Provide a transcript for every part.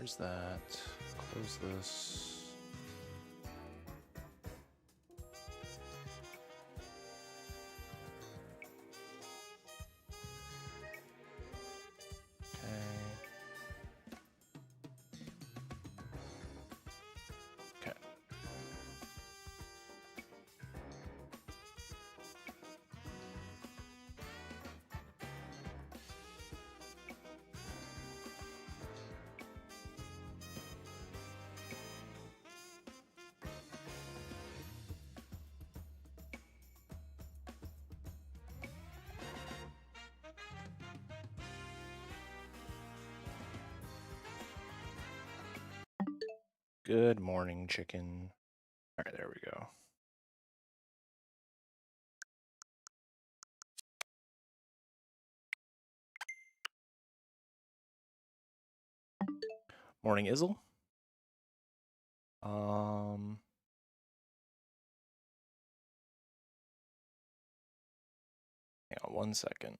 There's that. Close this. Good morning, chicken. All right, there we go. Morning, Izzle. Hang on 1 second.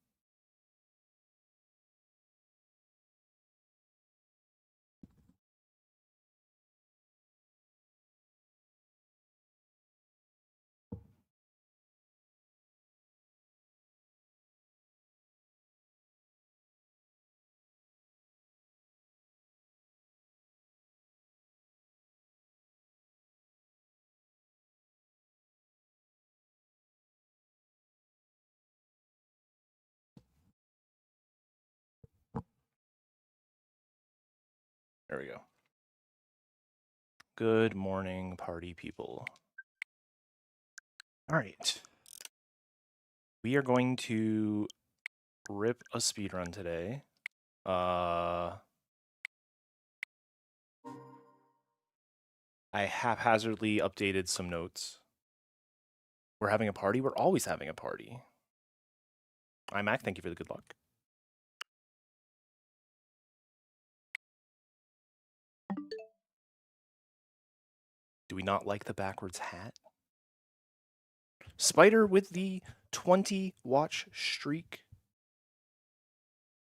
There we go. Good morning, party people. All right. We are going to rip a speedrun today. I haphazardly updated some notes. We're having a party? We're always having a party. iMac, thank you for the good luck. Do we not like the backwards hat? Spider with the 20 watch streak.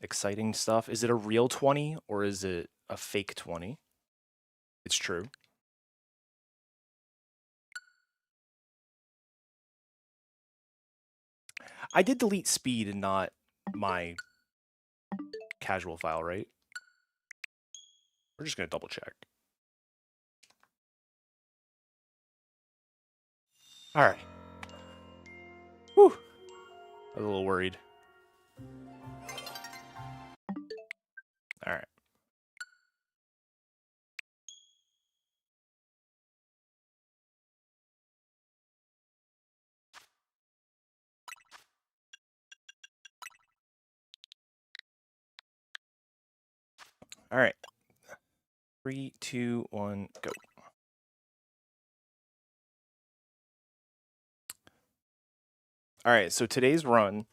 Exciting stuff. Is it a real 20 or is it a fake 20? It's true. I did delete speed and not my casual file, right? We're just going to double check. All right. Whew. I was a little worried. All right. All right. 3, 2, 1, go. All right, so today's run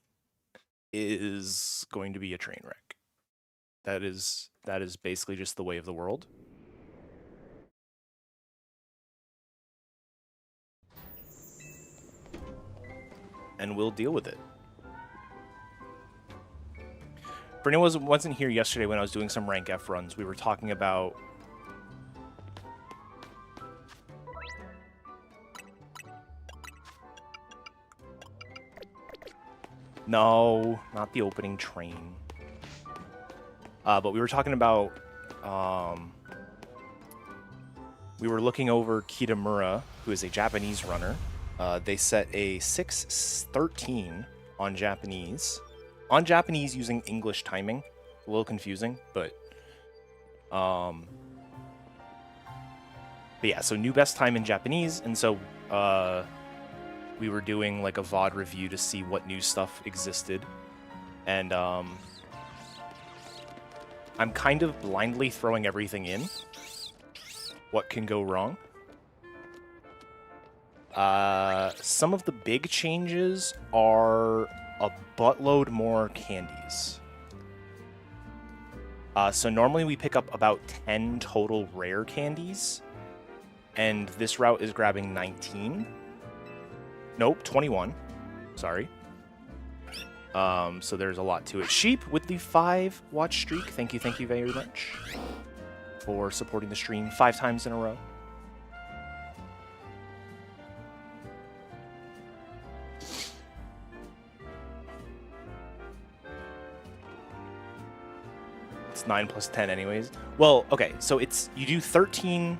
is going to be a train wreck. That is basically just the way of the world. And we'll deal with it. For anyone who wasn't here yesterday when I was doing some rank F runs, we were talking about no, not the opening train. But we were talking about we were looking over Kitamura, who is a Japanese runner. They set a 6:13 on Japanese. On Japanese using English timing. A little confusing, but yeah, so new best time in Japanese, and so we were doing like a VOD review to see what new stuff existed. And I'm kind of blindly throwing everything in. What can go wrong? Some of the big changes are a buttload more candies. So normally we pick up about 10 total rare candies, and this route is grabbing 19. Nope, 21. Sorry. So there's a lot to it. Sheep with the 5 watch streak. Thank you very much. for supporting the stream 5 times in a row. It's 9 plus 10 anyways. Well, okay, so it's you do 13,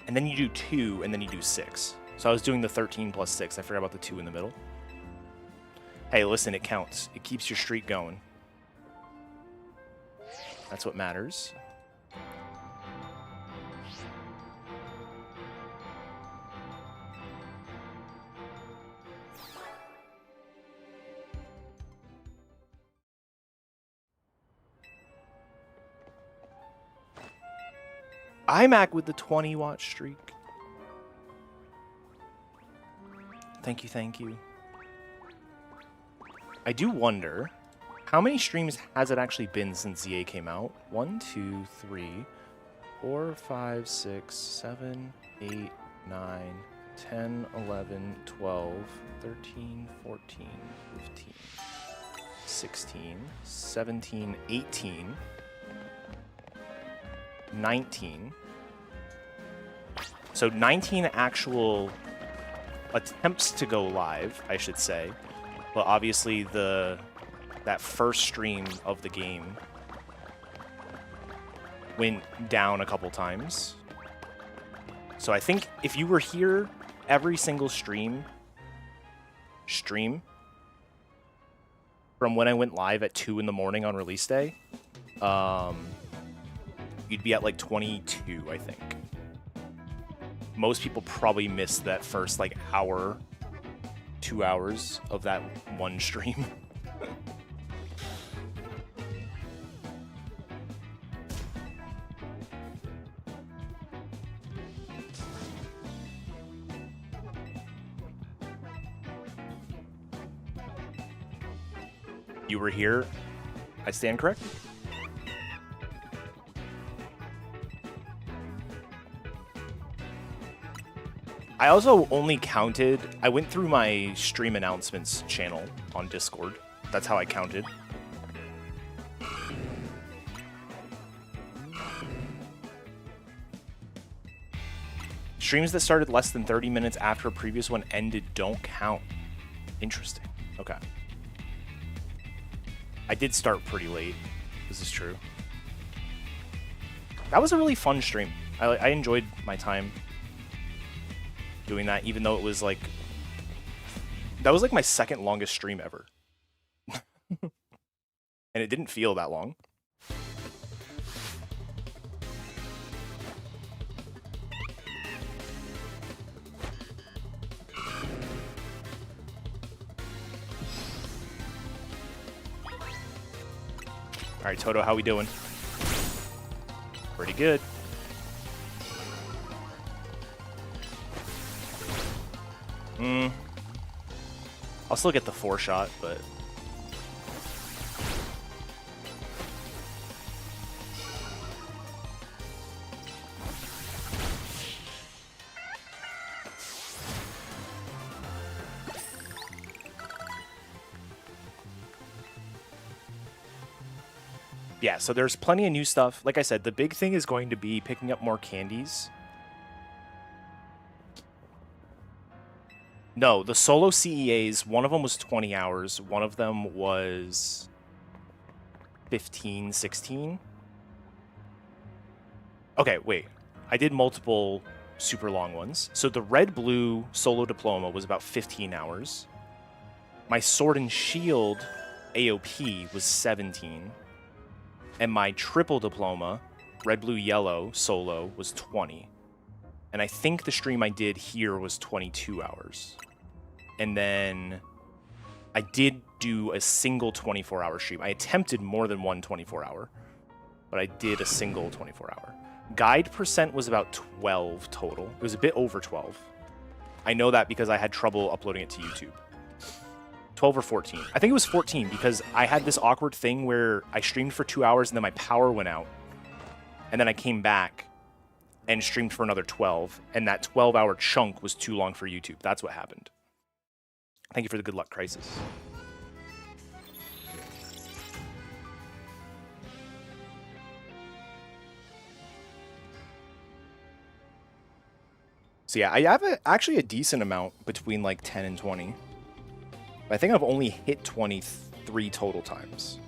and then you do 2, and then you do 6. So I was doing the 13 plus 6. I forgot about the 2 in the middle. Hey, listen, it counts. It keeps your streak going. That's what matters. iMac with the 20 watch streak. Thank you, thank you. I do wonder, how many streams has it actually been since ZA came out? 1, 2, 3, 4, 5, 6, 7, 8, 9, 10, 11, 12, 13, 14, 15, 16, 17, 18, 19. So 19 actual attempts to go live, I should say. But obviously that first stream of the game went down a couple times. So I think if you were here every single stream from when I went live at 2 in the morning on release day, you'd be at like 22, I think. Most people probably missed that first like hour, 2 hours of that one stream. You were here. I stand correct? I also only counted, I went through my stream announcements channel on Discord. That's how I counted. Streams that started less than 30 minutes after a previous one ended don't count. Interesting. Okay. I did start pretty late. This is true. That was a really fun stream. I enjoyed my time doing that, even though it was like... That was like my second longest stream ever. And it didn't feel that long. All right, Toto, how we doing? Pretty good. I'll still get the 4 shot, but... Yeah, so there's plenty of new stuff. Like I said, the big thing is going to be picking up more candies. No, the solo CEAs, one of them was 20 hours. One of them was 15, 16. Okay, wait. I did multiple super long ones. So the red-blue solo diploma was about 15 hours. My sword and shield AOP was 17. And my triple diploma, red, blue, yellow, solo, was 20. And I think the stream I did here was 22 hours. And then I did do a single 24-hour stream. I attempted more than one 24-hour, but I did a single 24-hour. Guide percent was about 12 total. It was a bit over 12. I know that because I had trouble uploading it to YouTube. 12 or 14. I think it was 14 because I had this awkward thing where I streamed for 2 hours and then my power went out. And then I came back and streamed for another 12. And that 12-hour chunk was too long for YouTube. That's what happened. Thank you for the good luck crisis. So yeah, I have actually a decent amount between like 10 and 20. But I think I've only hit 23 total times.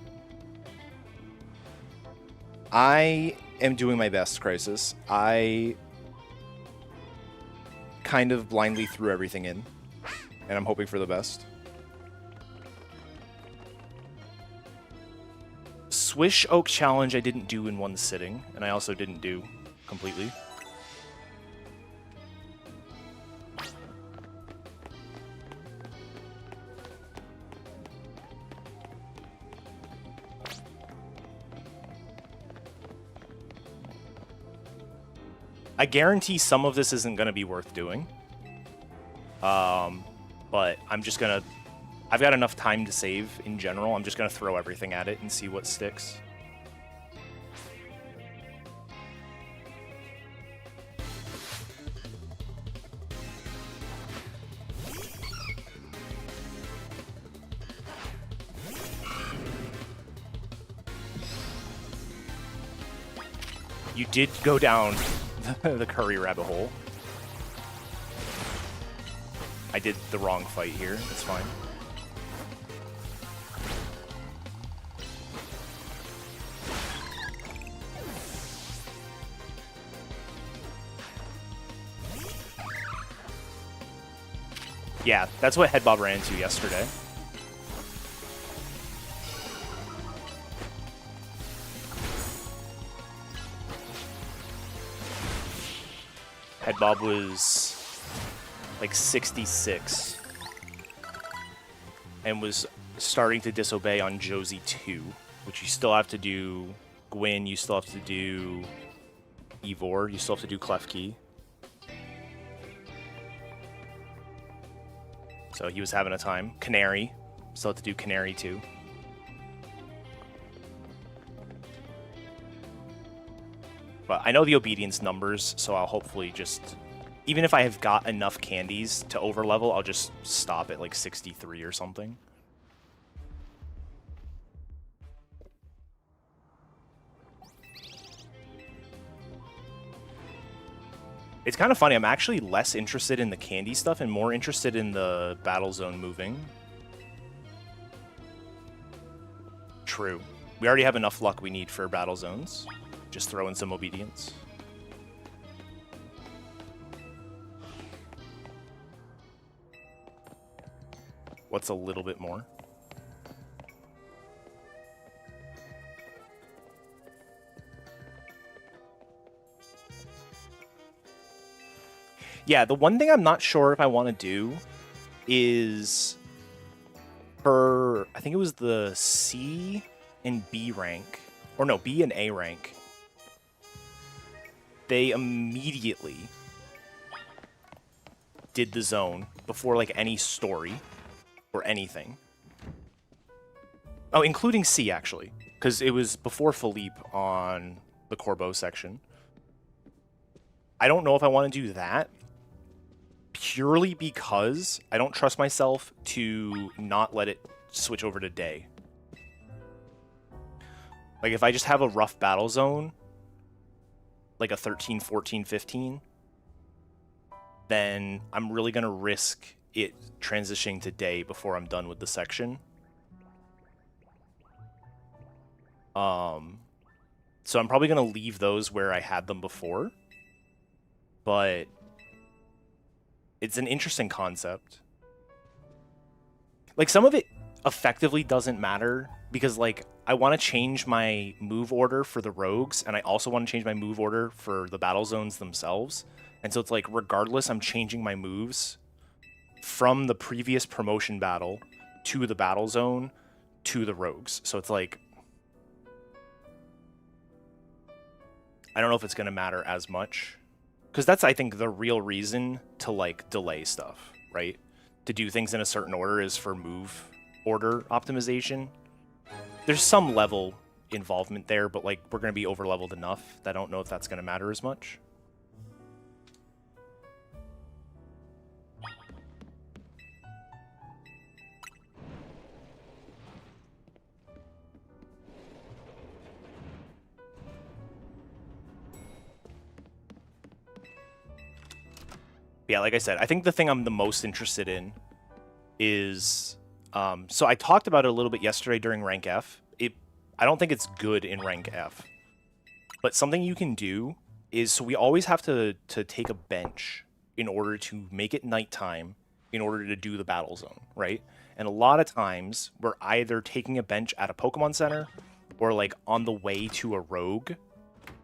I am doing my best, Crisis. I kind of blindly threw everything in, and I'm hoping for the best. Swish Oak Challenge I didn't do in one sitting, and I also didn't do completely. I guarantee some of this isn't going to be worth doing. But I'm just going to... I've got enough time to save in general. I'm just going to throw everything at it and see what sticks. You did go down the curry rabbit hole. I did the wrong fight here. It's fine. Yeah, that's what Headbob ran into yesterday. Headbob was like 66 and was starting to disobey on Josie 2, which you still have to do Gwyn, you still have to do Ivor, you still have to do Klefki. So he was having a time. Canary, still have to do Canary too. But I know the obedience numbers, so I'll hopefully just... Even if I have got enough candies to overlevel, I'll just stop at like 63 or something. It's kind of funny, I'm actually less interested in the candy stuff and more interested in the battle zone moving. True. We already have enough luck we need for battle zones. Just throw in some obedience. What's a little bit more? Yeah, the one thing I'm not sure if I want to do is for, I think it was the C and B rank, or no, B and A rank. They immediately did the zone before like any story or anything. Oh, including C actually, because it was before Philippe on the Corbeau section. I don't know if I want to do that purely because I don't trust myself to not let it switch over to day. Like if I just have a rough battle zone, like a 13, 14, 15, then I'm really going to risk it transitioning to day before I'm done with the section. So I'm probably going to leave those where I had them before, but it's an interesting concept. Like, some of it effectively doesn't matter because, like, I want to change my move order for the rogues, and I also want to change my move order for the battle zones themselves. And so it's like, regardless, I'm changing my moves from the previous promotion battle to the battle zone to the rogues. So it's like, I don't know if it's going to matter as much. Because that's, I think, the real reason to, like, delay stuff, right? To do things in a certain order is for move order optimization. There's some level involvement there, but, like, we're going to be over-leveled enough that I don't know if that's going to matter as much. Yeah, like I said, I think the thing I'm the most interested in is... so I talked about it a little bit yesterday during Rank F. I don't think it's good in Rank F. But something you can do is... So we always have to take a bench in order to make it nighttime in order to do the battle zone, right? And a lot of times, we're either taking a bench at a Pokemon Center or, like, on the way to a rogue.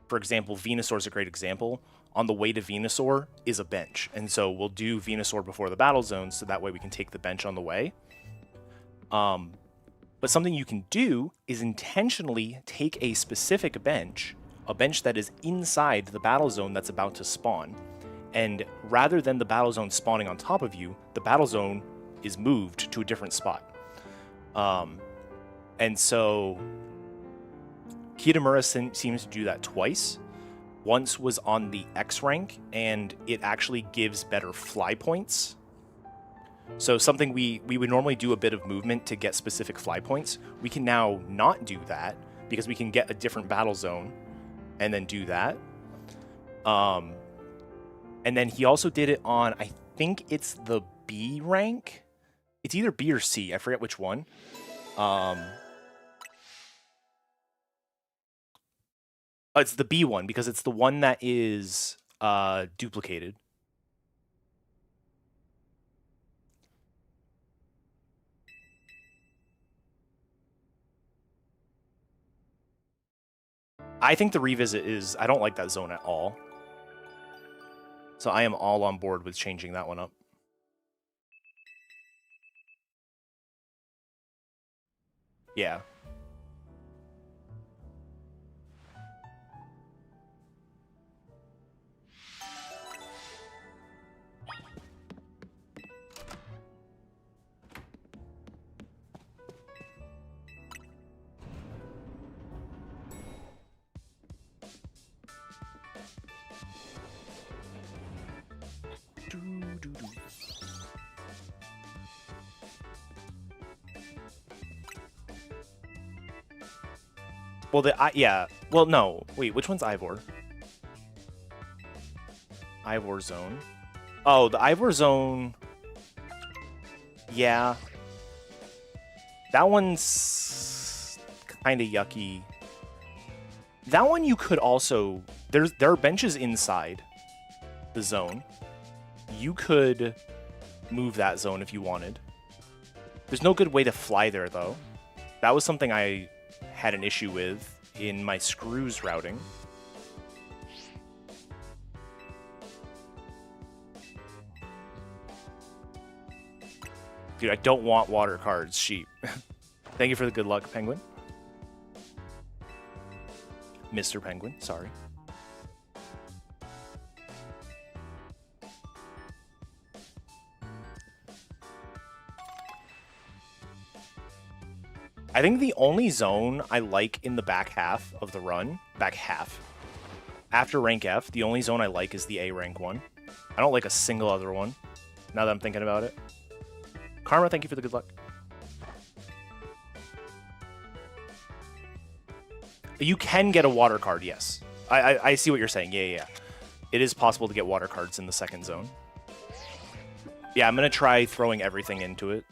For example, Venusaur is a great example. On the way to Venusaur is a bench. And so we'll do Venusaur before the battle zone, so that way we can take the bench on the way. But something you can do is intentionally take a specific bench, a bench that is inside the battle zone that's about to spawn. And rather than the battle zone spawning on top of you, the battle zone is moved to a different spot. And so Kitamura seems to do that twice. Once was on the X rank, and it actually gives better fly points. So something we would normally do a bit of movement to get specific fly points. We can now not do that because we can get a different battle zone and then do that. And then he also did it on, I think it's the B rank. It's either B or C. I forget which one. It's the B one because it's the one that is duplicated. I think the revisit is... I don't like that zone at all. So I am all on board with changing that one up. Yeah. Well, yeah. Well, no. Wait, which one's Ivor? Ivor Zone. Oh, the Ivor Zone. Yeah. That one's kind of yucky. That one you could also... There are benches inside the zone. You could move that zone if you wanted. There's no good way to fly there, though. That was something I had an issue with in my Screws routing. Dude, I don't want water cards, sheep. Thank you for the good luck, Penguin. Mr. Penguin, sorry. I think the only zone I like in the back half of the run, after rank F, the only zone I like is the A rank one. I don't like a single other one, now that I'm thinking about it. Karma, thank you for the good luck. You can get a water card, yes. I see what you're saying, yeah. It is possible to get water cards in the second zone. Yeah, I'm going to try throwing everything into it.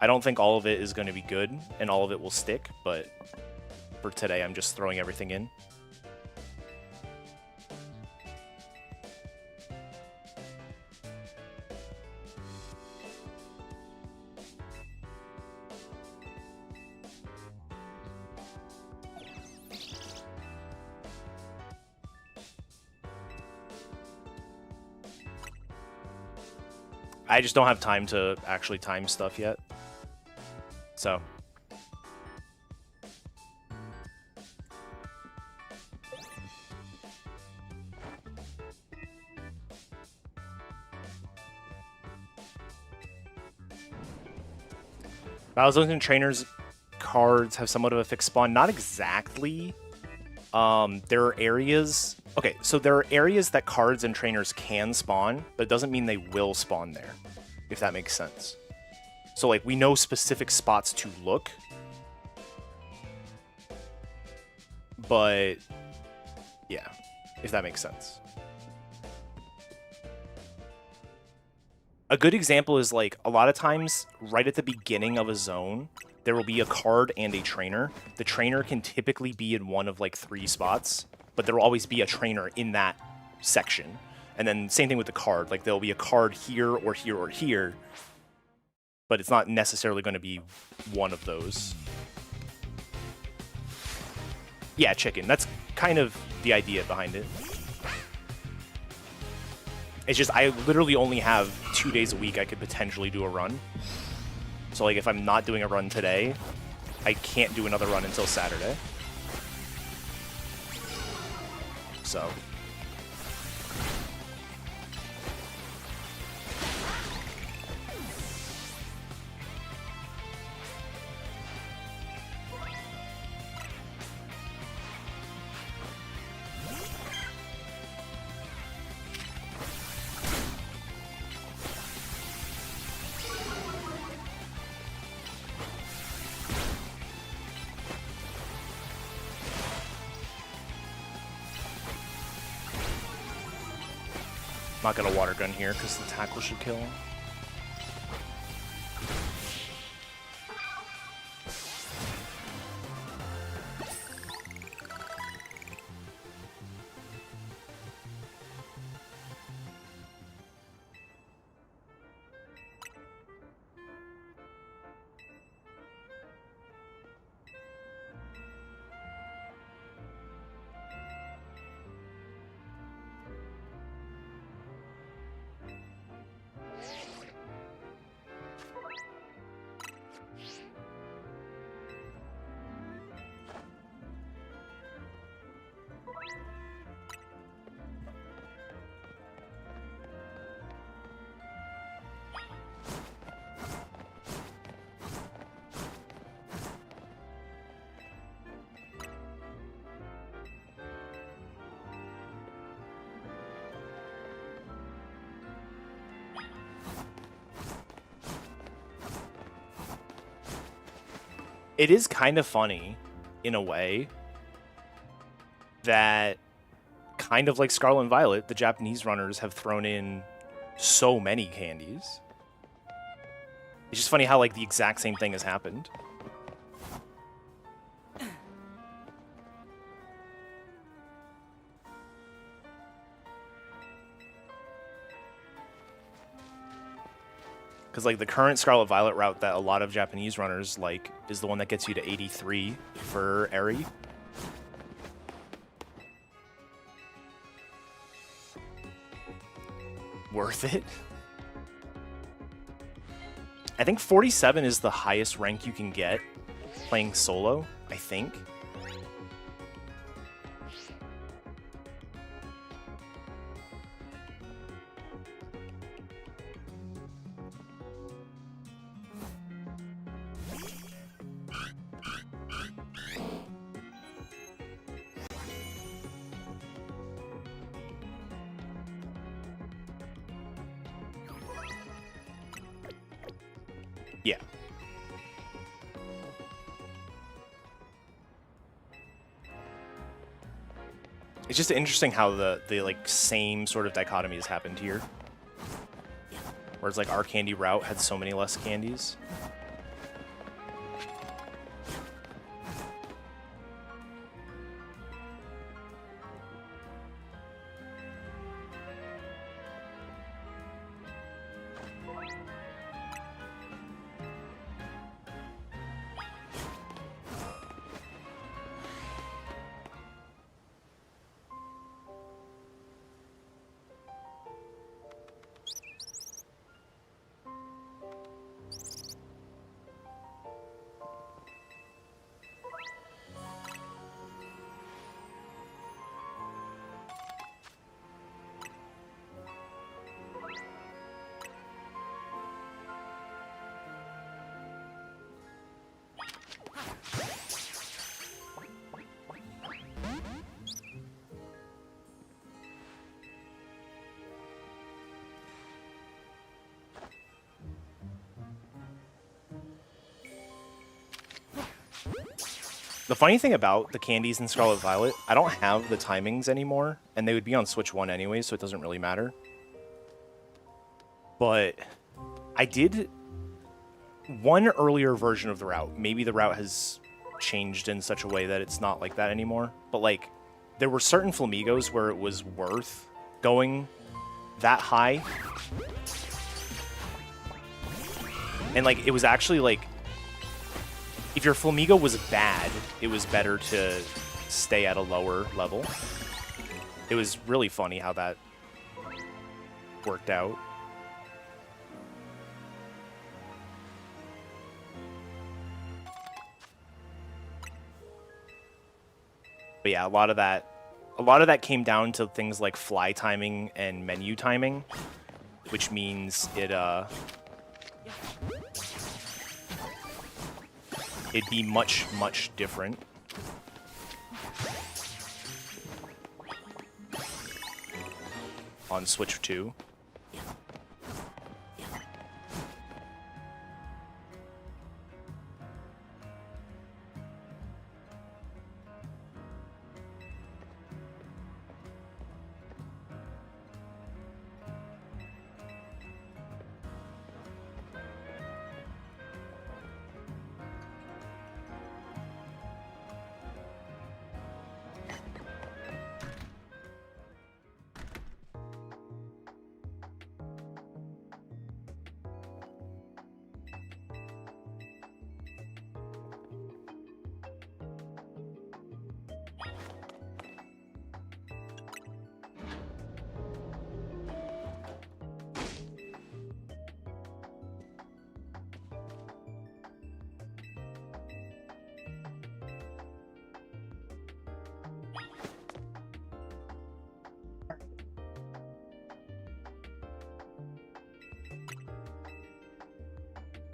I don't think all of it is going to be good, and all of it will stick, but for today, I'm just throwing everything in. I just don't have time to actually time stuff yet. So. Battlezones and Trainers cards have somewhat of a fixed spawn. Not exactly. There are areas... Okay, so there are areas that cards and trainers can spawn, but it doesn't mean they will spawn there, if that makes sense. So, like, we know specific spots to look, but, yeah, if that makes sense. A good example is like a lot of times right at the beginning of a zone, there will be a card and a trainer. The trainer can typically be in one of like 3 spots, but there will always be a trainer in that section. And then same thing with the card. Like there'll be a card here or here or here, but it's not necessarily going to be one of those. Yeah, chicken. That's kind of the idea behind it. It's just I literally only have 2 days a week I could potentially do a run. So like if I'm not doing a run today, I can't do another run until Saturday. So not gonna water gun here because the tackle should kill him. It is kind of funny, in a way, that kind of like Scarlet and Violet, the Japanese runners have thrown in so many candies. It's just funny how like the exact same thing has happened. Because like the current Scarlet Violet route that a lot of Japanese runners like is the one that gets you to 83 for Eri. Worth it. I think 47 is the highest rank you can get playing solo, I think. Yeah. It's just interesting how the like same sort of dichotomy has happened here. Whereas like our candy route had so many less candies. The funny thing about the candies in Scarlet Violet, I don't have the timings anymore, and they would be on Switch 1 anyway, so it doesn't really matter. But I did one earlier version of the route. Maybe the route has changed in such a way that it's not like that anymore. But like, there were certain Flamigos where it was worth going that high. And like, it was actually like, if your Flamigo was bad, it was better to stay at a lower level. It was really funny how that worked out. But yeah, a lot of that came down to things like fly timing and menu timing, which means it'd be much, much different. On Switch 2.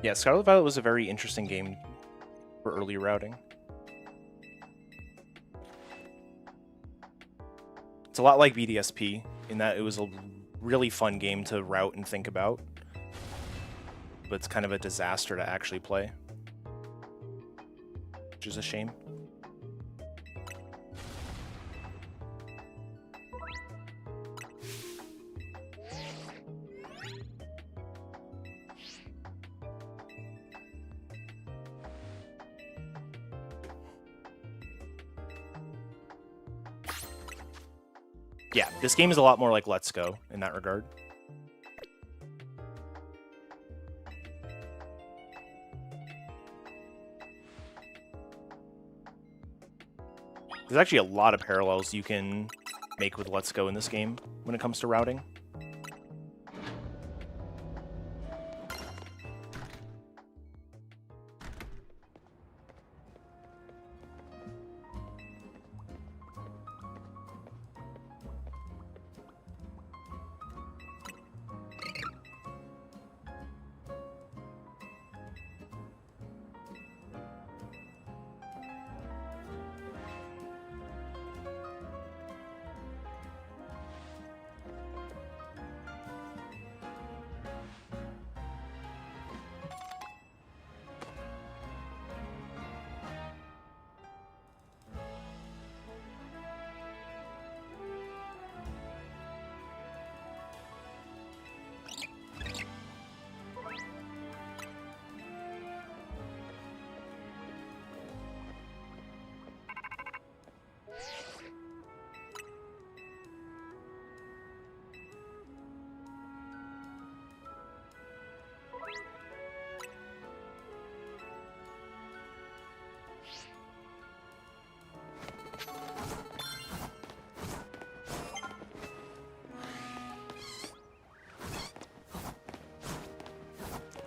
Yeah, Scarlet Violet was a very interesting game for early routing. It's a lot like BDSP in that it was a really fun game to route and think about, but it's kind of a disaster to actually play, which is a shame. Yeah, this game is a lot more like Let's Go in that regard. There's actually a lot of parallels you can make with Let's Go in this game when it comes to routing.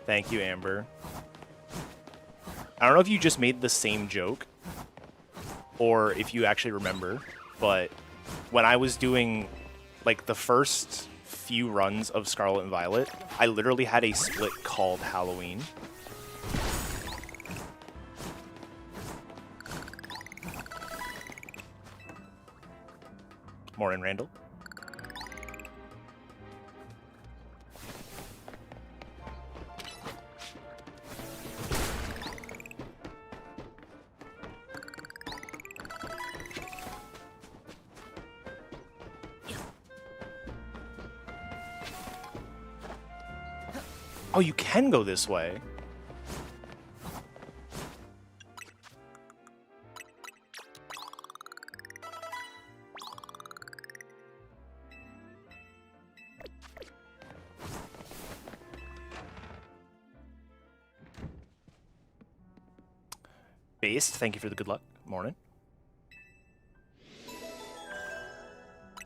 Thank you, Amber. I don't know if you just made the same joke or if you actually remember, but when I was doing like the first few runs of Scarlet and Violet, I literally had a split called Halloween. More in Randall. Oh, you can go this way. Based, thank you for the good luck. Morning.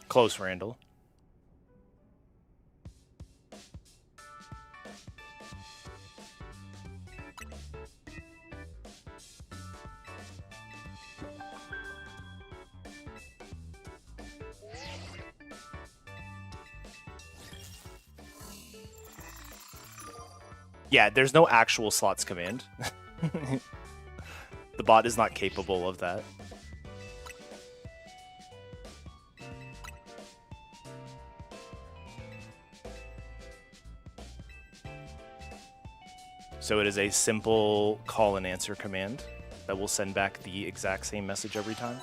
Close, Randall. Yeah, there's no actual slots command. The bot is not capable of that. So it is a simple call and answer command that will send back the exact same message every time.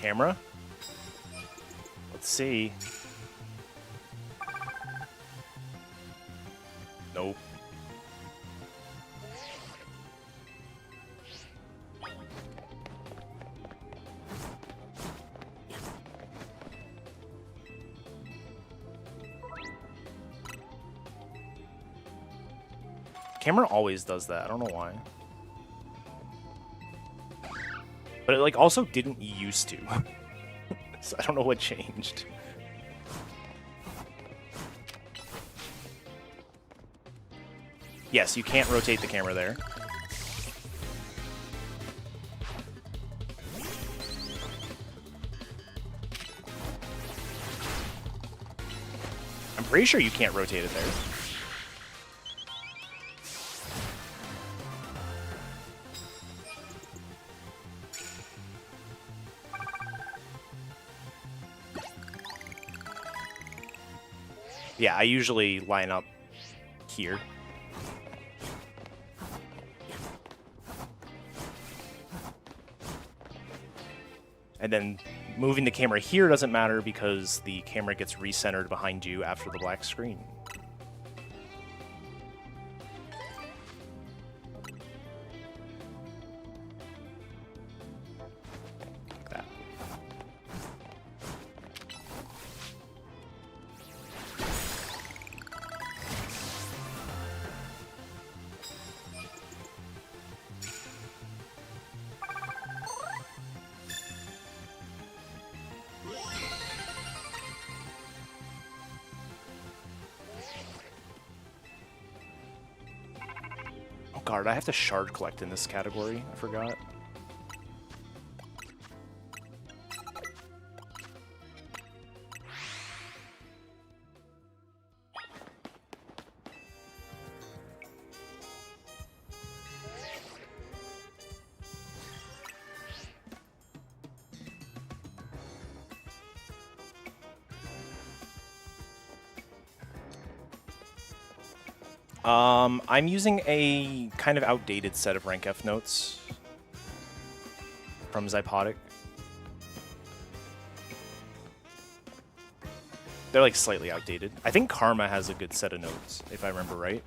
Camera? Let's see. Nope. Camera always does that. I don't know why. But it like also didn't used to. So I don't know what changed. Yes, you can't rotate the camera there. I'm pretty sure you can't rotate it there. Yeah, I usually line up here. And then moving the camera here doesn't matter because the camera gets recentered behind you after the black screen. Like that. God, I have to shard collect in this category. I forgot. I'm using a kind of outdated set of rank F notes from Zypodic. They're like slightly outdated. I think Karma has a good set of notes, if I remember right.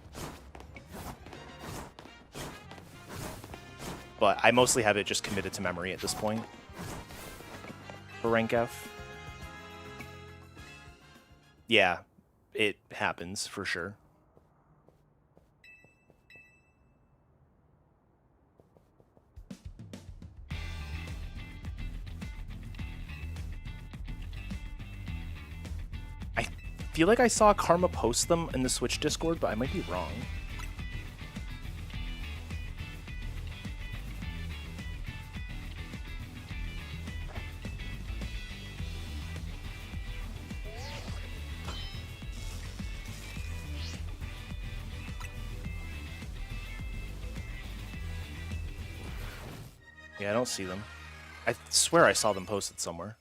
But I mostly have it just committed to memory at this point for rank F. Yeah, it happens for sure. I feel like I saw Karma post them in the Switch Discord, but I might be wrong. Yeah, I don't see them. I swear I saw them posted somewhere.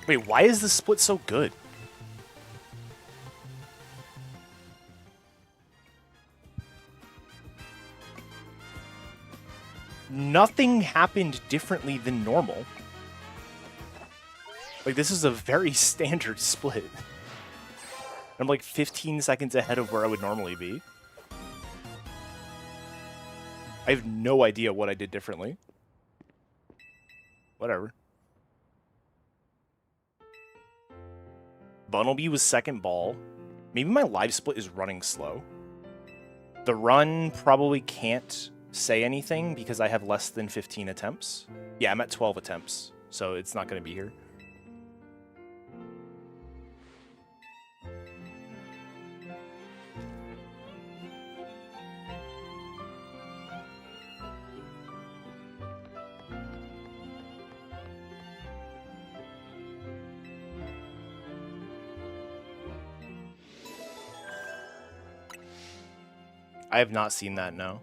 Wait, why is the split so good? Nothing happened differently than normal. Like, this is a very standard split. I'm like 15 seconds ahead of where I would normally be. I have no idea what I did differently. Whatever. Bunnelby was second ball. Maybe my live split is running slow. The run probably can't say anything because I have less than 15 attempts. Yeah, I'm at 12 attempts, so it's not going to be here. I have not seen that, no.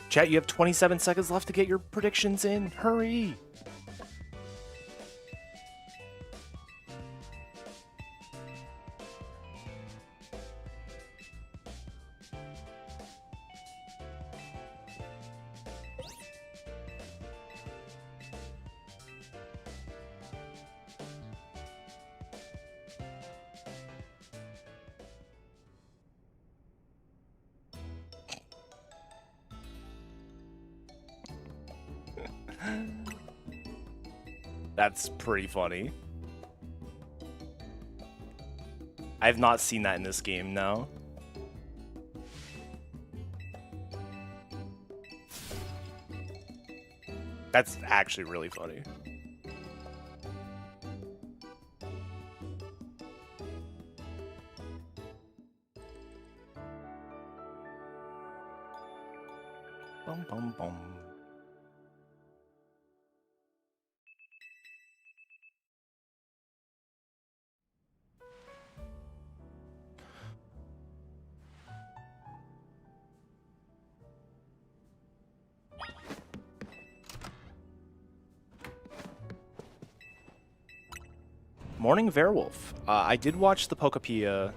Chat, you have 27 seconds left to get your predictions in. Hurry! That's pretty funny. I have not seen that in this game, no. That's actually really funny. Bum, bum, bum. Morning Werewolf. I did watch the Pocopia,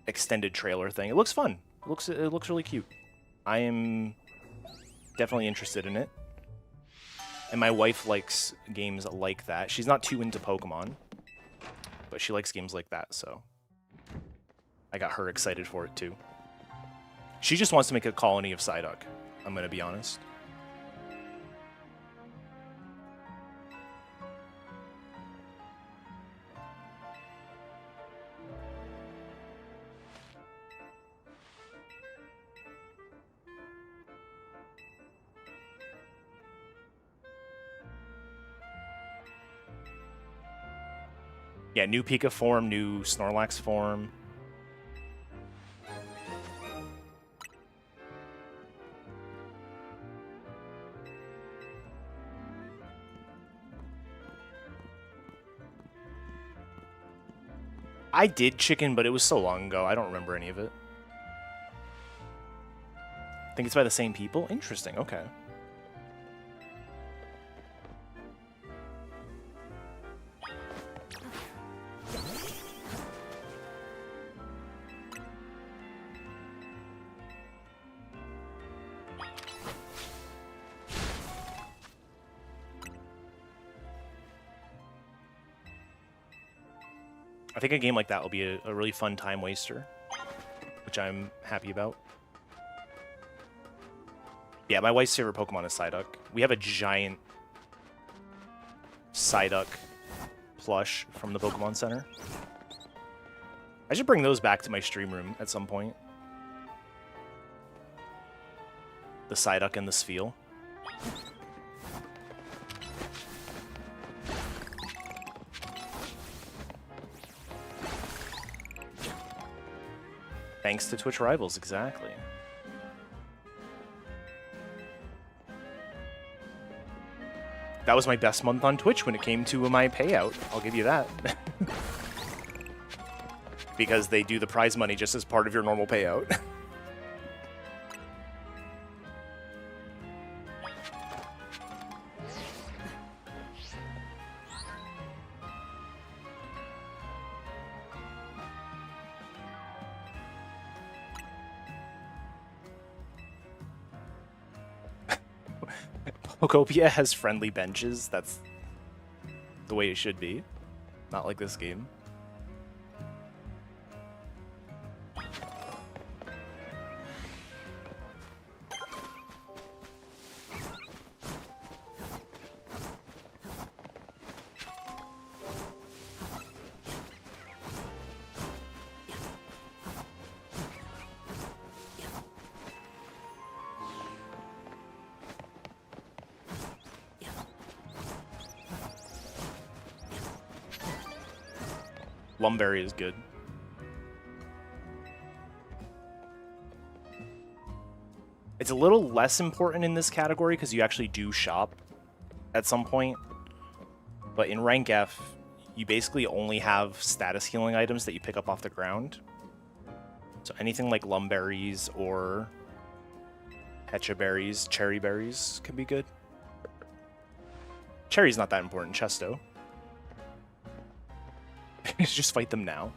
extended trailer thing. It looks fun. It looks really cute. I am definitely interested in it. And my wife likes games like that. She's not too into Pokemon, but she likes games like that, so I got her excited for it too. She just wants to make a colony of Psyduck, I'm gonna be honest. Yeah, new Pika form, new Snorlax form. I did chicken, but it was so long ago, I don't remember any of it. I think it's by the same people? Interesting, okay. I think a game like that will be a really fun time waster, which I'm happy about. Yeah, my wife's favorite Pokemon is Psyduck. We have a giant Psyduck plush from the Pokemon Center. I should bring those back to my stream room at some point. The Psyduck and the Spheal. Thanks to Twitch Rivals, exactly. That was my best month on Twitch when it came to my payout. I'll give you that. Because they do the prize money just as part of your normal payout. Pokopia has friendly benches. That's the way it should be. Not like this game. Lumberry is good. It's a little less important in this category because you actually do shop at some point. But in rank F, you basically only have status healing items that you pick up off the ground. So anything like Lumberries or Hecha berries, cherry berries could be good. Cherry's not that important, Chesto. Just fight them now.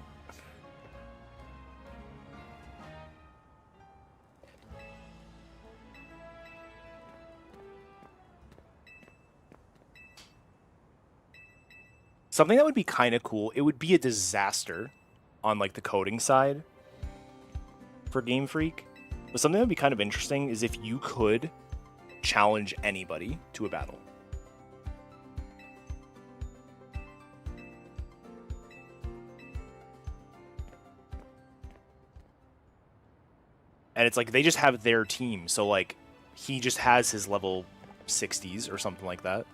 Something that would be kind of cool, it would be a disaster on like the coding side for Game Freak. But something that would be kind of interesting is if you could challenge anybody to a battle. And it's like they just have their team, so like he just has his level 60s or something like that.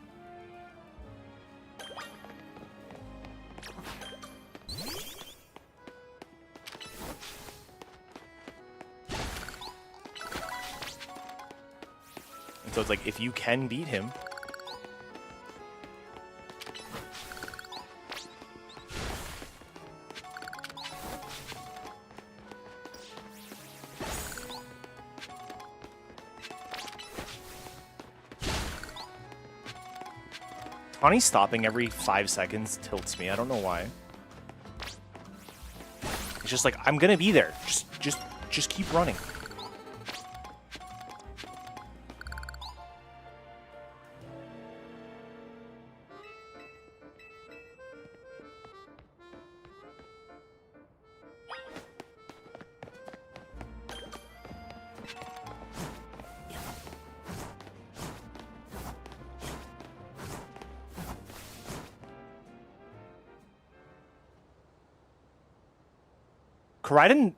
And so it's like if you can beat him, Connie stopping every 5 seconds tilts me. I don't know why. It's just like, I'm gonna be there. Just keep running.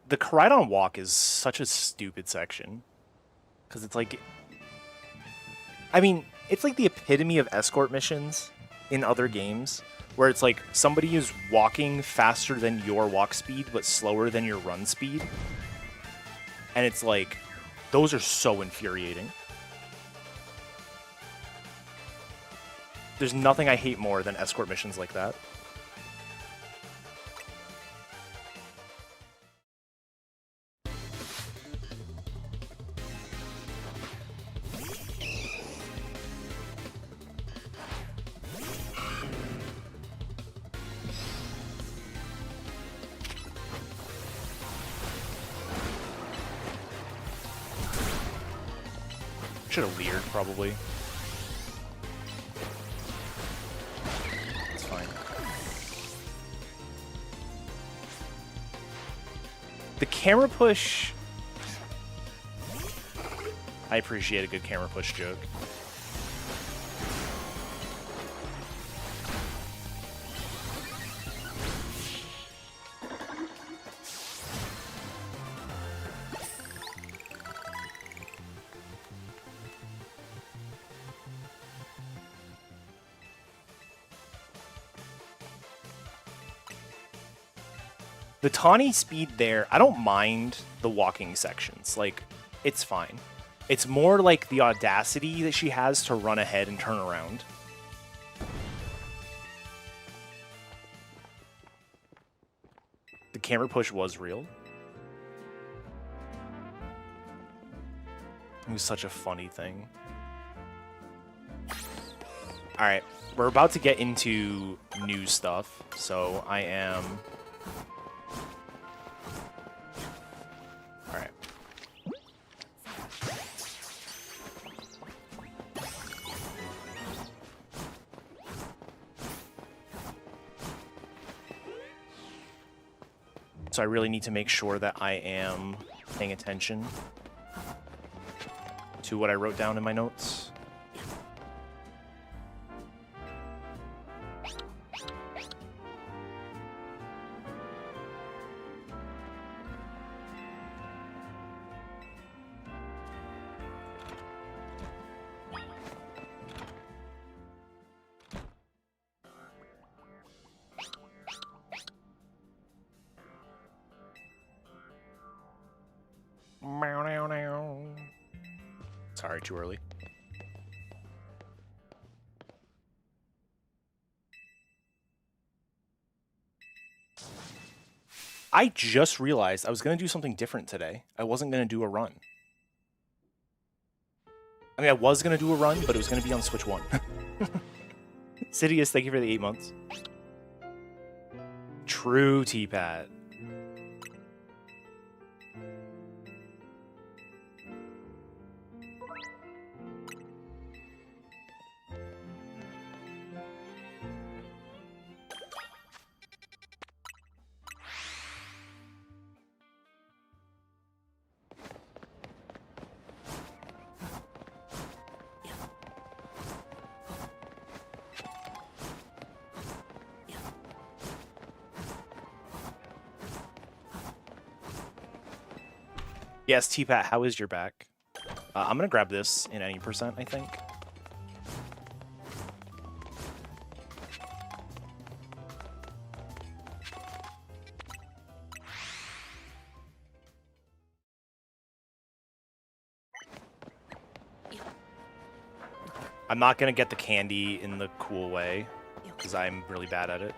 The Koraidon walk is such a stupid section. Because it's like... I mean, it's like the epitome of escort missions in other games. Where it's like, somebody is walking faster than your walk speed, but slower than your run speed. And it's like, those are so infuriating. There's nothing I hate more than escort missions like that. Should have leered, probably. It's fine. The camera push... I appreciate a good camera push joke. The tawny speed there, I don't mind the walking sections. Like, it's fine. It's more like the audacity that she has to run ahead and turn around. The camera push was real. It was such a funny thing. Alright, we're about to get into new stuff, so I am... Alright. So I really need to make sure that I am paying attention to what I wrote down in my notes. Sorry, too early. I just realized I was going to do something different today. I wasn't going to do a run. I mean, I was going to do a run, but it was going to be on Switch 1. Sidious, thank you for the 8 months. True, T-Pat. Yes, T-Pat, how is your back? I'm going to grab this in any percent, I think. I'm not going to get the candy in the cool way, because I'm really bad at it.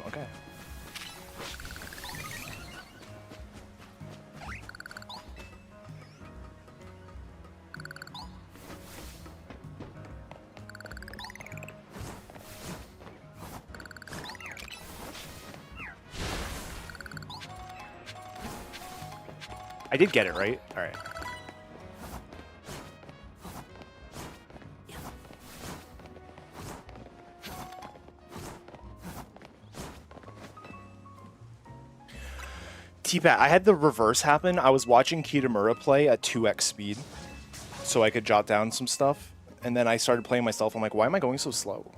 Okay. I did get it, right? All right. T-Pat, I had the reverse happen. I was watching Kitamura play at 2x speed so I could jot down some stuff. And then I started playing myself. I'm like, why am I going so slow?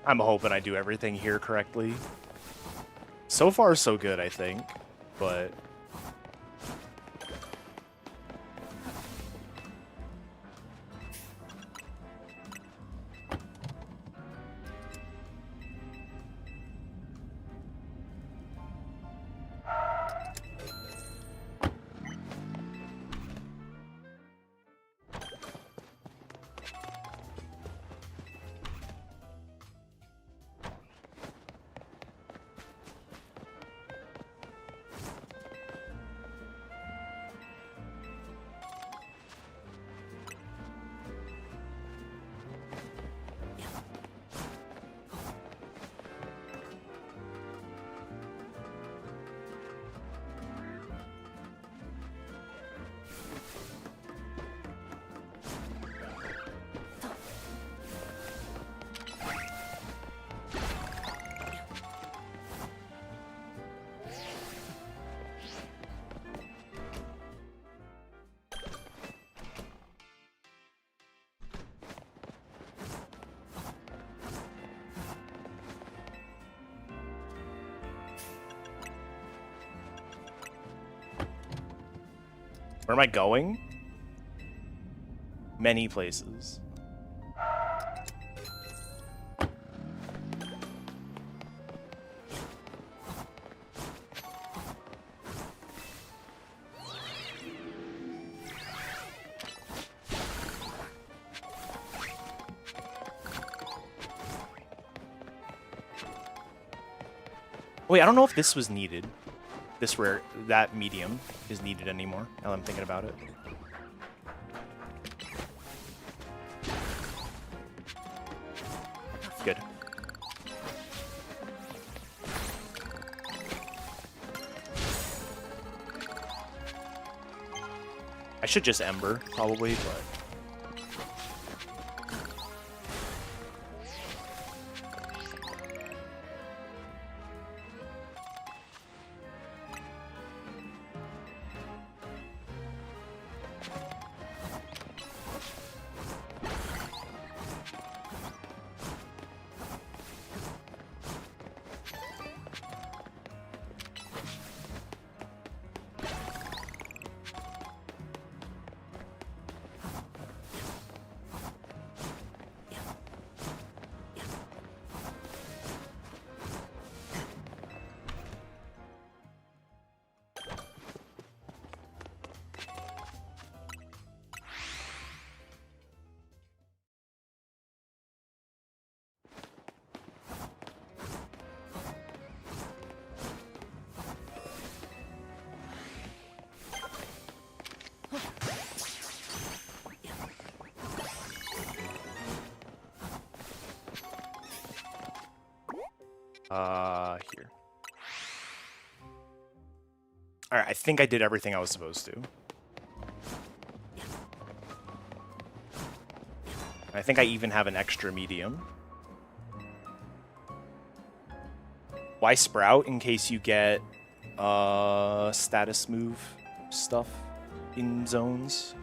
I'm hoping I do everything here correctly. So far, so good, I think. But... Where am I going? Many places. Wait, I don't know if this was needed. This rare, that medium is needed anymore, now that I'm thinking about it. Good. I should just Ember, probably, but... Here. Alright, I think I did everything I was supposed to. I think I even have an extra medium. Why Sprout? In case you get status move stuff in zones.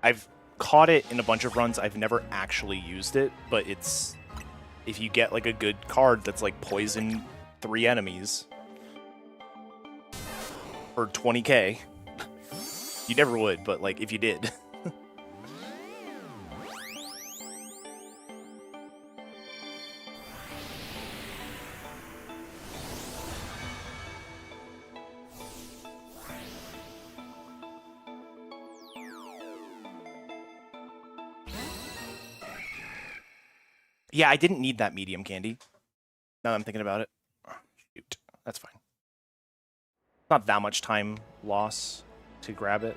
I've caught it in a bunch of runs. I've never actually used it, but it's... If you get like a good card that's like poison 3 enemies for 20k, you never would, but like if you did. Yeah, I didn't need that medium candy. Now that I'm thinking about it. Oh, shoot, that's fine. Not that much time loss to grab it.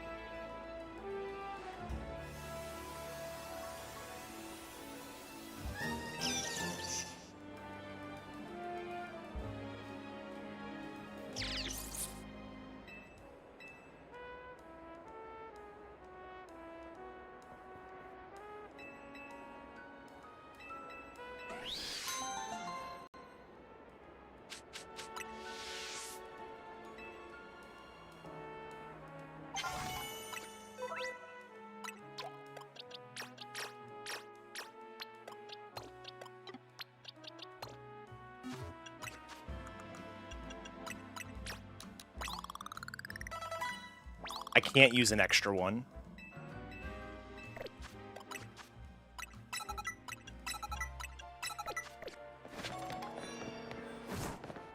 I can't use an extra one.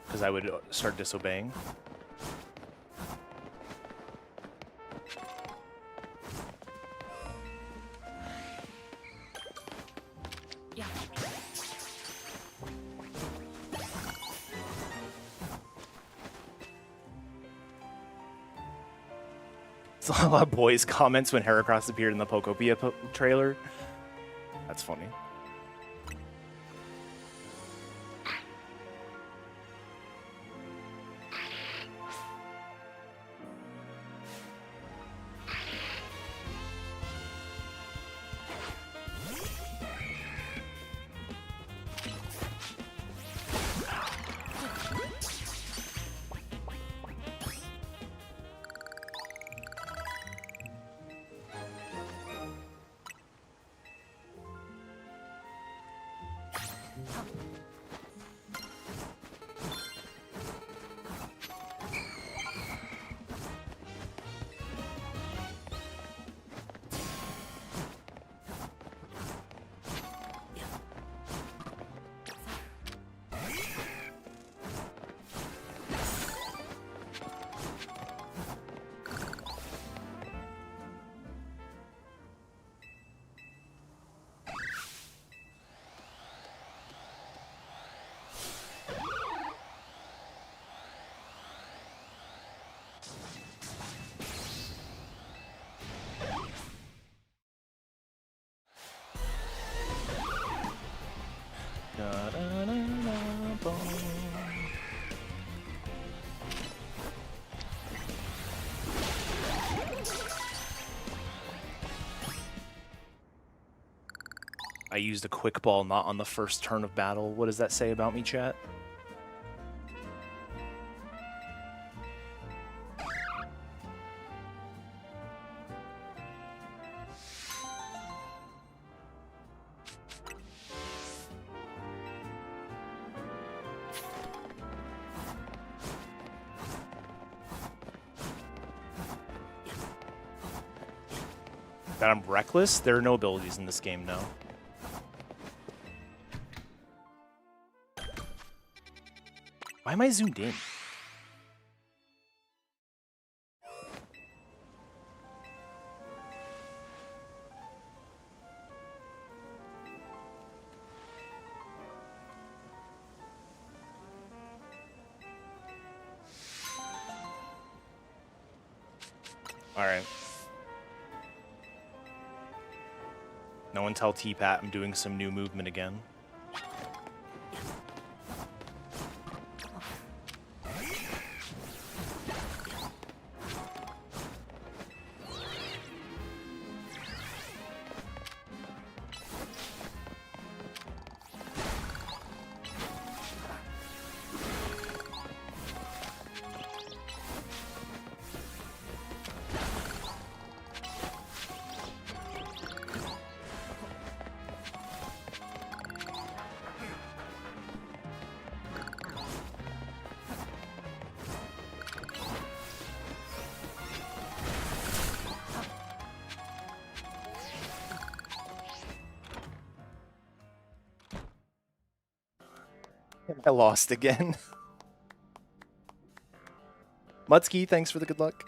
Because I would start disobeying. A lot of boys' comments when Heracross appeared in the Pokopia trailer. That's funny. I used a quick ball not on the first turn of battle. What does that say about me, chat? That I'm reckless? There are no abilities in this game, no. Why am I zoomed in? All right. No one tell T-Pat I'm doing some new movement again. I lost again. Mutsky, thanks for the good luck.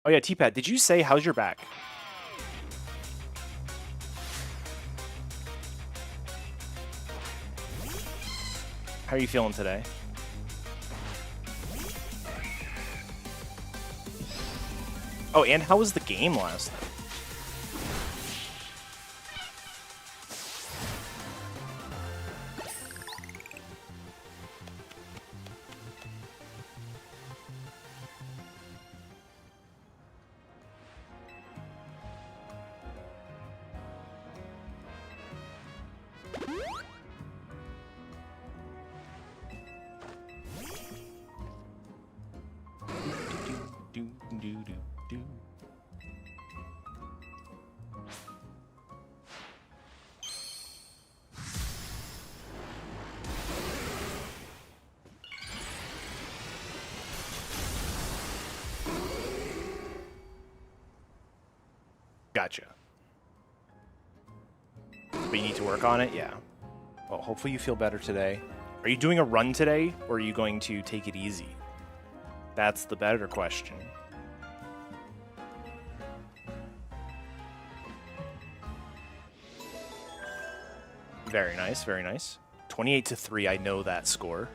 Oh yeah, T-Pat, did you say how's your back? How are you feeling today? Oh, and how was the game last night? Gotcha. But you need to work on it? Yeah. Well, hopefully you feel better today. Are you doing a run today, or are you going to take it easy? That's the better question. Very nice, very nice. 28-3, I know that score.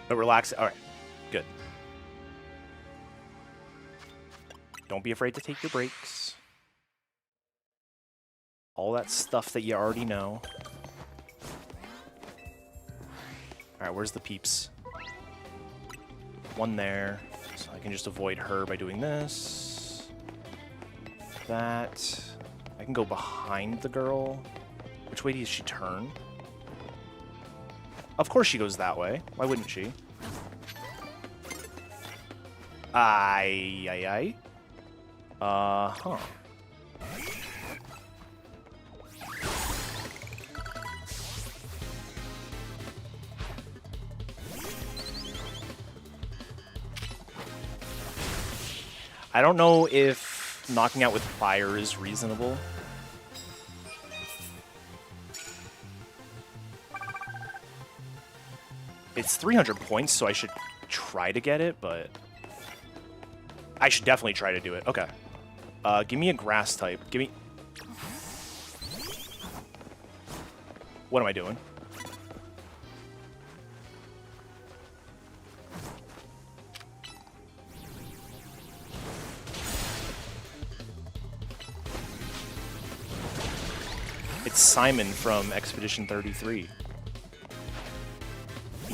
But relax. All right, good. Don't be afraid to take your breaks. All that stuff that you already know. All right, where's the peeps? One there. So I can just avoid her by doing this. That. I can go behind the girl. Which way does she turn? Of course she goes that way. Why wouldn't she? Aye. Huh. I don't know if knocking out with fire is reasonable. It's 300 points, so I should try to get it, but I should definitely try to do it. Okay. Give me a grass type. Give me... What am I doing? It's Simon from Expedition 33.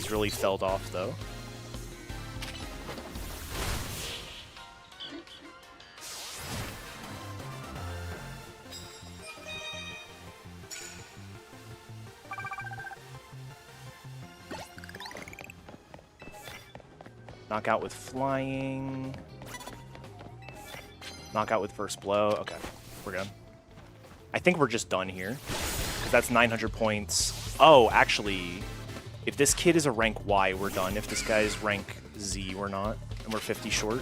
He's really felled off, though. Knockout with flying. Knockout with first blow. Okay, we're good. I think we're just done here. Because that's 900 points. Oh, actually, if this kid is a rank Y, we're done. If this guy is rank Z, we're not. And we're 50 short.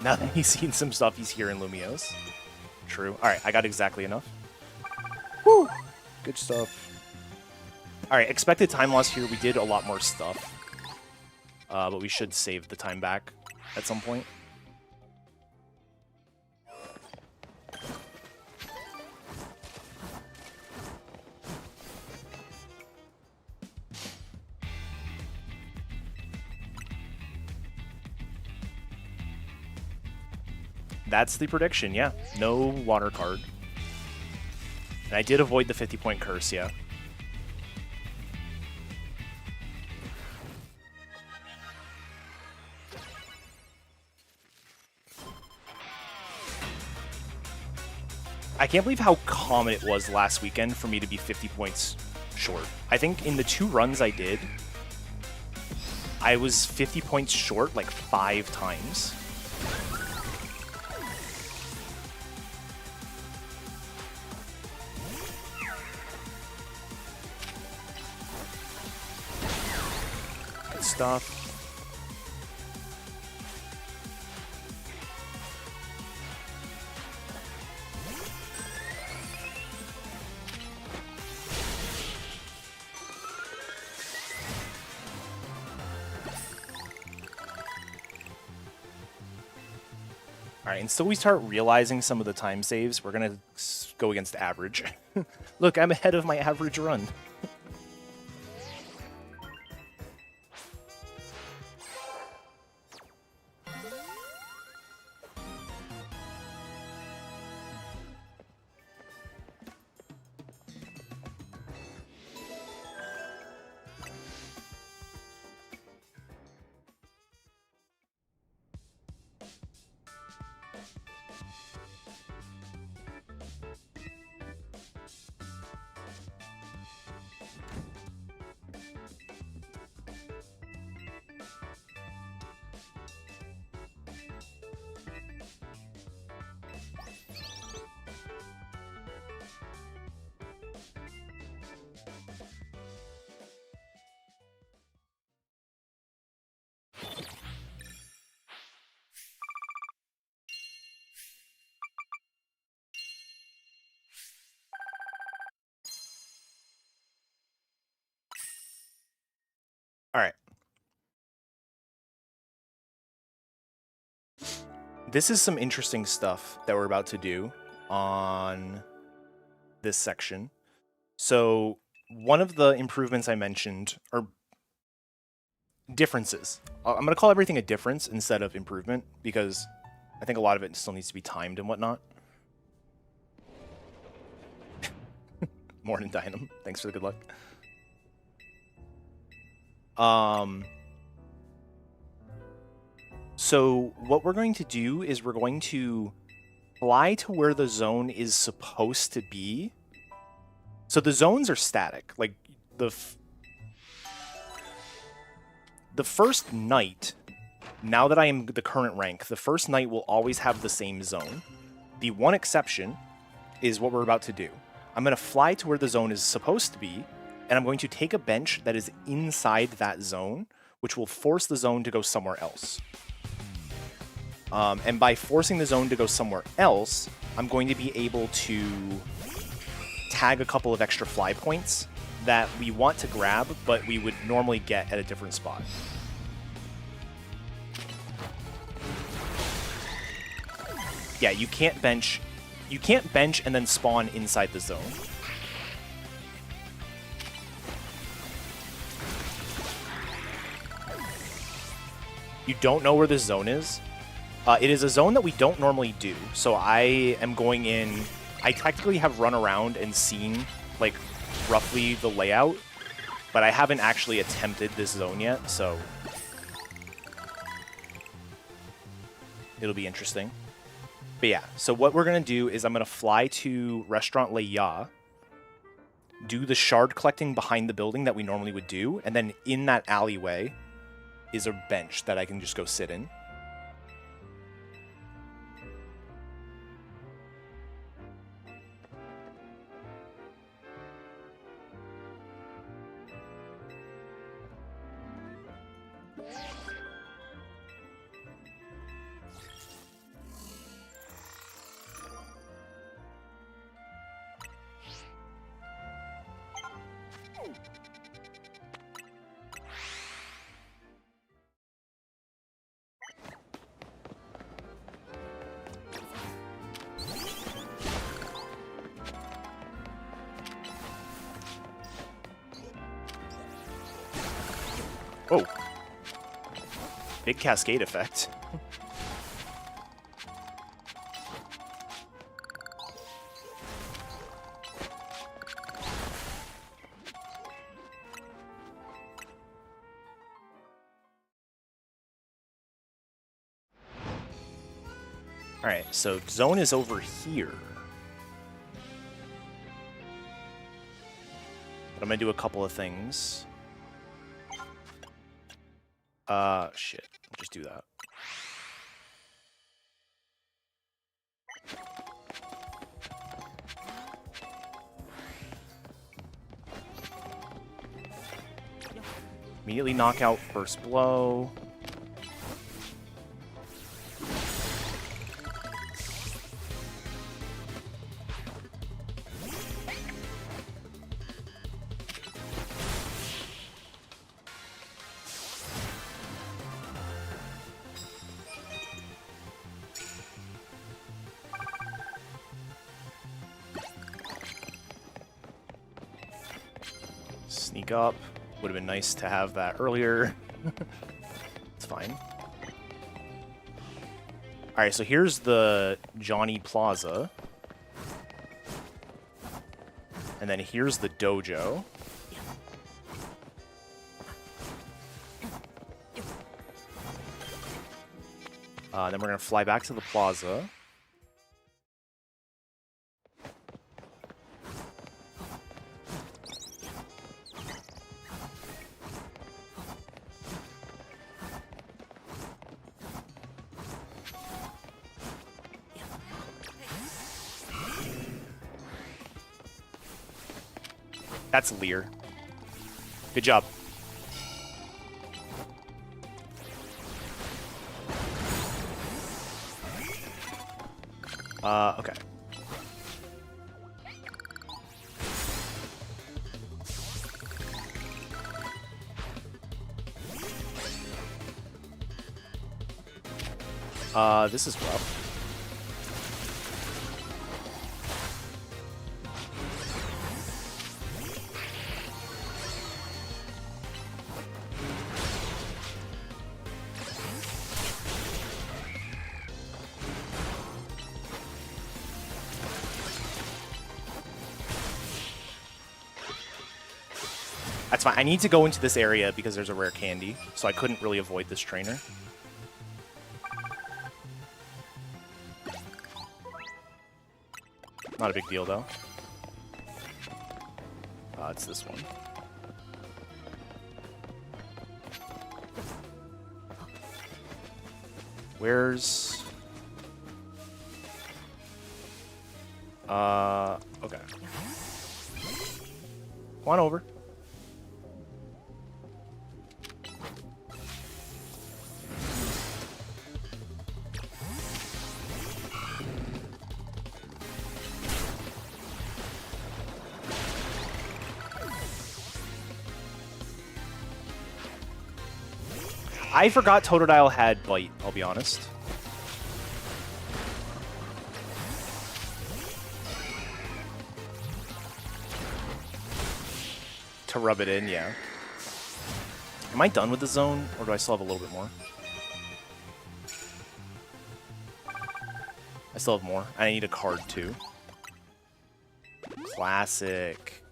Now that he's seen some stuff, he's here in Lumiose. True. Alright, I got exactly enough. Woo! Good stuff. Alright, expected time loss here. We did a lot more stuff. But we should save the time back at some point. That's the prediction, yeah. No water card. And I did avoid the 50-point curse, yeah. I can't believe how common it was last weekend for me to be 50 points short. I think in the 2 runs I did, I was 50 points short like 5 times. Good stuff. Alright, until we start realizing some of the time saves, we're gonna go against average. Look, I'm ahead of my average run. Alright. This is some interesting stuff that we're about to do on this section. So, one of the improvements I mentioned are differences. I'm going to call everything a difference instead of improvement, because I think a lot of it still needs to be timed and whatnot. Morning Dynam, thanks for the good luck. So what we're going to do is we're going to fly to where the zone is supposed to be. So the zones are static. Like the first night, now that I am the current rank, the first night will always have the same zone. The one exception is what we're about to do. I'm going to fly to where the zone is supposed to be, and I'm going to take a bench that is inside that zone, which will force the zone to go somewhere else. And by forcing the zone to go somewhere else, I'm going to be able to tag a couple of extra fly points that we want to grab, but we would normally get at a different spot. Yeah, you can't bench and then spawn inside the zone. You don't know where this zone is? It is a zone that we don't normally do, so I am going in... I technically have run around and seen, like, roughly the layout, but I haven't actually attempted this zone yet, so it'll be interesting. But yeah, so what we're going to do is I'm going to fly to Restaurant Le Ya, do the shard collecting behind the building that we normally would do, and then in that alleyway is a bench that I can just go sit in. Oh. Big cascade effect. Alright, so zone is over here. But I'm gonna do a couple of things. Shit. Just do that. Immediately knock out first blow. Sneak up. Would have been nice to have that earlier. It's fine. Alright, so here's the Johnny Plaza. And then here's the dojo. Then we're going to fly back to the plaza. That's Lear. Good job. Okay. This is rough. That's fine. I need to go into this area because there's a rare candy, so I couldn't really avoid this trainer. Not a big deal, though. It's this one. Where's... okay. Come on over. I forgot Totodile had Bite, I'll be honest. To rub it in, yeah. Am I done with the zone, or do I still have a little bit more? I still have more. I need a card, too. Classic.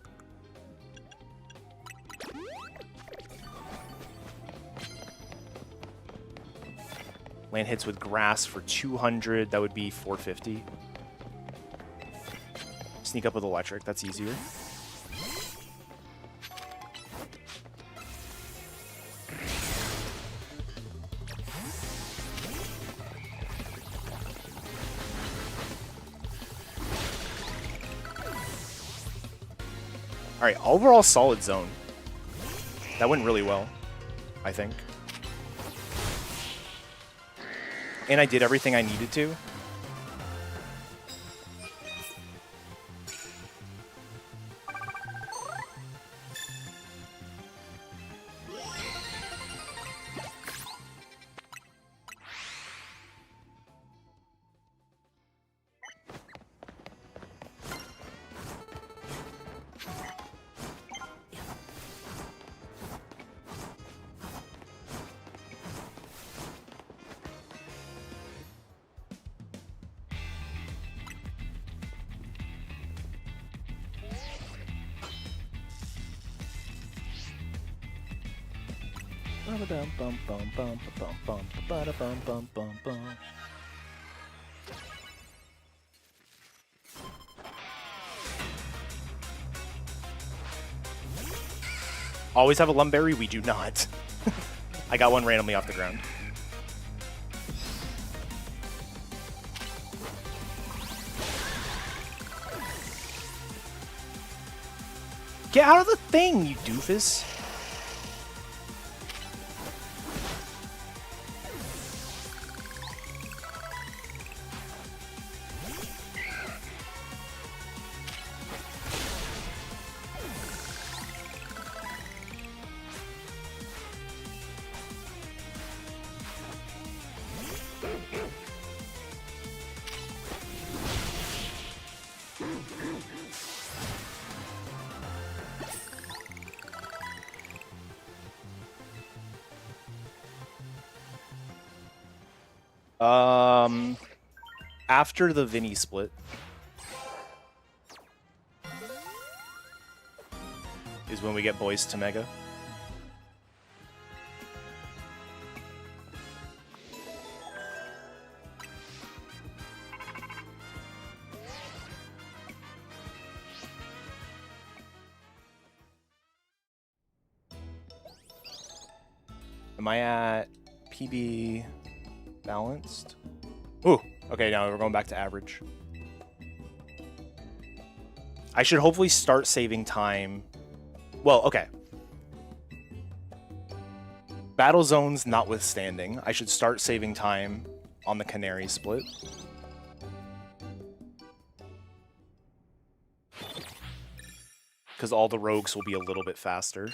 Land hits with grass for 200. That would be 450. Sneak up with electric. That's easier. All right, overall solid zone. That went really well, I think. And I did everything I needed to. Always have a Lumberry? We do not. I got one randomly off the ground. Get out of the thing, you doofus. After the Vinny split is when we get boys to Mega. Am I at PB balanced? Ooh, okay, now we're going back to average. I should hopefully start saving time. Well, okay. Battle zones notwithstanding, I should start saving time on the Canary split. Because all the rogues will be a little bit faster.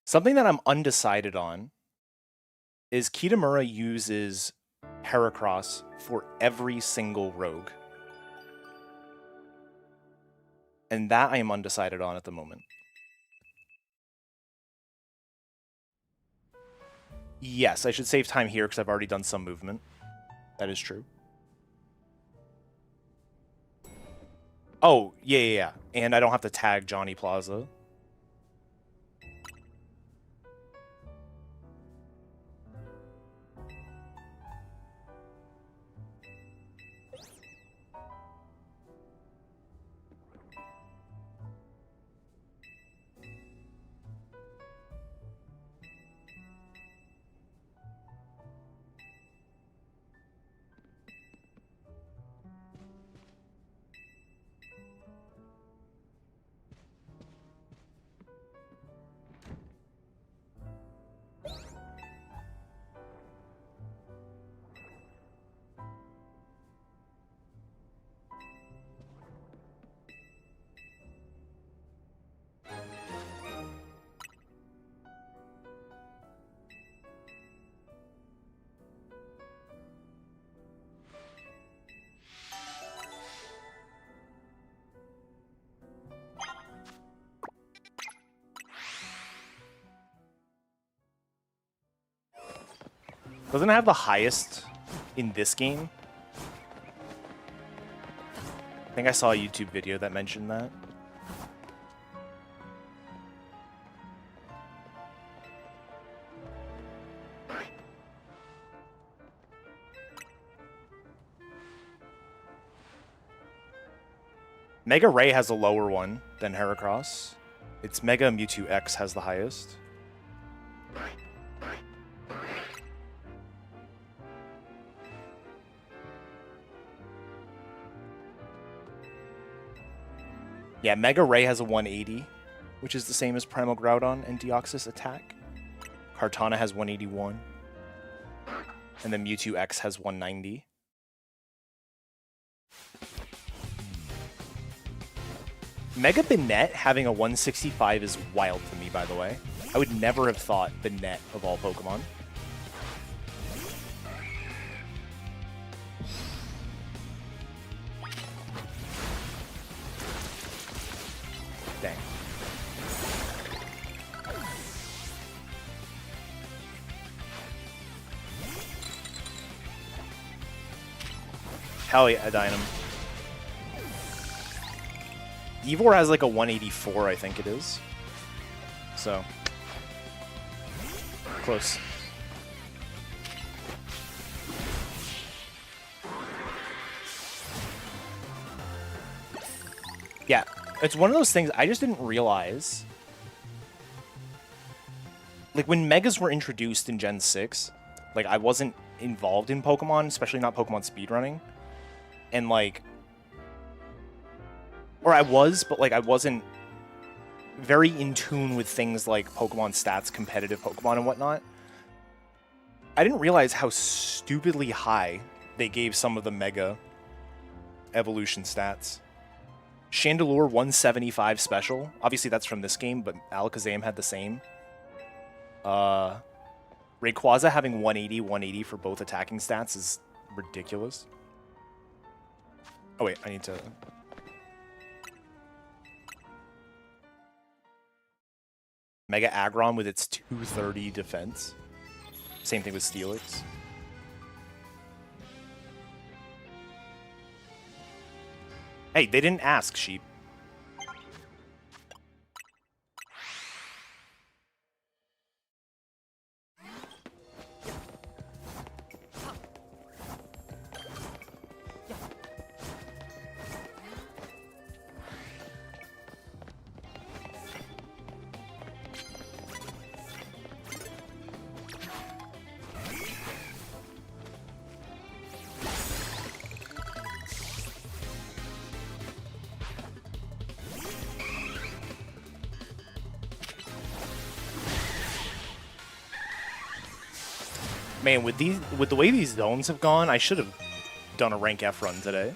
Something that I'm undecided on is Kitamura uses Heracross for every single rogue. And that I am undecided on at the moment. Yes, I should save time here because I've already done some movement. That is true. Oh, yeah. And I don't have to tag Johnny Plaza. Doesn't it have the highest in this game? I think I saw a YouTube video that mentioned that. Mega Ray has a lower one than Heracross. Its Mega Mewtwo X has the highest. Yeah, Mega Ray has a 180, which is the same as Primal Groudon and Deoxys attack. Kartana has 181. And then Mewtwo X has 190. Mega Banette having a 165 is wild to me, by the way. I would never have thought Banette of all Pokemon. Dang. Hell yeah, Dynam. Evor has like a 184, I think it is. So. Close. Yeah, it's one of those things I just didn't realize. Like, when Megas were introduced in Gen 6, like, I wasn't involved in Pokemon, especially not Pokemon speedrunning. And, like... Or I was, but, like, I wasn't very in tune with things like Pokemon stats, competitive Pokemon and whatnot. I didn't realize how stupidly high they gave some of the Mega evolution stats. Chandelure 175 special. Obviously, that's from this game, but Alakazam had the same. Rayquaza having 180 for both attacking stats is ridiculous. Oh, wait, I need to... Mega Aggron with its 230 defense. Same thing with Steelix. Hey, they didn't ask, sheep. Man, with the way these zones have gone, I should have done a rank F run today.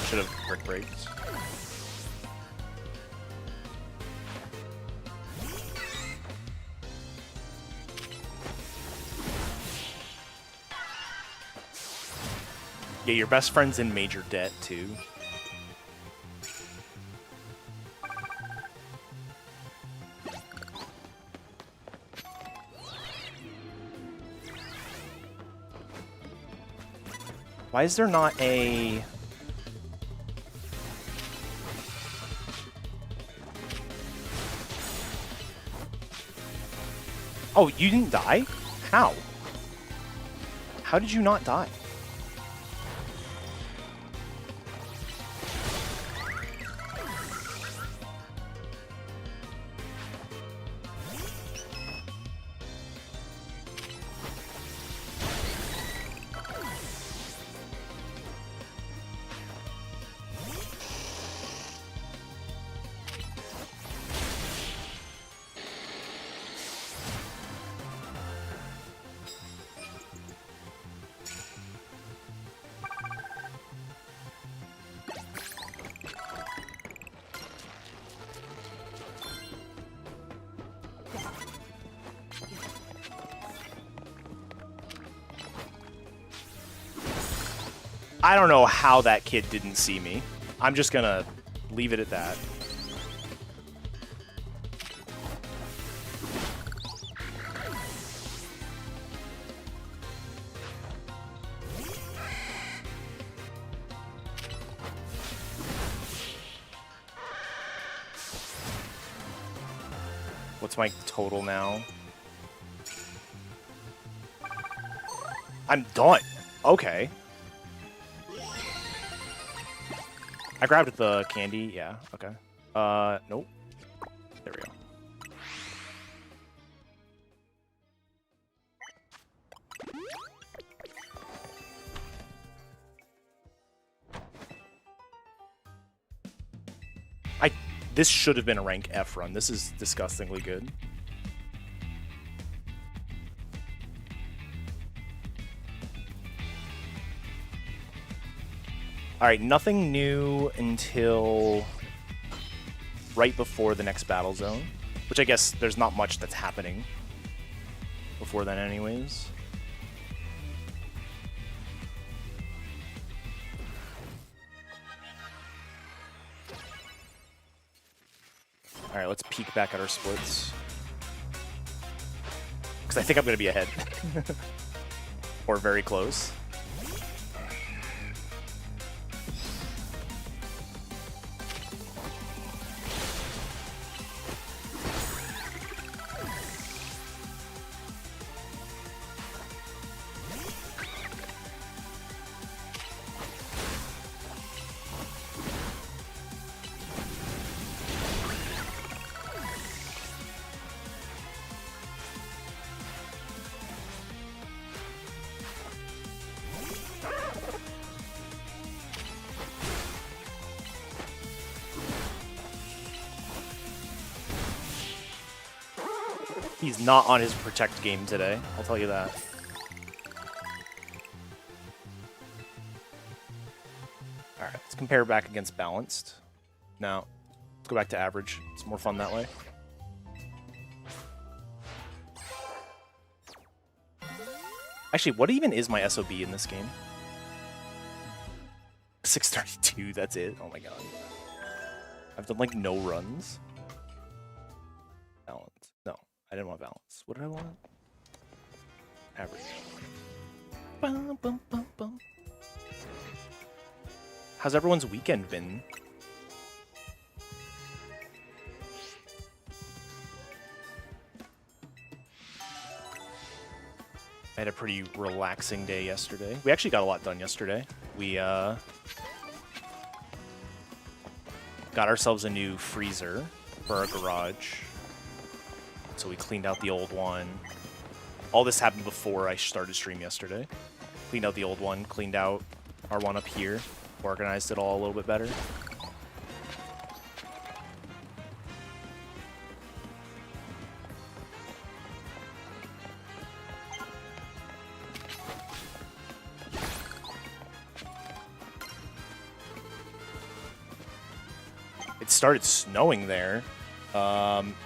Should have brick breaks. Yeah, your best friend's in major debt too. Why is there not a... Oh, you didn't die? How? How did you not die? I don't know how that kid didn't see me. I'm just gonna leave it at that. What's my total now? I'm done. Okay. I grabbed the candy. Yeah, okay. Nope. There we go. This should have been a rank F run. This is disgustingly good. Alright, nothing new until right before the next battle zone. Which I guess there's not much that's happening before then anyways. Alright, let's peek back at our splits. Because I think I'm going to be ahead. Or very close. He's not on his protect game today, I'll tell you that. Alright, let's compare back against balanced. Now, let's go back to average. It's more fun that way. Actually, what even is my SOB in this game? 632, that's it? Oh my god. I've done like no runs. Balance. No. I didn't want balance. What did I want? Average. Bum, bum, bum, bum. How's everyone's weekend been? I had a pretty relaxing day yesterday. We actually got a lot done yesterday. We got ourselves a new freezer for our garage. So we cleaned out the old one. All this happened before I started stream yesterday. Cleaned out the old one, cleaned out our one up here, organized it all a little bit better. It started snowing there.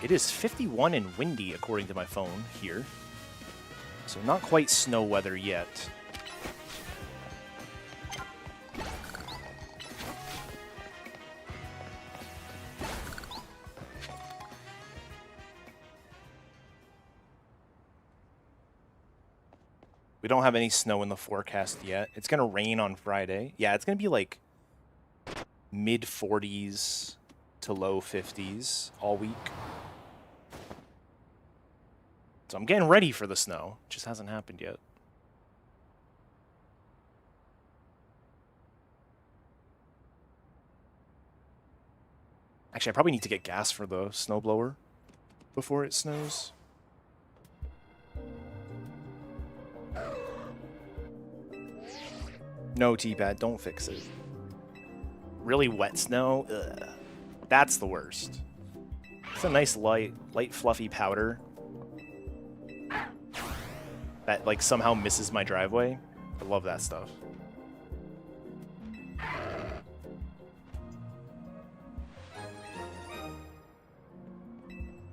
It is 51 and windy, according to my phone here. So not quite snow weather yet. We don't have any snow in the forecast yet. It's going to rain on Friday. Yeah, it's going to be like mid-40s to low 50s all week. So I'm getting ready for the snow. It just hasn't happened yet. Actually, I probably need to get gas for the snowblower before it snows. No, T-Pad, don't fix it. Really wet snow? Ugh. That's the worst. It's a nice light fluffy powder that like somehow misses my driveway. I love that stuff.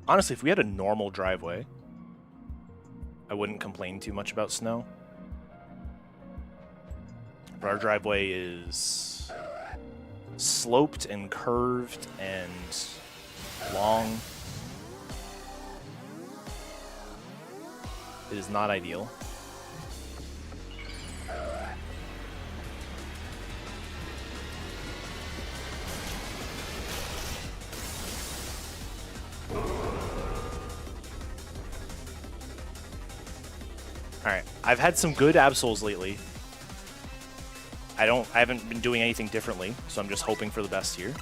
Honestly, if we had a normal driveway, I wouldn't complain too much about snow. But our driveway is sloped and curved and long. It is not ideal. Alright, I've had some good absols lately. I haven't been doing anything differently, so I'm just hoping for the best here.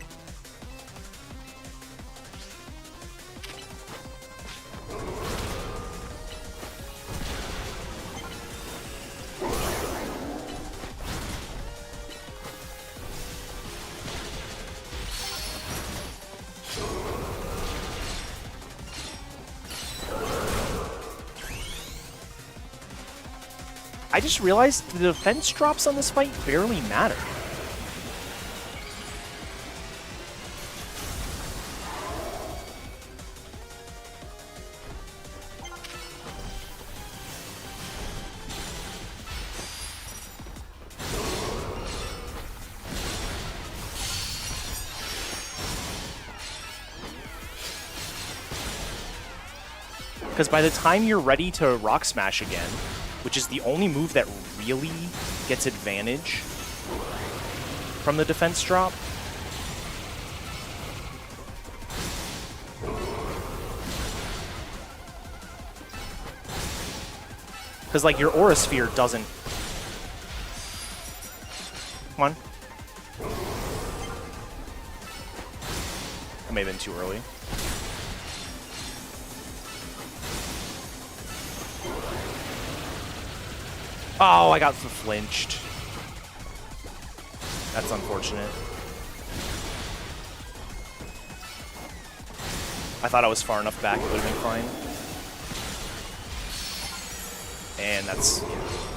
I just realized the defense drops on this fight barely matter. Because by the time you're ready to Rock Smash again, which is the only move that really gets advantage from the defense drop, because like your Aura Sphere doesn't. Come on. I may have been too early. Oh, I got flinched. That's unfortunate. I thought I was far enough back, it would have been fine. And that's... yeah.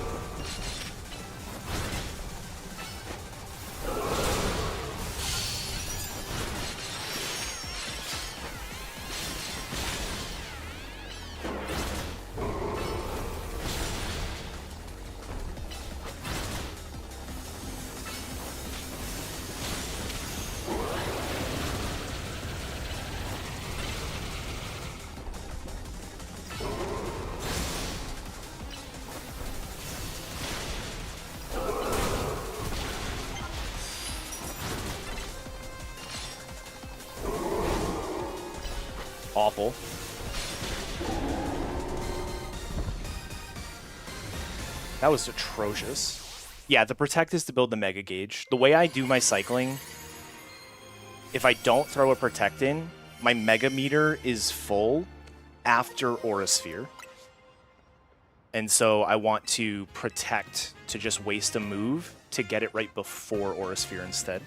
Awful. That was atrocious. Yeah, the Protect is to build the Mega Gauge. The way I do my cycling, if I don't throw a Protect in, my Mega Meter is full after Aura Sphere. And so I want to Protect to just waste a move to get it right before Aura Sphere instead.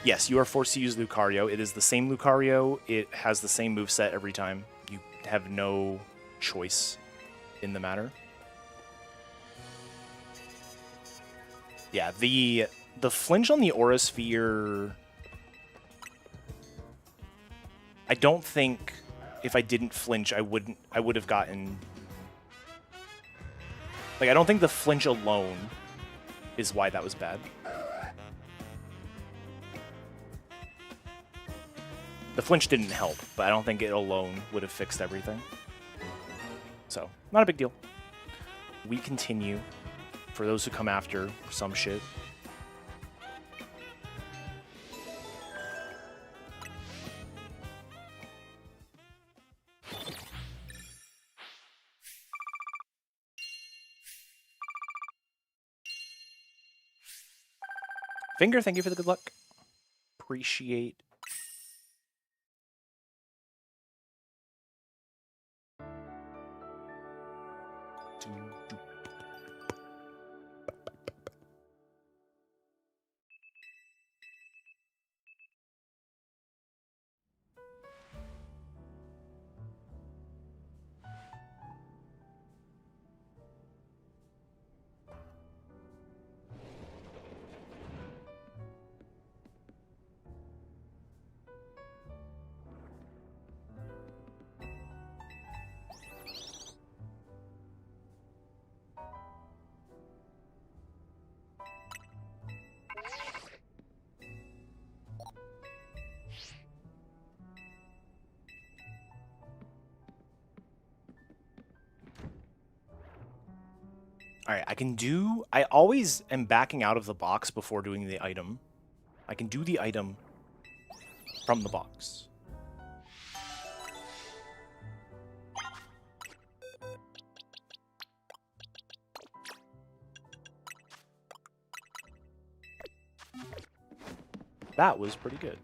Yes, you are forced to use Lucario. It is the same Lucario. It has the same moveset every time. You have no choice in the matter. Yeah, the flinch on the Aura Sphere... I don't think if I didn't flinch, I would have gotten... Like, I don't think the flinch alone is why that was bad. The flinch didn't help, but I don't think it alone would have fixed everything. So, not a big deal. We continue. For those who come after some shit. Finger, thank you for the good luck. Appreciate. Alright, I always am backing out of the box before doing the item. I can do the item from the box. That was pretty good.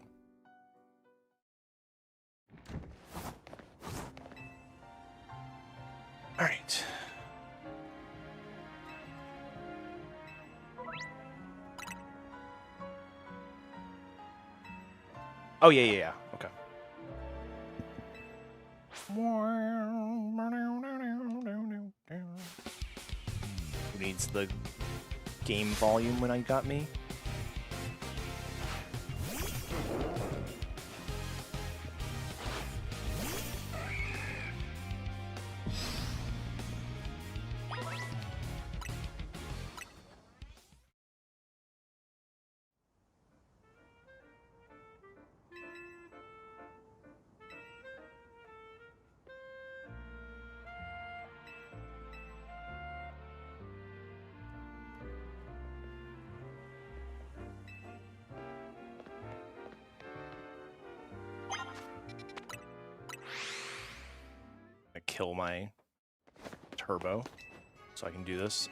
All right. Oh, yeah. Okay. Who needs the game volume when I got me? I kill my turbo so I can do this.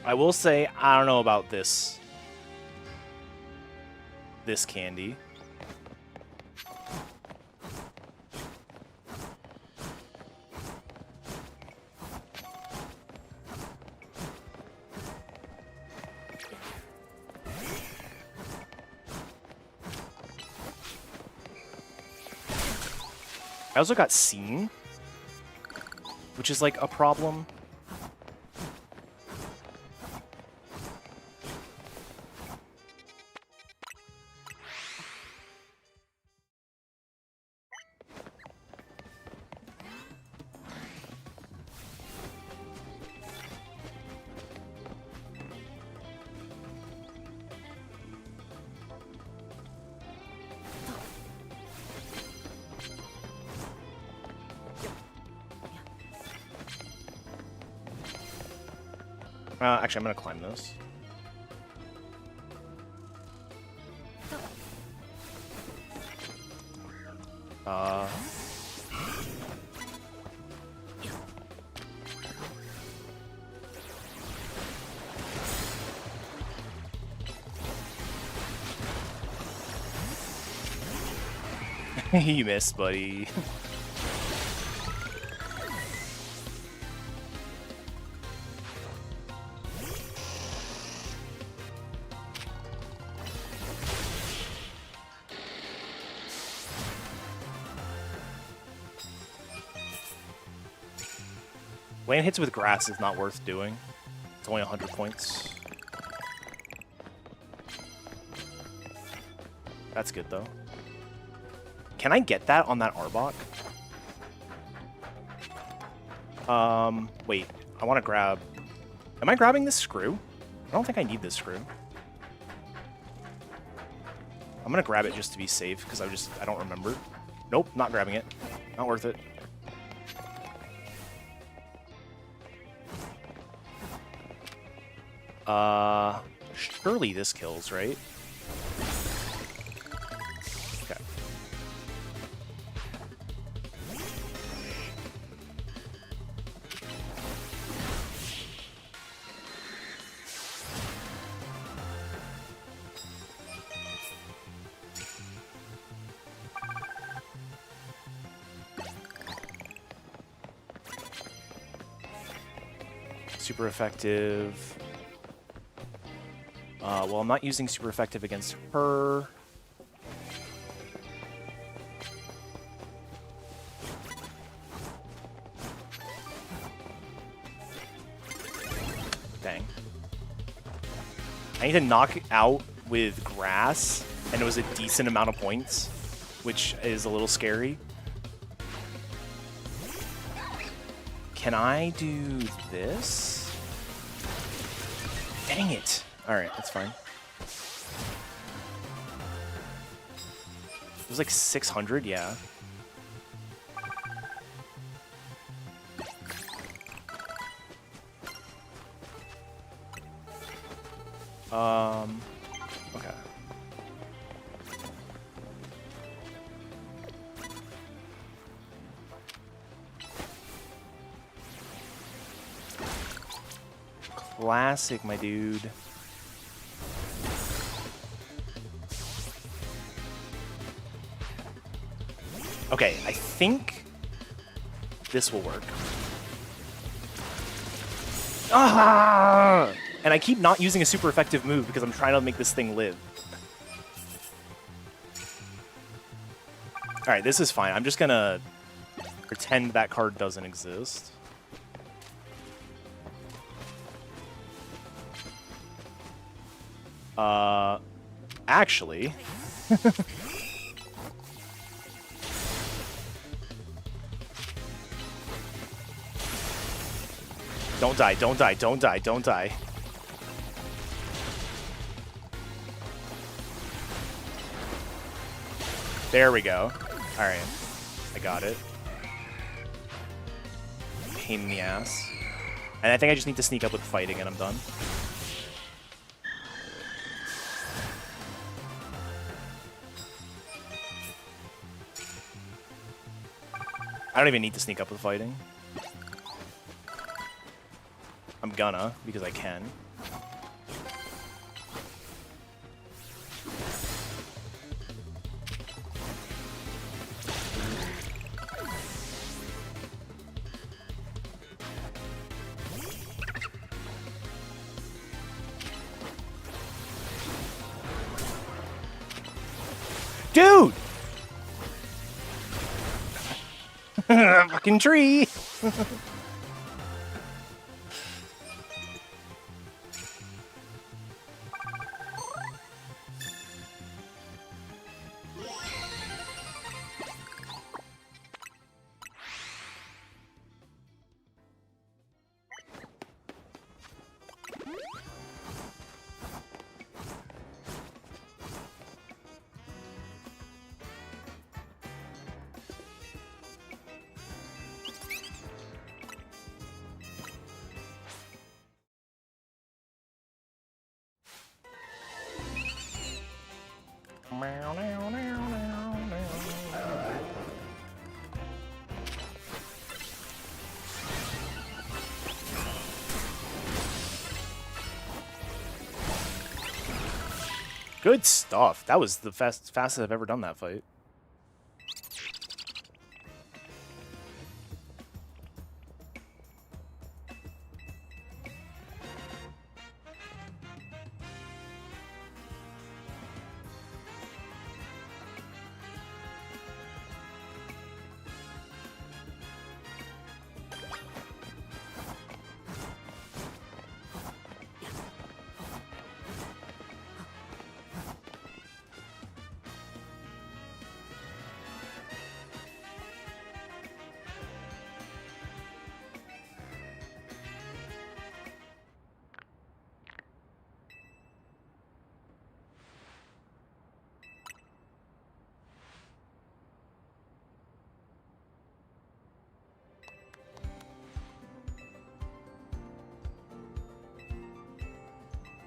I will say, I don't know about this candy. I also got seen, which is like a problem. Actually, I'm gonna climb this. You missed, buddy. Land hits with grass is not worth doing. It's only 100 points. That's good, though. Can I get that on that Arbok? Wait. I want to grab... Am I grabbing this screw? I don't think I need this screw. I'm going to grab it just to be safe, because I don't remember. Nope, not grabbing it. Not worth it. Surely this kills, right? Okay. Super effective. Well, I'm not using super effective against her. Dang. I need to knock out with grass, and it was a decent amount of points, which is a little scary. Can I do this? Dang it. Alright, that's fine. It was like 600, yeah. Okay. Classic, my dude. Okay, I think this will work. Ah! And I keep not using a super effective move because I'm trying to make this thing live. Alright, this is fine. I'm just gonna pretend that card doesn't exist. Actually... Don't die, don't die, don't die, don't die. There we go. Alright. I got it. Pain in the ass. And I think I just need to sneak up with fighting and I'm done. I don't even need to sneak up with fighting. I'm gonna, because I can. Dude! Fucking tree! Good stuff. That was the fastest I've ever done that fight.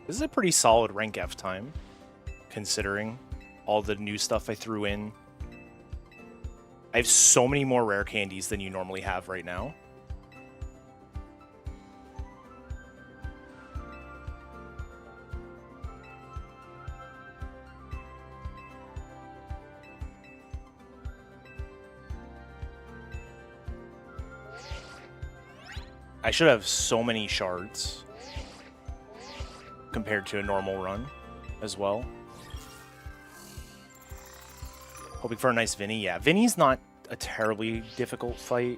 This is a pretty solid rank F time, considering all the new stuff I threw in. I have so many more rare candies than you normally have right now. I should have so many shards compared to a normal run as well. Hoping for a nice Vinny. Yeah, Vinny's not a terribly difficult fight.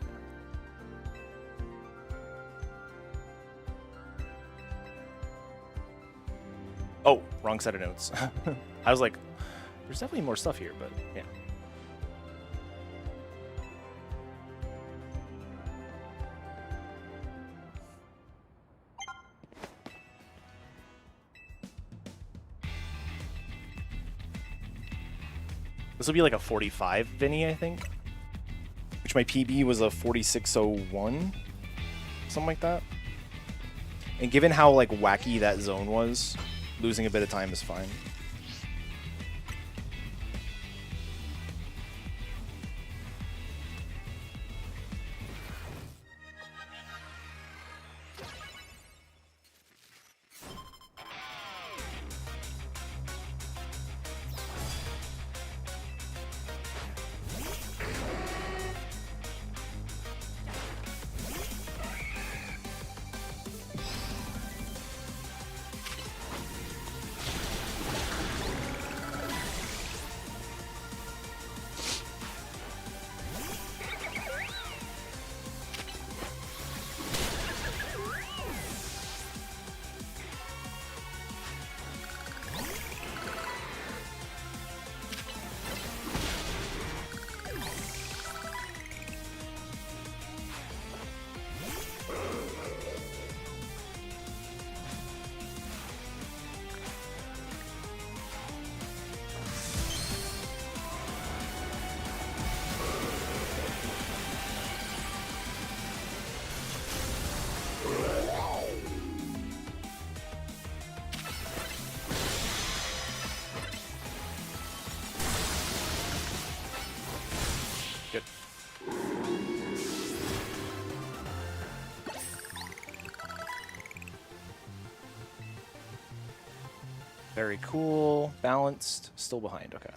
wrong set of notes. I was like, there's definitely more stuff here, but yeah. This will be like a 45 Vinny, I think. Which my PB was a 4601, something like that. And given how like wacky that zone was, losing a bit of time is fine. Good. Very cool. Balanced. Still behind. Okay.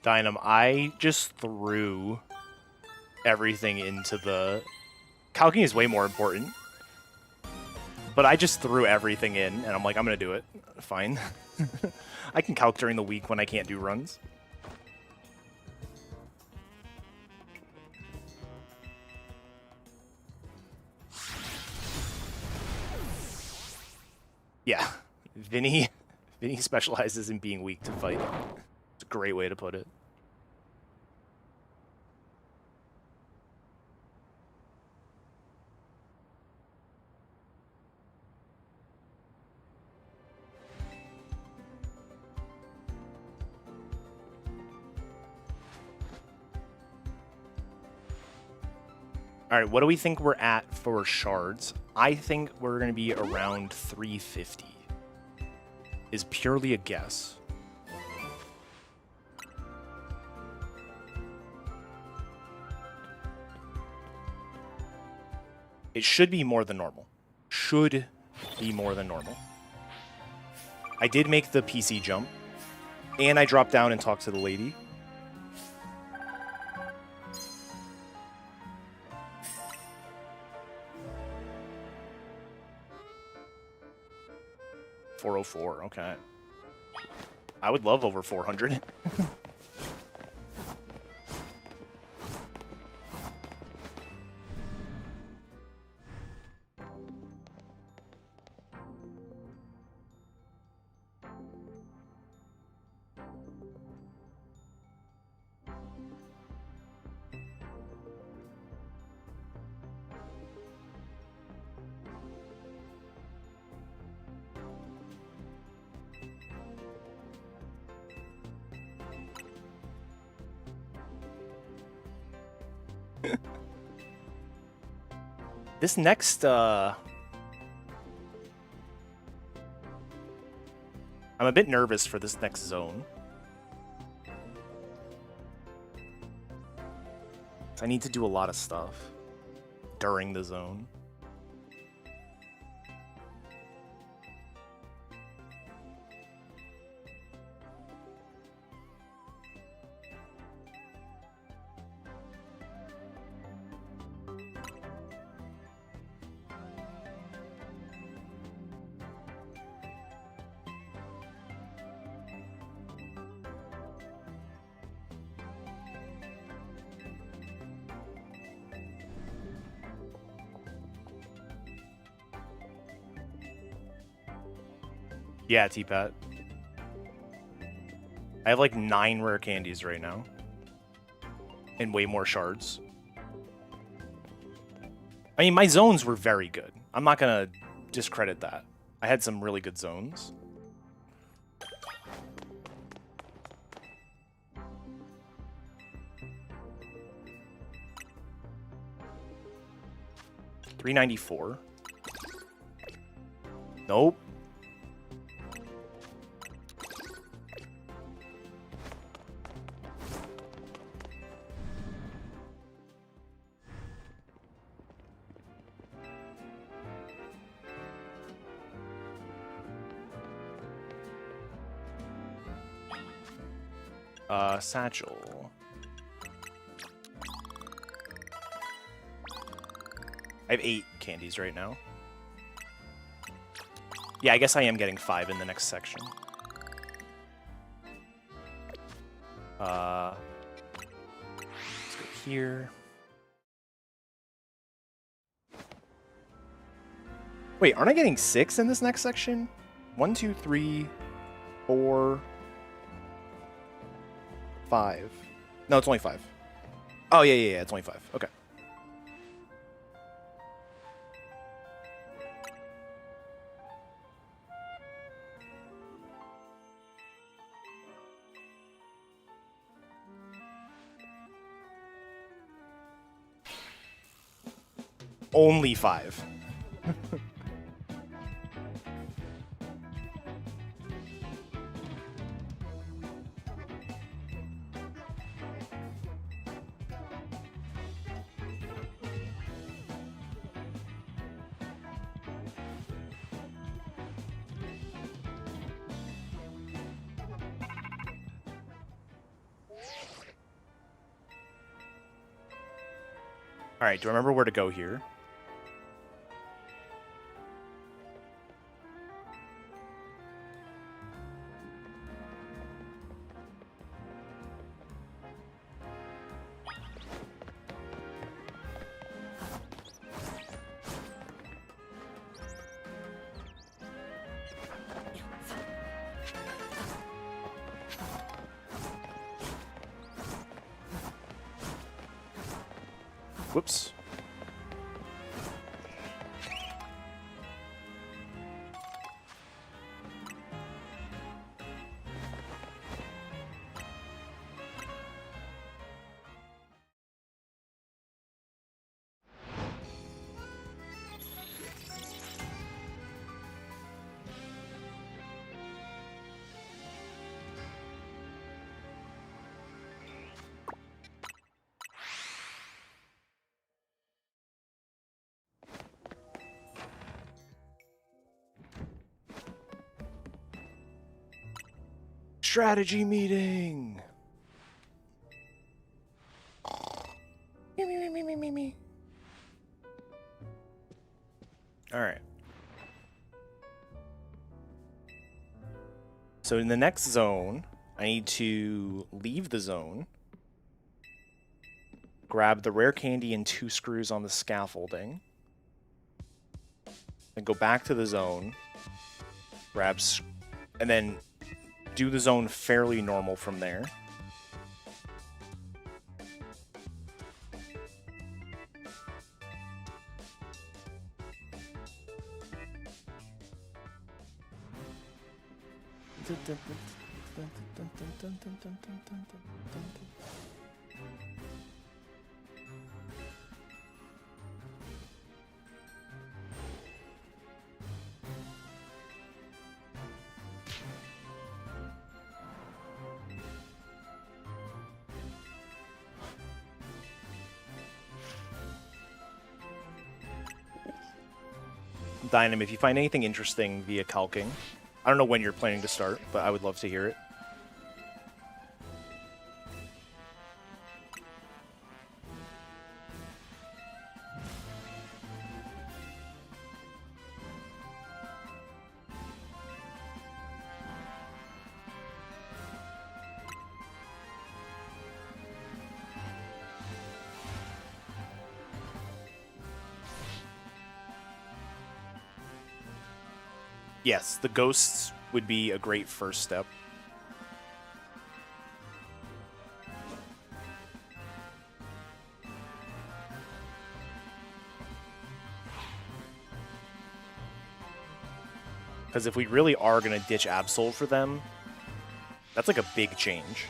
Dynam, I just threw everything into the... Calcing is way more important. But I just threw everything in, and I'm like, I'm going to do it. Fine. I can calc during the week when I can't do runs. Yeah. Vinny specializes in being weak to fight. It's a great way to put it. All right, what do we think we're at for shards? I think we're going to be around 350. Is purely a guess. It should be more than normal. Should be more than normal. I did make the PC jump, and I dropped down and talked to the lady. $404, okay. I would love over 400. This next, I'm a bit nervous for this next zone. I need to do a lot of stuff during the zone. Yeah, T-Pat. I have like 9 rare candies right now. And way more shards. I mean, my zones were very good. I'm not gonna discredit that. I had some really good zones. $394. Nope. Satchel. I have 8 candies right now. Yeah, I guess I am getting 5 in the next section. Let's go here. Wait, aren't I getting 6 in this next section? 1, 2, 3, 4, 5. No, it's only 5. Oh, yeah, it's only 5. Okay. Only 5. All right, do I remember where to go here? Whoops. Strategy meeting. Me. All right. So in the next zone, I need to leave the zone, grab the rare candy and 2 screws on the scaffolding, then go back to the zone, grab, and then do the zone fairly normal from there. Dynam, if you find anything interesting via calking, I don't know when you're planning to start, but I would love to hear it. Yes, the ghosts would be a great first step. Because if we really are going to ditch Absol for them, that's like a big change.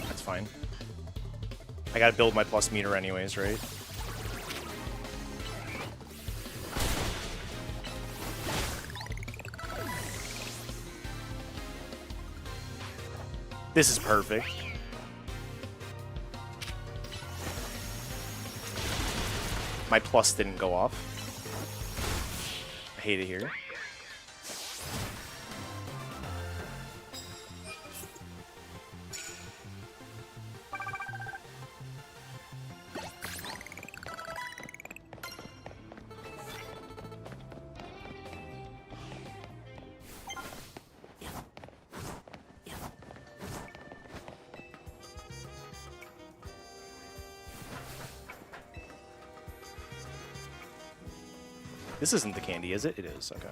That's fine. I gotta build my plus meter anyways, right? This is perfect. My plus didn't go off. I hate it here. This isn't the candy, is it? It is, okay.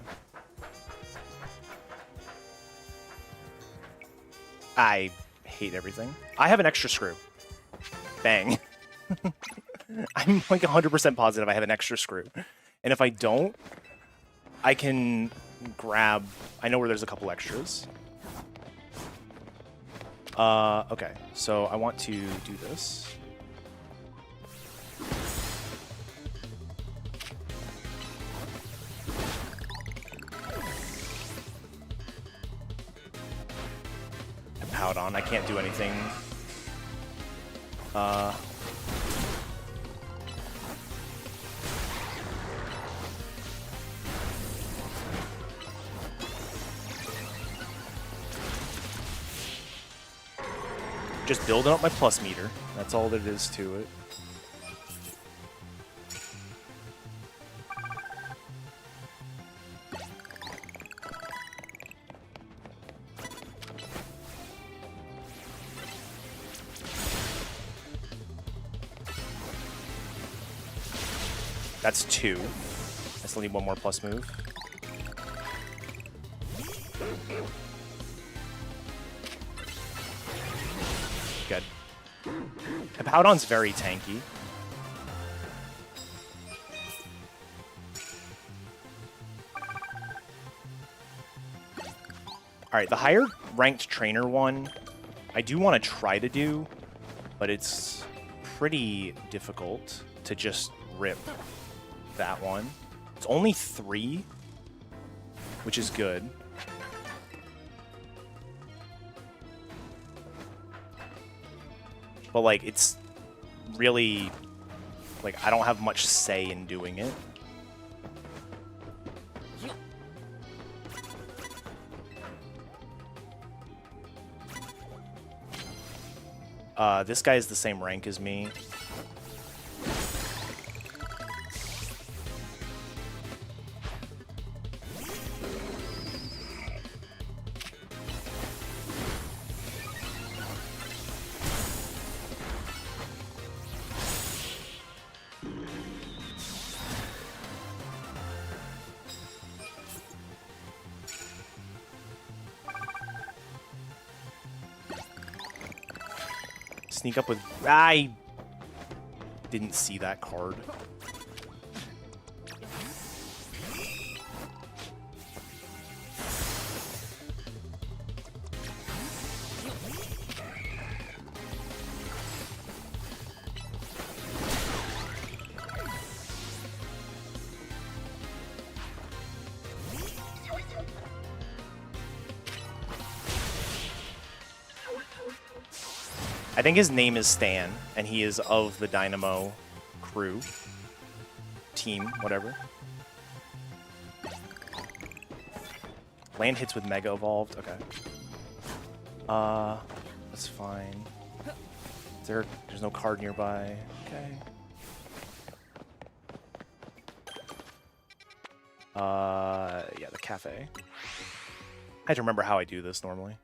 I hate everything. I have an extra screw. Bang. I'm like 100% positive I have an extra screw. And if I don't, I can grab... I know where there's a couple extras. Okay, so I want to do this. Out on. I can't do anything. Just building up my plus meter. That's all that is to it. That's 2. I still need one more plus move. Good. Hippowdon's very tanky. Alright, the higher ranked trainer one, I do want to try to do, but it's pretty difficult to just rip that one. It's only 3, which is good. But, like, it's really... Like, I don't have much say in doing it. This guy is the same rank as me. Sneak up with... I didn't see that card. I think his name is Stan, and he is of the Dynamo crew. Team, whatever. Land hits with Mega Evolved, okay. That's fine. There's no card nearby. Okay. Yeah, the cafe. I have to remember how I do this normally.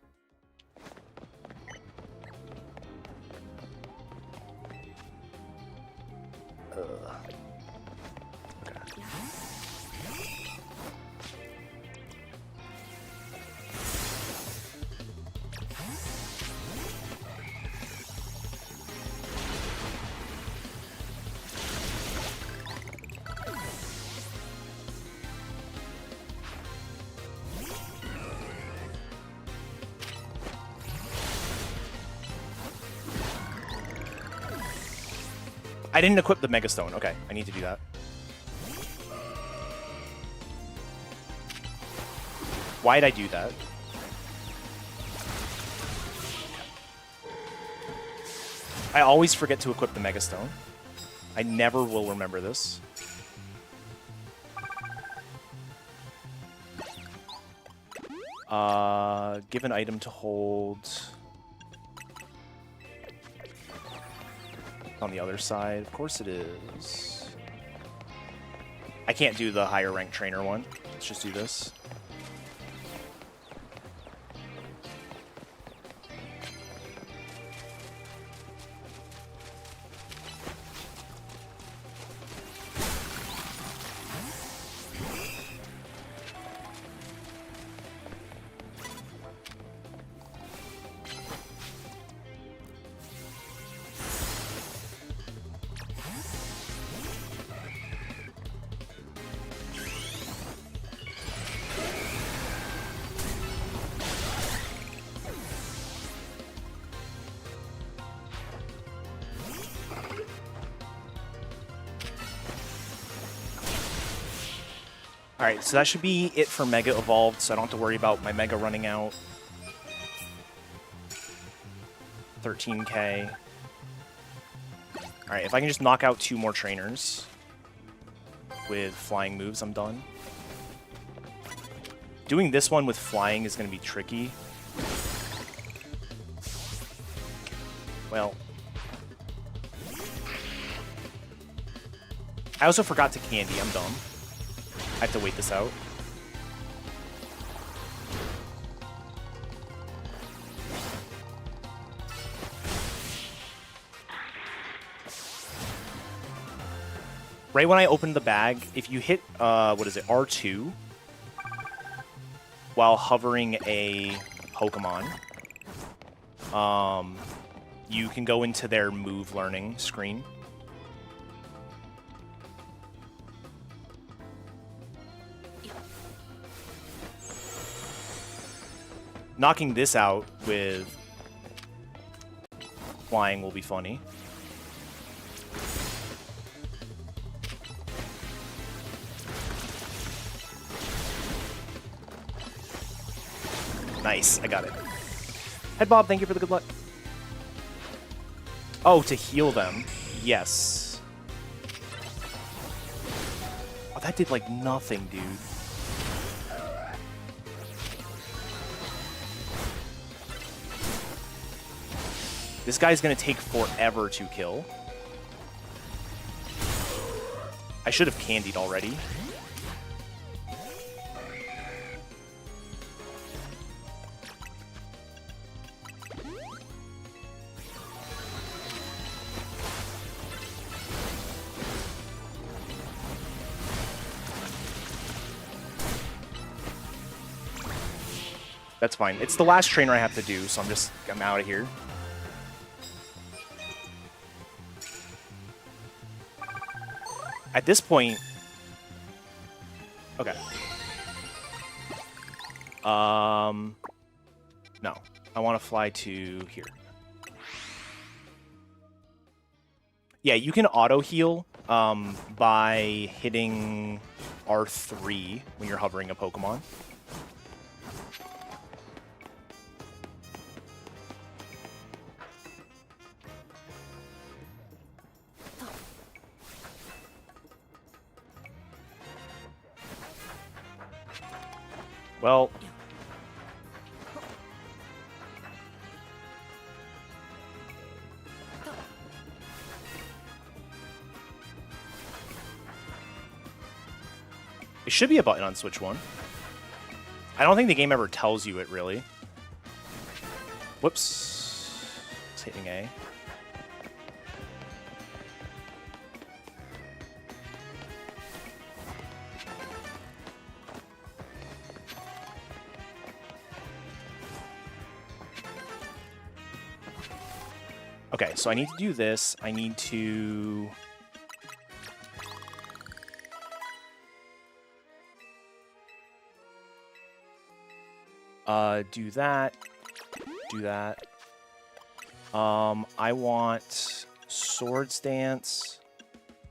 I didn't equip the Mega Stone. Okay, I need to do that. Why'd I do that? I always forget to equip the Mega Stone. I never will remember this. Give an item to hold. On the other side, of course it is. I can't do the higher rank trainer one. Let's just do this. Alright, so that should be it for Mega Evolved, so I don't have to worry about my Mega running out. 13k. Alright, if I can just knock out 2 more trainers with flying moves, I'm done. Doing this one with flying is going to be tricky. Well. I also forgot to candy, I'm dumb. I have to wait this out. Right when I opened the bag, if you hit, what is it, R2, while hovering a Pokemon, you can go into their move learning screen. Knocking this out with flying will be funny. Nice, I got it. Head Bob, thank you for the good luck. Oh, to heal them. Yes. Oh, that did like nothing, dude. This guy's gonna take forever to kill. I should have candied already. That's fine. It's the last trainer I have to do, so I'm out of here. At this point... Okay. No. I want to fly to here. Yeah, you can auto-heal by hitting R3 when you're hovering a Pokemon. Well... It should be a button on Switch 1. I don't think the game ever tells you it, really. Whoops. It's hitting A. Okay, so I need to do this. I need to... do that. Do that. I want Swords Dance.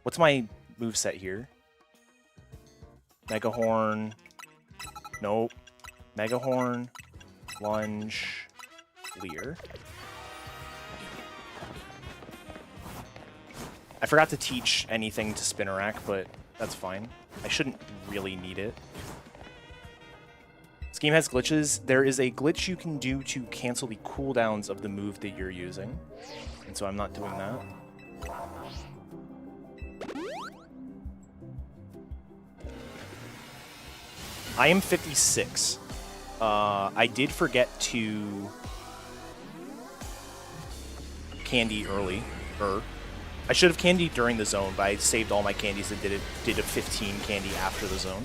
What's my moveset here? Mega Horn. Nope. Mega Horn. Lunge. Leer. I forgot to teach anything to Spinnerack, but that's fine. I shouldn't really need it. This game has glitches. There is a glitch you can do to cancel the cooldowns of the move that you're using. And so I'm not doing that. I am 56. I did forget to candy early. I should have candied during the zone, but I saved all my candies and did a 15 candy after the zone.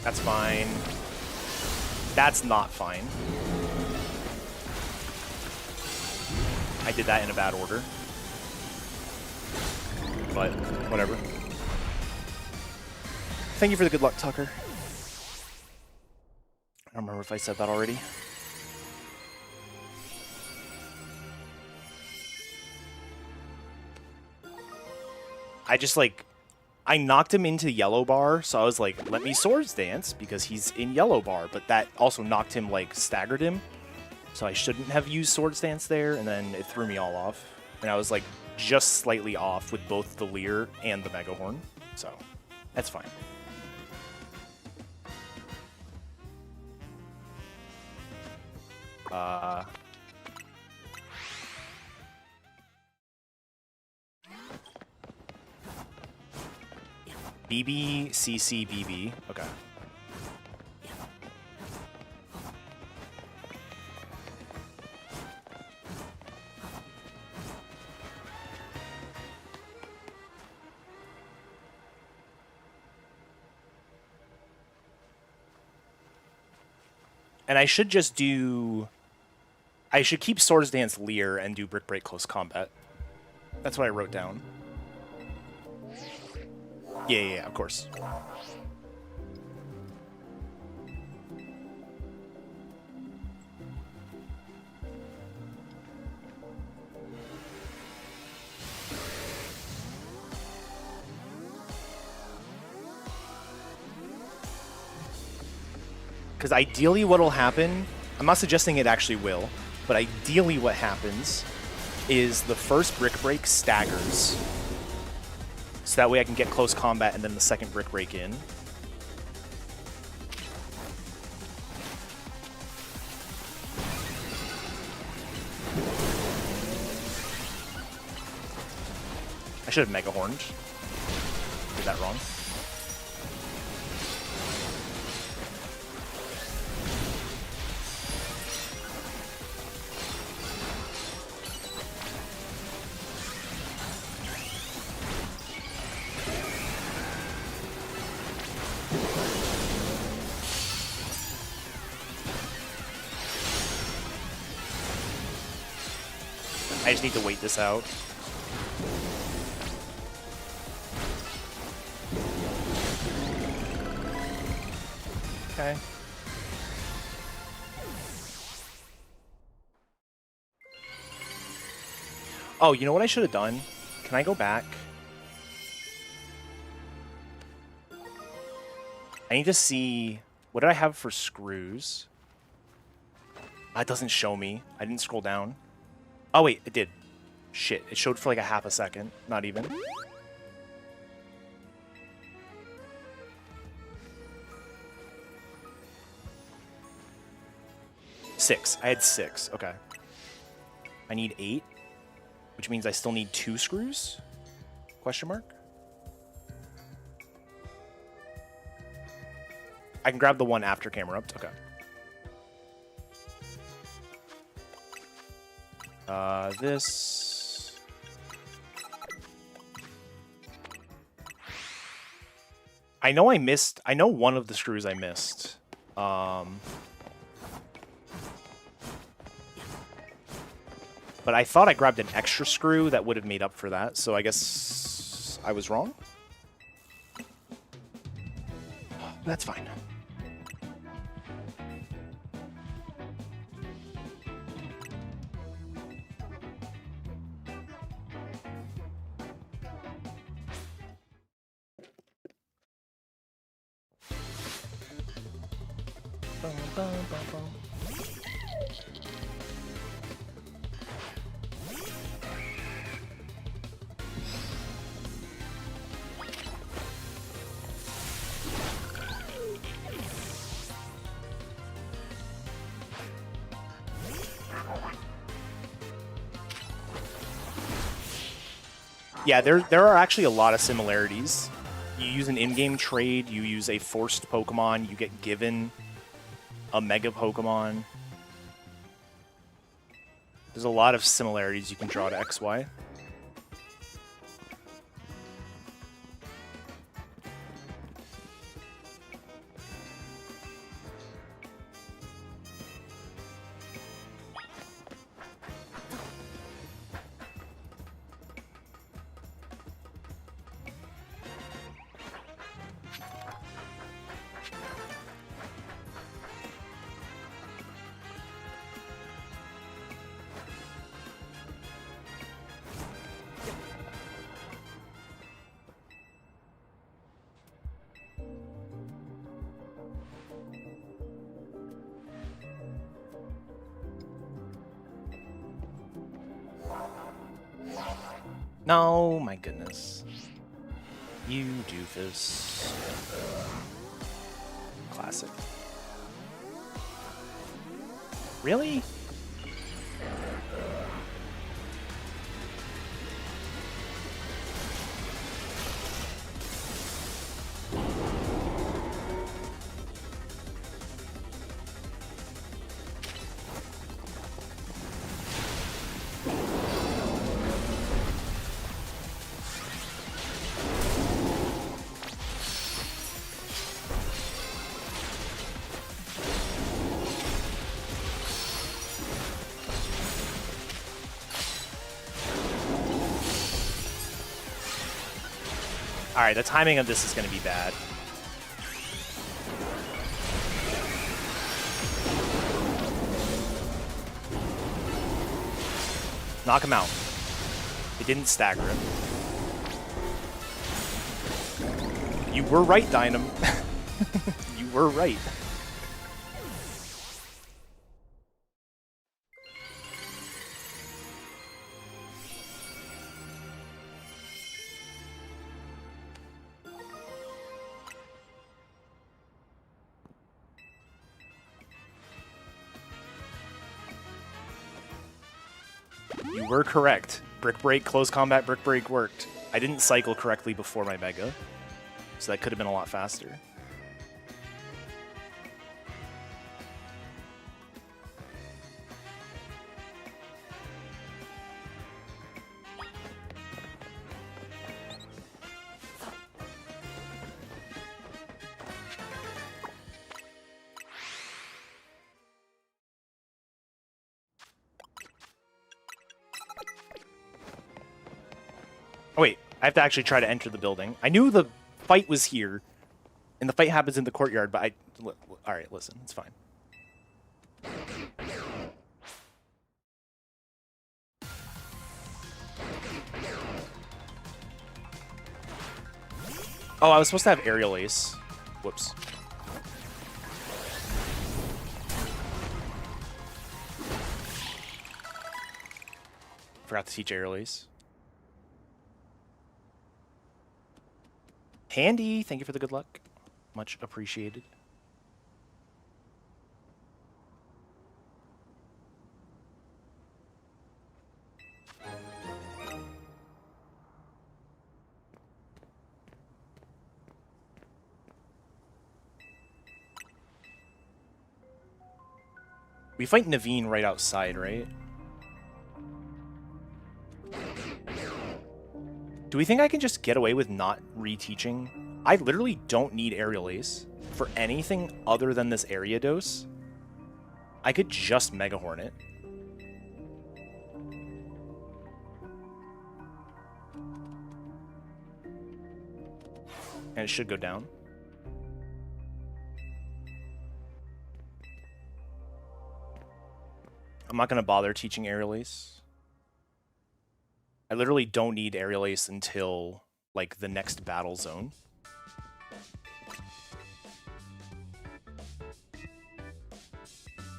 That's fine. That's not fine. I did that in a bad order. But, whatever. Thank you for the good luck, Tucker. I don't remember if I said that already. I just, like... I knocked him into yellow bar, so I was like, let me Swords Dance, because he's in yellow bar, but that also knocked him, like, staggered him. So I shouldn't have used Swords Dance there, and then it threw me all off. And I was, like, just slightly off with both the Leer and the Mega Horn, so that's fine. BB, CC, BB. Okay. And I should just do... I should keep Swords Dance Leer and do Brick Break Close Combat. That's what I wrote down. Yeah, of course. Because ideally what will happen, I'm not suggesting it actually will, but ideally what happens is the first Brick Break staggers. So that way I can get close combat and then the second Brick Break in. I should have Mega Horned. Did that wrong. I just need to wait this out. Okay. Oh, you know what I should have done? Can I go back? I need to see... What did I have for screws? That doesn't show me. I didn't scroll down. Oh, wait, it did. Shit, it showed for like a half a second. Not even. Six. I had 6. Okay. I need 8, which means I still need 2 screws? Question mark? I can grab the one after camera up. Okay. This... I know I missed... I know one of the screws I missed. But I thought I grabbed an extra screw that would have made up for that, so I guess I was wrong? That's fine. Bum, bum, bum, bum. Yeah, there are actually a lot of similarities. You use an in-game trade, you use a forced Pokemon, you get given a Mega Pokemon. There's a lot of similarities you can draw to XY. No, my goodness. You doofus. Classic. Really? Alright, the timing of this is going to be bad. Knock him out. It didn't stagger him. You were right, Dynam. You were right. You were correct. Brick Break, close combat, Brick Break worked. I didn't cycle correctly before my Mega, so that could have been a lot faster. Oh, wait, I have to actually try to enter the building. I knew the fight was here, and the fight happens in the courtyard, but all right, listen, it's fine. Oh, I was supposed to have aerial ace. Whoops. Forgot to teach aerial ace. Handy, thank you for the good luck. Much appreciated. We fight Naveen right outside, right? Do we think I can just get away with not reteaching? I literally don't need aerial ace for anything other than this area dose. I could just Mega Hornet. And it should go down. I'm not going to bother teaching aerial ace. I literally don't need aerial ace until, like, the next battle zone.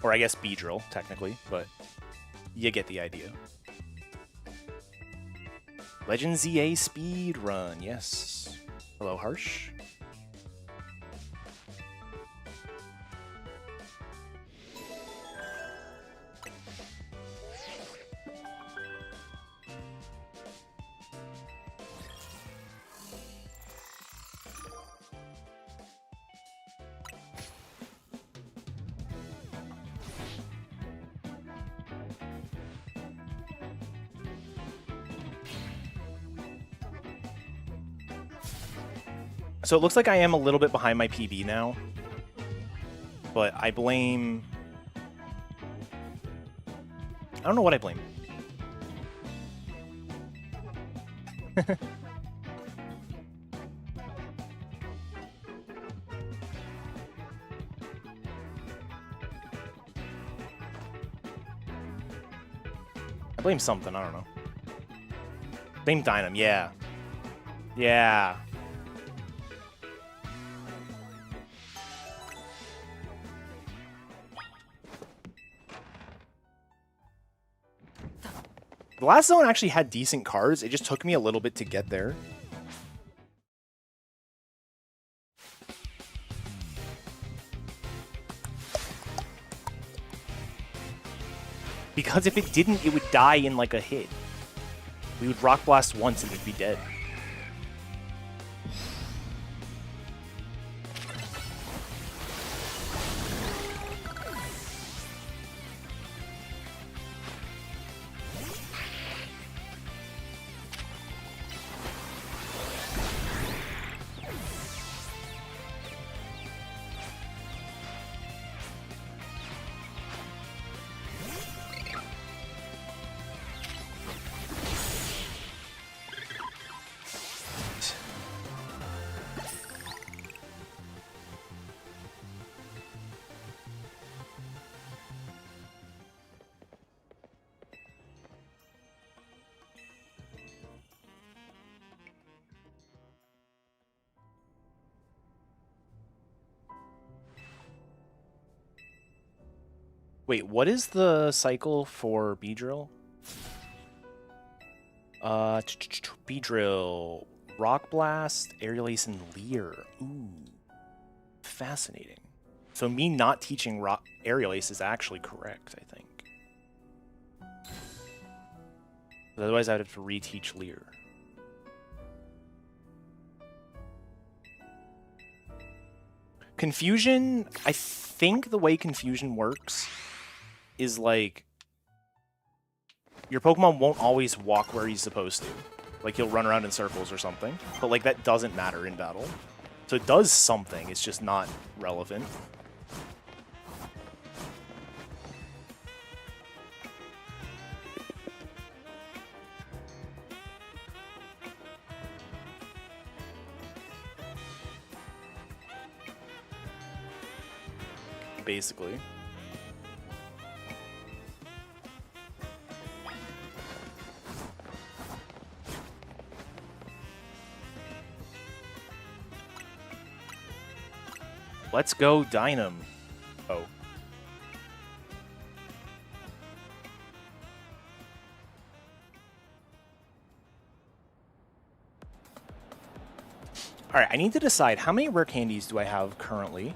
Or I guess B-drill, technically, but you get the idea. Legend ZA Speedrun, yes. Hello, Harsh. So it looks like I am a little bit behind my PB now, but I blame... I don't know what I blame. I blame something, I don't know. Blame Dynam, yeah. Yeah. The last zone actually had decent cards. It just took me a little bit to get there. Because if it didn't, it would die in like a hit. We would Rock Blast once and it'd be dead. Wait, what is the cycle for B-drill? B-drill, Rock Blast, Aerial Ace, and Leer. Ooh, fascinating. So me not teaching Aerial Ace is actually correct, I think. Otherwise, I'd have to reteach Leer. Confusion, I think the way Confusion works is like your Pokemon won't always walk where he's supposed to. Like he'll run around in circles or something, but like that doesn't matter in battle. So it does something, it's just not relevant. basically. Let's go, Dynam. Oh. Alright, I need to decide how many rare candies do I have currently?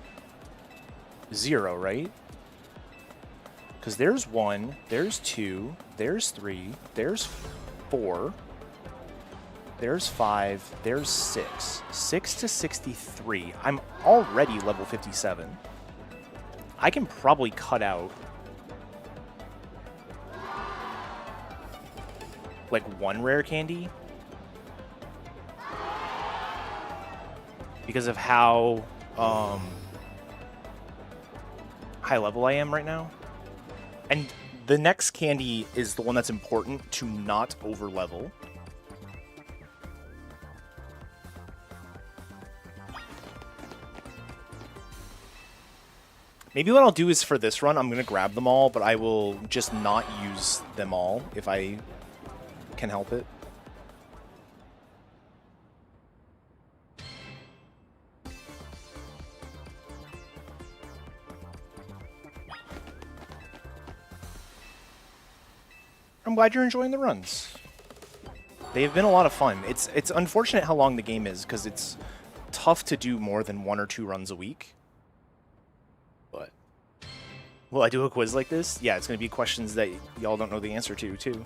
0, right? Because there's 1, there's 2, there's 3, there's 4, there's 5, there's 6. 6 to 63. I'm already level 57. I can probably cut out like 1 rare candy because of how high level I am right now. And the next candy is the one that's important to not over level. Maybe what I'll do is for this run, I'm going to grab them all, but I will just not use them all if I can help it. I'm glad you're enjoying the runs. They've been a lot of fun. It's unfortunate how long the game is, because it's tough to do more than 1 or 2 runs a week. But will I do a quiz like this? Yeah, it's going to be questions that y'all don't know the answer to, too.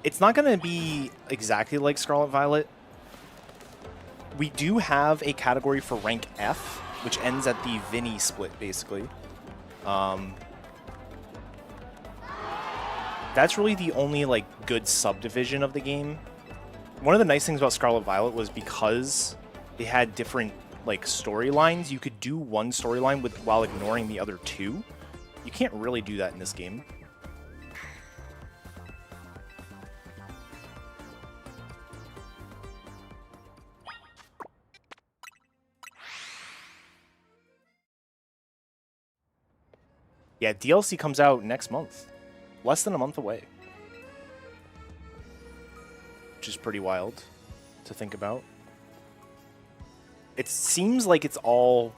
It's not going to be exactly like Scarlet Violet. We do have a category for rank F, which ends at the Vinny split, basically. That's really the only, like, good subdivision of the game. One of the nice things about Scarlet Violet was because they had different, like, storylines, you could do one storyline while ignoring the other 2. You can't really do that in this game. Yeah, DLC comes out next month. Less than a month away. Which is pretty wild to think about. It seems like it's all...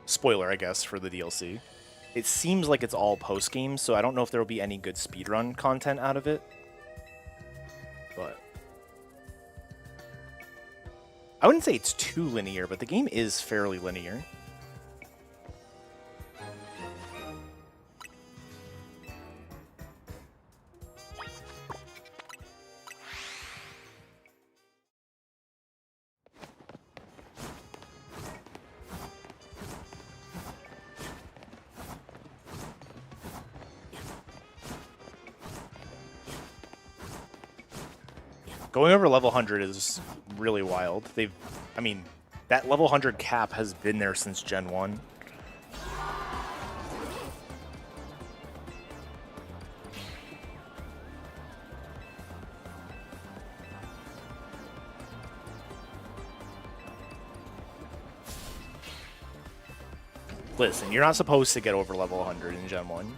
Spoiler, I guess, for the DLC. It seems like it's all post-game, so I don't know if there will be any good speedrun content out of it. But... I wouldn't say it's too linear, but the game is fairly linear. Going over level 100 is really wild. I mean, that level 100 cap has been there since Gen 1. Listen, you're not supposed to get over level 100 in Gen 1.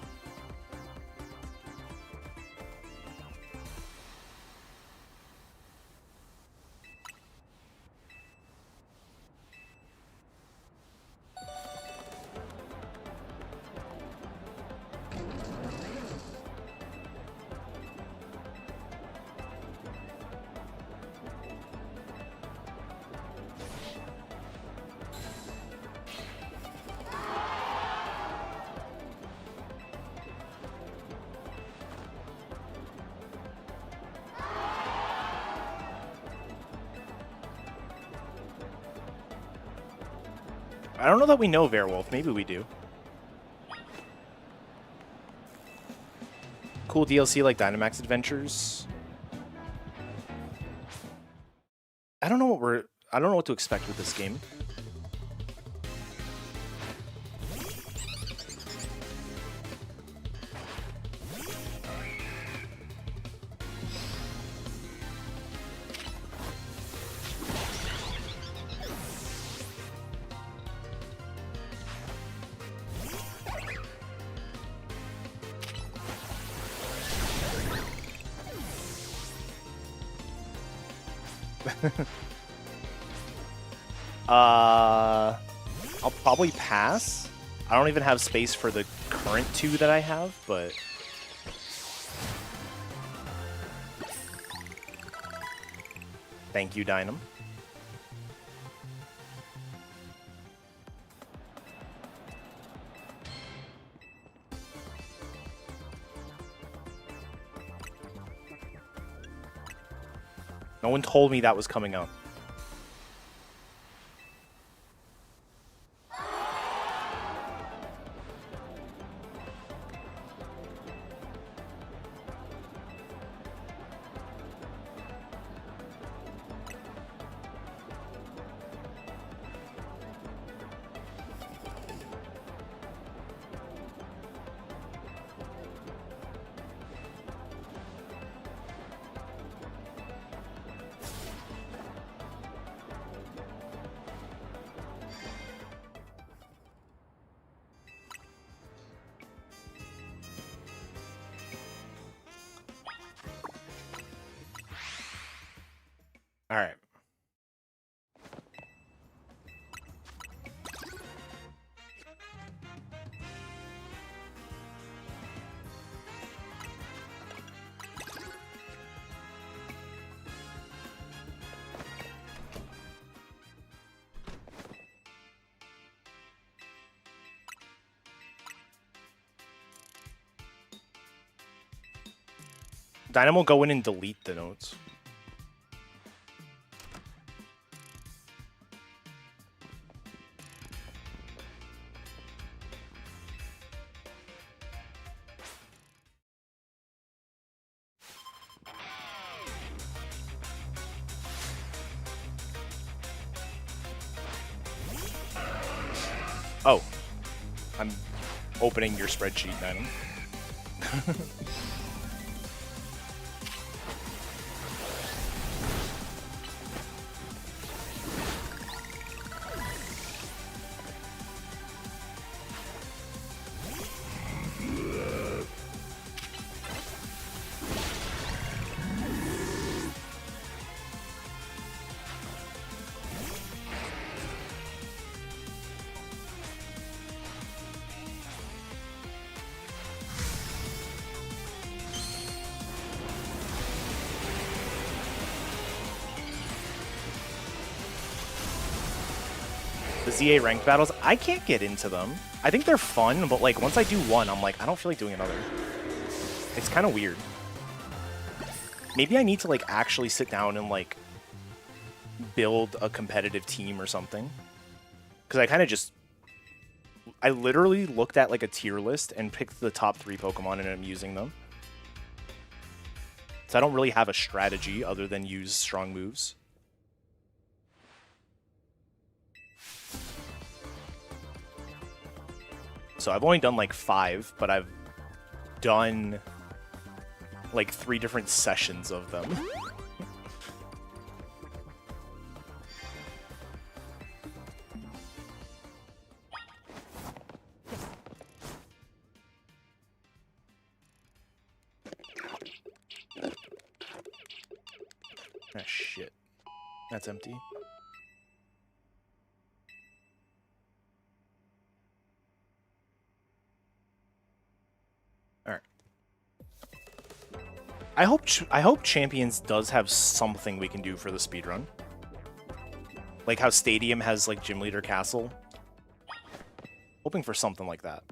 I don't know that we know Werewolf. Maybe we do. Cool DLC like Dynamax Adventures. I don't know what to expect with this game. I'll probably pass. I don't even have space for the current 2 that I have, but thank you, Dynam. No one told me that was coming out. All right. Dynam will go in and delete the notes. Oh, I'm opening your spreadsheet, Dynam. The ZA ranked battles, I can't get into them. I think they're fun, but like once I do one, I'm like, I don't feel like doing another. It's kind of weird. Maybe I need to like actually sit down and like build a competitive team or something. Because I kind of just, I literally looked at like a tier list and picked the top 3 Pokemon and I'm using them. So I don't really have a strategy other than use strong moves. So I've only done like 5, but I've done like 3 different sessions of them. Ah, shit. That's empty. All right. I hope Champions does have something we can do for the speedrun. Like how Stadium has like Gym Leader Castle. Hoping for something like that.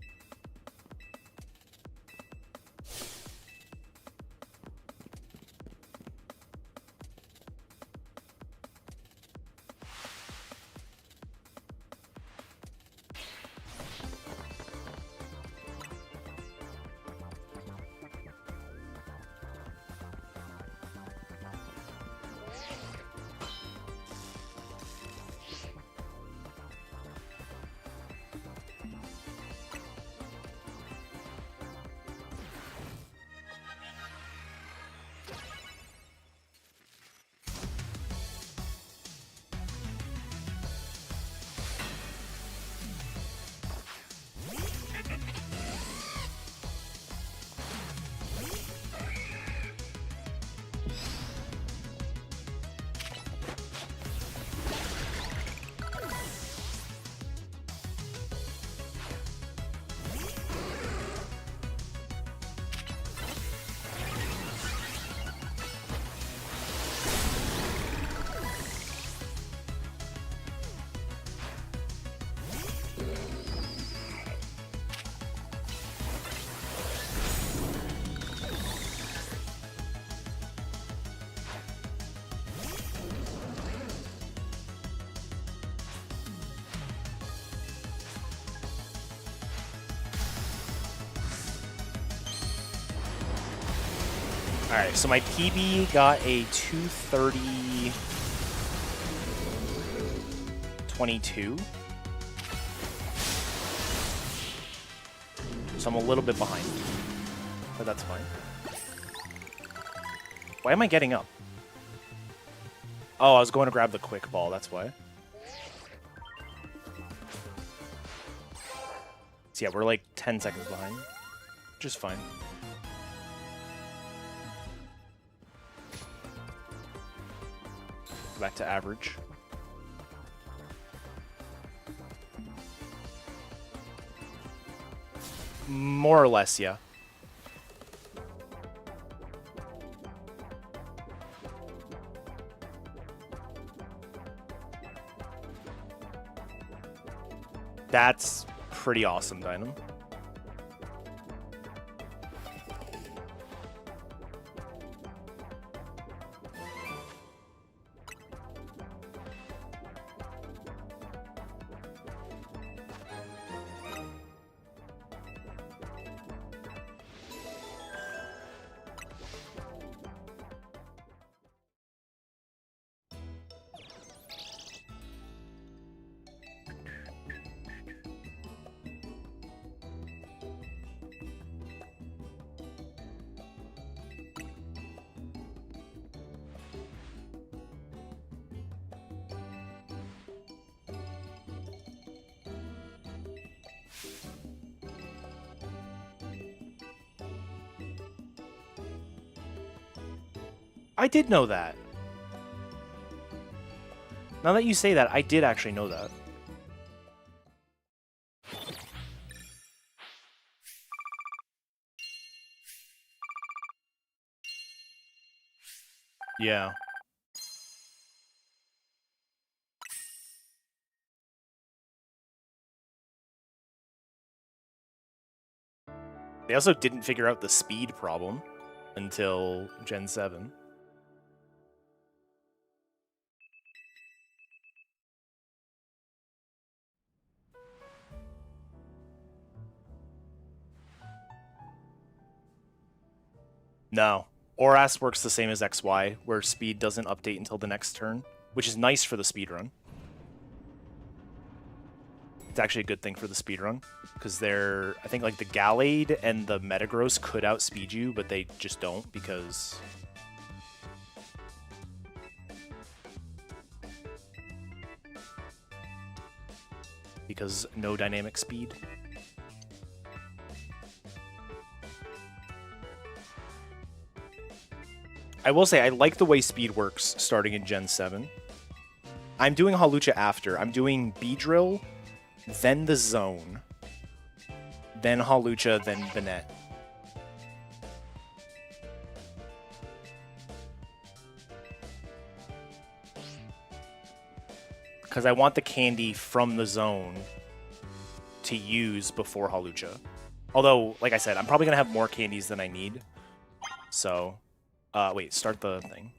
Alright, so my PB got a 230... 22. So I'm a little bit behind. But that's fine. Why am I getting up? Oh, I was going to grab the quick ball, that's why. So yeah, we're like 10 seconds behind. Which is fine. Back to average. More or less, yeah. That's pretty awesome, Dynam. I did know that. Now that you say that, I did actually know that. Yeah. They also didn't figure out the speed problem until Gen 7. No. Oras works the same as XY, where speed doesn't update until the next turn, which is nice for the speedrun. It's actually a good thing for the speedrun, because they're, I think, like, the Gallade and the Metagross could outspeed you, but they just don't, because... because no dynamic speed. I will say, I like the way speed works starting in Gen 7. I'm doing Hawlucha after. I'm doing Beedrill, then the Zone, then Hawlucha, then Banette. Because I want the candy from the Zone to use before Hawlucha. Although, like I said, I'm probably going to have more candies than I need. So... wait, start the thing.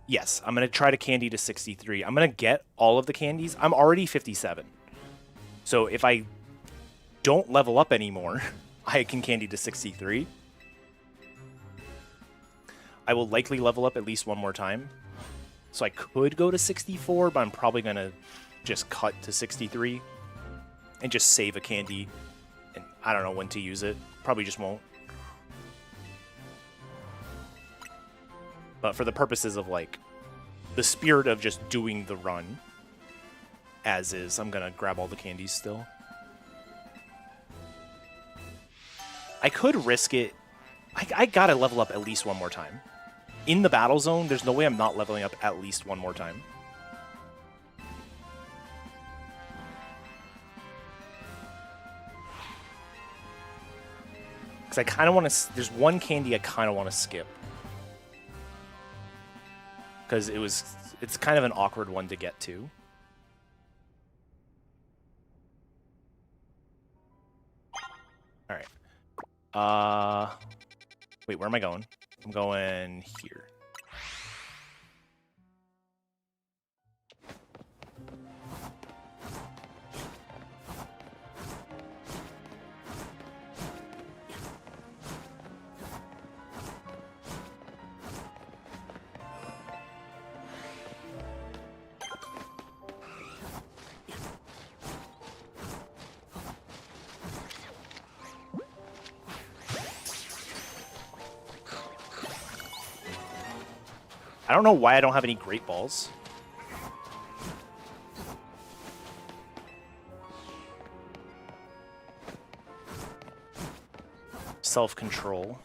Yes, I'm going to try to candy to 63. I'm going to get all of the candies. I'm already 57. So if I don't level up anymore, I can candy to 63. I will likely level up at least one more time. So I could go to 64, but I'm probably going to just cut to 63 and just save a candy. And I don't know when to use it. Probably just won't. But for the purposes of, like, the spirit of just doing the run as is, I'm going to grab all the candies still. I could risk it. I got to level up at least one more time. In the battle zone, there's no way I'm not leveling up at least one more time. Because I kind of want to... There's one candy I kind of want to skip. Because it's kind of an awkward one to get to. Alright. Wait, where am I going? I'm going here. I don't know why I don't have any great balls. Self-control.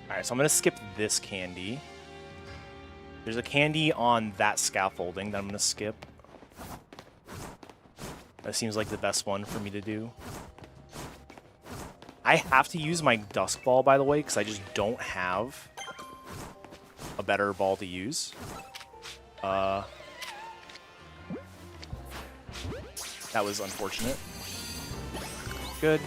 Alright, so I'm going to skip this candy. There's a candy on that scaffolding that I'm going to skip. That seems like the best one for me to do. I have to use my Dusk Ball, by the way, because I just don't have a better ball to use. That was unfortunate. Good.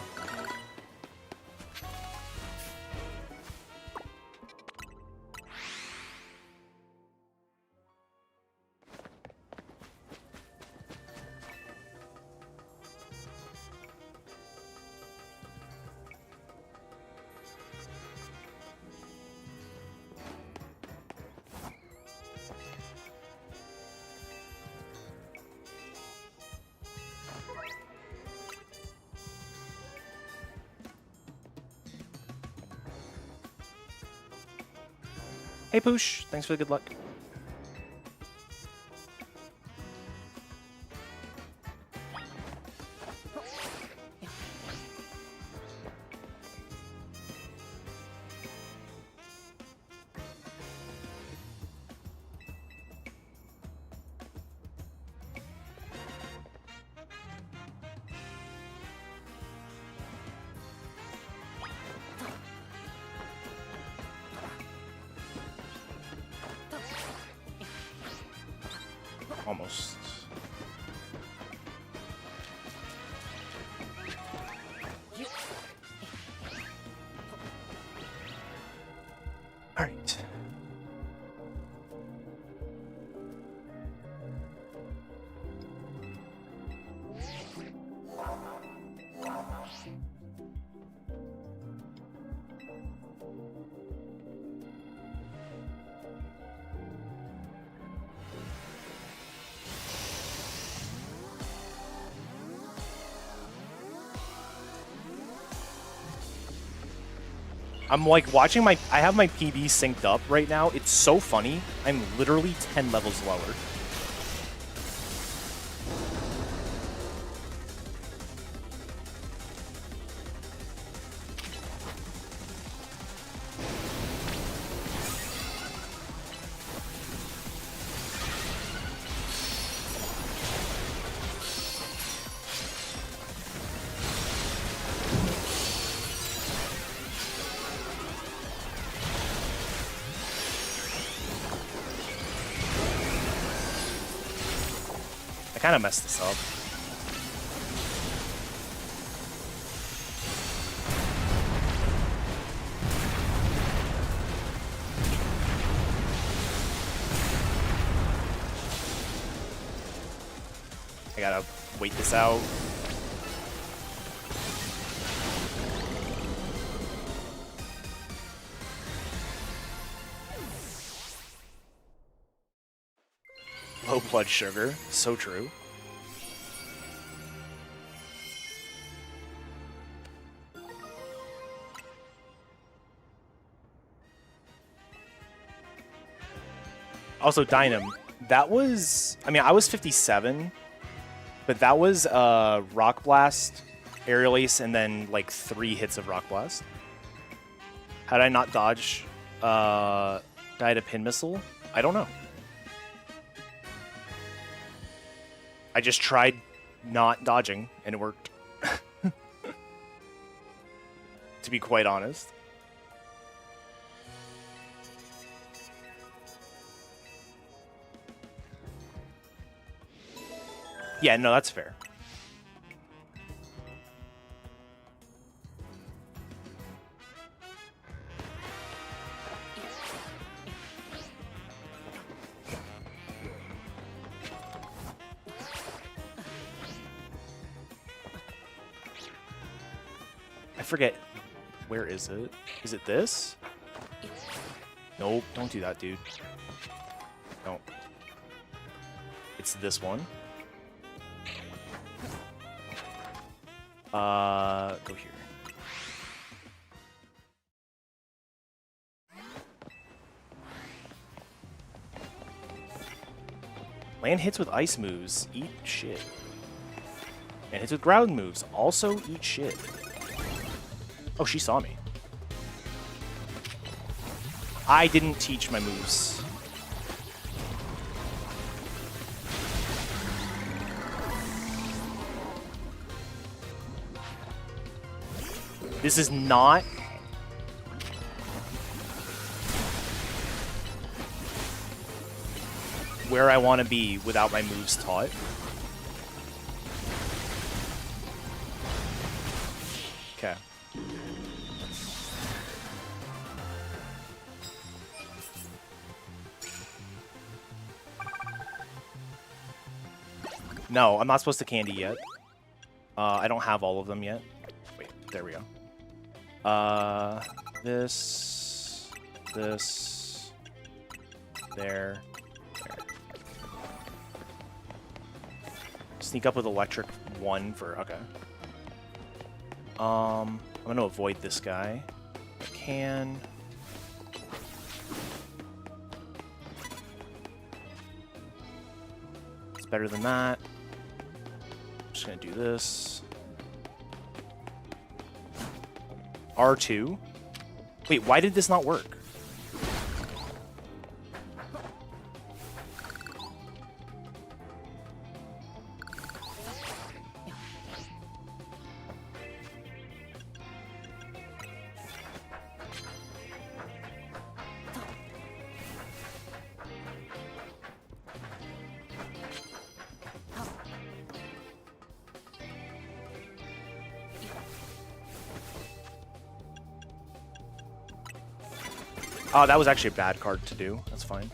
Hey Poosh, thanks for the good luck. Almost. All right. I'm like watching I have my PB synced up right now. It's so funny. I'm literally 10 levels lower. I kind of messed this up. I gotta wait this out. Low blood sugar, so true. Also, Dynam, that was, I mean, I was 57, but that was Rock Blast, Aerial Ace, and then like 3 hits of Rock Blast. Had I not dodged Died a pin missile? I don't know. I just tried not dodging, and it worked. To be quite honest. Yeah, no, that's fair. I forget. Where is it? Is it this? Nope, don't do that, dude. No. It's this one. Go here. Land hits with ice moves. Eat shit. And hits with ground moves. Also eat shit. Oh, she saw me. I didn't teach my moves. This is not... where I want to be without my moves taught. Okay. No, I'm not supposed to candy yet. I don't have all of them yet. Wait, there we go. This, there. Sneak up with electric 1 for, okay. I'm gonna avoid this guy. I can. It's better than that. I'm just gonna do this. R2. Wait, why did this not work? Oh, that was actually a bad card to do. That's fine.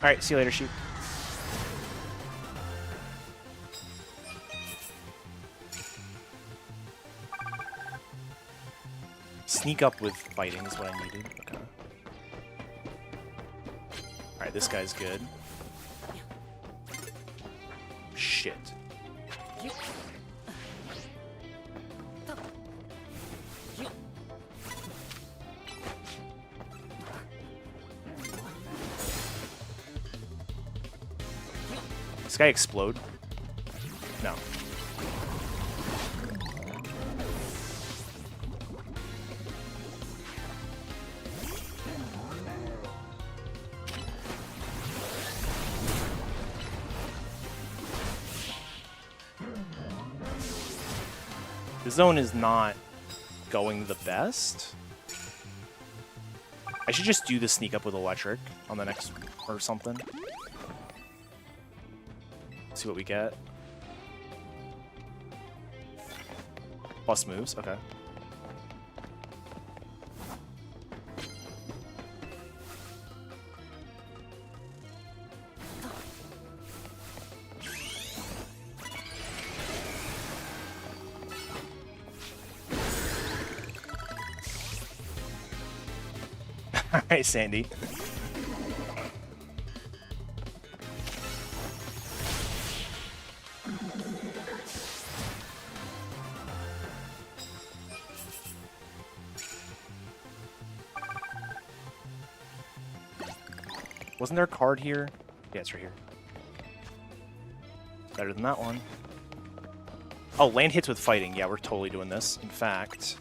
All right, see you later, sheep. Sneak up with fighting is what I needed. Okay. Alright, this guy's good. Shit. This guy explode? No. The zone is not going the best. I should just do the sneak up with electric on the next or something. See what we get. Plus moves, okay. Alright, Sandy. Wasn't there a card here? Yeah, it's right here. Better than that one. Oh, land hits with fighting. Yeah, we're totally doing this. In fact,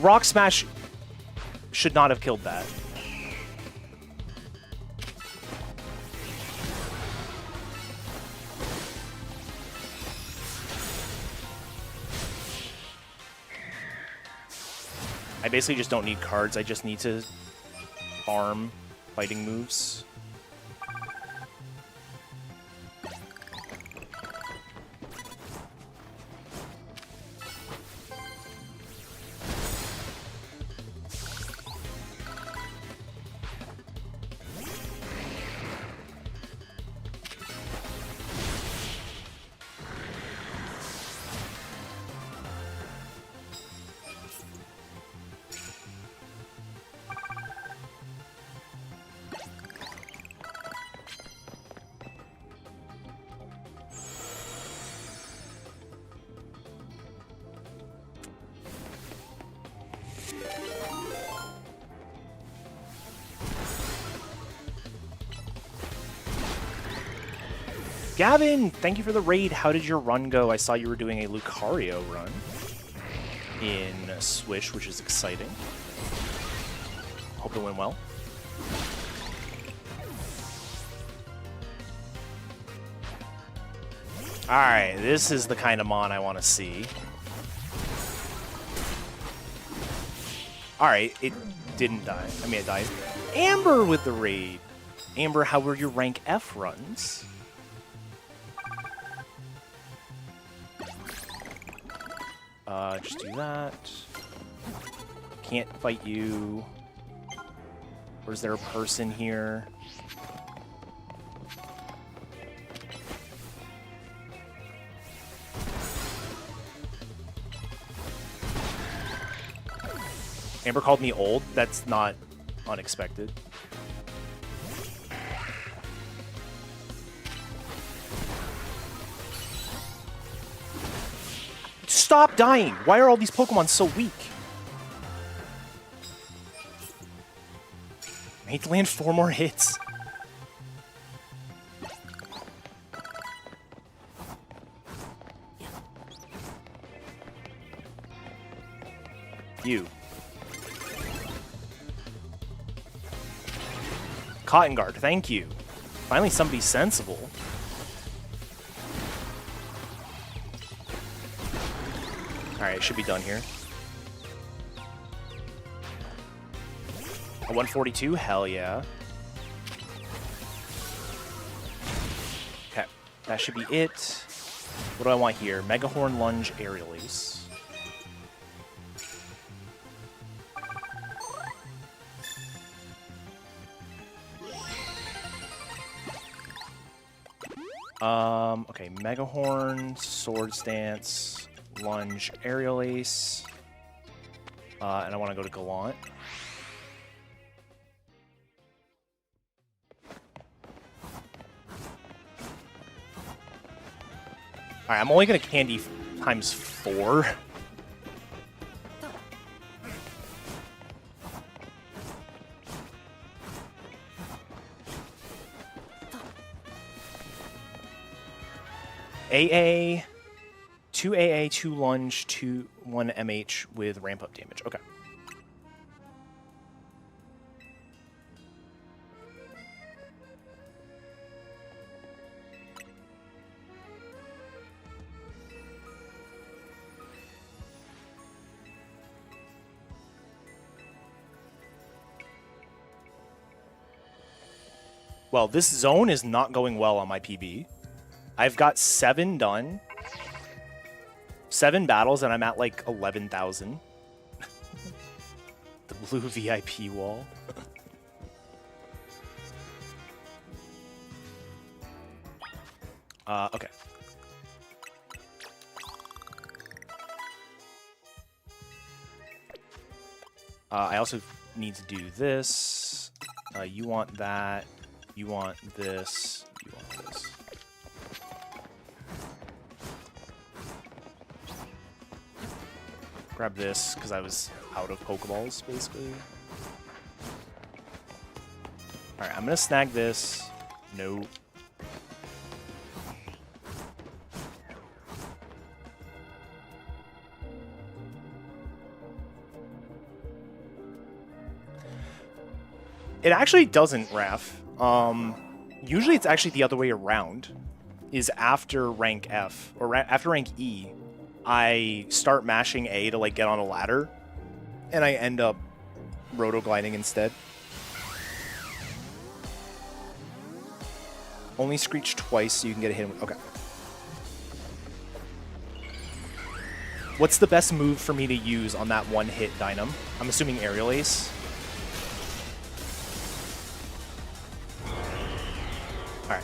Rock Smash should not have killed that. I basically just don't need cards. I just need to farm fighting moves. Gavin, thank you for the raid. How did your run go? I saw you were doing a Lucario run in Swish, which is exciting. Hope it went well. Alright, this is the kind of mon I want to see. Alright, it didn't die. I mean, it died. Amber with the raid. Amber, how were your rank F runs? Just do that. Can't fight you. Or is there a person here? Amber called me old. That's not unexpected. Stop dying! Why are all these Pokemon so weak? I need to land 4 more hits. You. Cotton Guard, thank you. Finally somebody sensible. Alright, it should be done here. A 142? Hell yeah. Okay, that should be it. What do I want here? Mega Horn, Lunge, Aerial Ace. Okay, Mega Horn, Swords Dance, Lunge, Aerial Ace, and I want to go to Gallant. Alright, I'm only going to candy times 4. AA, 2 AA, 2 Lunge, 1 MH with ramp up damage. Okay. Well, this zone is not going well on my PB. I've got 7 done. 7 battles, and I'm at like 11,000. The blue VIP wall. Okay. I also need to do this. You want that. You want this. You want this. Grab this, because I was out of Pokeballs, basically. Alright, I'm going to snag this. No. It actually doesn't, Raph. Usually it's actually the other way around. Is after rank F, or after rank E, I start mashing A to like get on a ladder, and I end up roto-gliding instead. Only screech twice so you can get a hit. Okay. What's the best move for me to use on that one hit Dynam? I'm assuming Aerial Ace. Alright.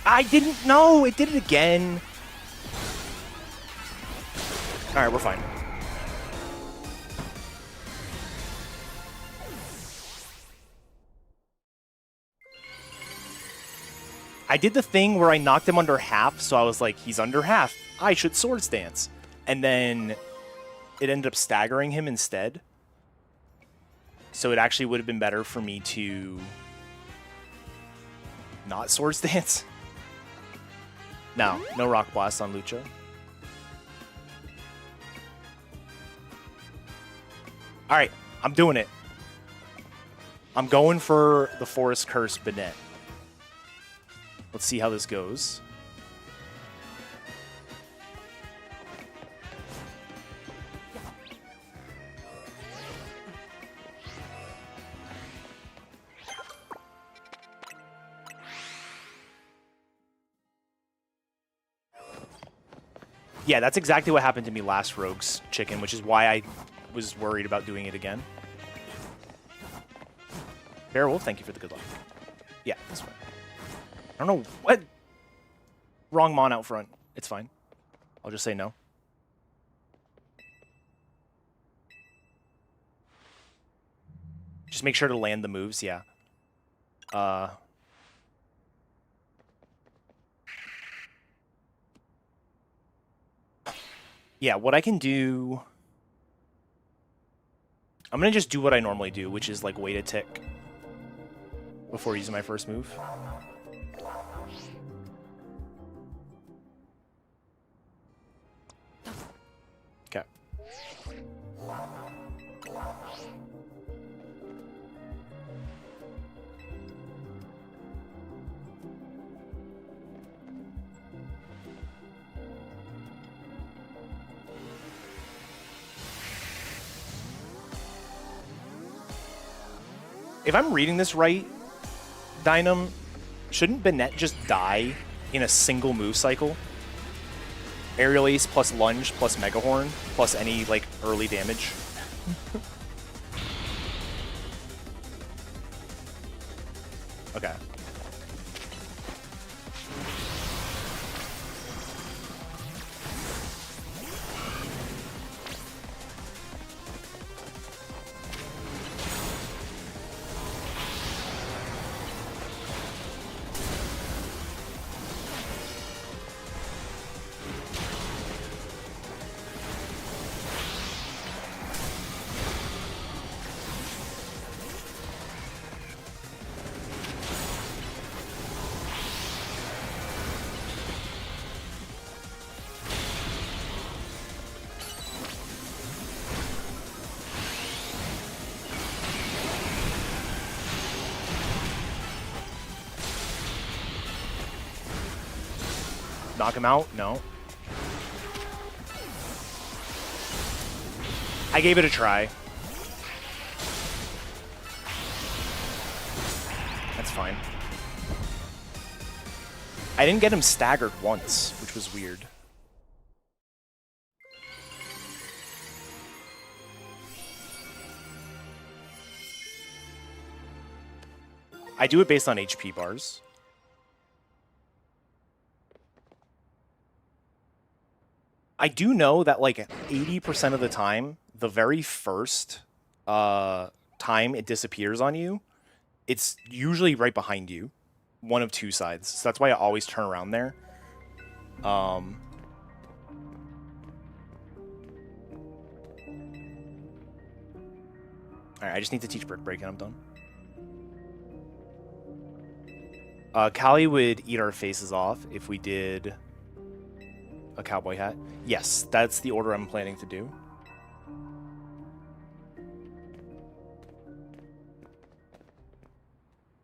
I didn't know! It did it again! Alright, we're fine. I did the thing where I knocked him under half, so I was like, he's under half. I should Swords Dance. And then it ended up staggering him instead. So it actually would have been better for me to not Swords Dance. No, no Rock Blast on Lucha. Alright, I'm doing it. I'm going for the Forest Curse Bennett. Let's see how this goes. Yeah, that's exactly what happened to me last Rogue's Chicken, which is why I was worried about doing it again. Bearwolf, thank you for the good luck. Yeah, this one. I don't know what. Wrong Mon out front. It's fine. I'll just say no. Just make sure to land the moves, yeah. Yeah, what I can do... I'm going to just do what I normally do, which is, like, wait a tick before using my first move. Okay. If I'm reading this right, Dynam, shouldn't Bennett just die in a single move cycle? Aerial Ace plus Lunge plus Mega Horn plus any, like, early damage. Okay. Knock him out? No. I gave it a try. That's fine. I didn't get him staggered once, which was weird. I do it based on HP bars. I do know that like 80% of the time, the very first time it disappears on you, it's usually right behind you. One of two sides. So that's why I always turn around there. Alright, I just need to teach Brick Break and I'm done. Callie would eat our faces off if we did a cowboy hat. Yes, that's the order I'm planning to do.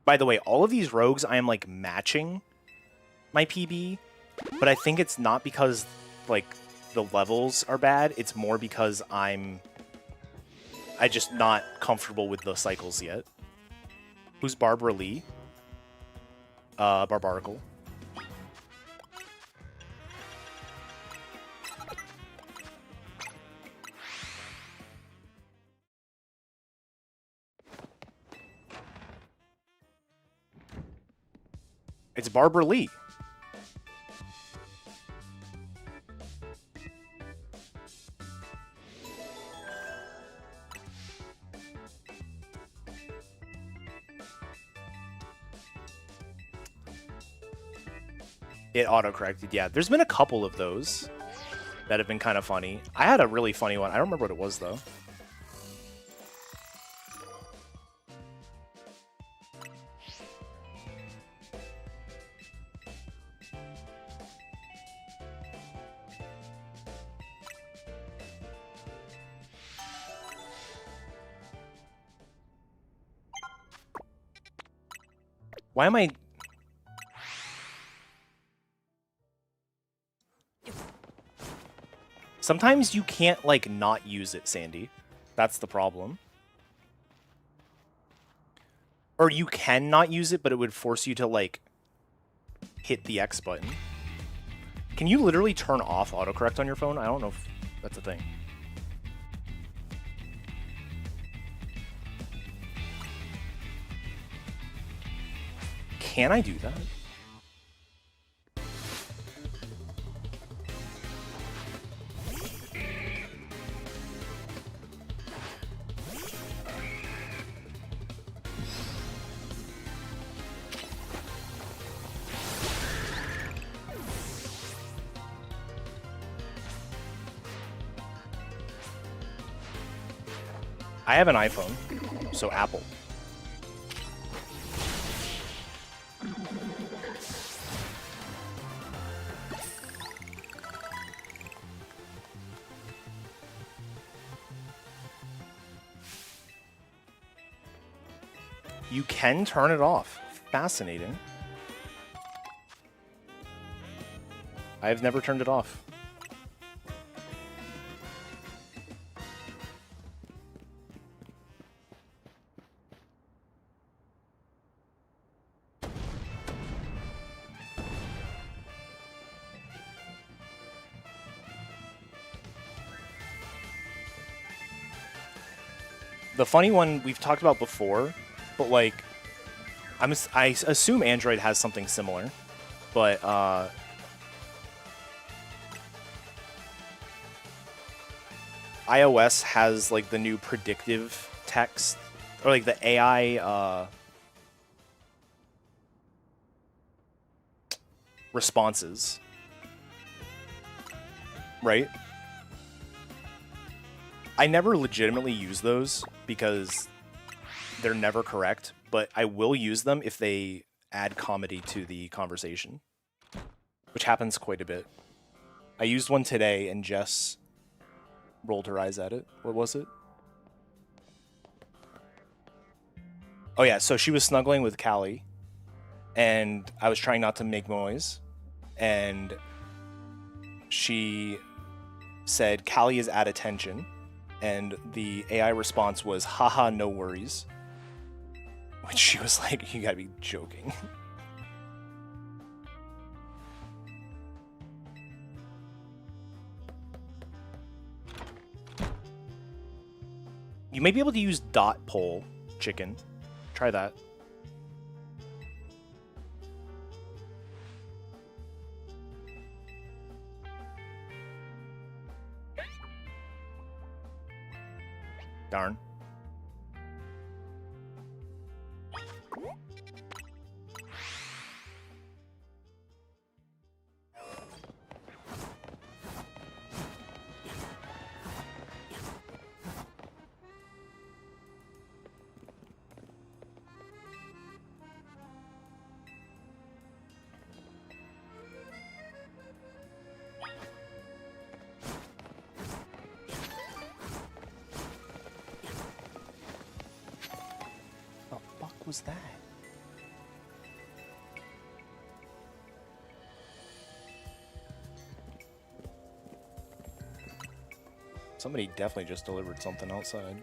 By the way, all of these rogues, I am like matching my PB, but I think it's not because like the levels are bad. It's more because I'm just not comfortable with the cycles yet. Who's Barbara Lee? Barbarical. It's Barbara Lee. It auto-corrected, yeah. There's been a couple of those that have been kind of funny. I had a really funny one. I don't remember what it was, though. Why am I... Sometimes you can't, like, not use it, Sandy. That's the problem. Or you can not use it, but it would force you to, like, hit the X button. Can you literally turn off autocorrect on your phone? I don't know if that's a thing. Can I do that? I have an iPhone, so Apple. You can turn it off. Fascinating. I have never turned it off. The funny one we've talked about before, but like, I assume Android has something similar, but iOS has like the new predictive text, or like the AI responses, right? I never legitimately use those because they're never correct, but I will use them if they add comedy to the conversation, which happens quite a bit. I used one today and Jess rolled her eyes at it. What was it? Oh yeah, so she was snuggling with Callie, and I was trying not to make noise, and she said, Callie is at attention. And the AI response was, haha, no worries. Which she was like, you gotta be joking. You may be able to use dot poll chicken. Try that. Darn. Was that? Somebody definitely just delivered something outside.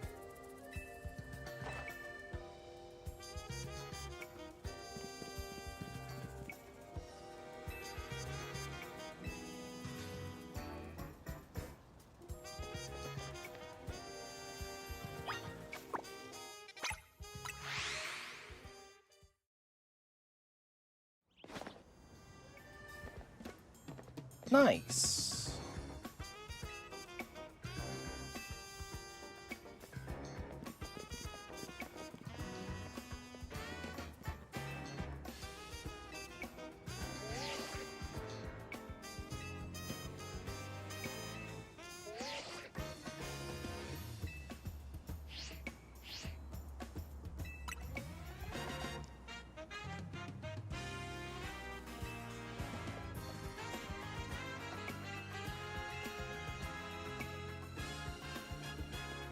Nice.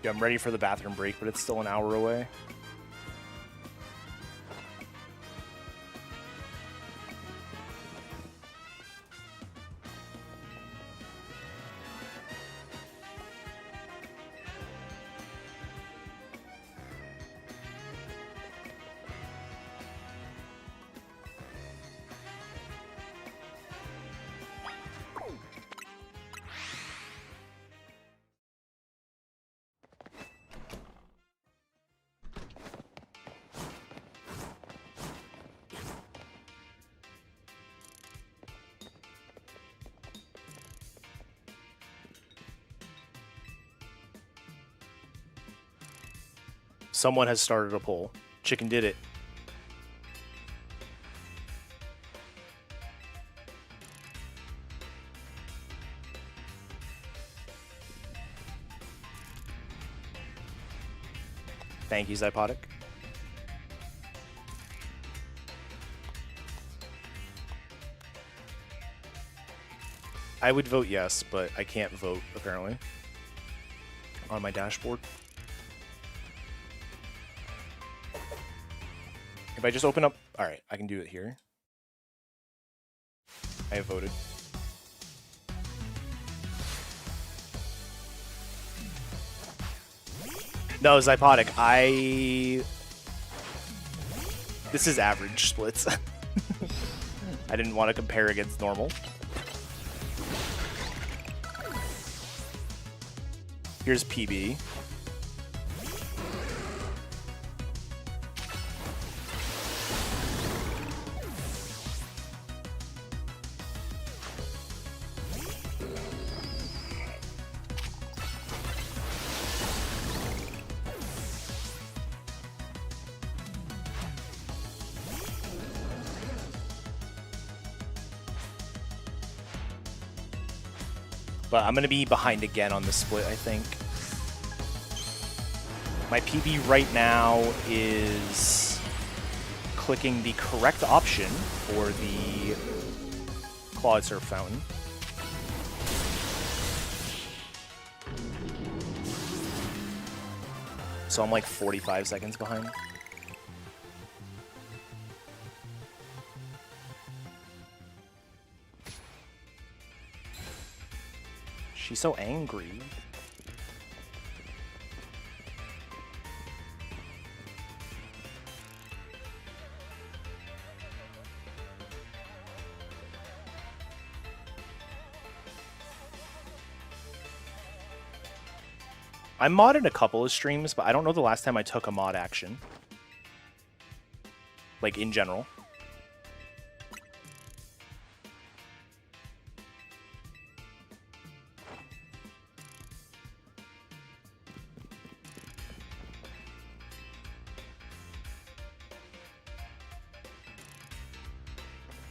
Yeah, I'm ready for the bathroom break, but it's still an hour away. Someone has started a poll. Chicken did it. Thank you, Zypotic. I would vote yes, but I can't vote, apparently, on my dashboard. If I just open up... Alright, I can do it here. I have voted. No, Zypotic, This is average splits. I didn't want to compare against normal. Here's PB. But I'm going to be behind again on this split, I think. My PB right now is clicking the correct option for the Clawed Surf Fountain. So I'm like 45 seconds behind. She's so angry. I modded a couple of streams, but I don't know the last time I took a mod action. Like, in general.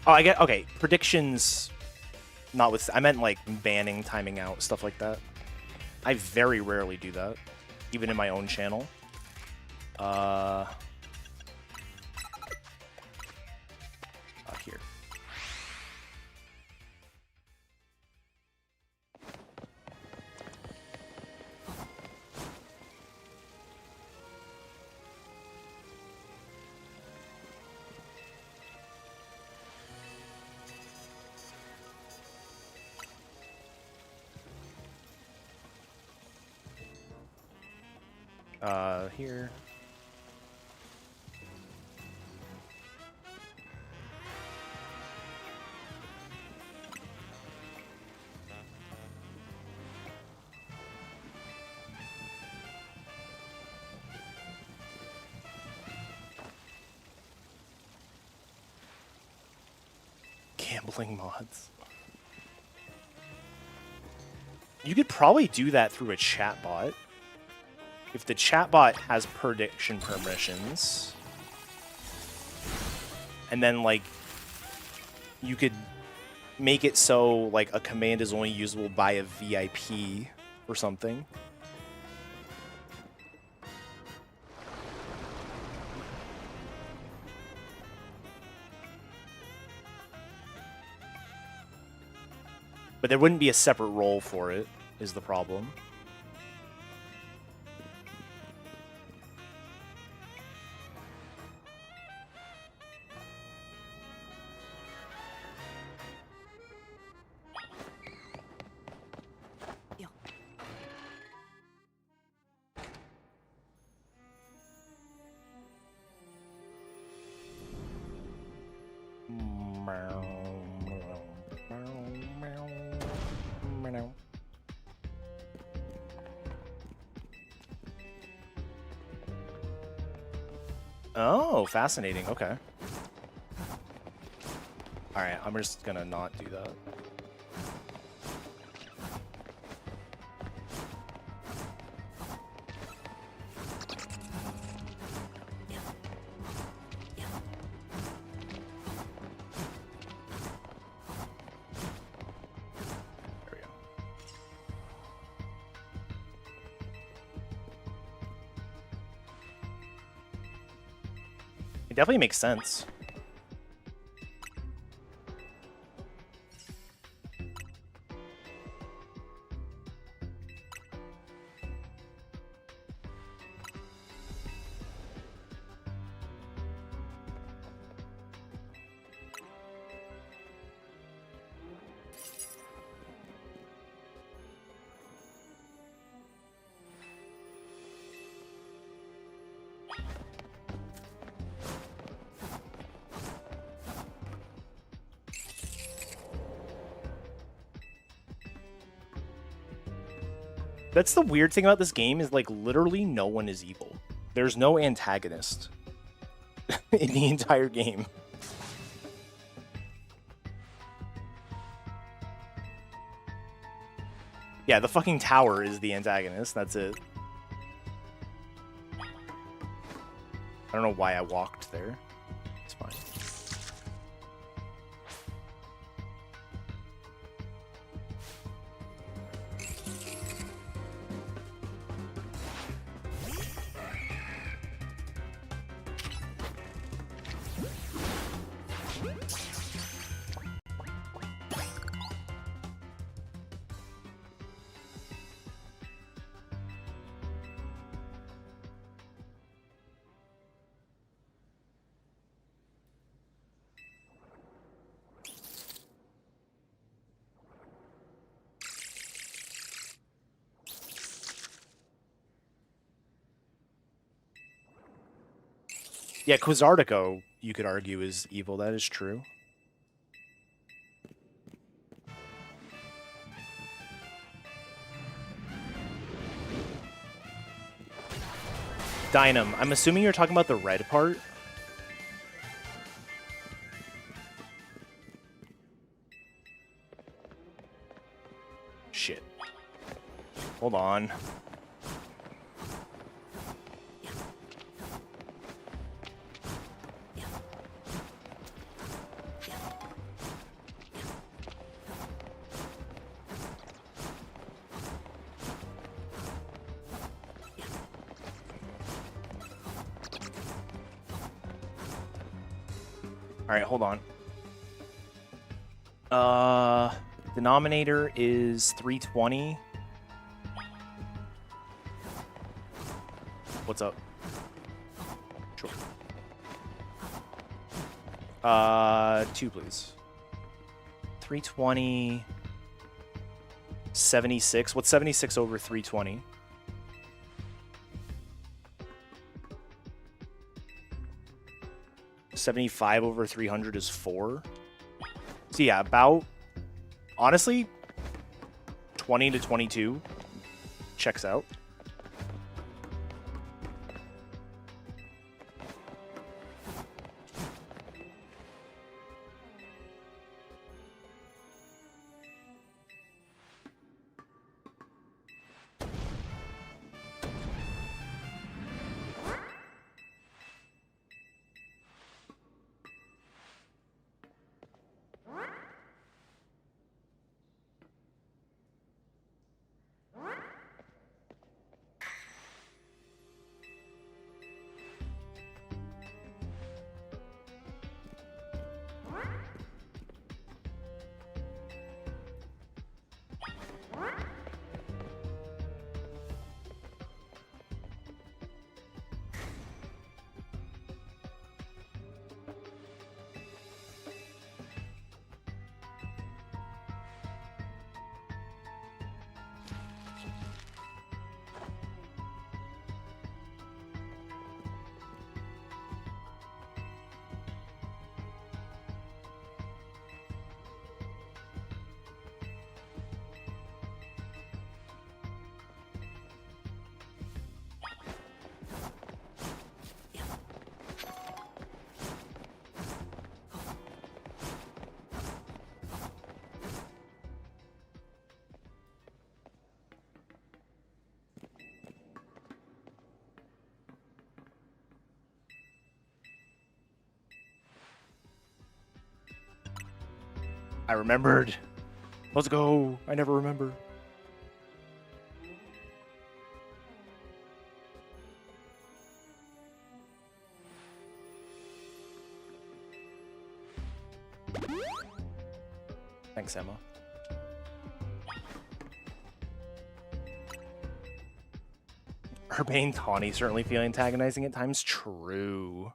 Oh, I get... Okay, predictions... Not with... I meant, like, banning, timing out, stuff like that. I very rarely do that, even in my own channel. Here. Here. Gambling mods. You could probably do that through a chatbot. If the chatbot has prediction permissions, and then, like, you could make it so, like, a command is only usable by a VIP or something. But there wouldn't be a separate role for it, is the problem. Oh, fascinating. Okay. Alright, I'm just gonna not do that. It definitely makes sense. That's the weird thing about this game is, like, literally no one is evil. There's no antagonist in the entire game. Yeah, the fucking tower is the antagonist. That's it. I don't know why I walked there. It's fine. Yeah, Quasartico, you could argue, is evil. That is true. Dynam, I'm assuming you're talking about the red part. Shit. Hold on. All right, hold on. Denominator is 320. What's up? Sure. 2, please. 320. 76. What's 76 over 320? $75 over 300 is 4. So yeah, about, honestly, 20 to 22 checks out. I remembered. Let's go. I never remember. Thanks, Emma. Urbane Tawny certainly feel antagonizing at times. True.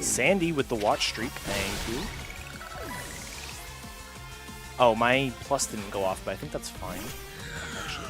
Sandy with the watch streak, thank you. Oh, my plus didn't go off, but I think that's fine. Actually.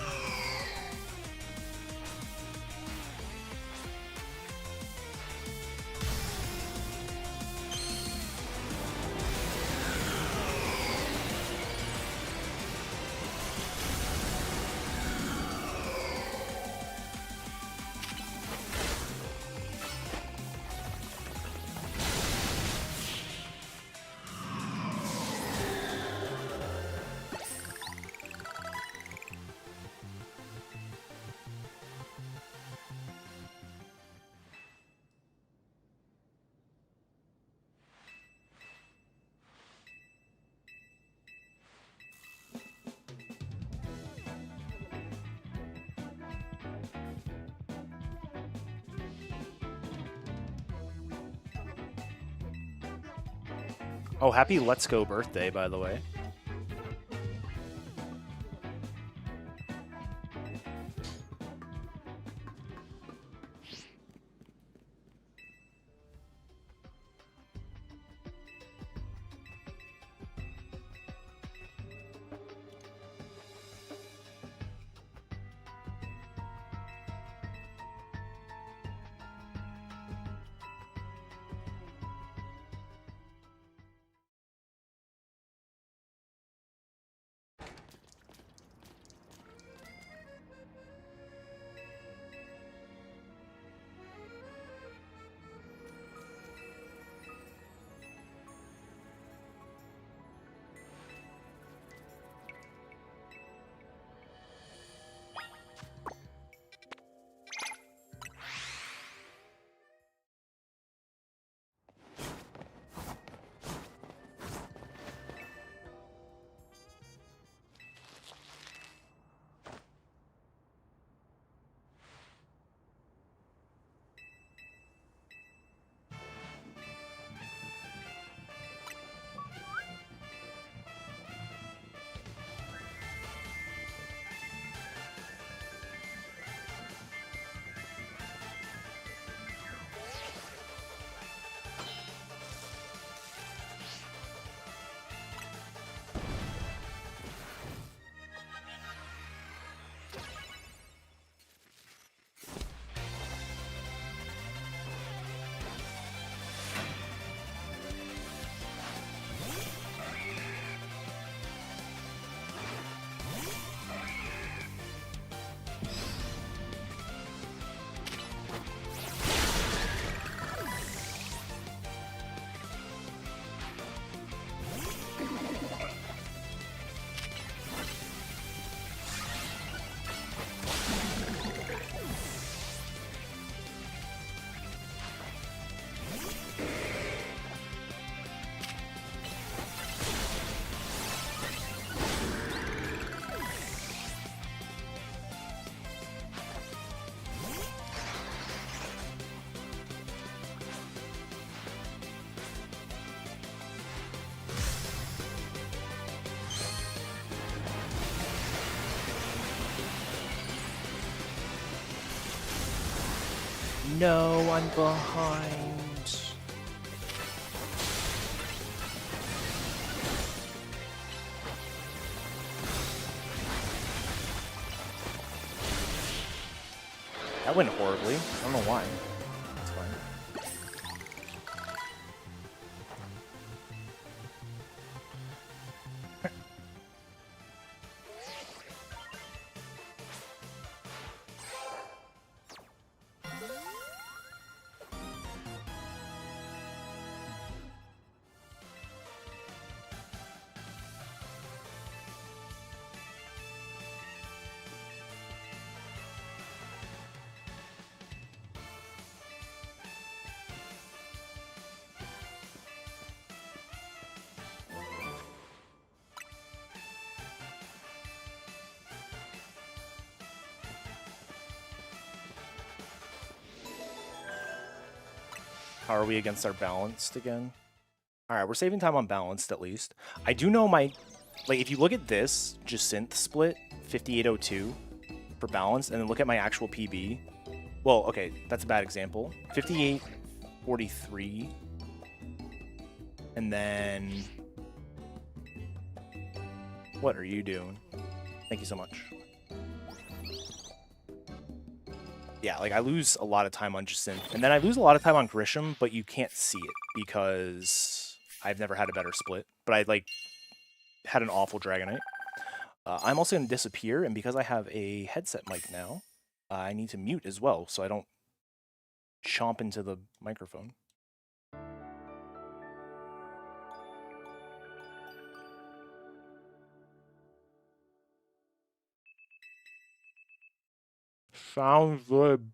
Oh, happy Let's Go birthday, by the way. No, I'm behind. That went horribly. I don't know why. It's fine. How are we against our balanced again? All right, we're saving time on balanced at least. I do know my, like, if you look at this Jacinth split, 5802 for balanced, and then look at my actual PB. Well, okay, that's a bad example. 5843, and then what are you doing? Thank you so much. Yeah, like I lose a lot of time on Jacinth, and then I lose a lot of time on Grisham, but you can't see it because I've never had a better split. But I like had an awful Dragonite. I'm also going to disappear, and because I have a headset mic now, I need to mute as well so I don't chomp into the microphone. Sounds good.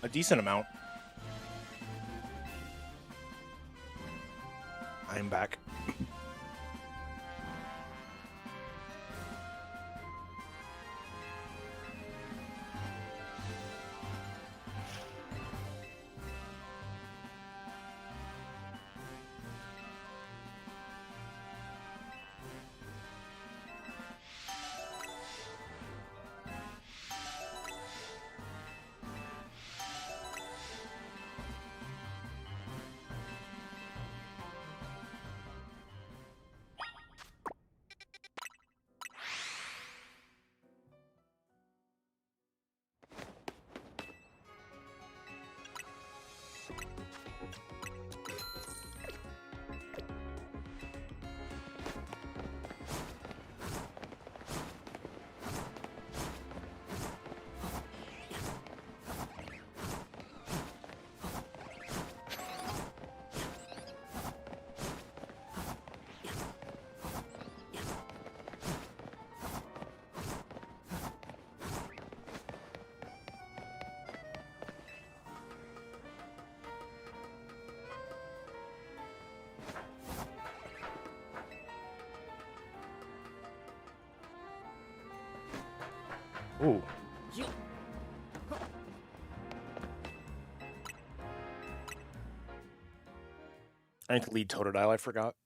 A decent amount. I'm back. Ooh. I need to lead Totodile, I forgot.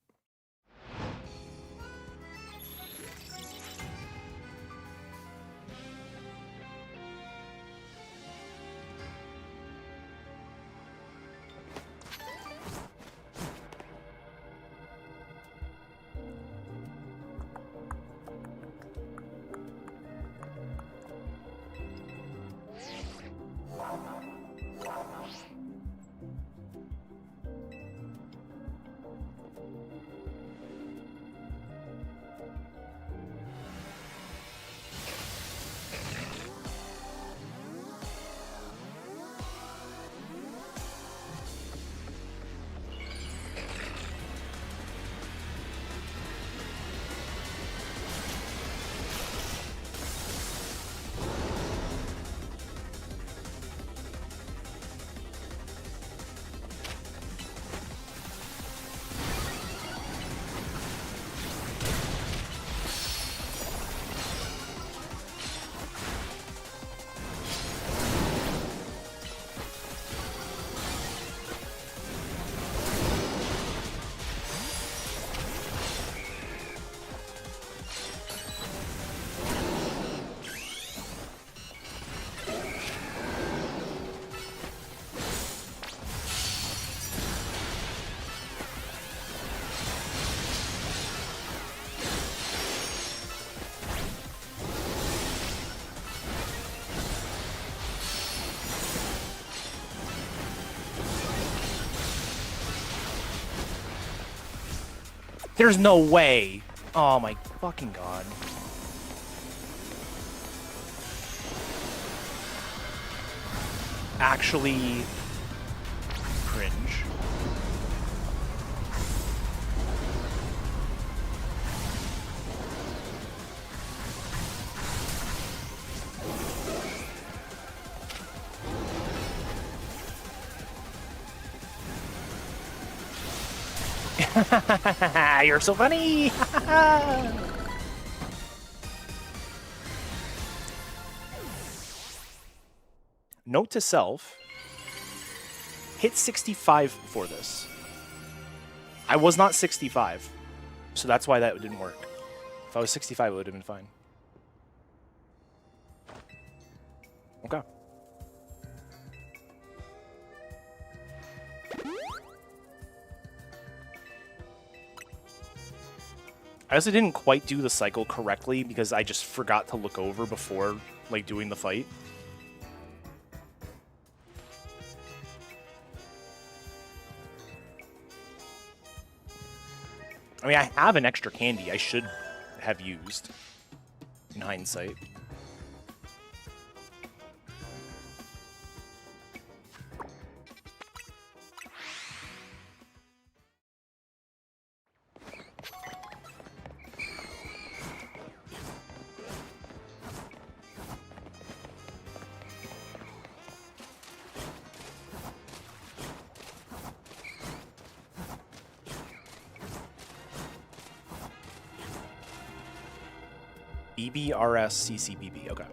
There's no way. Oh my fucking god. Actually cringe. You're so funny. Note to self, hit 65 for this. I was not 65, so that's why that didn't work. If I was 65, it would have been fine. Okay. I also didn't quite do the cycle correctly because I just forgot to look over before, like, doing the fight. I mean, I have an extra candy I should have used, in hindsight. BBRSCCBB. Okay.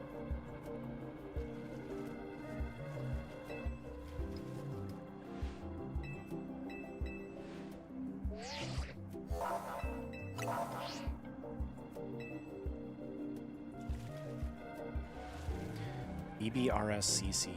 BBRSCC.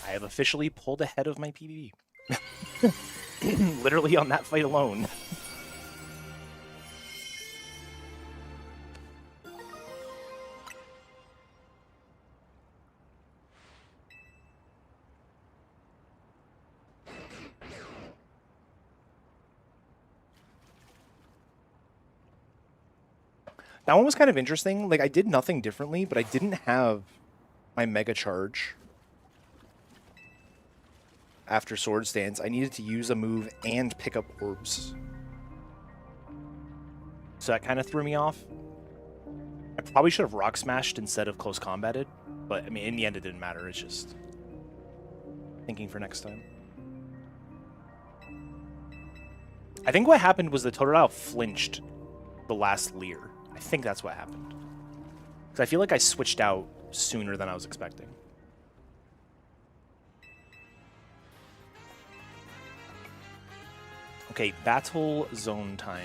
I have officially pulled ahead of my PBB. Literally on that fight alone. That one was kind of interesting. Like, I did nothing differently, but I didn't have my Mega Charge after Sword Stance. I needed to use a move and pick up orbs. So that kind of threw me off. I probably should have Rock Smashed instead of Close Combated, but I mean, in the end, it didn't matter. It's just thinking for next time. I think what happened was the Totodile flinched the last Leer. I think that's what happened. Because I feel like I switched out sooner than I was expecting. Okay, battle zone time.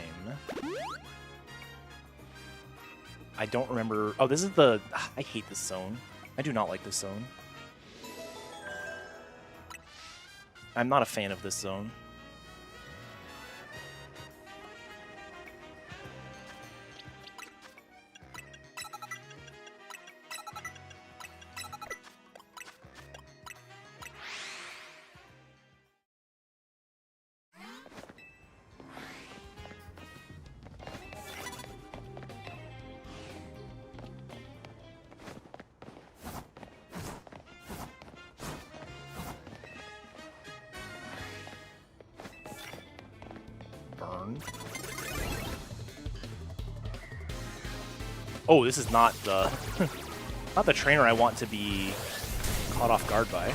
I don't remember. Oh, this is the... I hate this zone. I do not like this zone. I'm not a fan of this zone. Oh, this is not the not the trainer I want to be caught off guard by.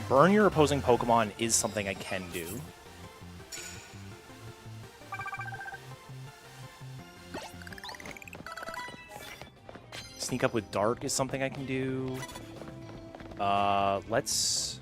Burn your opposing Pokemon is something I can do. Sneak up with Dark is something I can do. Let's...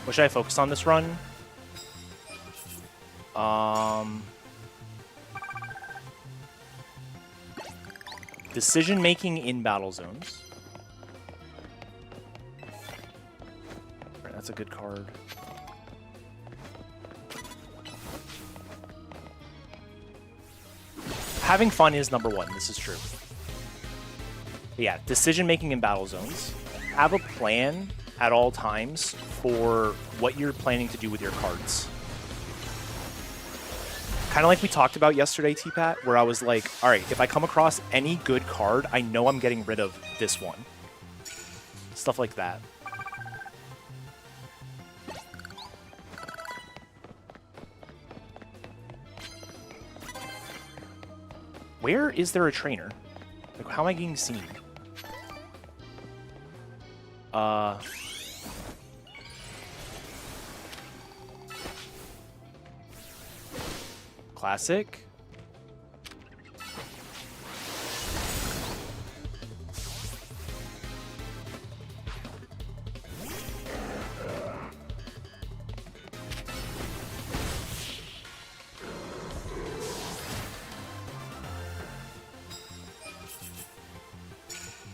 What should I focus on this run? Decision making in battle zones. All right, that's a good card. Having fun is number one. This is true. But yeah, decision making in battle zones. Have a plan at all times for what you're planning to do with your cards. Kind of like we talked about yesterday, T-Pat, where I was like, all right, if I come across any good card, I know I'm getting rid of this one. Stuff like that. Where is there a trainer? Like, how am I getting seen? Classic.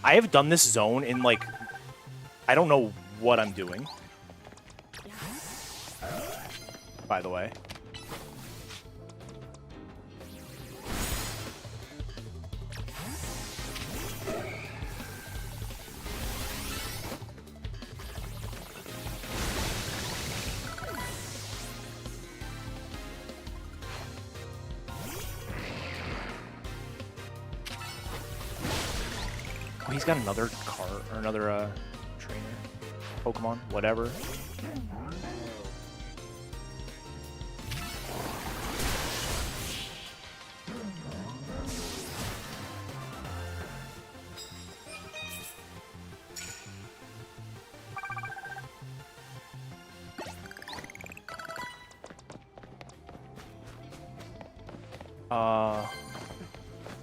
I have done this zone in, like, I don't know what I'm doing. By the way. Oh, he's got another car or another trainer, Pokemon, whatever.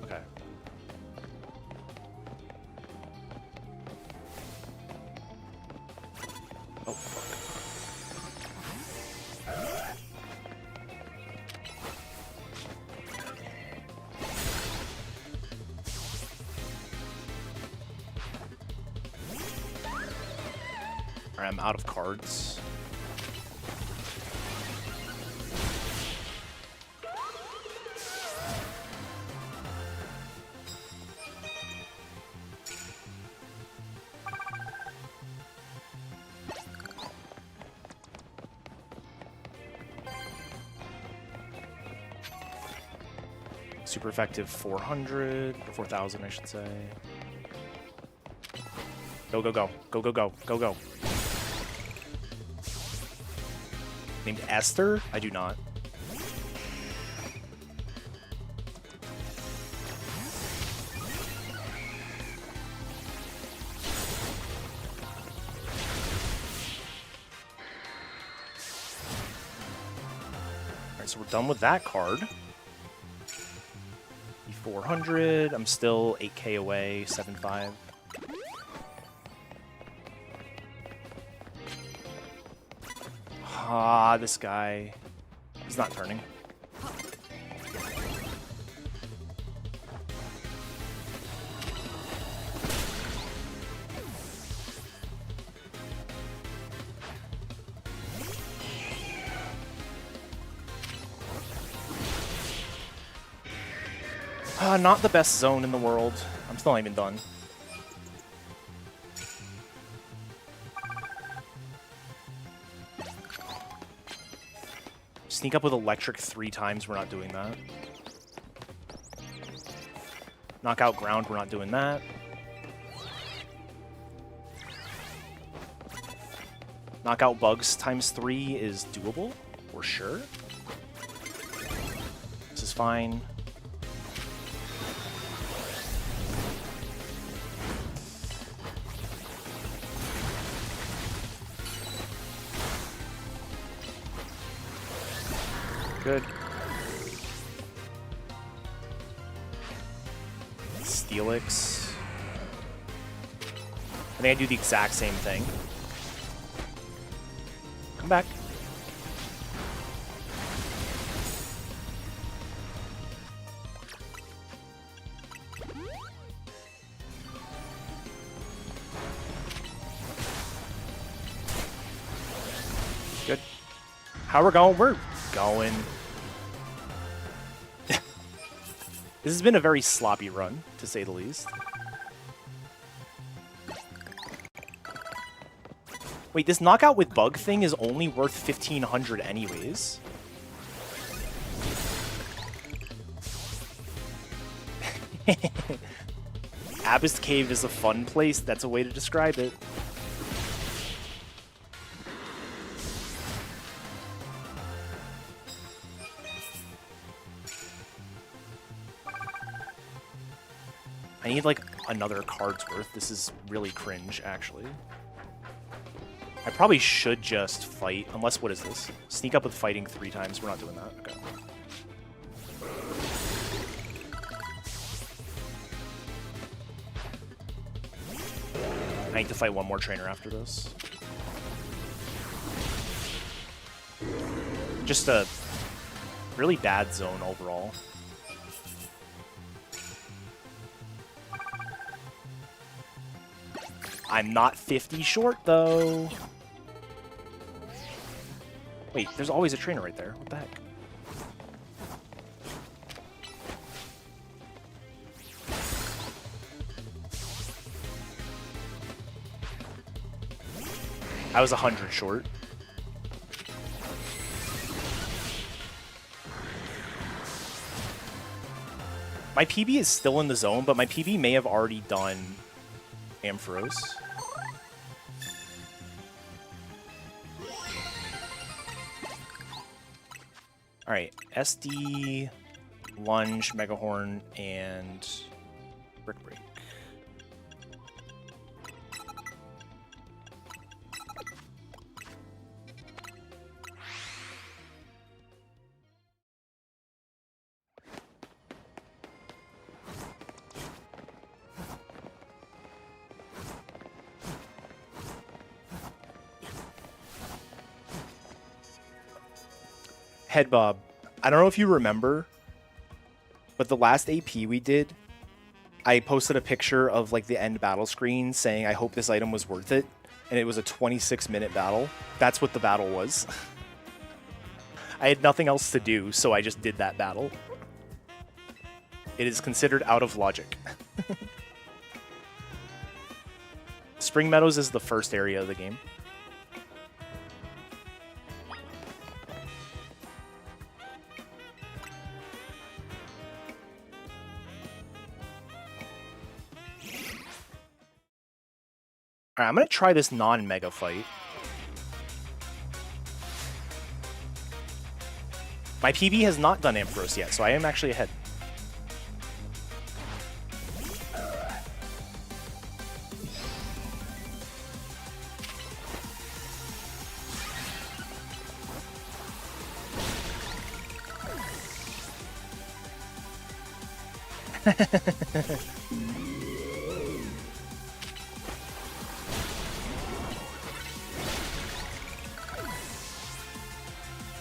Okay. Oh, fuck. Alright, I'm out of cards. Super effective 400, or 4,000 I should say. Go, go, go. Go, go, go. Go, go. Named Esther? I do not. Alright, so we're done with that card. 400. I'm still 8k away, 7.5. Ah, this guy. He's not turning. Not the best zone in the world. I'm still not even done. Sneak up with electric 3 times, we're not doing that. Knock out ground, we're not doing that. Knock out bugs times 3 is doable, for sure. This is fine. Good. Steelix. I think I do the exact same thing. Come Come back. Good. How we're going? We're going. This has been a very sloppy run, to say the least. Wait, this knockout with bug thing is only worth 1,500 anyways. Abyss Cave is a fun place. That's a way to describe it. I need, like, another card's worth. This is really cringe, actually. I probably should just fight, unless, what is this? Sneak up with fighting 3 times. We're not doing that. Okay. I need to fight one more trainer after this. Just a really bad zone overall. I'm not 50 short, though. Wait, there's always a trainer right there. What the heck? I was 100 short. My PB is still in the zone, but my PB may have already done Ampharos. Alright, SD, Lunge, Megahorn, and Brick Break. Head Bob, I don't know if you remember, but the last AP we did, I posted a picture of like the end battle screen saying I hope this item was worth it, and it was a 26-minute battle. That's what the battle was. I had nothing else to do, so I just did that battle. It is considered out of logic. Spring Meadows is the first area of the game. Alright, I'm going to try this non-mega fight. My PB has not done Ampharos yet, so I am actually ahead.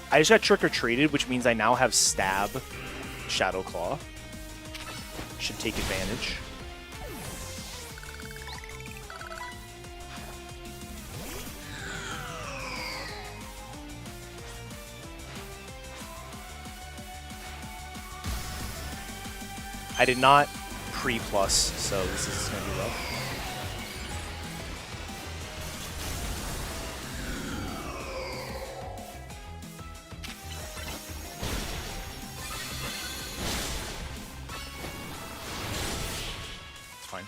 I just got trick-or-treated, which means I now have Stab, Shadow Claw. Should take advantage. I did not pre-plus, so this is going to be rough. It's fine.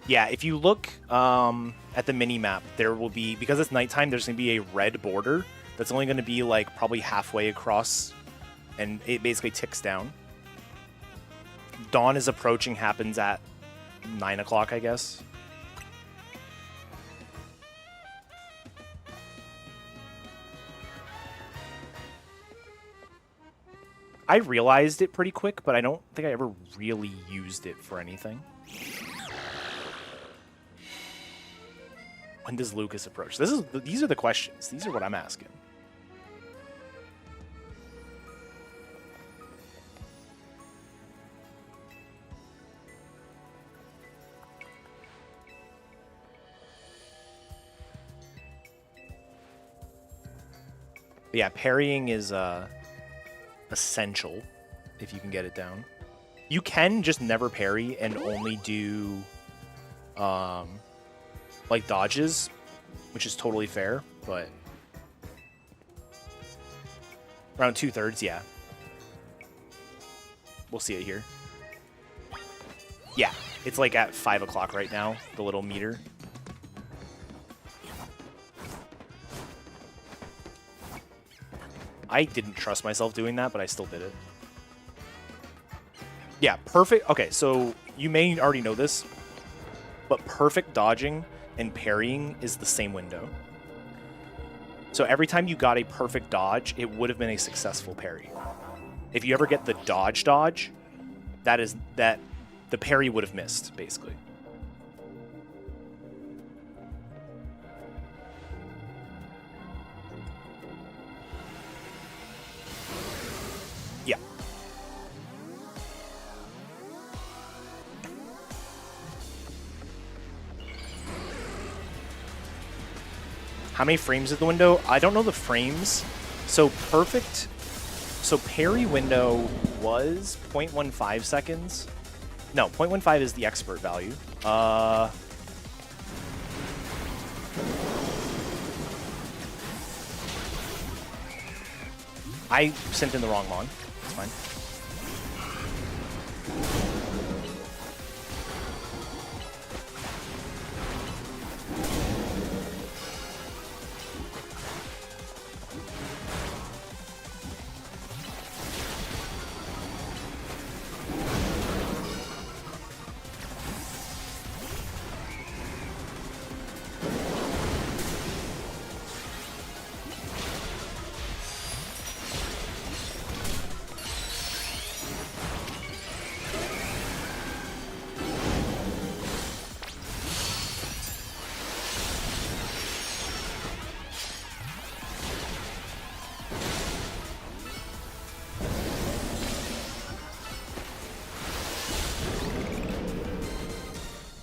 Yeah, if you look at the mini-map, there will be, because it's nighttime, there's going to be a red border that's only going to be like probably halfway across, and it basically ticks down. Dawn is approaching happens at 9 o'clock, I guess. I realized it pretty quick, but I don't think I ever really used it for anything. When does Lucas approach? These are the questions. These are what I'm asking. But yeah, parrying is essential if you can get it down. You can just never parry and only do like dodges, which is totally fair, but around 2/3, yeah. We'll see it here. Yeah, it's like at 5 o'clock right now, the little meter. I didn't trust myself doing that, but I still did it. Yeah, perfect. Okay, so you may already know this, but perfect dodging and parrying is the same window. So every time you got a perfect dodge, it would have been a successful parry. If you ever get the dodge, that the parry would have missed, basically. Yeah. How many frames is the window? I don't know the frames. So perfect. So parry window was 0.15 seconds. No, 0.15 is the expert value. I sent in the wrong mon. It's fine.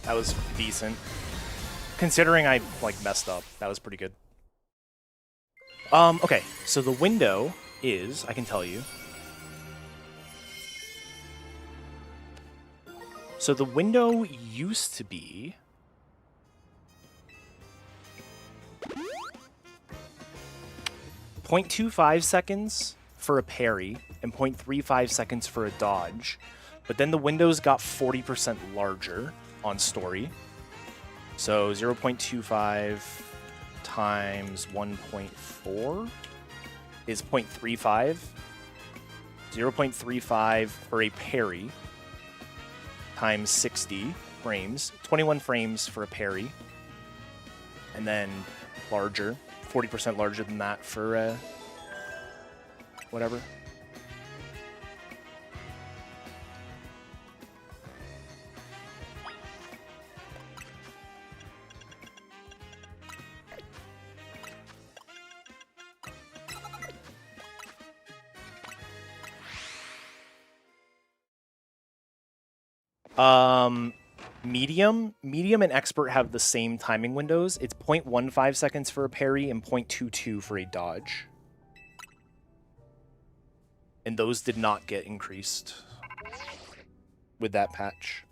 That was decent. Considering I, like, messed up, that was pretty good. Okay, so the window is, I can tell you. So the window used to be... .25 seconds for a parry and 0.35 seconds for a dodge. But then the windows got 40% larger on story. So 0.25 times 1.4 is 0.35. 0.35 for a parry times 60 frames. 21 frames for a parry. And then larger. 40% larger than that for whatever. Medium and expert have the same timing windows. It's 0.15 seconds for a parry and 0.22 for a dodge. And those did not get increased with that patch.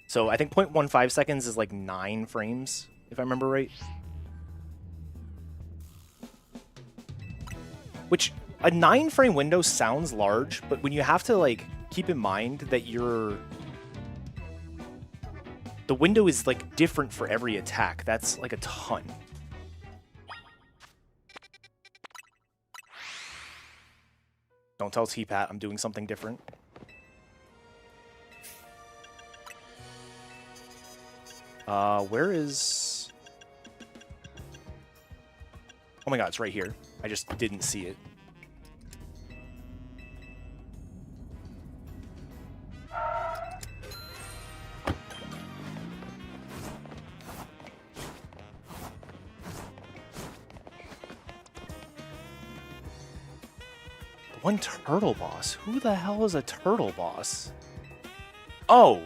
So I think 0.15 seconds is like 9 frames, if I remember right. Which, a 9-frame window sounds large, but when you have to, like, keep in mind that the window is, like, different for every attack. That's, like, a ton. Don't tell T-Pat I'm doing something different. Where is... Oh my god, it's right here. I just didn't see it. One turtle boss. Who the hell is a turtle boss? Oh,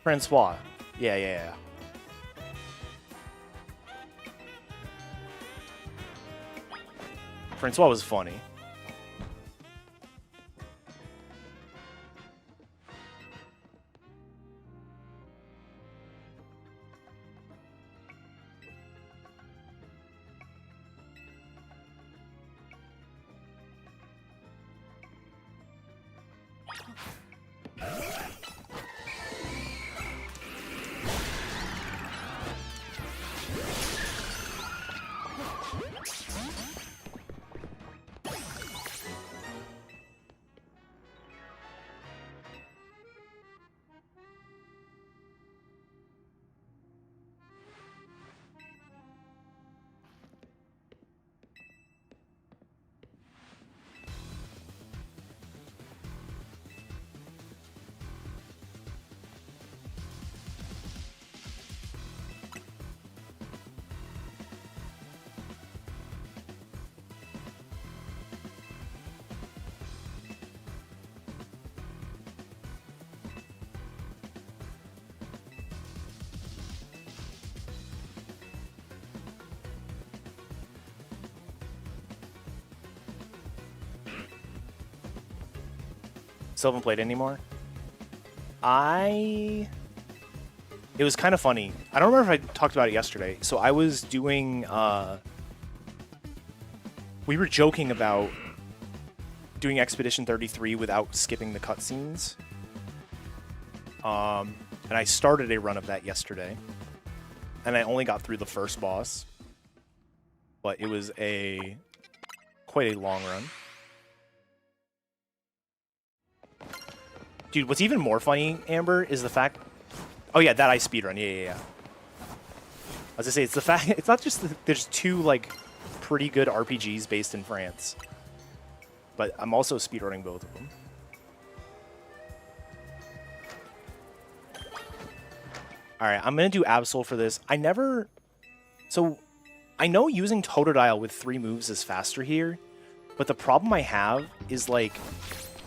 Francois. Yeah. Francois was funny. Still haven't played anymore. It was kind of funny. I don't remember if I talked about it yesterday. So I was doing, we were joking about doing Expedition 33 without skipping the cutscenes. And I started a run of that yesterday. And I only got through the first boss. But it was quite a long run. Dude, what's even more funny, Amber, is the fact... Oh yeah, that I speedrun. Yeah. As I say, it's the fact... It's not just that there's two, like, pretty good RPGs based in France. But I'm also speedrunning both of them. Alright, I'm gonna do Absol for this. So, I know using Totodile with 3 moves is faster here, but the problem I have is, like,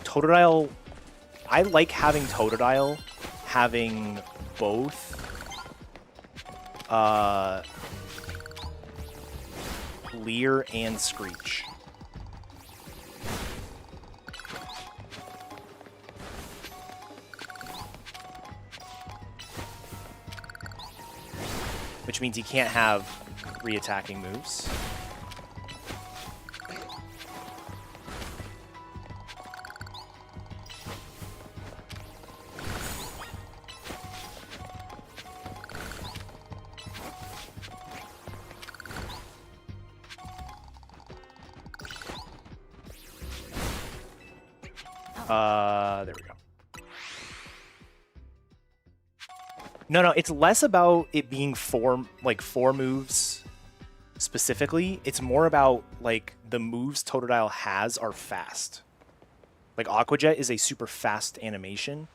Totodile... I like having Totodile having both Leer and Screech. Which means he can't have re-attacking moves. There we go. No, it's less about it being four moves specifically. It's more about, like, the moves Totodile has are fast. Like, Aqua Jet is a super fast animation.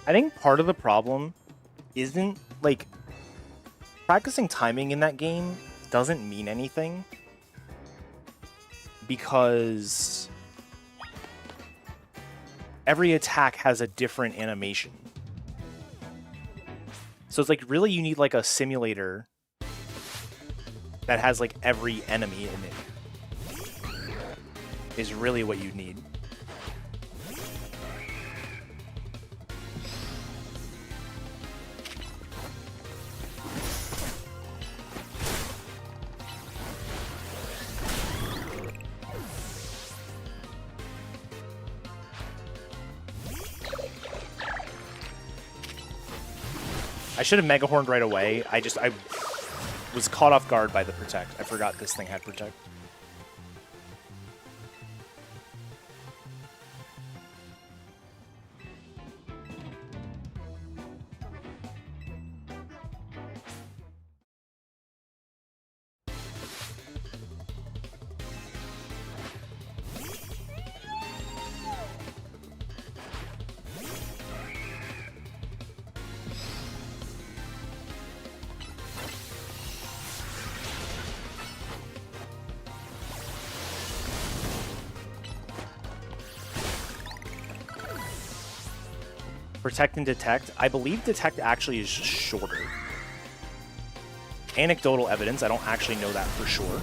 I think part of the problem isn't, like, practicing timing in that game doesn't mean anything because every attack has a different animation. So it's like, really, you need, like, a simulator that has, like, every enemy in it is really what you need. I should have Mega Horned right away. I was caught off guard by the Protect. I forgot this thing had Protect. Protect and Detect. I believe Detect actually is just shorter. Anecdotal evidence, I don't actually know that for sure.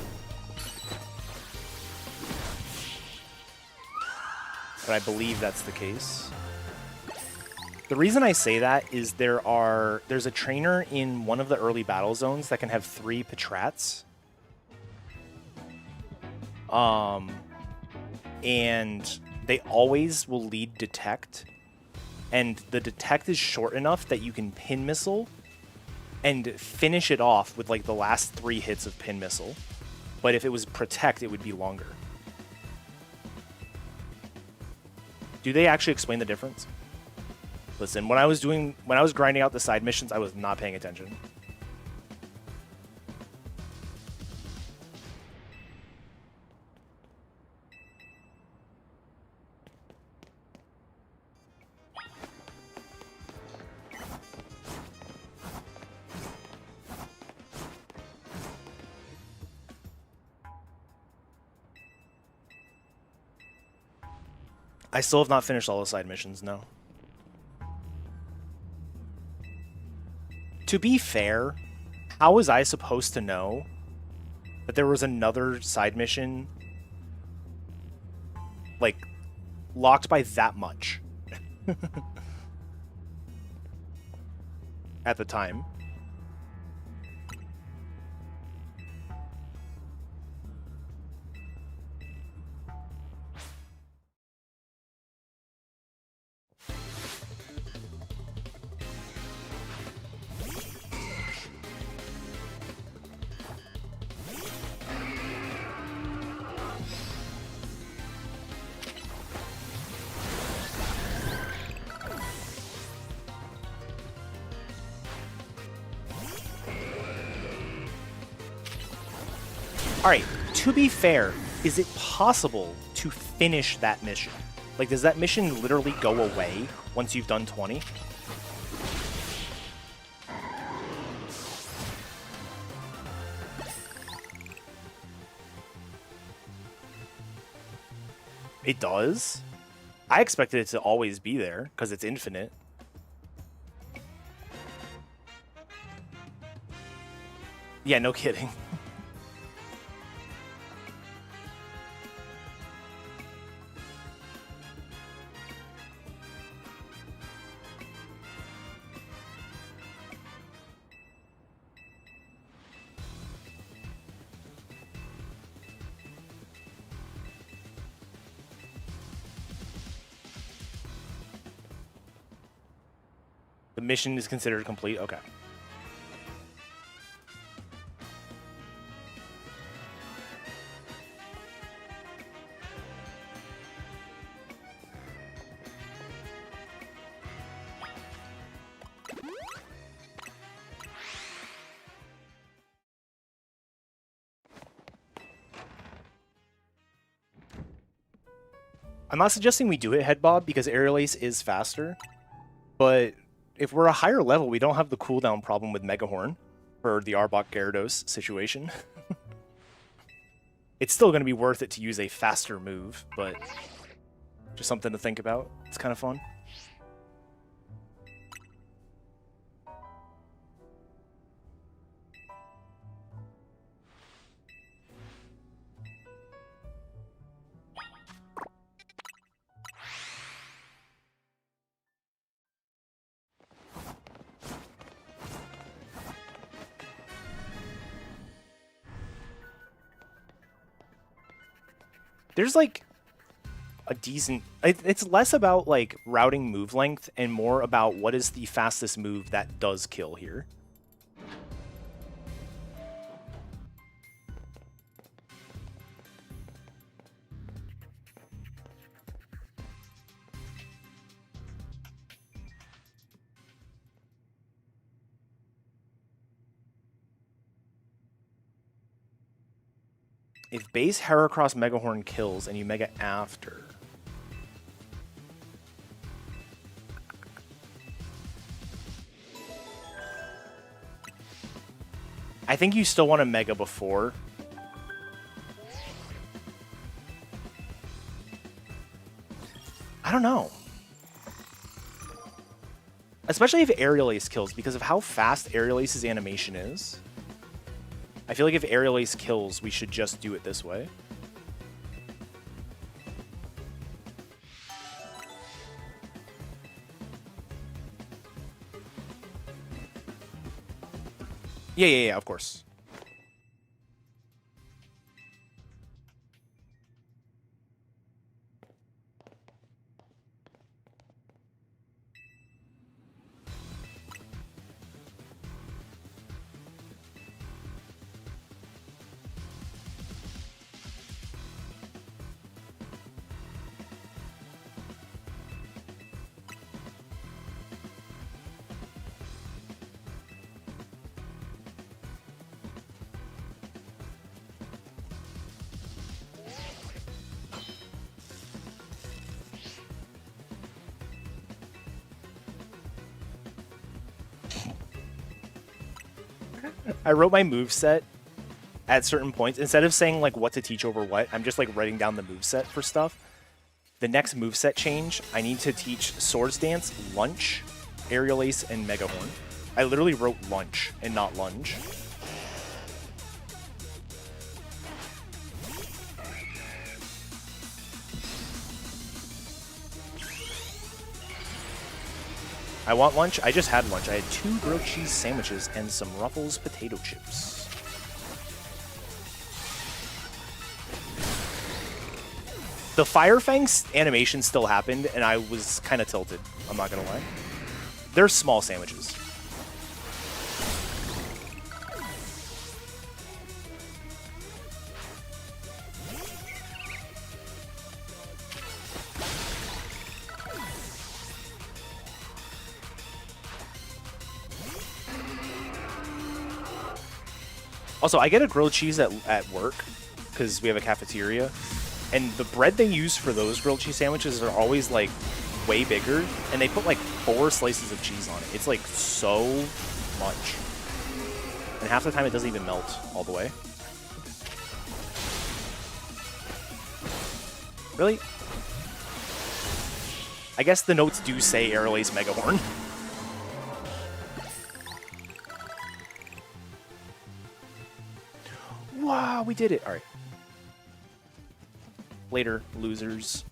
But I believe that's the case. The reason I say that is there's a trainer in one of the early battle zones that can have 3 Patrats. And they always will lead Detect. And the Detect is short enough that you can Pin Missile and finish it off with like the last 3 hits of Pin Missile. But if it was Protect, it would be longer. Do they actually explain the difference? Listen, when I was grinding out the side missions, I was not paying attention. I still have not finished all the side missions, no. To be fair, how was I supposed to know that there was another side mission, like, locked by that much at the time? Alright, to be fair, is it possible to finish that mission? Like, does that mission literally go away once you've done 20? It does? I expected it to always be there, because it's infinite. Yeah, no kidding. The mission is considered complete? Okay. I'm not suggesting we do it head bob because aerial ace is faster, but if we're a higher level, we don't have the cooldown problem with Mega Horn for the Arbok Gyarados situation. It's still going to be worth it to use a faster move, but just something to think about. It's kind of fun. There's like a decent... It's less about, like, routing move length and more about what is the fastest move that does kill here. If base Heracross Megahorn kills and you Mega after... I think you still want to Mega before. I don't know. Especially if Aerial Ace kills, because of how fast Aerial Ace's animation is. I feel like if Aerial Ace kills, we should just do it this way. Yeah, of course. I wrote my moveset at certain points. Instead of saying like what to teach over what, I'm just like writing down the moveset for stuff. The next moveset change, I need to teach Swords Dance, Lunge, Aerial Ace, and Megahorn. I literally wrote Lunge and not Lunge. I want lunch. I just had lunch. I had 2 grilled cheese sandwiches and some Ruffles potato chips. The Fire Fang's animation still happened, and I was kind of tilted. I'm not going to lie. They're small sandwiches. Also, I get a grilled cheese at work because we have a cafeteria, and the bread they use for those grilled cheese sandwiches are always like way bigger, and they put like 4 slices of cheese on it. It's like so much, and half the time it doesn't even melt all the way. Really? I guess the notes do say Aerial Ace Megahorn. Wow, we did it. All right. Later, losers.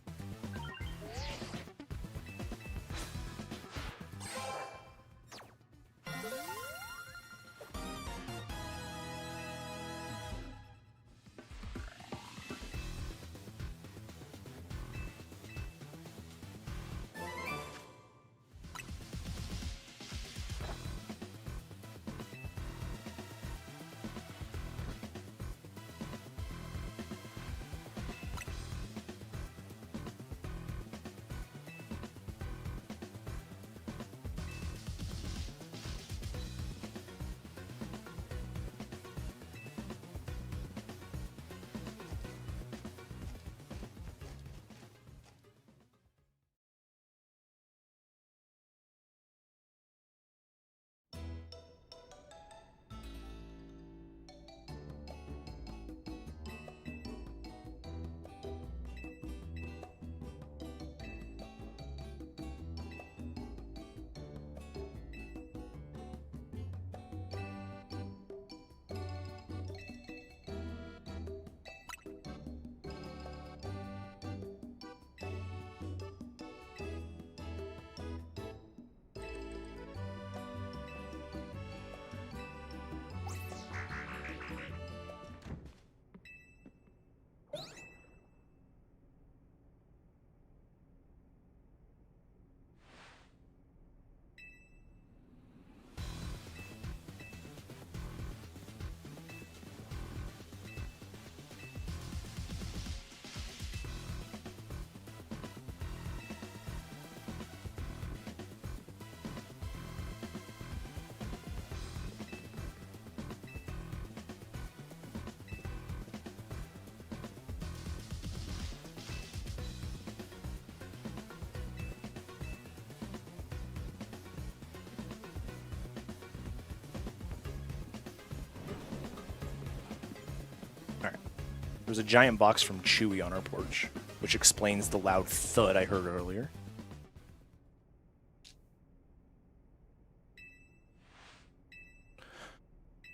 was a giant box from Chewy on our porch, which explains the loud thud I heard earlier.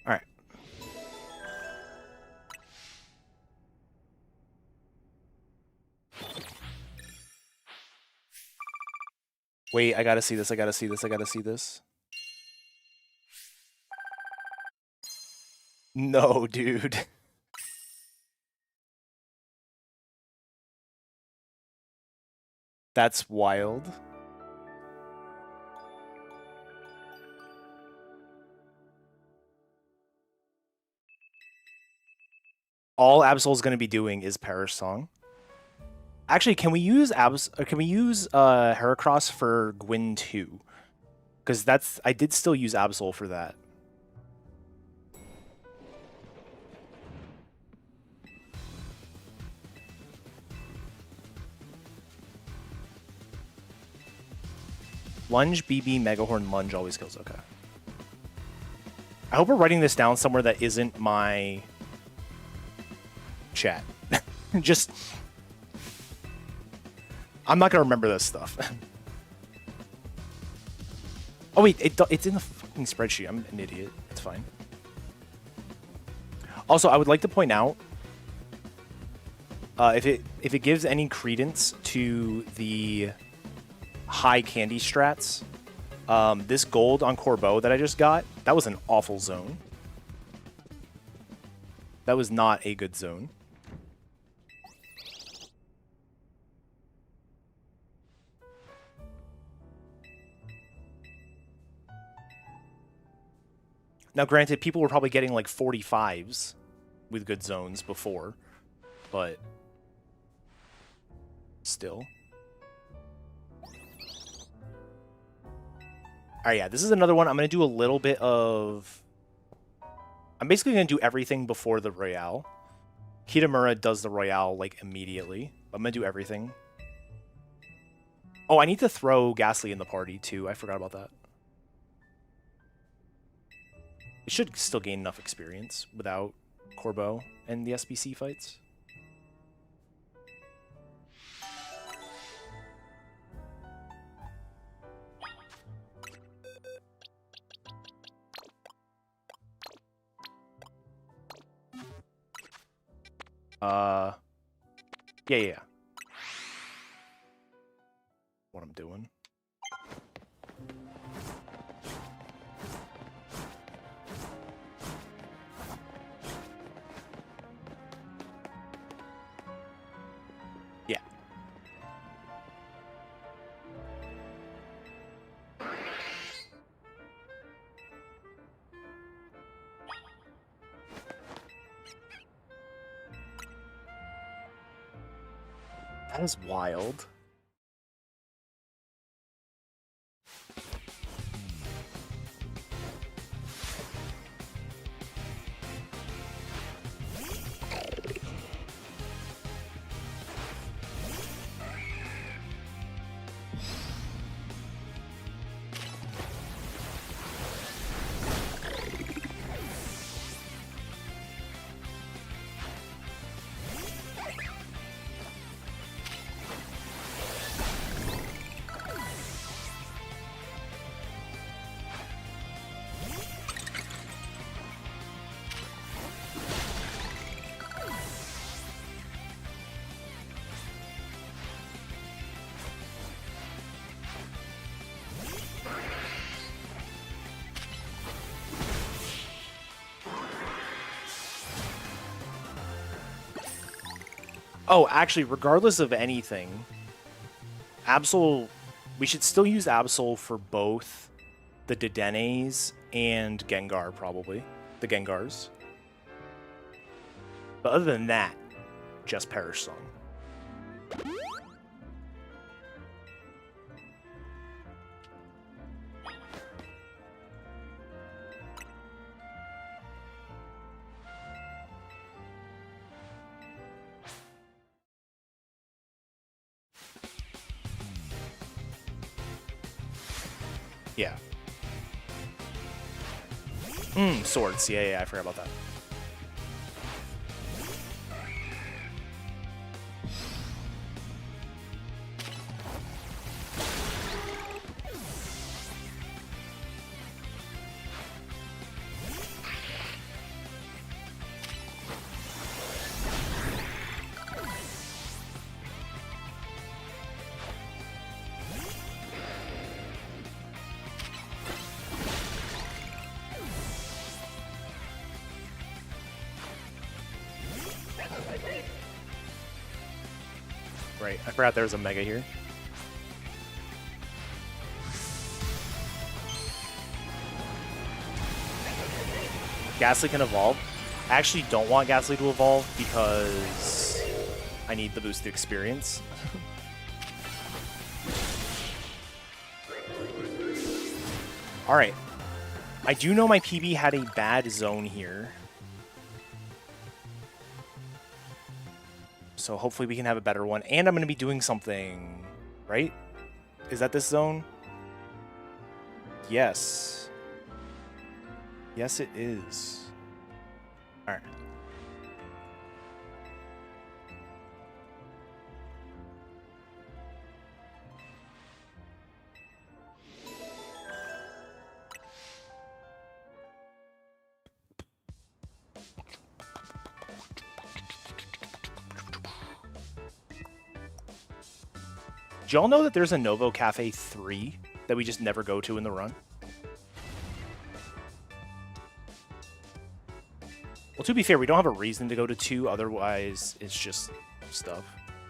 All right. Wait, I gotta see this, I gotta see this, I gotta see this. No, dude. That's wild. All Absol's gonna be doing is Perish Song. Actually, can we use Heracross for Gwyn 2? Because I did still use Absol for that. Lunge, BB, Megahorn, Lunge always kills. Okay. I hope we're writing this down somewhere that isn't my chat. Just... I'm not going to remember this stuff. Oh, wait. It's in the fucking spreadsheet. I'm an idiot. It's fine. Also, I would like to point out, if it gives any credence to the high candy strats, this gold on Corbeau that I just got, that was an awful zone. That was not a good zone. Now, granted, people were probably getting like 45s with good zones before, but still. Alright, yeah, this is another one. I'm going to do a little bit of... I'm basically going to do everything before the Royale. Kitamura does the Royale, like, immediately. I'm going to do everything. Oh, I need to throw Ghastly in the party, too. I forgot about that. It should still gain enough experience without Corbeau and the SBC fights. Yeah. What I'm doing. Yeah. That is wild. Oh, actually, regardless of anything, Absol, we should still use Absol for both the Dedenes and Gengar, probably. The Gengars. But other than that, just Perish Song. Yeah. Swords. Yeah, I forgot about that. Right, I forgot there was a Mega here. Ghastly can evolve. I actually don't want Ghastly to evolve because I need the boost to experience. Alright. I do know my PB had a bad zone here. So hopefully we can have a better one. And I'm going to be doing something, right? Is that this zone? Yes. Yes, it is. All right. Do y'all know that there's a Novo Cafe 3 that we just never go to in the run? Well, to be fair, we don't have a reason to go to 2, otherwise it's just stuff.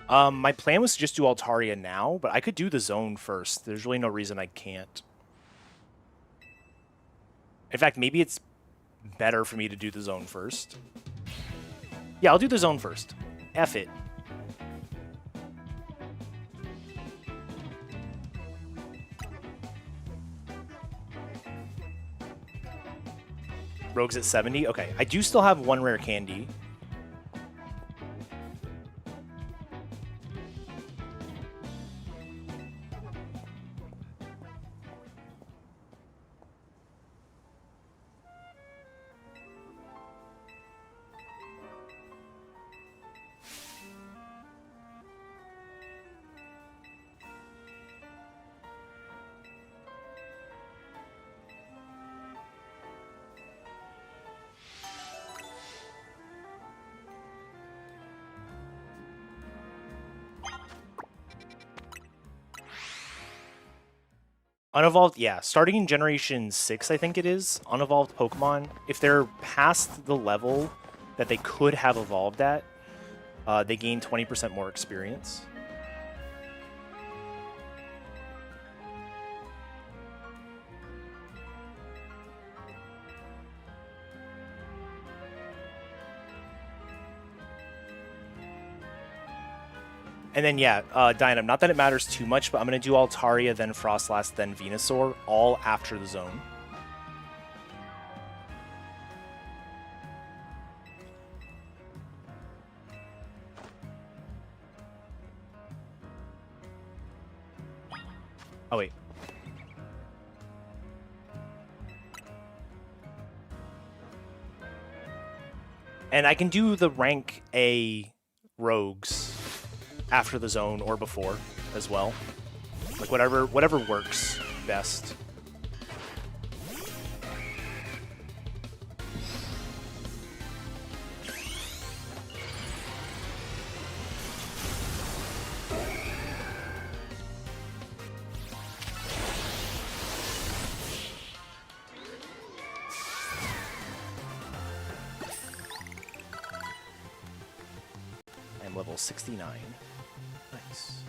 My plan was to just do Altaria now, but I could do the zone first. There's really no reason I can't. In fact, maybe it's better for me to do the zone first. Yeah, I'll do the zone first. F it. Rogue's at 70? Okay, I do still have 1 rare candy. Unevolved, yeah. Starting in Generation 6, I think it is, unevolved Pokemon, if they're past the level that they could have evolved at, they gain 20% more experience. And then, yeah, Dynam, not that it matters too much, but I'm going to do Altaria, then Frostlass, then Venusaur, all after the zone. Oh, wait. And I can do the rank A rogues after the zone or before as well. Like whatever works best. I'm level 69. Nice.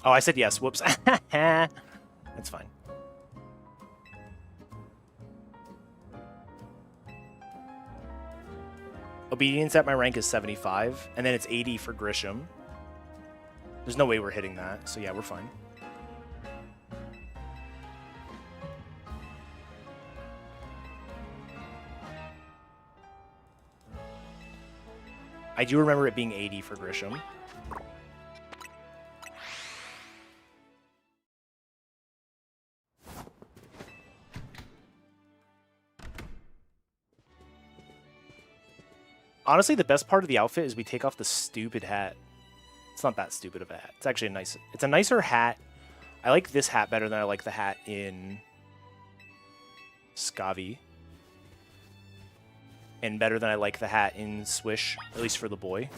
Oh, I said yes. Whoops. That's fine. Obedience at my rank is 75, and then it's 80 for Grisham. There's no way we're hitting that, so yeah, we're fine. I do remember it being 80 for Grisham. Honestly, the best part of the outfit is we take off the stupid hat. It's not that stupid of a hat. It's actually it's a nicer hat. I like this hat better than I like the hat in Scavi. And better than I like the hat in Swish, at least for the boy.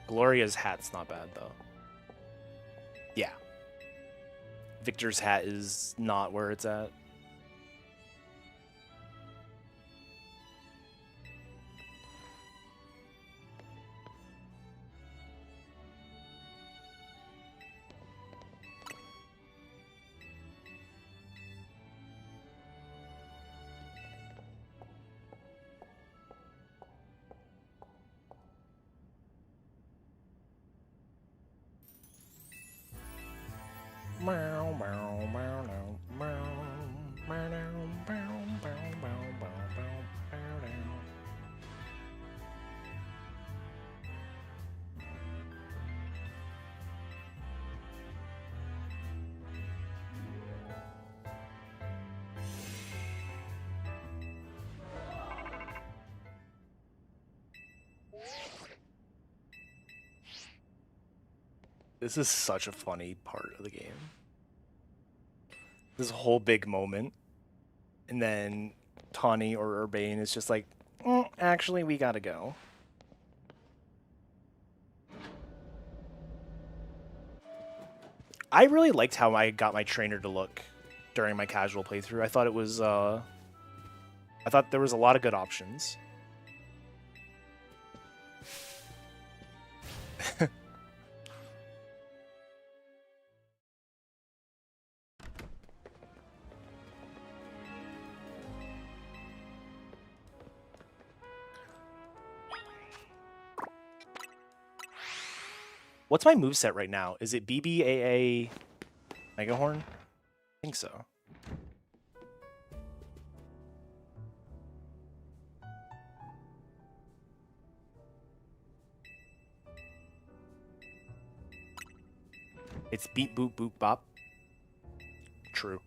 Gloria's hat's not bad, though. Yeah. Victor's hat is not where it's at. This is such a funny part of the game. This whole big moment. And then Tawny or Urbane is just like, actually, we gotta go. I really liked how I got my trainer to look during my casual playthrough. I thought it was, I thought there was a lot of good options. What's my moveset right now? Is it BBAA Megahorn? I think so. It's beep boop boop bop. True.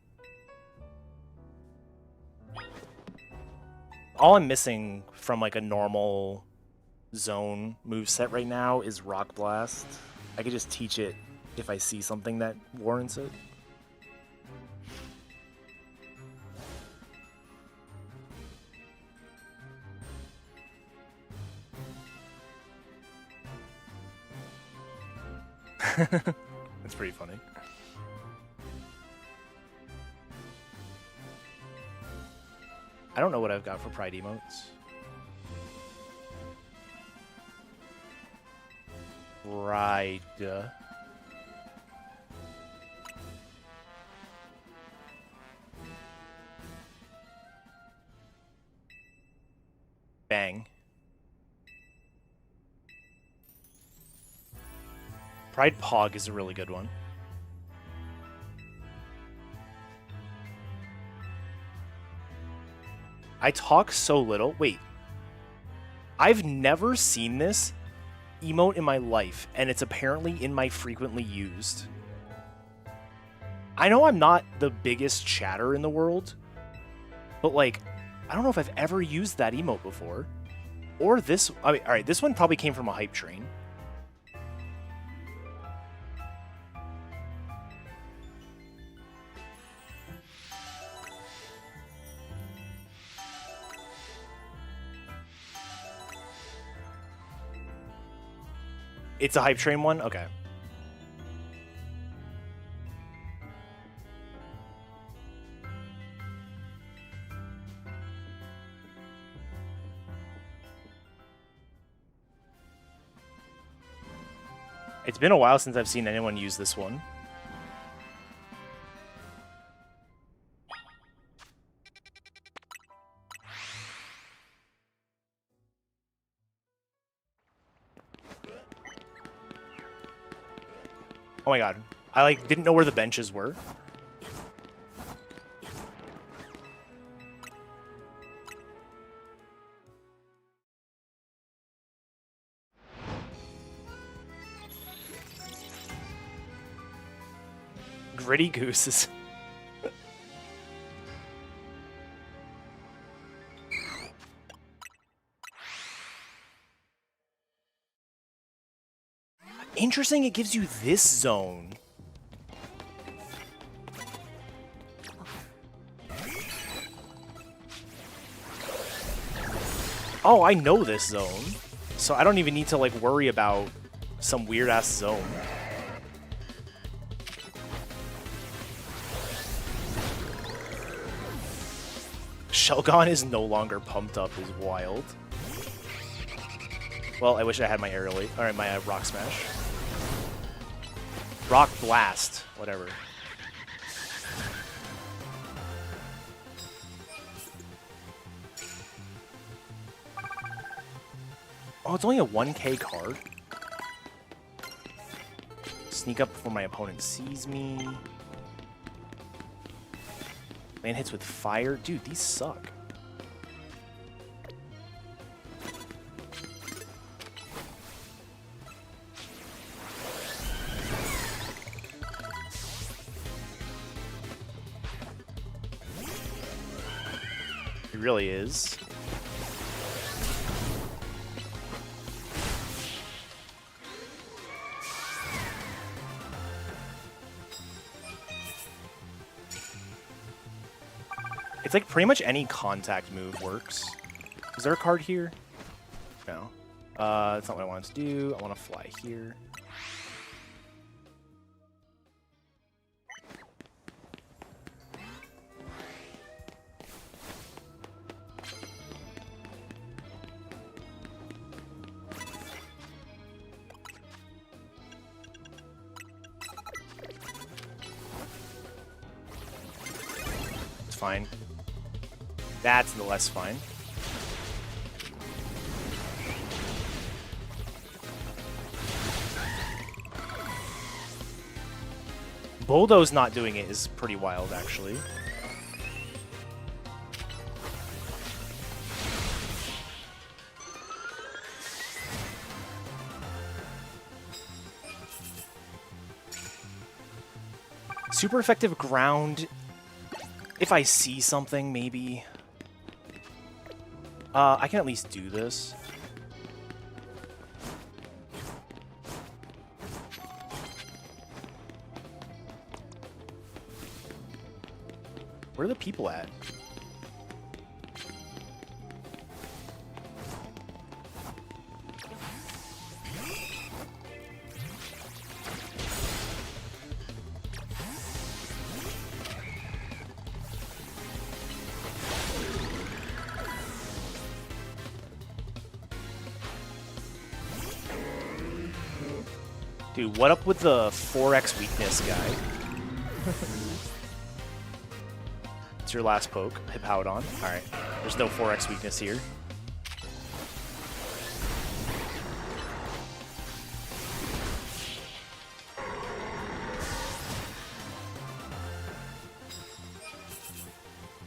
All I'm missing from like a normal zone moveset right now is Rock Blast. I could just teach it if I see something that warrants it. That's pretty funny. I don't know what I've got for Pride emotes. Pride. Bang. Pride Pog is a really good one. I talk so little. Wait. I've never seen this emote in my life, and it's apparently in my frequently used. I know I'm not the biggest chatter in the world, but like, I don't know if I've ever used that emote before. Or this, I mean, alright, this one probably came from a hype train. It's a hype train one? Okay. It's been a while since I've seen anyone use this one. Oh my god. I like didn't know where the benches were. Gritty Gooses. Interesting, it gives you this zone. Oh, I know this zone. So I don't even need to like worry about some weird ass zone. Shelgon is no longer pumped up is wild. Well, I wish I had my aerial. Alright, my rock smash. Rock blast. Whatever. Oh, it's only a 1k card. Sneak up before my opponent sees me. Land hits with fire. Dude, these suck. It really is. It's like pretty much any contact move works. Is there a card here? No. That's not what I wanted to do. I want to fly here. It's fine. That's the less fine. Boldo's not doing it is pretty wild, actually. Super effective ground. If I see something, maybe. I can at least do this. Where are the people at? Dude, what up with the 4x weakness guy? It's your last poke. Hippowdon. Alright. There's no 4x weakness here.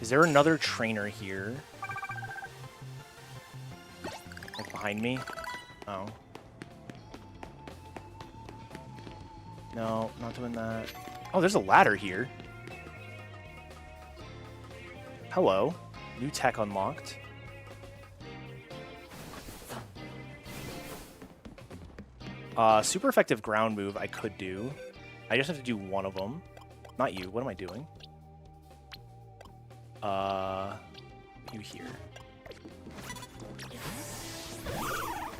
Is there another trainer here? Like behind me? Oh. No, not doing that. Oh, there's a ladder here. Hello. New tech unlocked. Super effective ground move I could do. I just have to do one of them. Not you. What am I doing? You here.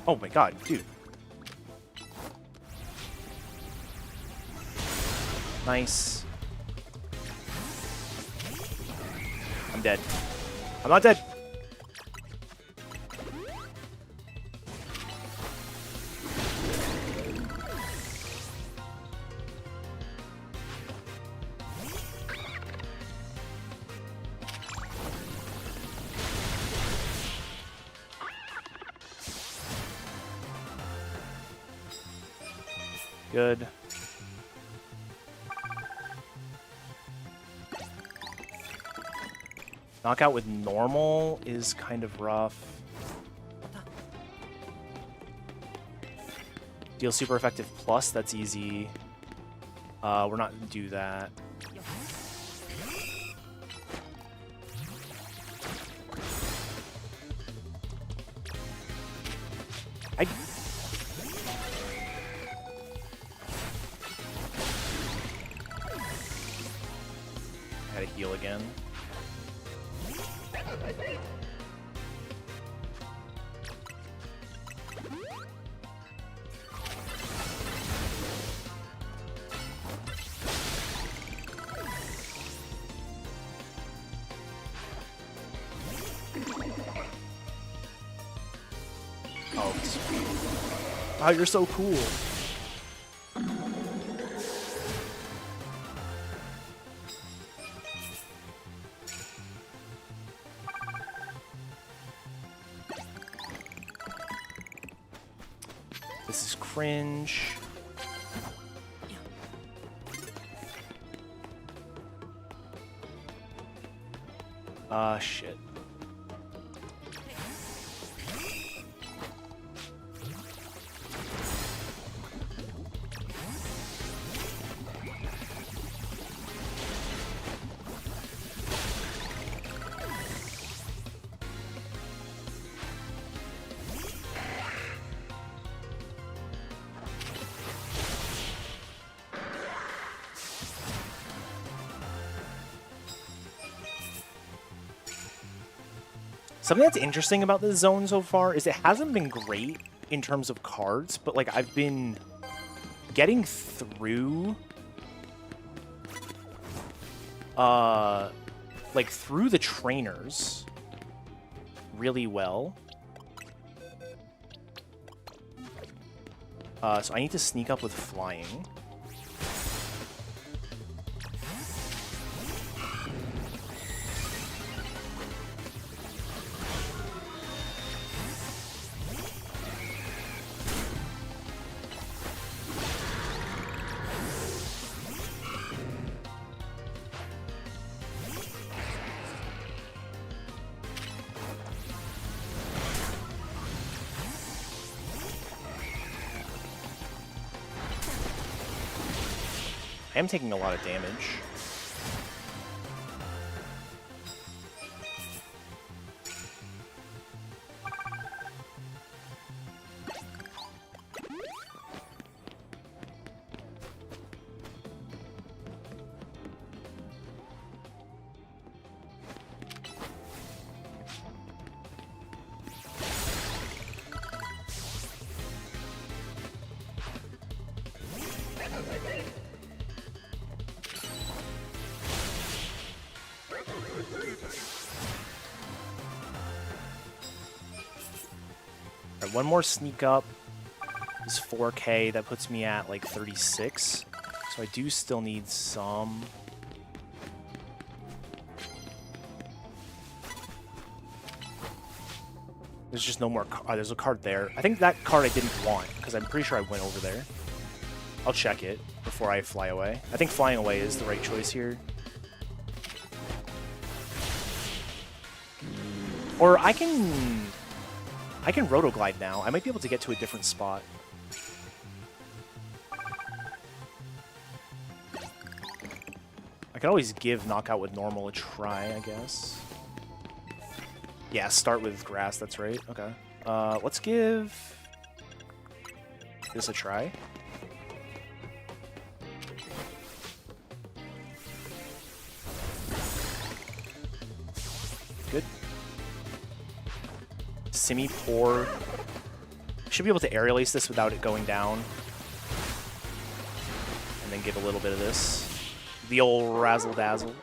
Oh my god, dude. Nice. I'm dead. I'm not dead. Good. Knockout with normal is kind of rough. Deal super effective plus, that's easy. We're not gonna do that. I had to heal again. Oh, sweet. Oh, you're so cool. This is cringe. Shit. Something that's interesting about this zone so far is it hasn't been great in terms of cards, but like I've been getting through like through the trainers really well. So I need to sneak up with flying. I am taking a lot of damage. One more sneak up is 4K. That puts me at like 36. So I do still need some. There's just no more. There's a card there. I think that card I didn't want because I'm pretty sure I went over there. I'll check it before I fly away. I think flying away is the right choice here. Or I can rotoglide now. I might be able to get to a different spot. I could always give knockout with normal a try, I guess. Yeah, start with grass, that's right. Okay. Let's give this a try. Good. Semi-poor. Should be able to aerial ace this without it going down. And then give a little bit of this. The old razzle-dazzle.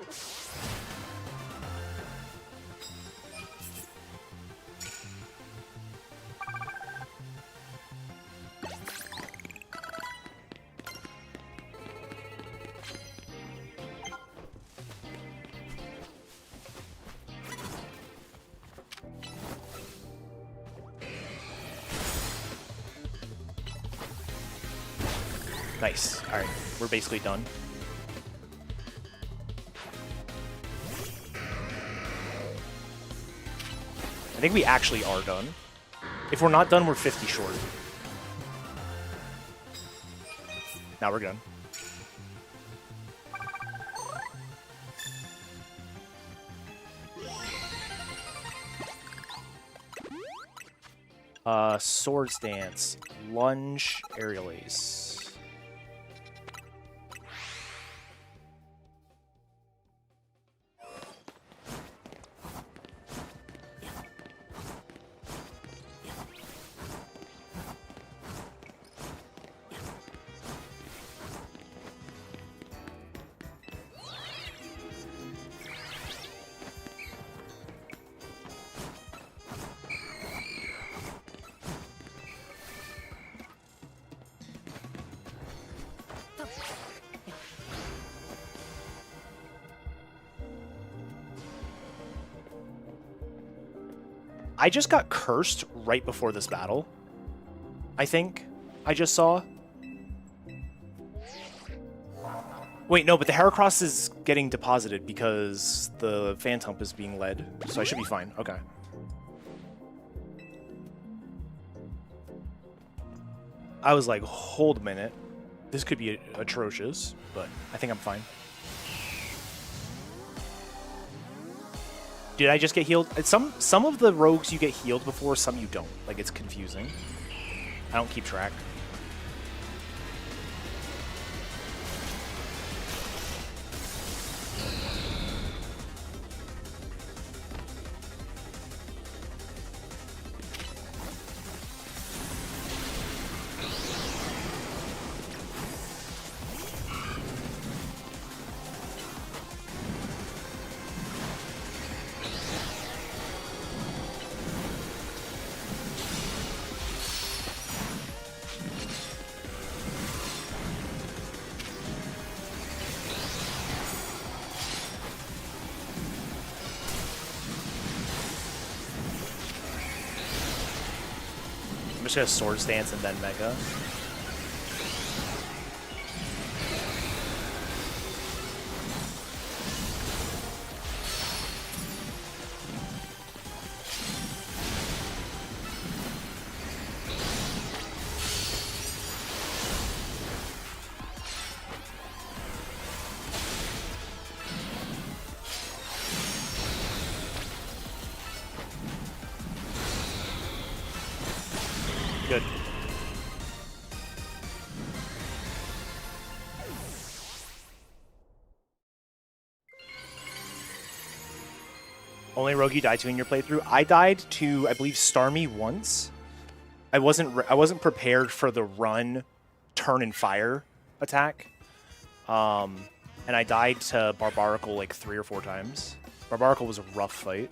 Nice. Alright, we're basically done. I think we actually are done. If we're not done, we're 50 short. Now we're done. Swords Dance, Lunge, Aerial Ace. I just got cursed right before this battle. I think I just saw. Wait, no, but the Heracross is getting deposited because the Phantump is being led, so I should be fine. Okay. I was like, hold a minute. This could be atrocious, but I think I'm fine. Did I just get healed? Some of the rogues you get healed before, some you don't. Like, it's confusing. I don't keep track. I'm just gonna Swords Dance and then Mega. Good. Only rogue you died to in your playthrough? I died to, I believe, Starmie once. I wasn't prepared for the run, turn and fire attack. And I died to Barbaracle like 3 or 4 times. Barbaracle was a rough fight.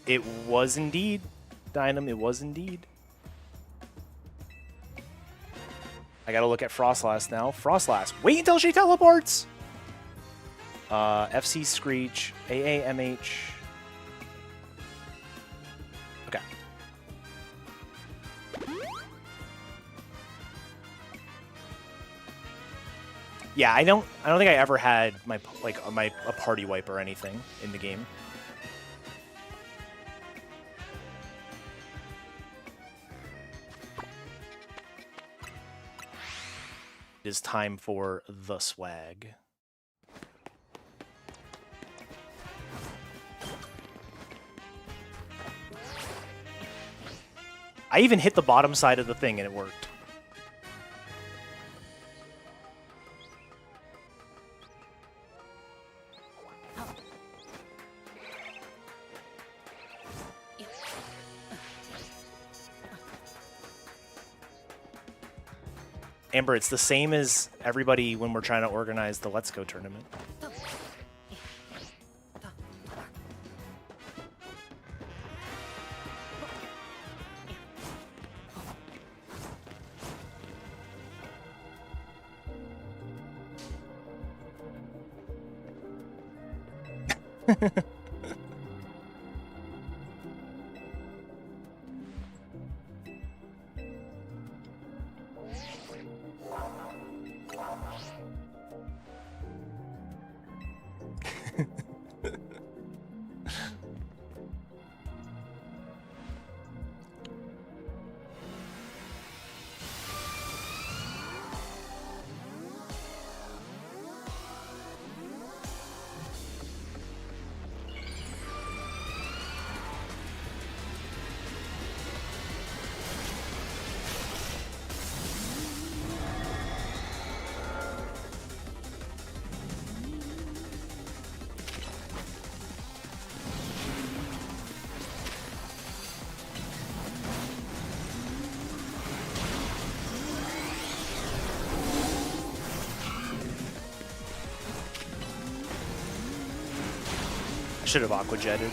It was indeed, Dynam, it was indeed. I gotta look at Frostlass now. Frostlass, wait until she teleports! FC Screech, AAMH. Okay. Yeah, I don't think I ever had a party wipe or anything in the game. It is time for the swag. I even hit the bottom side of the thing and it worked. Amber, it's the same as everybody when we're trying to organize the Let's Go tournament. Should have aqua jetted.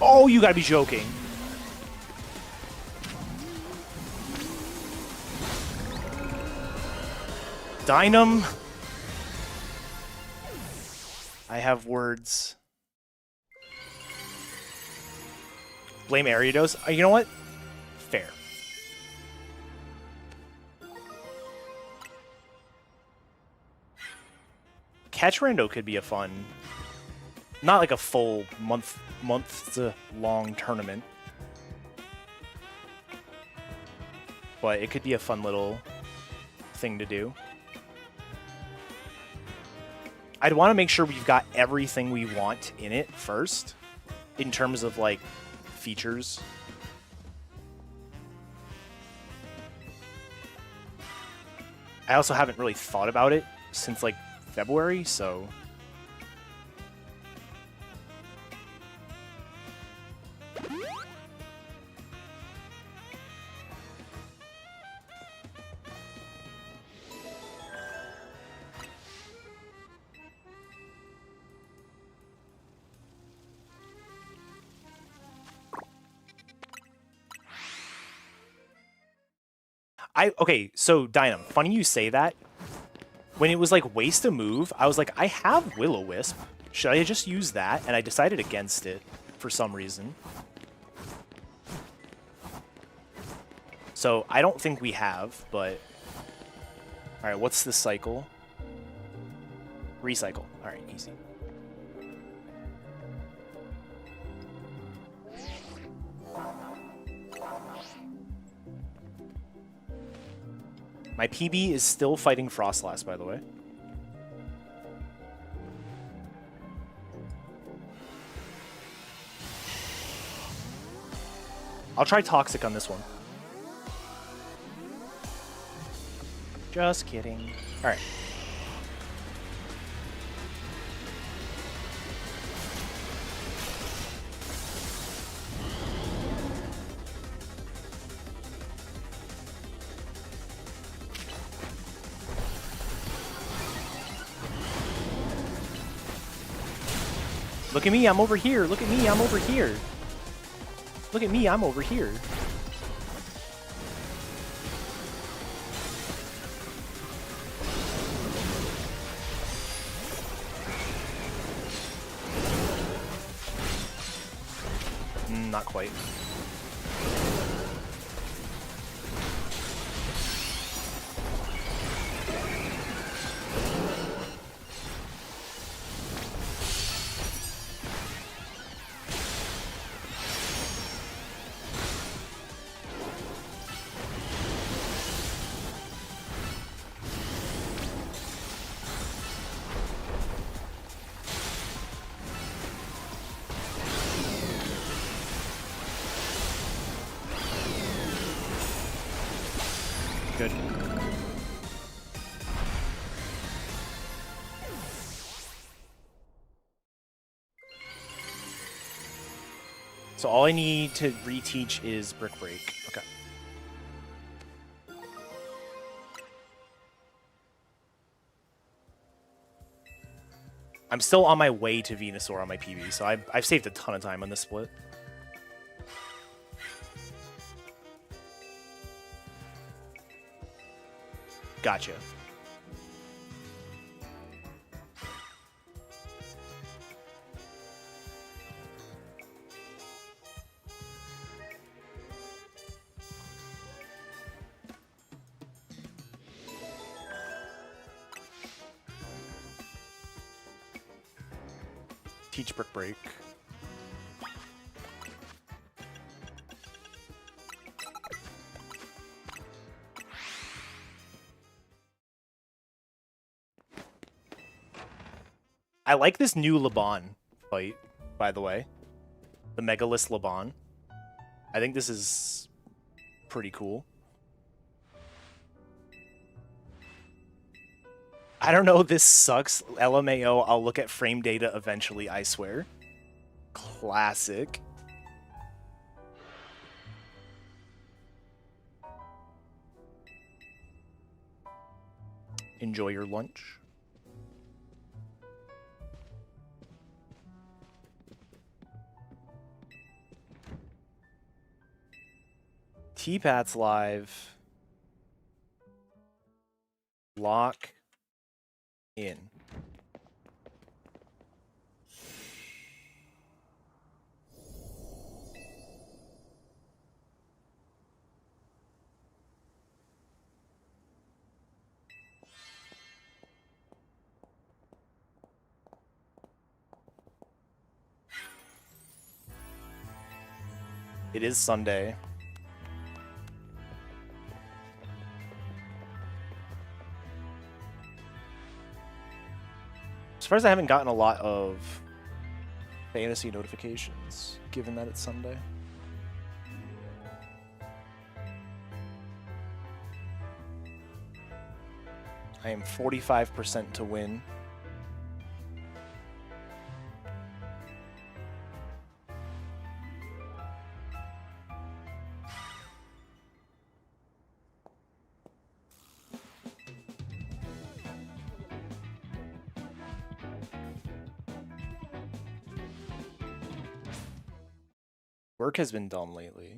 Oh, you gotta be joking. Dynam. I have words. Blame Ariados. You know what? Fair. Catch Rando could be a fun, not like a full month-long tournament, but it could be a fun little thing to do. I'd want to make sure we've got everything we want in it first, in terms of like features. I also haven't really thought about it since like February, so okay, so Dynam, funny you say that. When it was like waste a move, I was like, I have Will-O-Wisp. Should I just use that? And I decided against it for some reason. So I don't think we have, but... Alright, what's the cycle? Recycle. Alright, easy. My PB is still fighting Frostlass, by the way. I'll try Toxic on this one. Just kidding. Alright. Look at me, I'm over here. Look at me, I'm over here. Look at me, I'm over here. Not quite. Good. So all I need to reteach is Brick Break. Okay. I'm still on my way to Venusaur on my PB, so I've saved a ton of time on this split. Gotcha. Teach Brick Break. I like this new Laban fight, by the way. The Megalith Laban. I think this is pretty cool. I don't know, this sucks. LMAO, I'll look at frame data eventually, I swear. Classic. Enjoy your lunch. T-Pat's live. Lock in. It is Sunday. As far as I haven't gotten a lot of fantasy notifications, given that it's Sunday. I am 45% to win. Work has been dumb lately.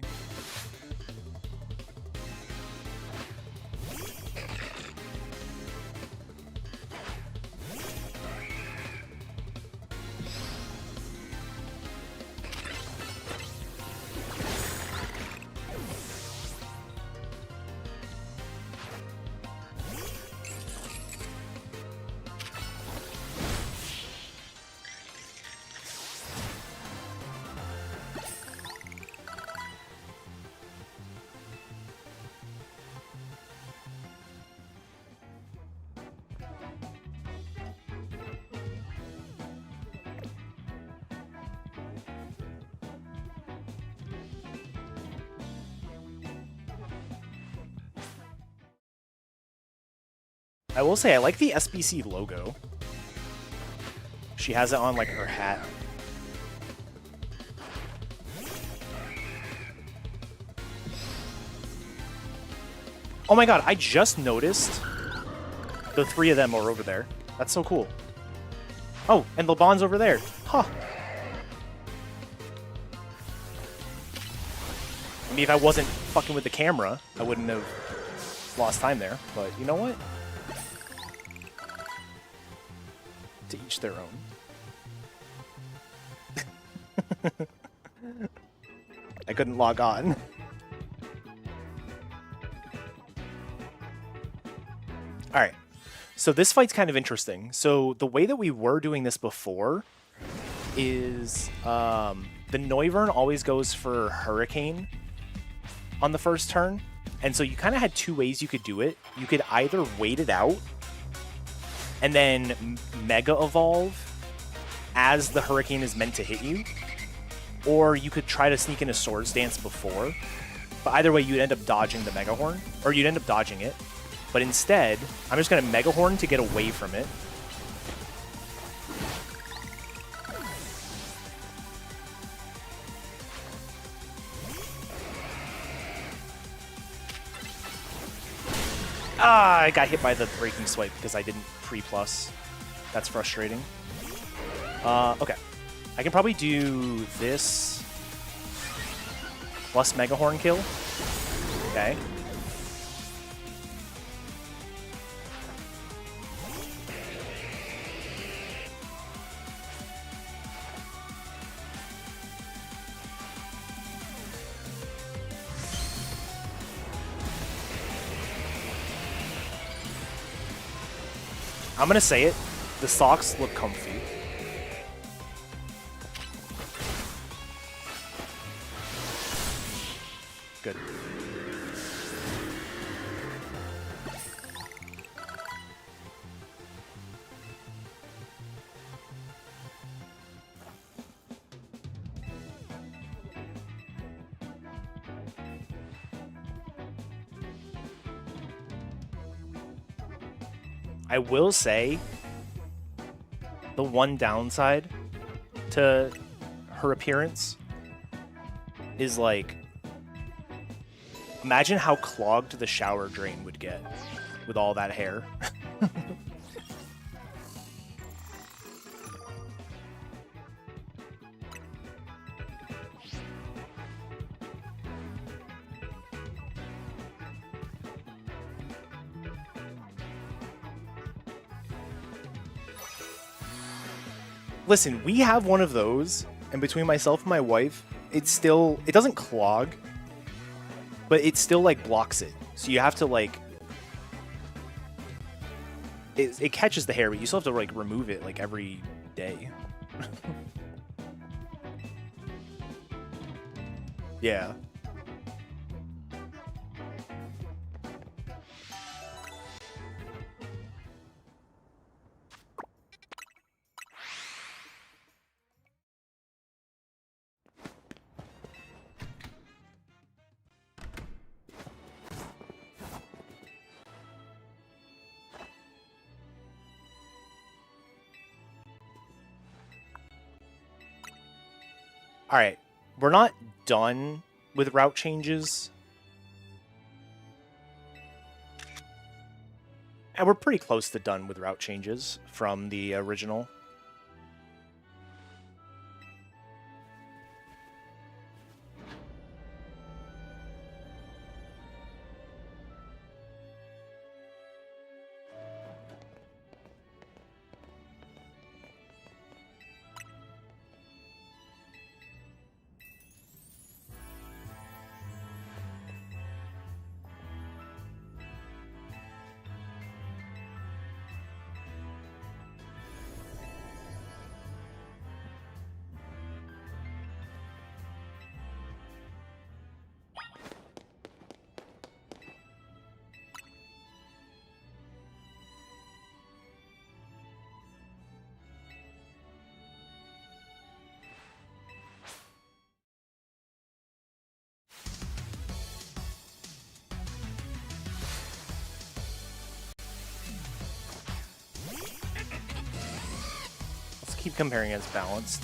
I will say, I like the SBC logo. She has it on, like, her hat. Oh my god, I just noticed the three of them are over there. That's so cool. Oh, and LeBon's over there. Huh. I mean, if I wasn't fucking with the camera, I wouldn't have lost time there. But you know what? To each their own. I couldn't log on. Alright, so this fight's kind of interesting. So the way that we were doing this before is the Noivern always goes for Hurricane on the first turn. And so you kind of had two ways you could do it. You could either wait it out and then Mega Evolve as the Hurricane is meant to hit you, or you could try to sneak in a Swords Dance before. But either way, you'd end up dodging the Mega Horn, or you'd end up dodging it. But instead, I'm just going to Mega Horn to get away from it. Ah, I got hit by the Breaking Swipe because I didn't pre-plus. That's frustrating. Okay. I can probably do this plus Mega Horn kill. Okay. I'm gonna say it, the socks look comfy. Good. I will say, the one downside to her appearance is, like, imagine how clogged the shower drain would get with all that hair. Listen, we have one of those, and between myself and my wife, it doesn't clog, but it still like blocks it. So you have to like, it catches the hair, but you still have to like remove it like every day. Yeah. All right, we're not done with route changes. And we're pretty close to done with route changes from the original. Let's keep comparing as balanced.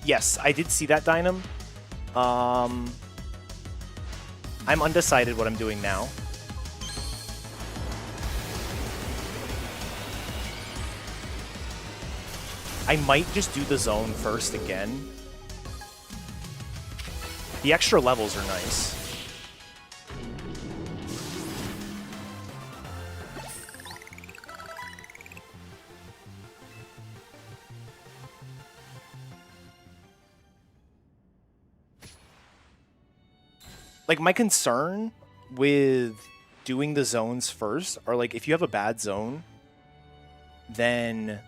Yes, I did see that, Dynam. I'm undecided what I'm doing now. I might just do the zone first again. The extra levels are nice. Like, my concern with doing the zones first are, like, if you have a bad zone, then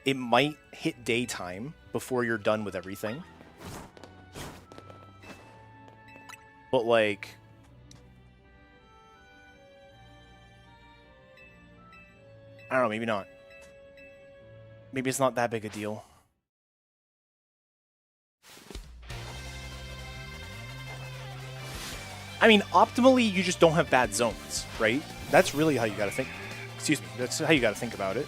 it might hit daytime before you're done with everything. But, like, I don't know, maybe not. Maybe it's not that big a deal. I mean, optimally, you just don't have bad zones, right? That's really how you gotta think. Excuse me, that's how you gotta think about it.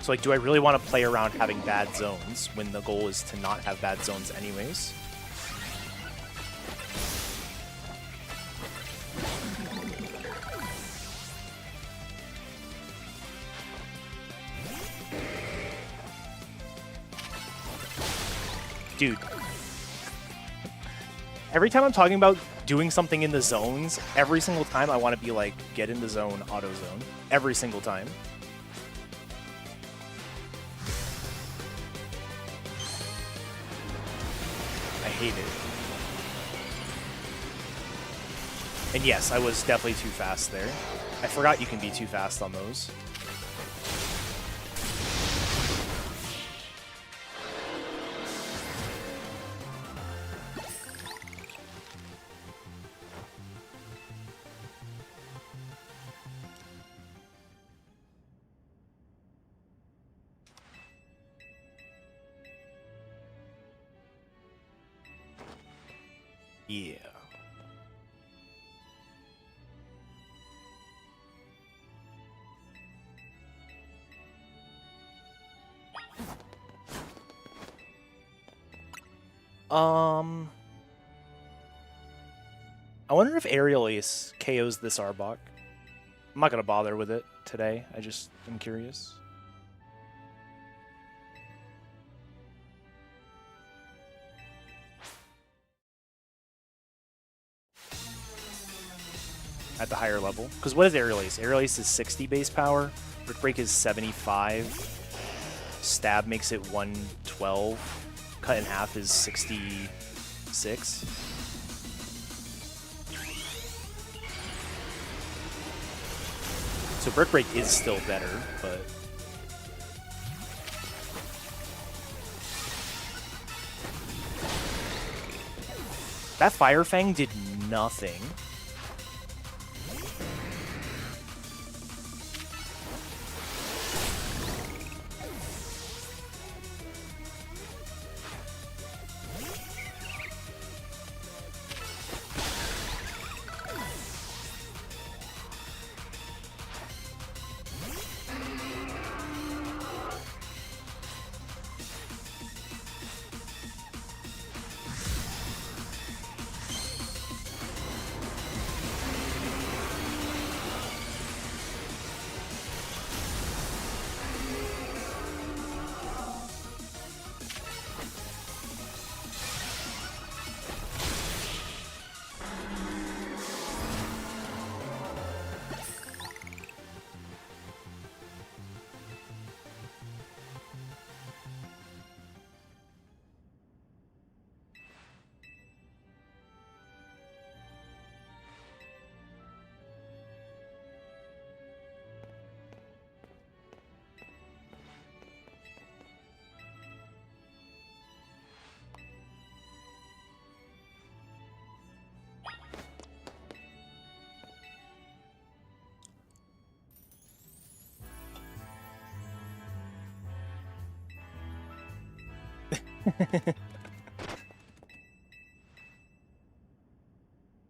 So, like, do I really want to play around having bad zones when the goal is to not have bad zones anyways? Dude, every time I'm talking about doing something in the zones, every single time I want to be like, get in the zone, auto zone. Every single time. I hate it. And yes, I was definitely too fast there. I forgot you can be too fast on those. Yeah. I wonder if Aerial Ace KOs this Arbok. I'm not gonna bother with it today. I just am curious. At the higher level. Because what is Aerial Ace? Aerial Ace is 60 base power. Brick Break is 75. Stab makes it 112. Cut in half is 66. So Brick Break is still better, but... That Fire Fang did nothing.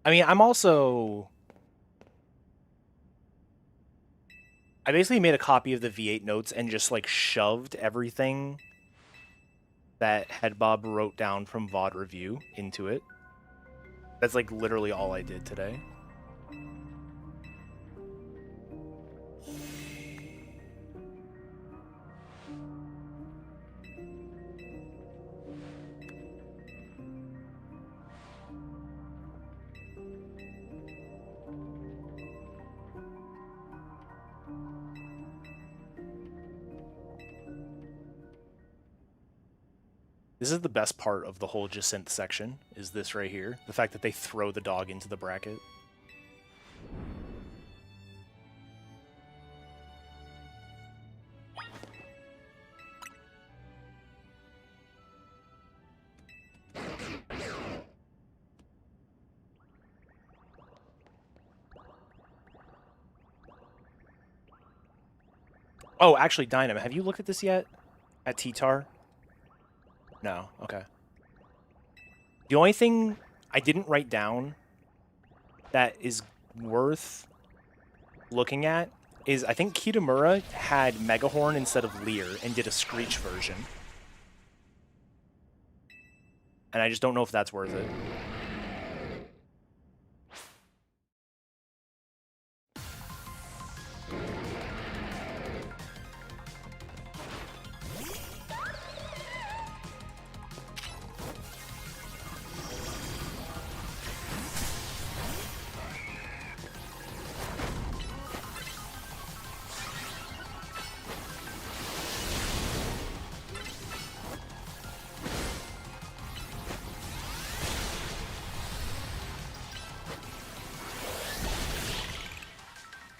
I mean, I'm also... I basically made a copy of the V8 notes and just, like, shoved everything that Headbob wrote down from VOD Review into it. That's, like, literally all I did today. This is the best part of the whole Jacynth section, is this right here. The fact that they throw the dog into the bracket. Oh, actually, Dynam, have you looked at this yet? At T-Tar? No, okay. The only thing I didn't write down that is worth looking at is I think Kitamura had Megahorn instead of Leer and did a Screech version. And I just don't know if that's worth it.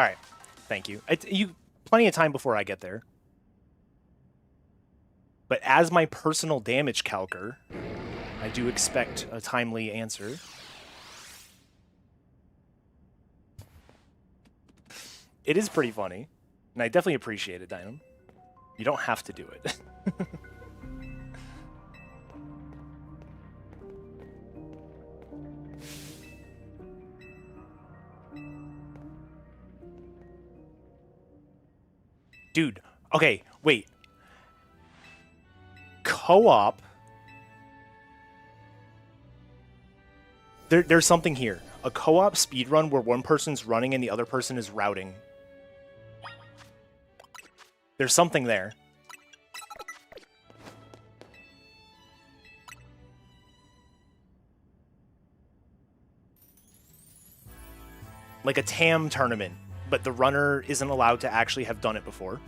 All right, thank you. You plenty of time before I get there. But as my personal damage calcer, I do expect a timely answer. It is pretty funny, and I definitely appreciate it, Dynam. You don't have to do it. Dude, okay, wait. Co-op. There's something here. A co-op speedrun where one person's running and the other person is routing. There's something there. Like a TAM tournament, but the runner isn't allowed to actually have done it before.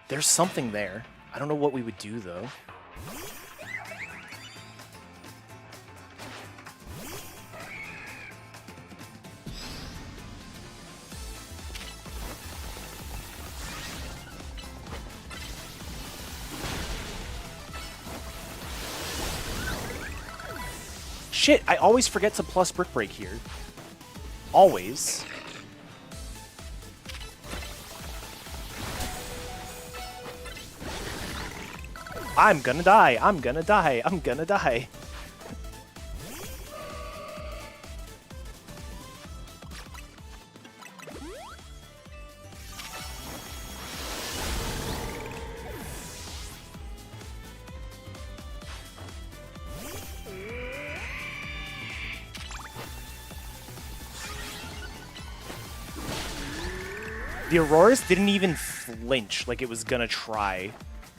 There's something there. I don't know what we would do, though. Shit, I always forget to plus Brick Break here. Always. I'm gonna die, I'm gonna die, I'm gonna die. The Auroras didn't even flinch like it was gonna try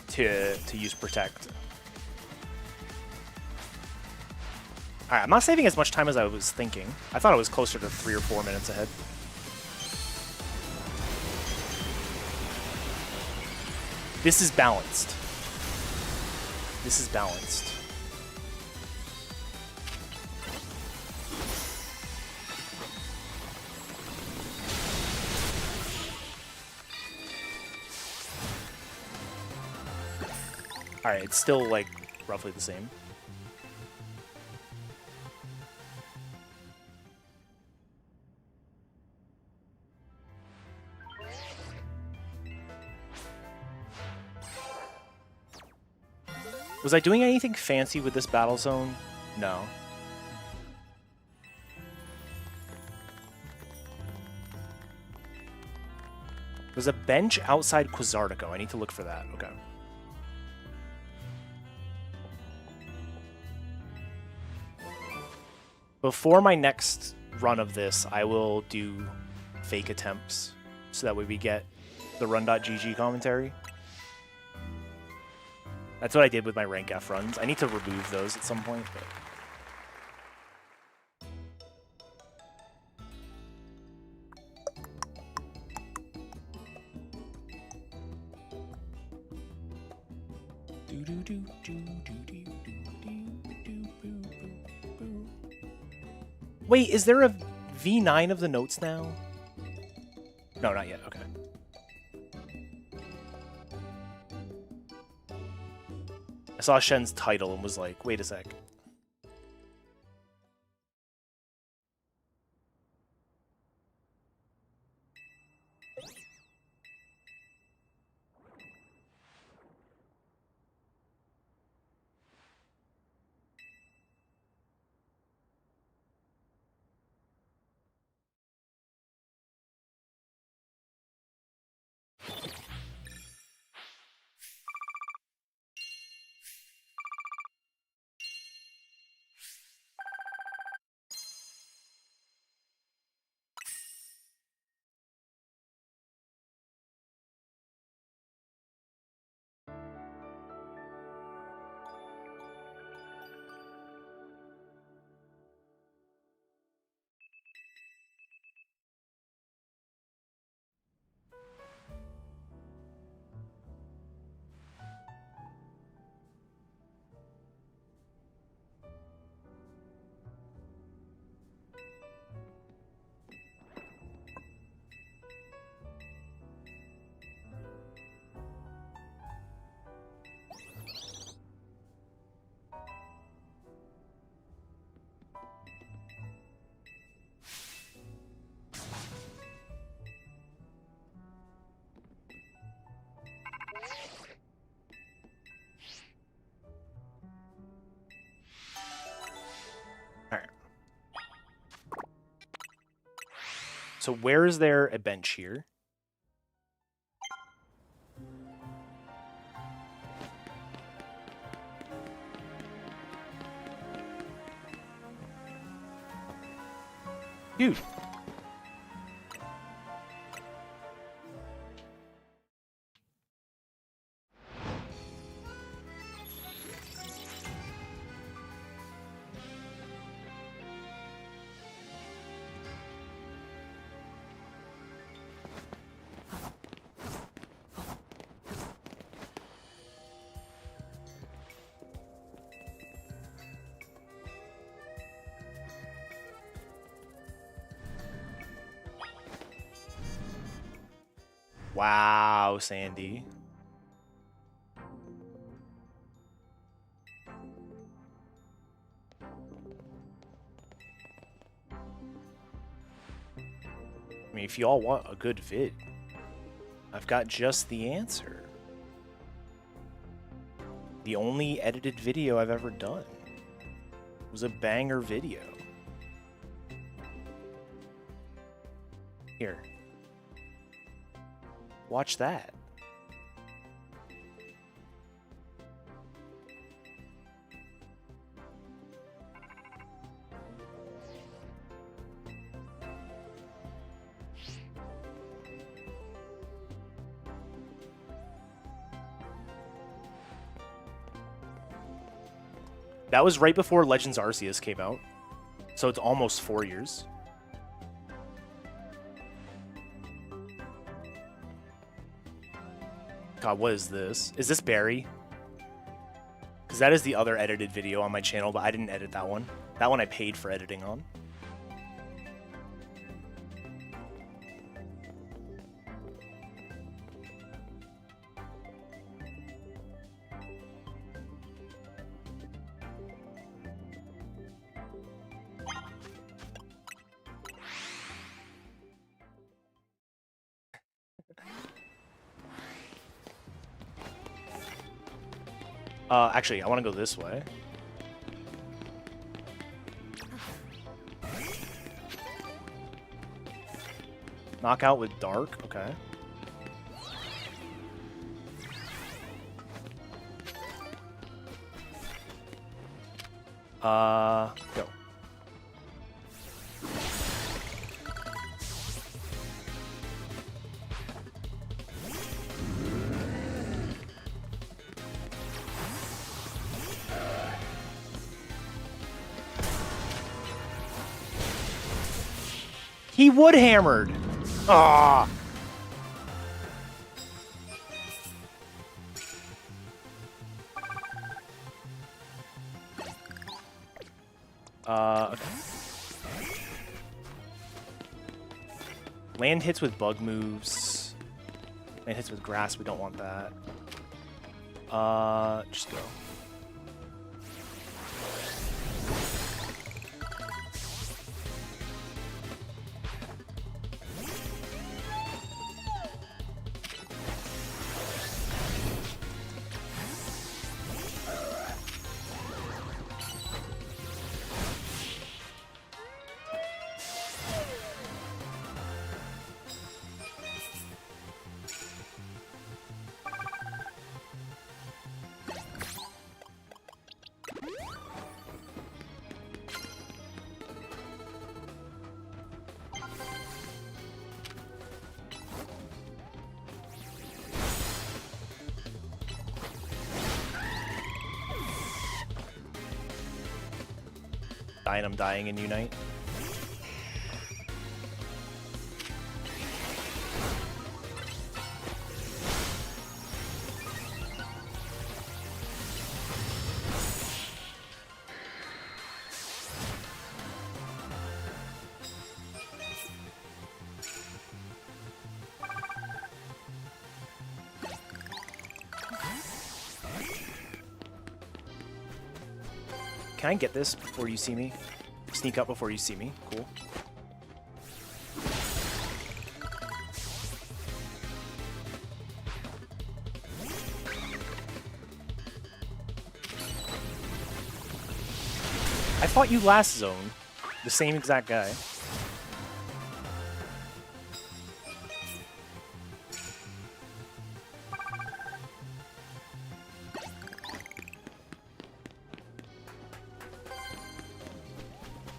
to use Protect. Alright, I'm not saving as much time as I was thinking. I thought I was closer to 3 or 4 minutes ahead. This is balanced. This is balanced. Alright, it's still, like, roughly the same. Was I doing anything fancy with this battle zone? No. There's a bench outside Quasartico. I need to look for that. Okay. Before my next run of this, I will do fake attempts, so that way we get the run.gg commentary. That's what I did with my rank F runs. I need to remove those at some point, but... Wait, is there a V9 of the notes now? No, not yet. Okay. I saw Shen's title and was like, wait a sec. So where is there a bench here? Dude. Wow, Sandy. I mean, if you all want a good vid, I've got just the answer. The only edited video I've ever done was a banger video. Here. Watch that. That was right before Legends Arceus came out, so it's almost 4 years. God, what is this? Is this Barry? Because that is the other edited video on my channel, but I didn't edit that one. That one I paid for editing on. Actually, I want to go this way. Knockout with Dark, okay. Go. He wood hammered. Ah. Okay. Land hits with bug moves. Land hits with grass. We don't want that. Just go. I'm dying in Unite. Can I get this before you see me? Sneak up before you see me. Cool. I fought you last zone. The same exact guy.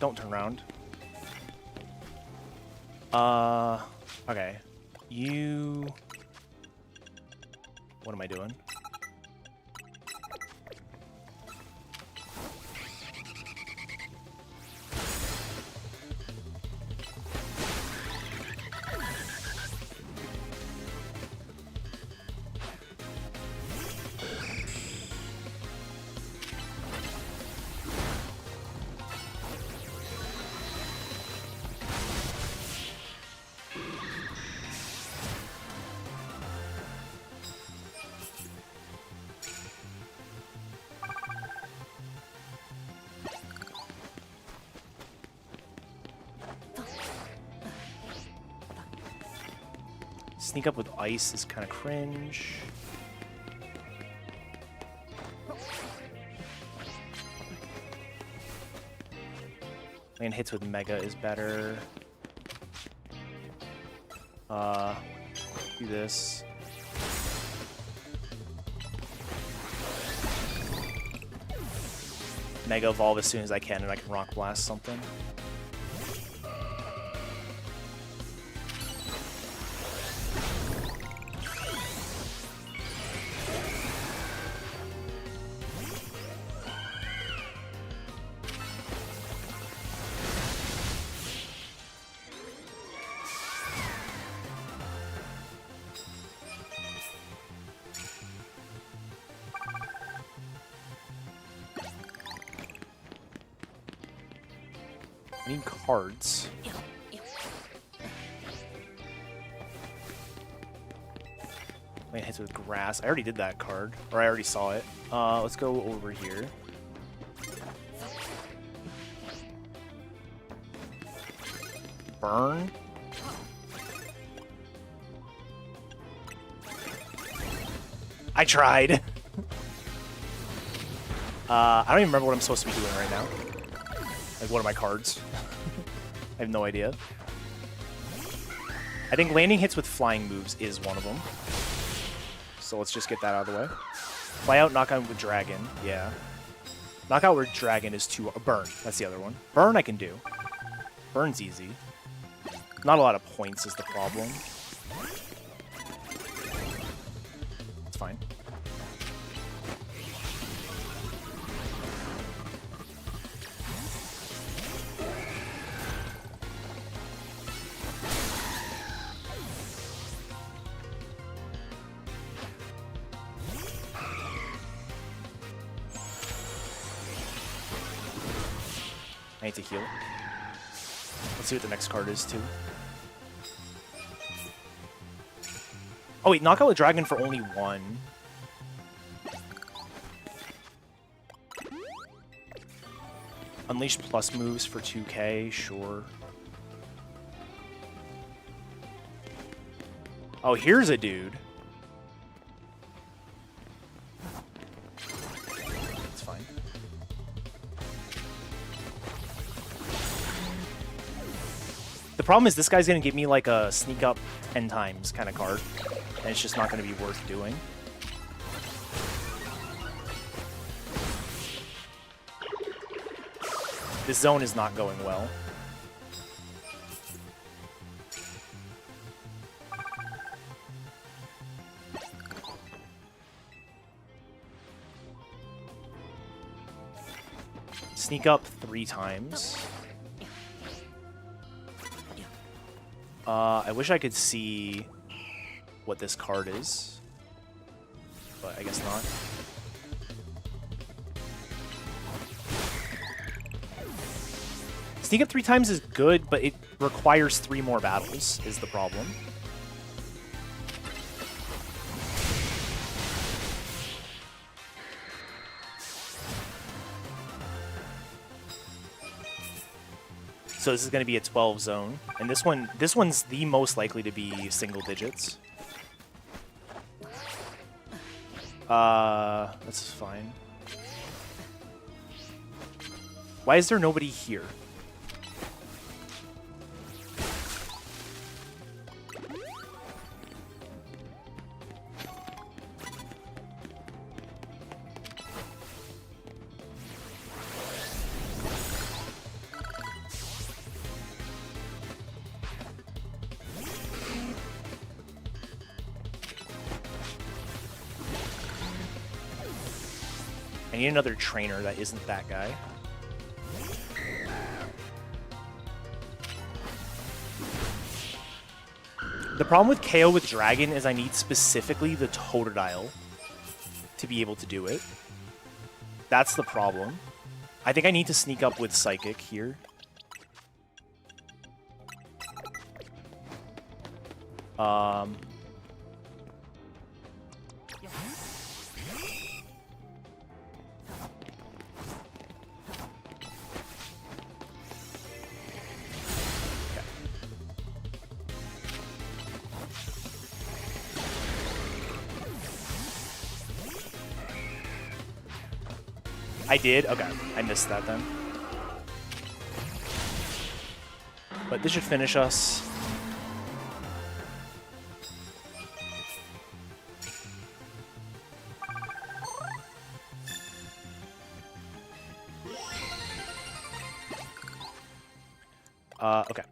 don't turn around. Okay. You... What am I doing? Sneak up with ice is kind of cringe. Land hits with Mega is better. Do this. Mega Evolve as soon as I can, and I can Rock Blast something. I need cards. Land hits with grass. I already did that card, or I already saw it. Let's go over here. Burn. I tried. I don't even remember what I'm supposed to be doing right now. Like, what are my cards? I have no idea. I think landing hits with flying moves is one of them. So let's just get that out of the way. Fly out, knock out with dragon. Yeah. Knockout with dragon is too... Burn. That's the other one. Burn I can do. Burn's easy. Not a lot of points is the problem. It's fine. I need to heal. Let's see what the next card is, too. Oh, wait, knockout with dragon for only one. Unleash plus moves for 2k, sure. Oh, here's a dude. It's fine. The problem is this guy's going to give me like a sneak up 10 times kind of card, and it's just not going to be worth doing. This zone is not going well. Sneak up 3 times. I wish I could see what this card is, but I guess not. Sneak up 3 times is good, but it requires 3 more battles, is the problem. So this is going to be a 12 zone, and this one's the most likely to be single digits. That's fine. Why is there nobody here? I need another trainer that isn't that guy. The problem with KO with Dragon is I need specifically the Totodile to be able to do it. That's the problem. I think I need to sneak up with Psychic here. I did? Okay, I missed that then. But this should finish us. Okay.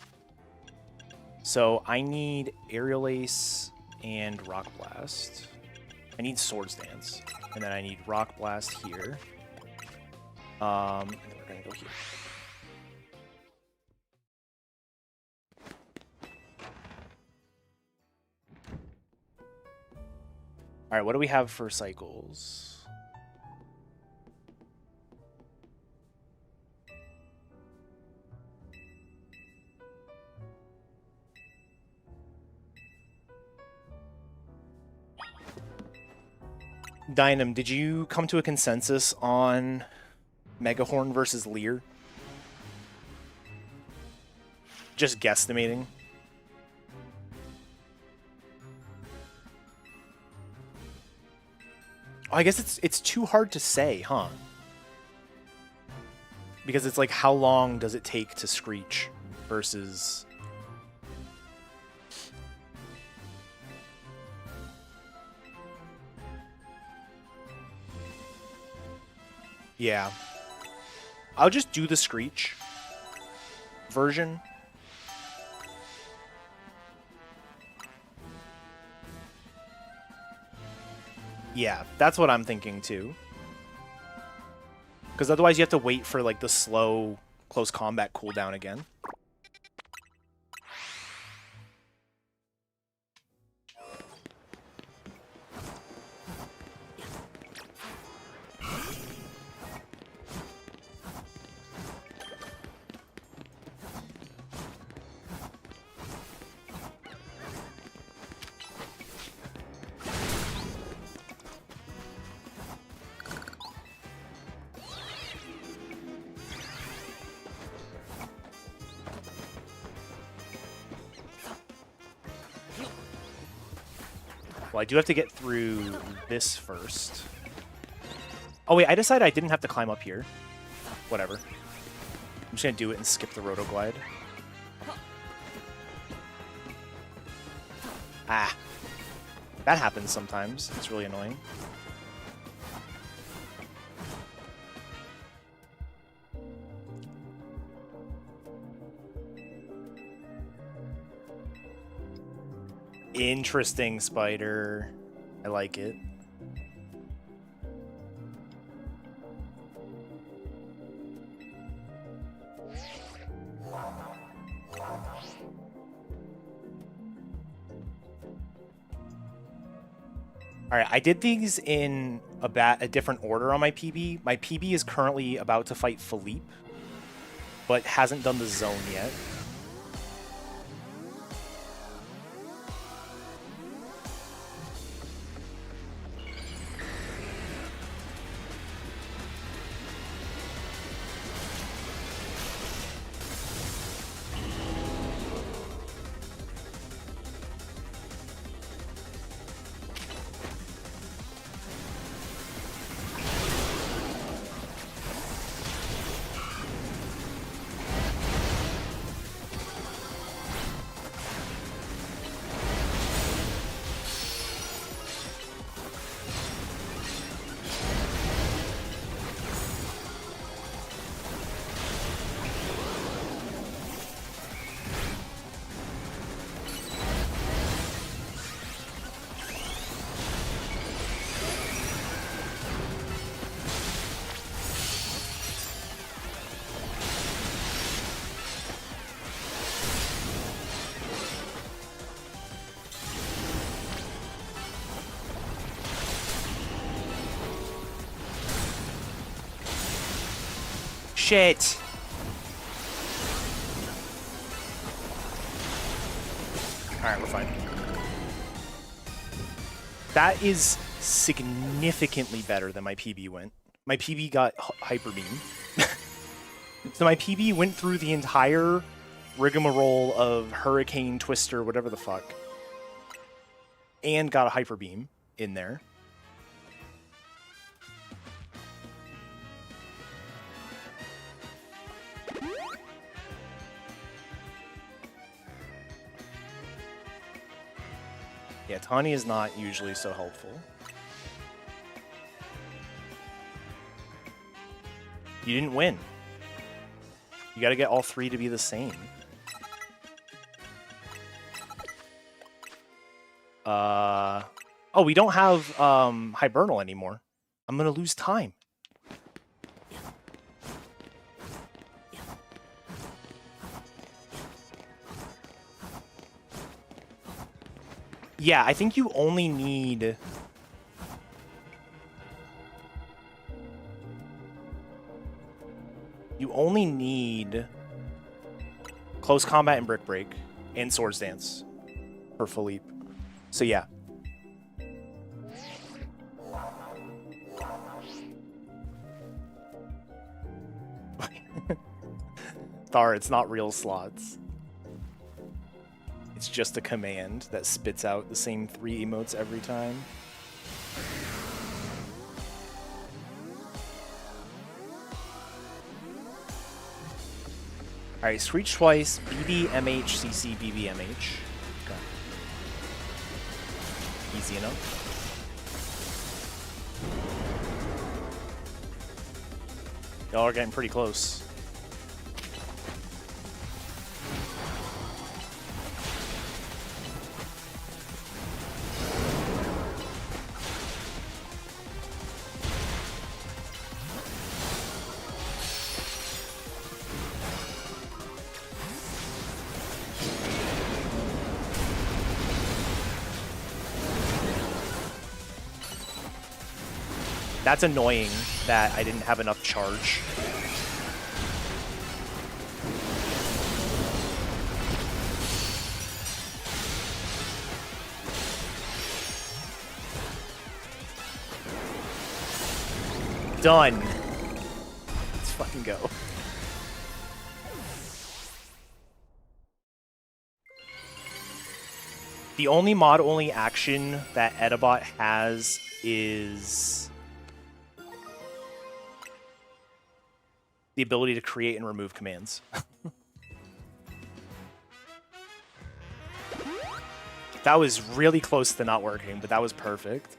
So I need Aerial Ace and Rock Blast. I need Swords Dance. And then I need Rock Blast here. And then we're gonna go here. Alright, what do we have for cycles? Dynam, did you come to a consensus on Megahorn versus Leer? Just guesstimating. Oh, I guess it's too hard to say, huh? Because it's like, how long does it take to Screech versus... Yeah. I'll just do the Screech version. Yeah, that's what I'm thinking too. Because otherwise you have to wait for like the slow close combat cooldown again. Well, I do have to get through this first. Oh wait, I decided I didn't have to climb up here. Whatever. I'm just gonna do it and skip the Rotoglide. Ah. That happens sometimes. It's really annoying. Interesting, Spider. I like it. Alright, I did these in a different order on my PB. My PB is currently about to fight Philippe, but hasn't done the zone yet. Shit. Alright, we're fine. That is significantly better than my PB went. My PB got Hyper Beam. So my PB went through the entire rigmarole of Hurricane, Twister, whatever the fuck. And got a Hyper Beam in there. Yeah, Tawny is not usually so helpful. You didn't win. You gotta get all three to be the same. Oh, we don't have Hibernal anymore. I'm gonna lose time. Yeah, I think you only need... You only need Close Combat and Brick Break and Swords Dance for Philippe. So yeah. Thar, it's not real slots. It's just a command that spits out the same 3 emotes every time. Alright, Screech twice, BB, MH, CC, BB, MH. Okay. Easy enough. Y'all are getting pretty close. That's annoying that I didn't have enough charge. Done. Let's fucking go. The only mod-only action that Edabot has is the ability to create and remove commands. That was really close to not working, but that was perfect.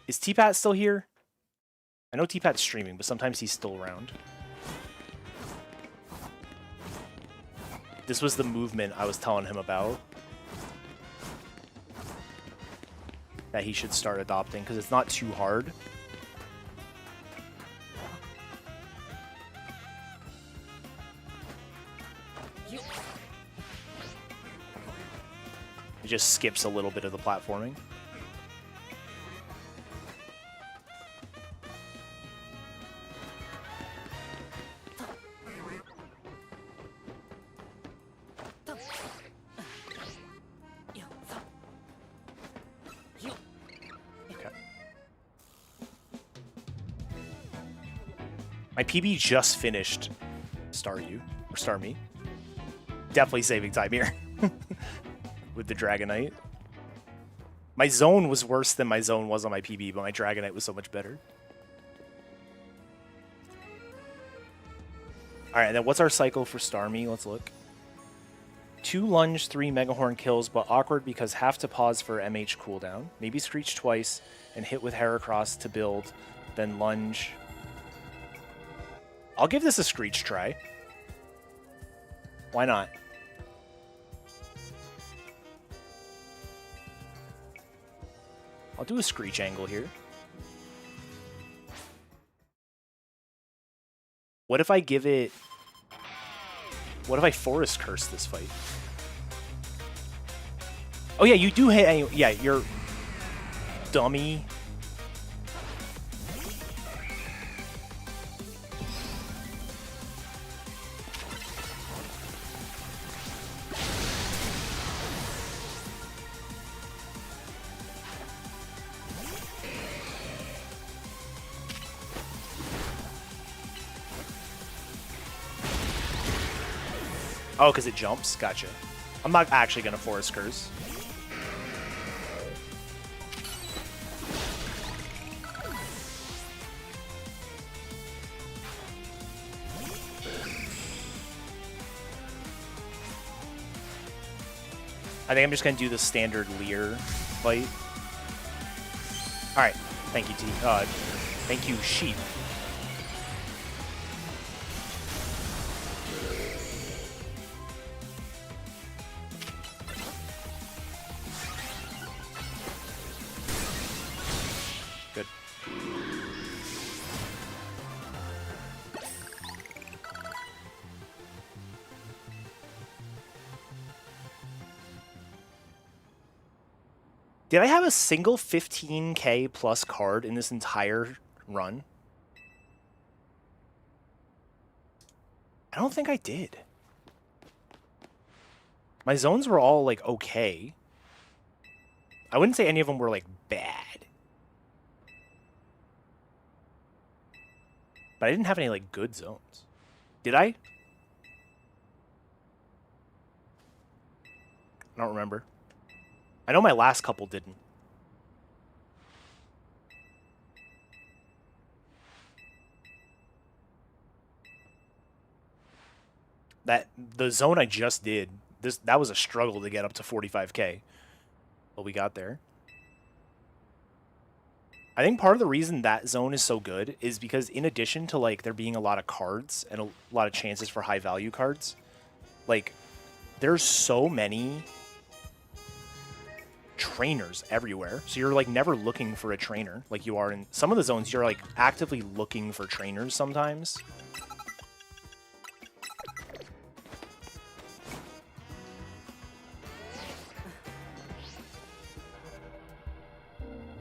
Is T-Pat still here? I know T-Pat's streaming, but sometimes he's still around. This was the movement I was telling him about that he should start adopting, because it's not too hard. It just skips a little bit of the platforming. My PB just finished Star You, or Star Me. Definitely saving time here with the Dragonite. My zone was worse than my zone was on my PB, but my Dragonite was so much better. Alright, and then what's our cycle for Star Me? Let's look. 2 lunge, 3 Megahorn kills, but awkward because have to pause for MH cooldown. Maybe Screech twice and hit with Heracross to build, then lunge. I'll give this a Screech try. Why not? I'll do a Screech angle here. What if I give it What if I Forest Curse this fight? Oh yeah, you do hit any... Yeah, you're... Dummy. Oh, because it jumps? Gotcha. I'm not actually going to Forest Curse. I think I'm just going to do the standard Leer fight. Alright. Thank you, T. Thank you, Sheep. Good. Did I have a single 15k plus card in this entire run? I don't think I did. My zones were all, like, okay. I wouldn't say any of them were, like, bad. But I didn't have any, like, good zones. Did I? I don't remember. I know my last couple didn't. The zone I just did, that was a struggle to get up to 45k. But we got there. I think part of the reason that zone is so good is because in addition to, like, there being a lot of cards and a lot of chances for high value cards, like, there's so many trainers everywhere. So you're, like, never looking for a trainer like you are in some of the zones. You're, like, actively looking for trainers sometimes.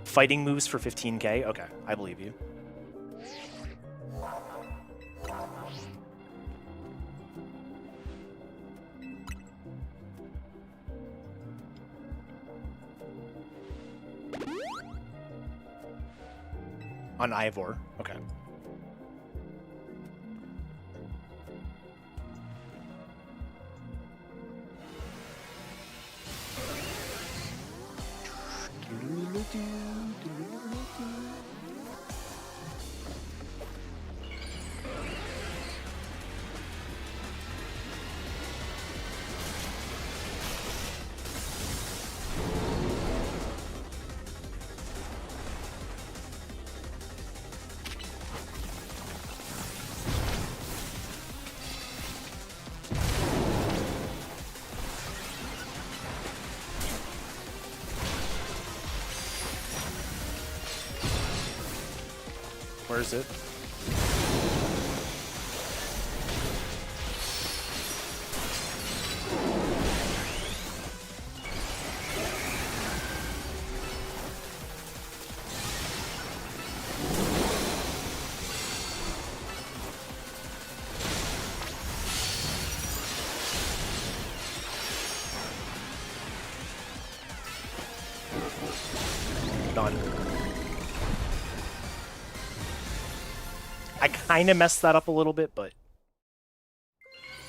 Fighting moves for 15k? Okay, I believe you. On Ivor, okay. Where is it? Done. I kind of messed that up a little bit, but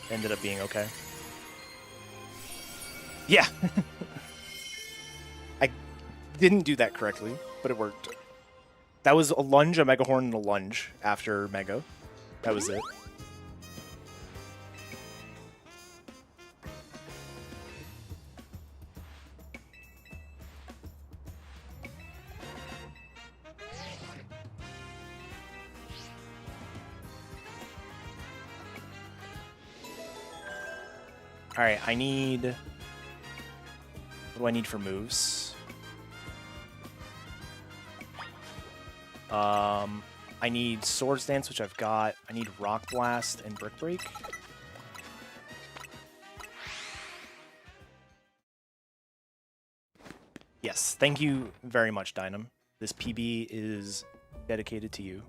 ended up being okay. Yeah. I didn't do that correctly, but it worked. That was a lunge, a Mega Horn, and a lunge after Mega. That was it. Alright, I need... What do I need for moves? I need Swords Dance, which I've got. I need Rock Blast and Brick Break. Yes, thank you very much, Dynam. This PB is dedicated to you.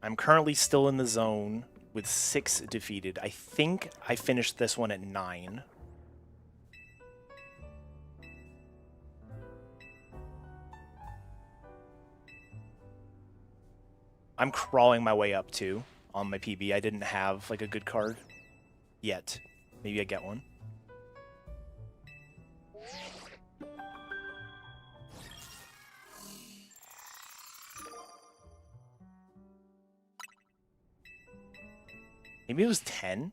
I'm currently still in the zone with 6 defeated. I think I finished this one at 9. I'm crawling my way up too on my PB. I didn't have like a good card yet. Maybe I get one. Maybe it was 10?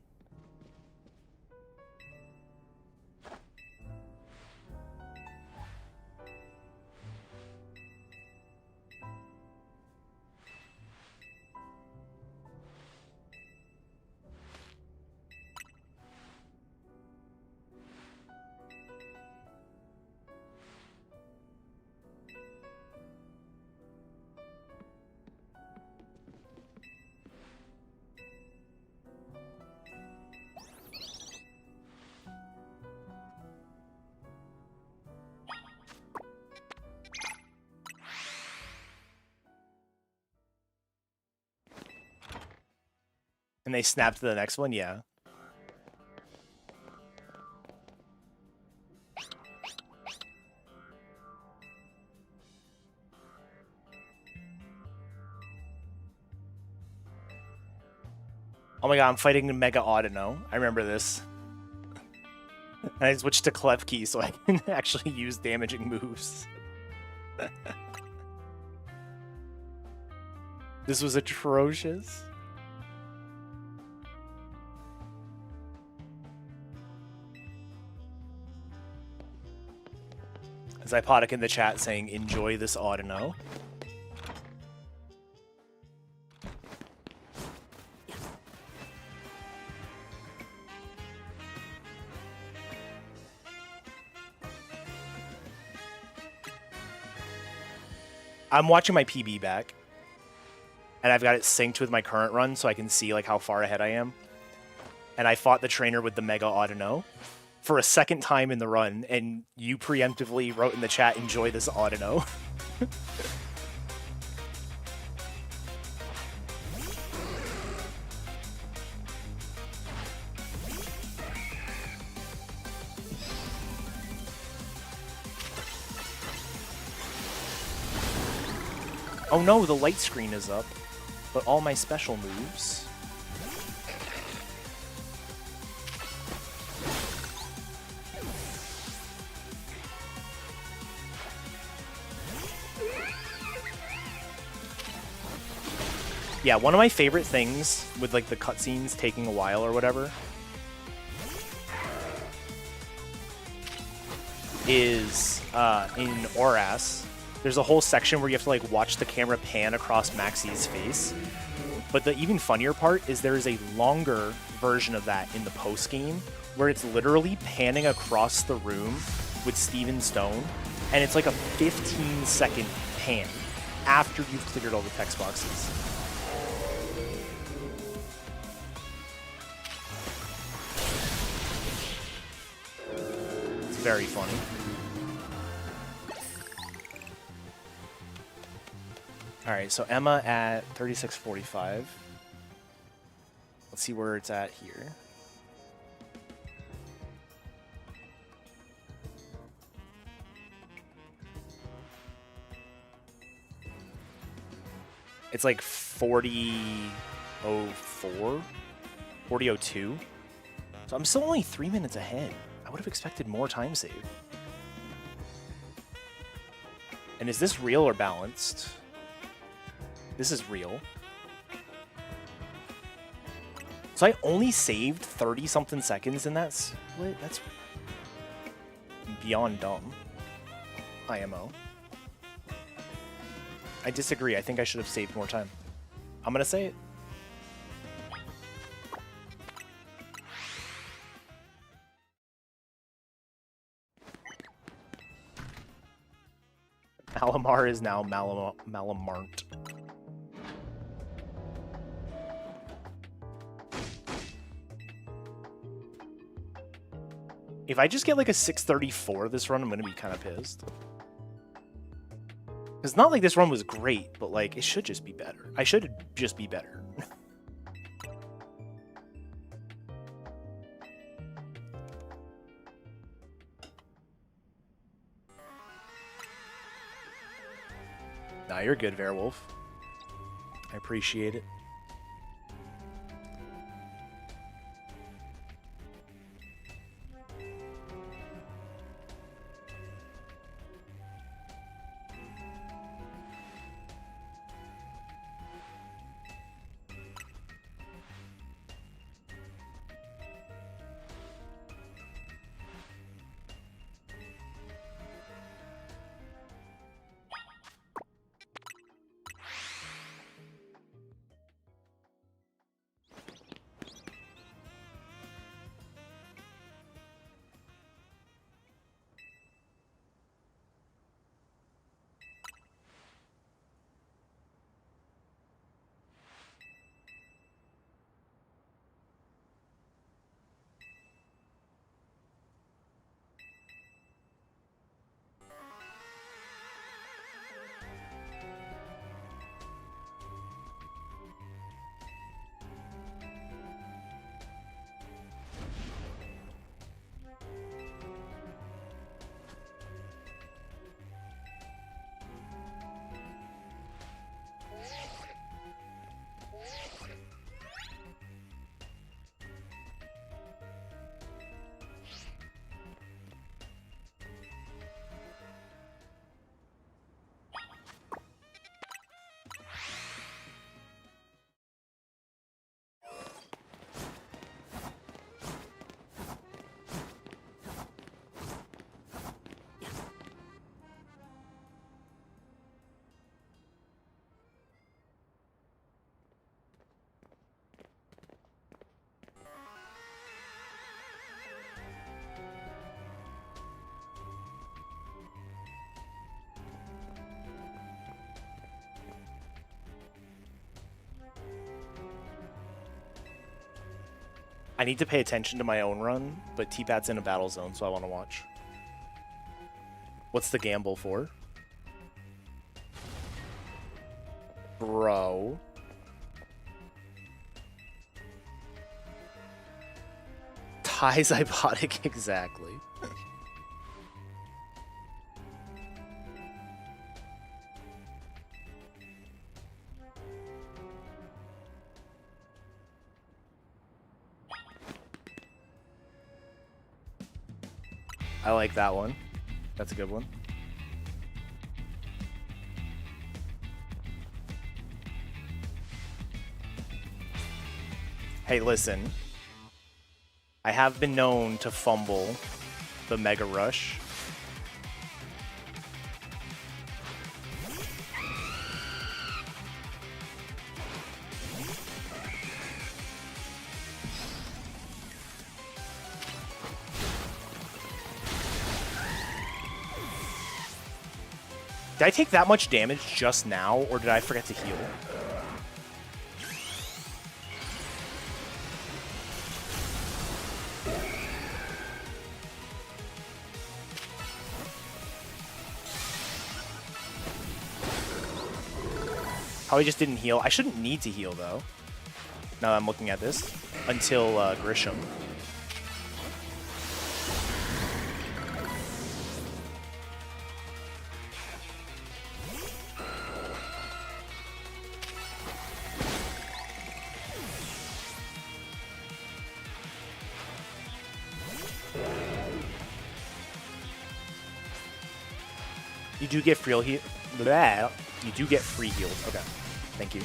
And they snapped to the next one? Yeah. Oh my god, I'm fighting Mega Audino. I remember this. And I switched to Klefki so I can actually use damaging moves. This was atrocious. Zypotic in the chat saying, enjoy this Audino. I'm watching my PB back. And I've got it synced with my current run so I can see like how far ahead I am. And I fought the trainer with the Mega Audino for a second time in the run, and you preemptively wrote in the chat, enjoy this Audino. Oh no, the light screen is up, but all my special moves... Yeah, one of my favorite things with like the cutscenes taking a while or whatever is in Oras, there's a whole section where you have to like watch the camera pan across Maxie's face. But the even funnier part is there is a longer version of that in the post game where it's literally panning across the room with Steven Stone, and it's like a 15-second pan after you've cleared all the text boxes. Very funny. All right, so Emma at 36:45. Let's see where it's at here. It's like 40:04, 40:02. So I'm still only 3 minutes ahead. I would have expected more time save. And is this real or balanced? This is real. So I only saved 30-something seconds in that split? That's beyond dumb. IMO. I disagree. I think I should have saved more time. I'm gonna say it. Malamar is now Malamart. If I just get like a 634 this run, I'm going to be kind of pissed. It's not like this run was great, but like it should just be better. I should just be better. Nah, you're good, Werewolf. I appreciate it. I need to pay attention to my own run, but T-Pat's in a battle zone, so I want to watch. What's the gamble for? Bro. Ties Ibotic, exactly. I like that one. That's a good one. Hey, listen. I have been known to fumble the Mega Rush. Did I take that much damage just now, or did I forget to heal? Probably just didn't heal. I shouldn't need to heal, though, now that I'm looking at this, until Grisham. You do get free heal. You do get free heals. Okay, thank you.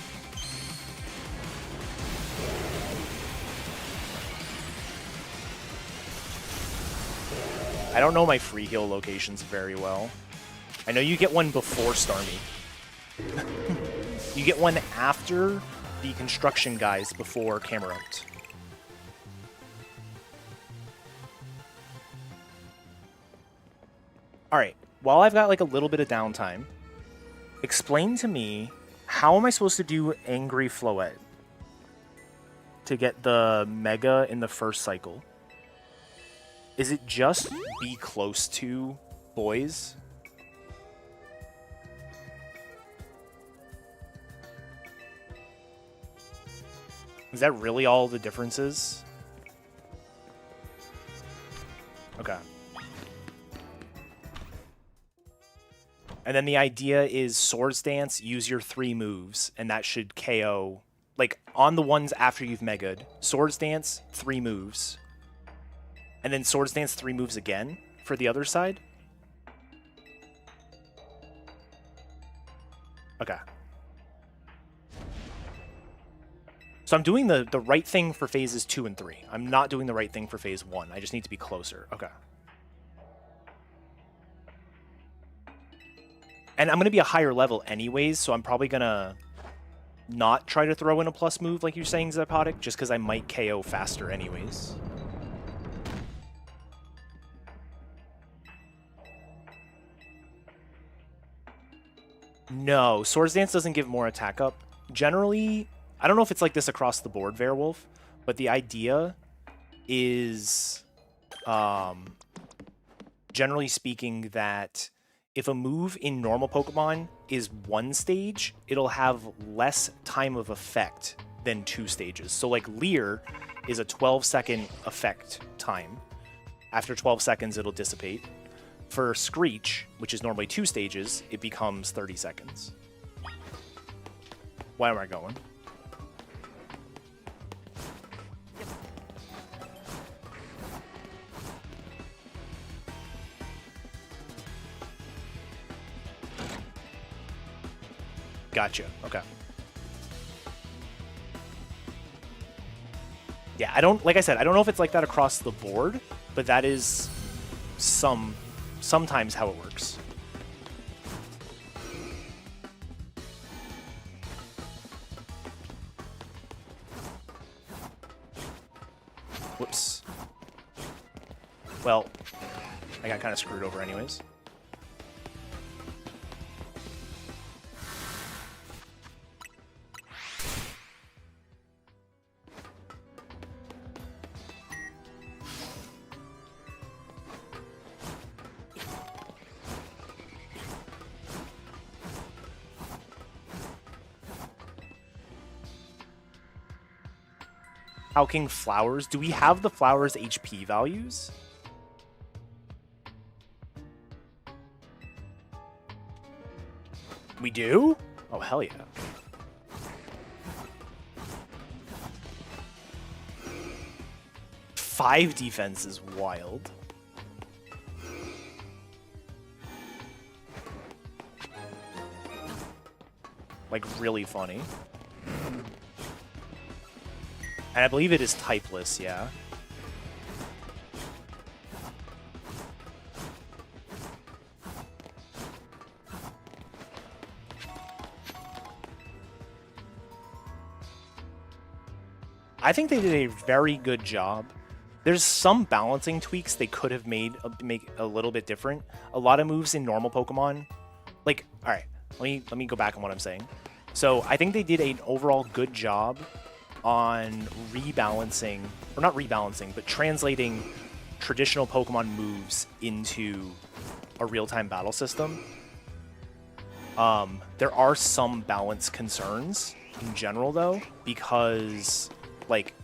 I don't know my free heal locations very well. I know you get one before Starmie. You get one after the construction guys before Camerupt. Alright, while I've got like a little bit of downtime, explain to me, how am I supposed to do Angry Floette to get the Mega in the first cycle? Is it just be close to boys? Is that really all the difference is? Okay. And then the idea is Swords Dance, use your 3 moves, and that should KO. Like, on the ones after you've megaed, Swords Dance, 3 moves. And then Swords Dance 3 moves again for the other side? Okay. So I'm doing the right thing for phases 2 and 3. I'm not doing the right thing for phase 1. I just need to be closer. Okay. And I'm going to be a higher level anyways, so I'm probably going to not try to throw in a plus move like you're saying, Zepotic, just because I might KO faster anyways. No, Swords Dance doesn't give more attack up. Generally, I don't know if it's like this across the board, Werewolf, but the idea is, generally speaking, that if a move in normal Pokemon is 1 stage, it'll have less time of effect than 2 stages. So like Leer is a 12-second effect time. After 12 seconds, it'll dissipate. For Screech, which is normally 2 stages, it becomes 30 seconds. Where am I going? Gotcha. Okay. Yeah, I don't, like I said, I don't know if it's like that across the board, but that is sometimes how it works. Whoops. Well, I got kind of screwed over anyways. Howking Flowers. Do we have the flowers' HP values? We do? Oh, hell yeah. Five defense is wild. Like, really funny. And I believe it is typeless, yeah. I think they did a very good job. There's some balancing tweaks they could have made make a little bit different. A lot of moves in normal Pokemon, like, all right, let me go back on what I'm saying. So I think they did an overall good job on rebalancing, or not rebalancing, but translating traditional Pokemon moves into a real-time battle system. There are some balance concerns in general, though, because, like,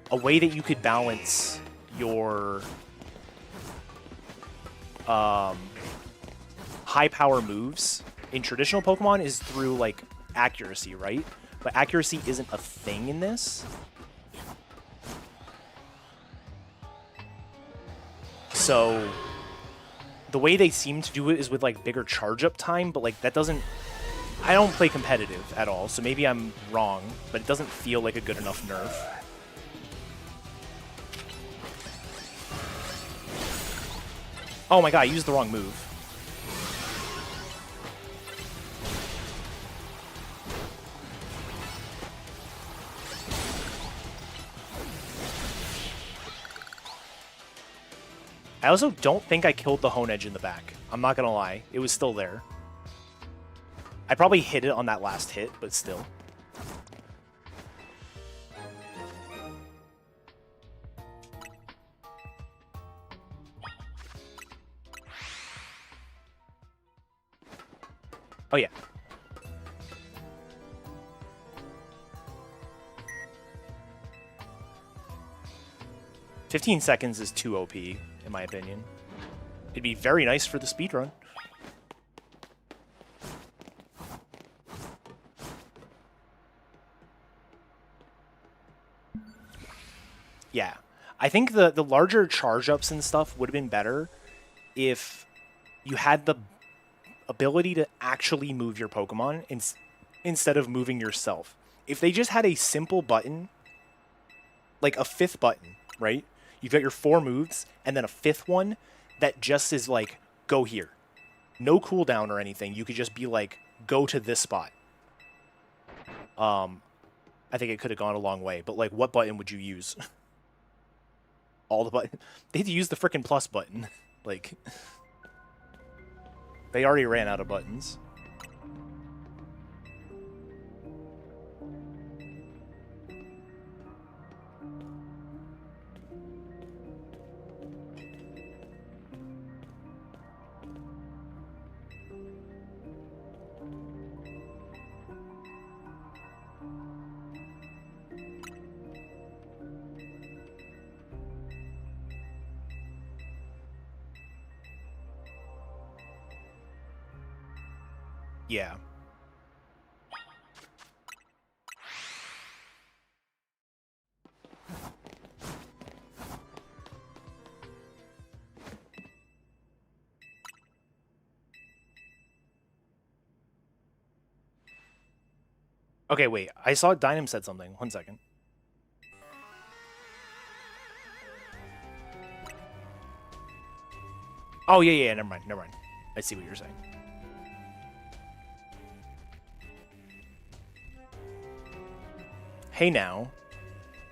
a way that you could balance your high-power moves in traditional Pokemon is through, like, accuracy, right? But accuracy isn't a thing in this. So the way they seem to do it is with like bigger charge up time, but like that doesn't, I don't play competitive at all, so maybe I'm wrong, but it doesn't feel like a good enough nerf. Oh my god, I used the wrong move. I also don't think I killed the Hone Edge in the back. I'm not gonna lie. It was still there. I probably hit it on that last hit, but still. Oh, yeah. $15 is too OP, in my opinion. It'd be very nice for the speedrun. Yeah. I think the larger charge-ups and stuff would have been better if you had the ability to actually move your Pokemon instead of moving yourself. If they just had a simple button, like a fifth button, right? You've got your 4 moves, and then a fifth one that just is like, go here. No cooldown or anything. You could just be like, go to this spot. I think it could have gone a long way, but like, what button would you use? All the buttons. They had to use the frickin' plus button. Like, they already ran out of buttons. Yeah. Okay, wait. I saw Dynam said something. 1 second. Oh, yeah. Never mind. I see what you're saying. Hey now,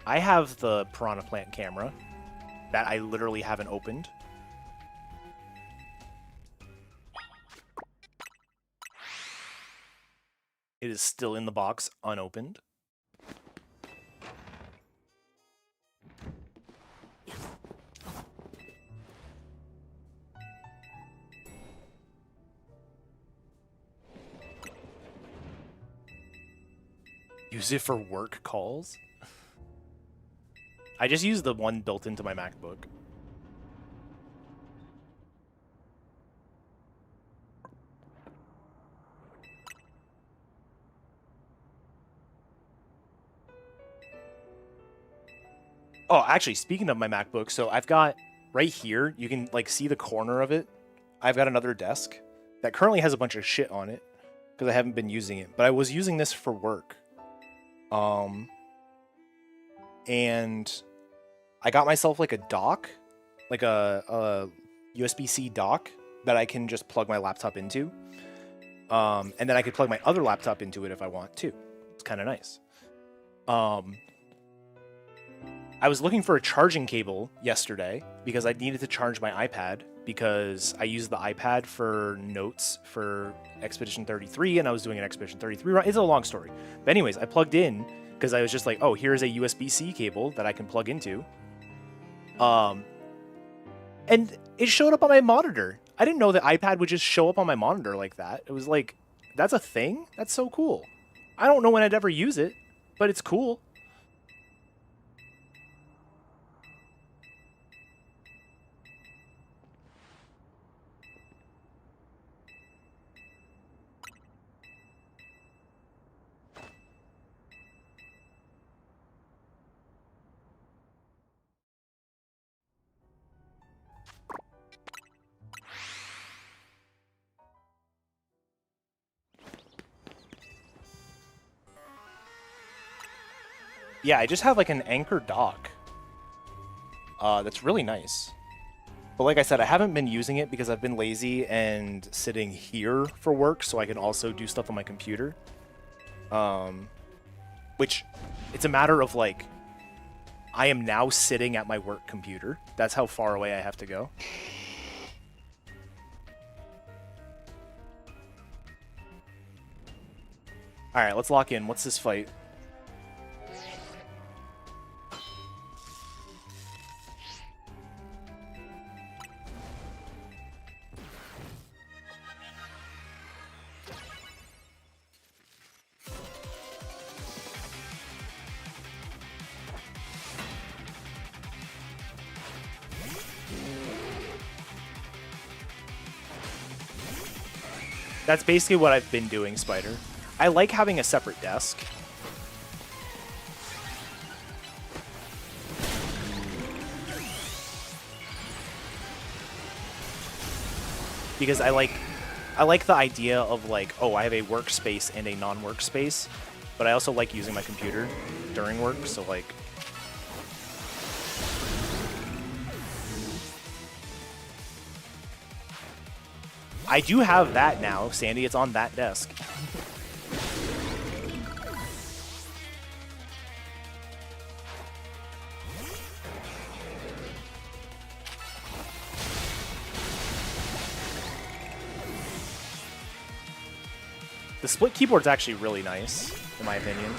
I have the Piranha Plant camera that I literally haven't opened. It is still in the box, unopened. Use it for work calls? I just use the one built into my MacBook. Oh, actually, speaking of my MacBook, so I've got right here, you can like see the corner of it. I've got another desk that currently has a bunch of shit on it because I haven't been using it, but I was using this for work. And I got myself like a dock, like a USB-C dock that I can just plug my laptop into. And then I could plug my other laptop into it if I want to. It's kind of nice. I was looking for a charging cable yesterday because I needed to charge my iPad because I use the iPad for notes for Expedition 33 and I was doing an Expedition 33 run. It's a long story. But anyways, I plugged in because I was just like, oh, here's a USB-C cable that I can plug into. And it showed up on my monitor. I didn't know the iPad would just show up on my monitor like that. It was like, that's a thing? That's so cool. I don't know when I'd ever use it, but it's cool. Yeah, I just have like an Anchor dock. That's really nice. But like I said, I haven't been using it because I've been lazy and sitting here for work so I can also do stuff on my computer. Which, it's a matter of like, I am now sitting at my work computer. That's how far away I have to go. Alright, let's lock in. What's this fight? That's basically what I've been doing, Spider. I like having a separate desk. Because I like the idea of like, oh, I have a workspace and a non-workspace, but I also like using my computer during work, so like I do have that now, Sandy. It's on that desk. The split keyboard's actually really nice, in my opinion.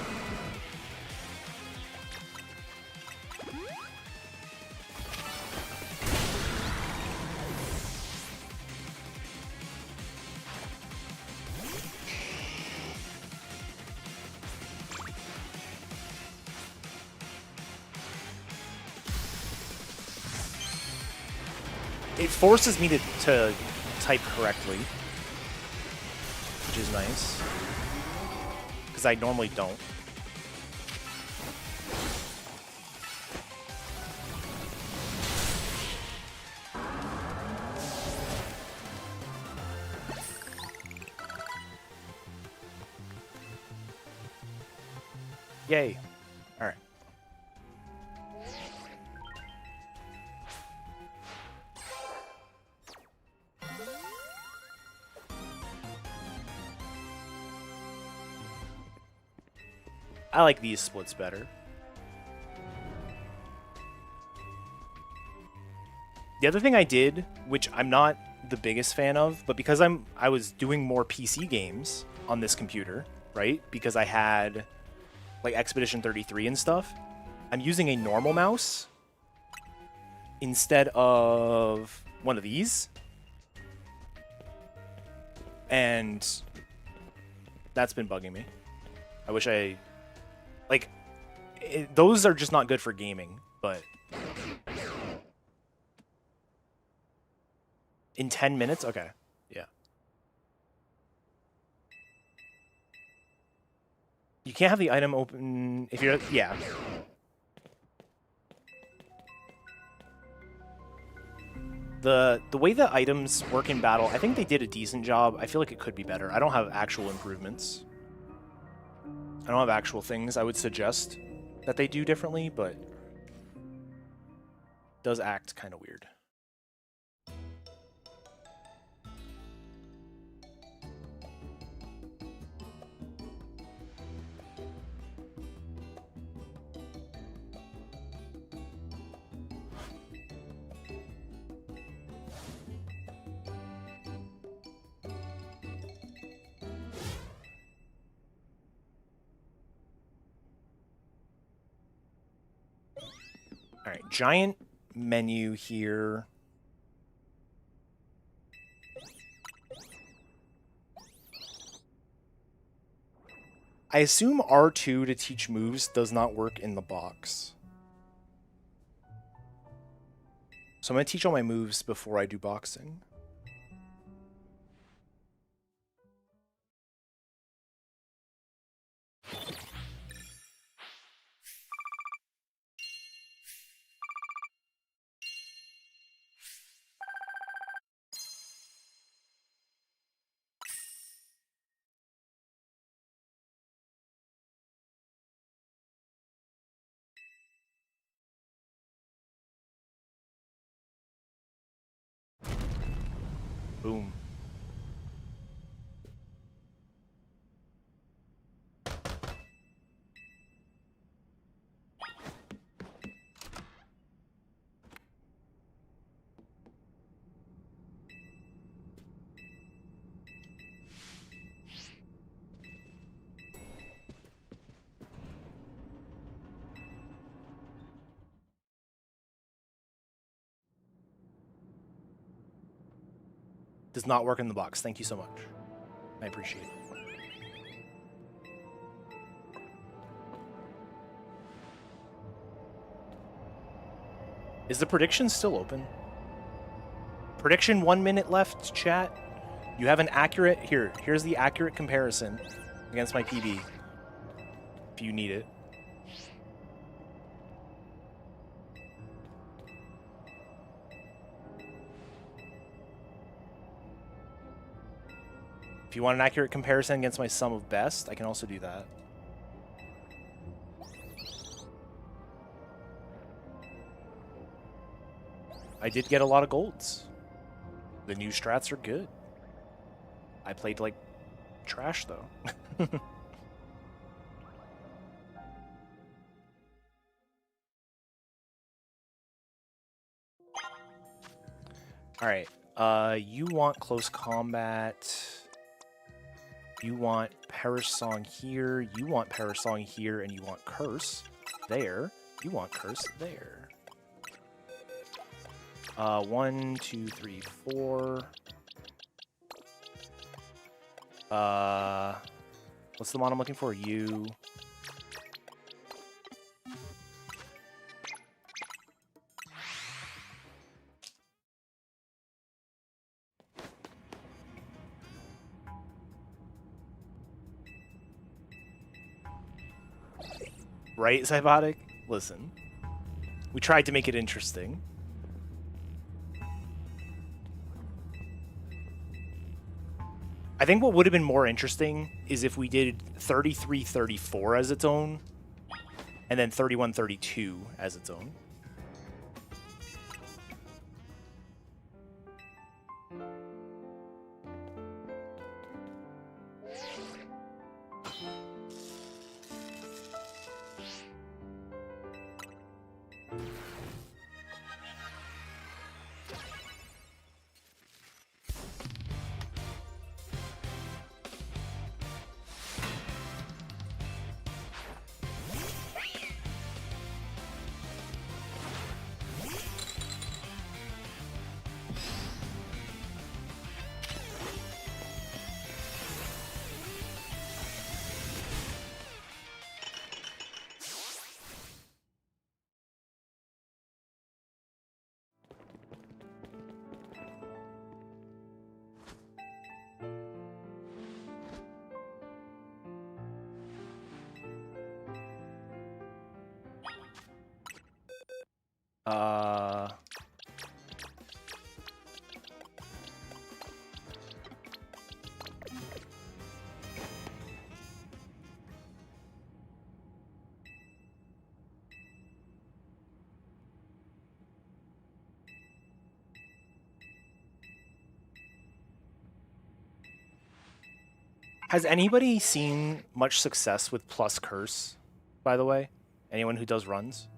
It forces me to type correctly, which is nice, because I normally don't. Yay. All right. I like these splits better. The other thing I did, which I'm not the biggest fan of, but because I was doing more PC games on this computer, right? Because I had like Expedition 33 and stuff, I'm using a normal mouse instead of one of these. And that's been bugging me. I wish I... Like, those are just not good for gaming, but... In 10 minutes? Okay. Yeah. You can't have the item open if you're... Yeah. The way the items work in battle, I think they did a decent job. I feel like it could be better. I don't have actual improvements. I don't have actual things I would suggest that they do differently, but it does act kind of weird. All right, giant menu here. I assume R2 to teach moves does not work in the box. So I'm going to teach all my moves before I do boxing. Boom. Does not work in the box. Thank you so much. I appreciate it. Is the prediction still open? Prediction 1 minute left, chat. You have an accurate... Here's the accurate comparison against my PB. If you need it. If you want an accurate comparison against my sum of best, I can also do that. I did get a lot of golds. The new strats are good. I played like trash though. All right. You want close combat. You want Perish Song here. You want Perish Song here, and you want Curse there. You want Curse there. 1, 2, 3, 4. What's the mod I'm looking for? You. Right, Cybotic? Listen. We tried to make it interesting. I think what would have been more interesting is if we did 33-34 as its own, and then 31-32 as its own. Has anybody seen much success with plus curse, by the way? Anyone who does runs?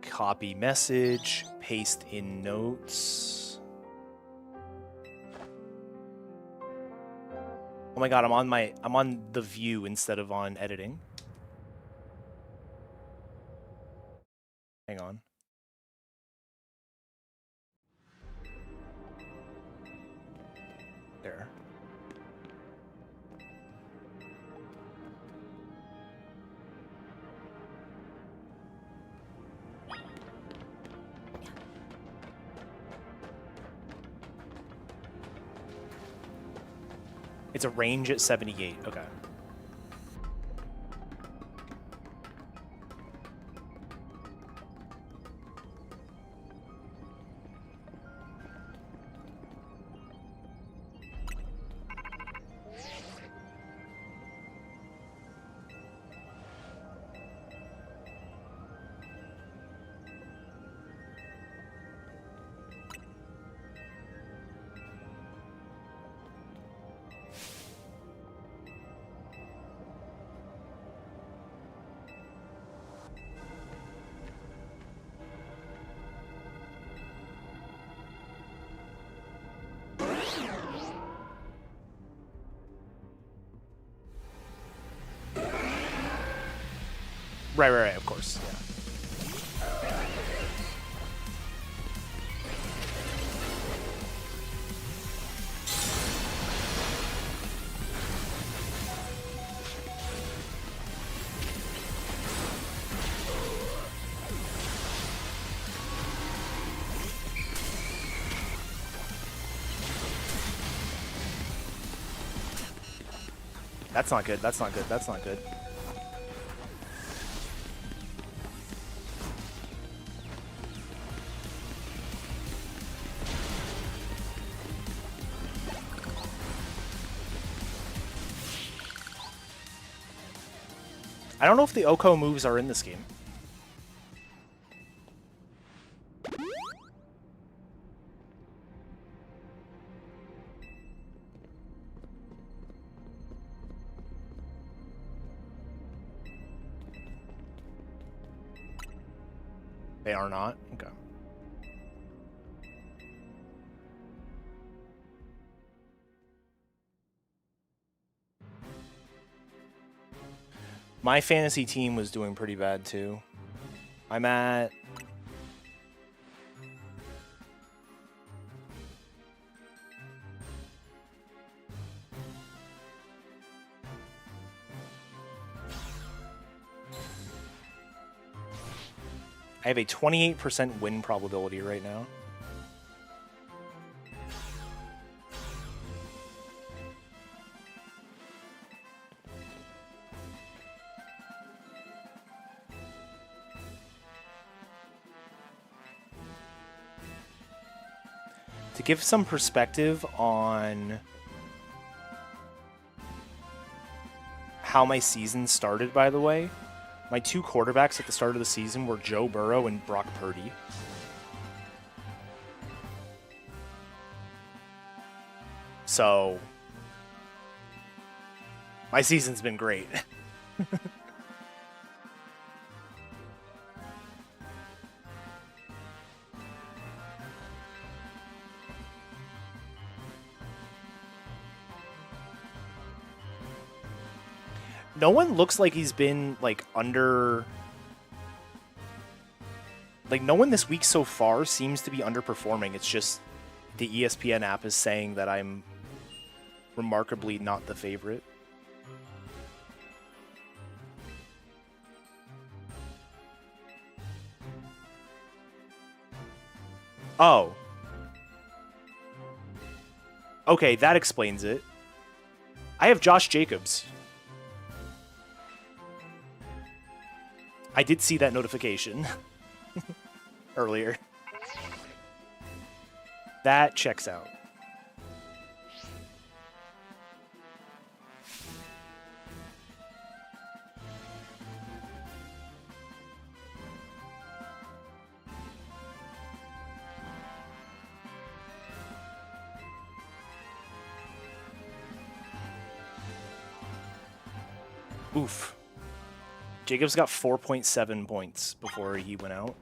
Copy message, paste in notes. Oh my god, I'm on the view instead of on editing. Hang on. There. It's a range at 78. Okay. Right, of course, yeah. That's not good. That's not good. That's not good. I don't know if the Oko moves are in this game. They are not? Okay. My fantasy team was doing pretty bad too. I'm at... I have a 28% win probability right now. To give some perspective on how my season started, by the way, my two quarterbacks at the start of the season were Joe Burrow and Brock Purdy. So, my season's been great. No one looks like he's been, like, under... Like, no one this week so far seems to be underperforming. It's just the ESPN app is saying that I'm remarkably not the favorite. Oh. Okay, that explains it. I have Josh Jacobs. I did see that notification earlier. That checks out. Oof. Jacobs got 4.7 points before he went out.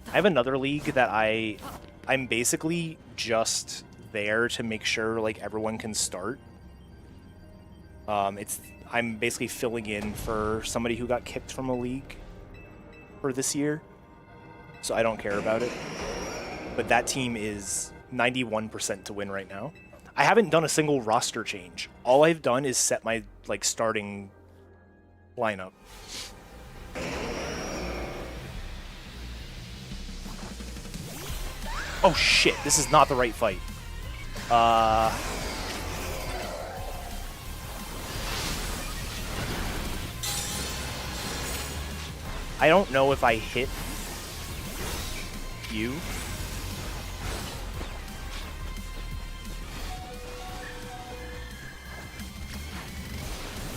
I have another league that I'm basically just there to make sure like everyone can start. I'm basically filling in for somebody who got kicked from a league for this year, so I don't care about it. But that team is 91% to win right now. I haven't done a single roster change. All I've done is set my like starting lineup. Oh shit, this is not the right fight. I don't know if I hit you.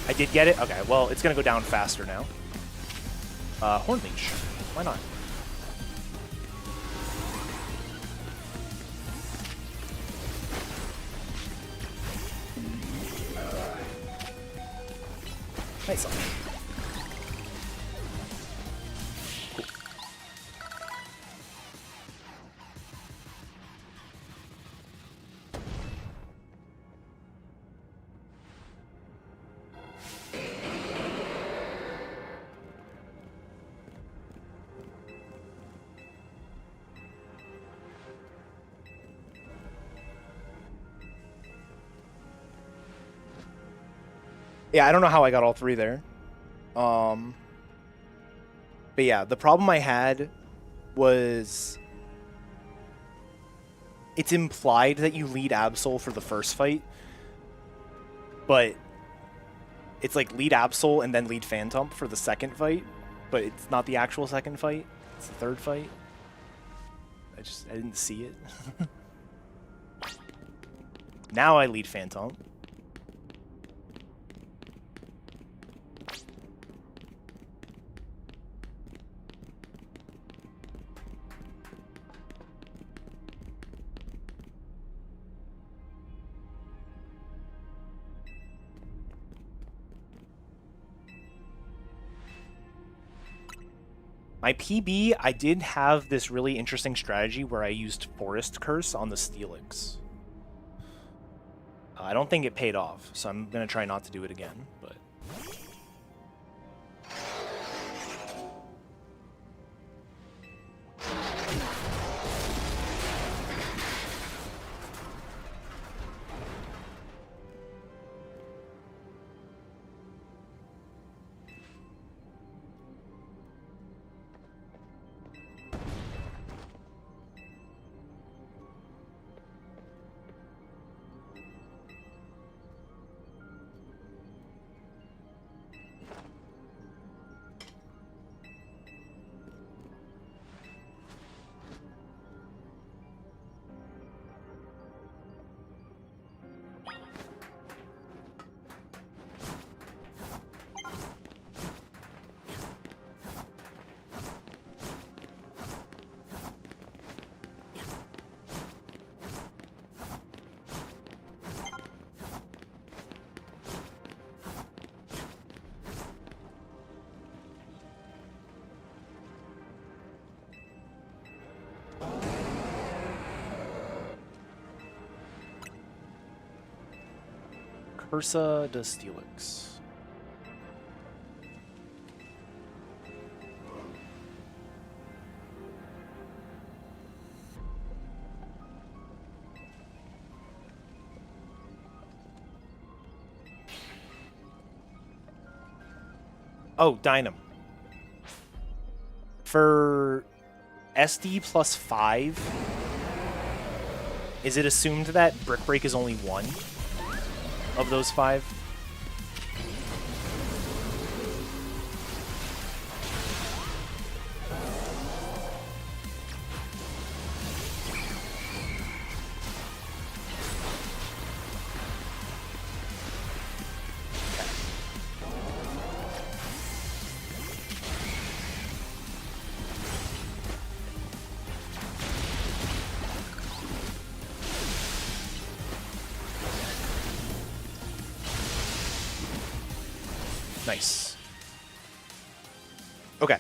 I did get it? Okay, well, it's gonna go down faster now. Horn Leech. Why not? Nice. Yeah, I don't know how I got all three there. But yeah, the problem I had was it's implied that you lead Absol for the first fight, but it's like lead Absol and then lead Phantom for the second fight, but it's not the actual second fight. It's the third fight. I didn't see it. Now I lead Phantom. My PB, I did have this really interesting strategy where I used Forest Curse on the Steelix. I don't think it paid off, so I'm going to try not to do it again, but... Cursa de Steelix. Oh, Dynam. For SD plus 5, is it assumed that Brick Break is only one of those 5? Nice. Okay.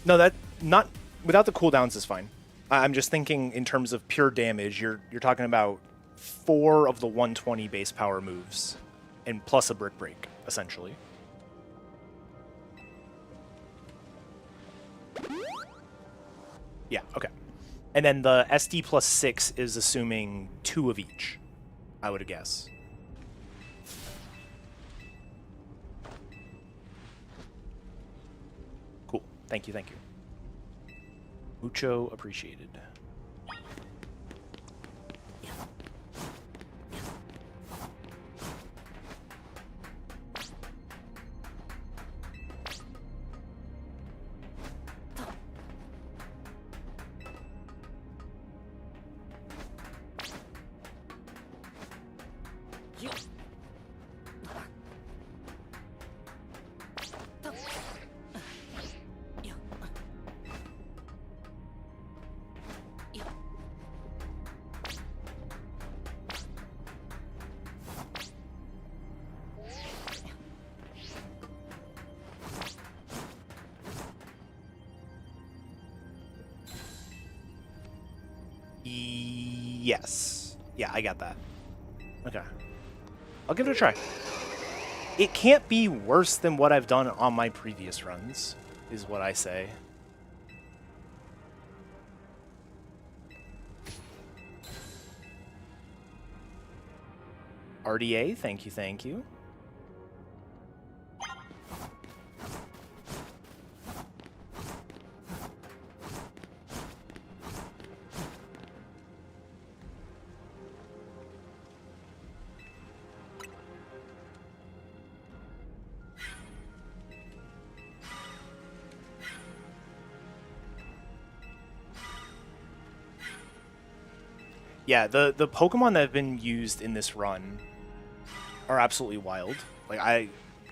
No, that not without the cooldowns is fine. I'm just thinking in terms of pure damage. You're talking about 4 of the 120 base power moves, and plus a Brick Break, essentially. Yeah. Okay. And then the SD plus 6 is assuming 2 of each, I would guess. Thank you, thank you. Mucho appreciated. Yes. Yeah, I got that. Okay. I'll give it a try. It can't be worse than what I've done on my previous runs, is what I say. RDA, thank you, thank you. Yeah, the Pokemon that have been used in this run are absolutely wild. Like, I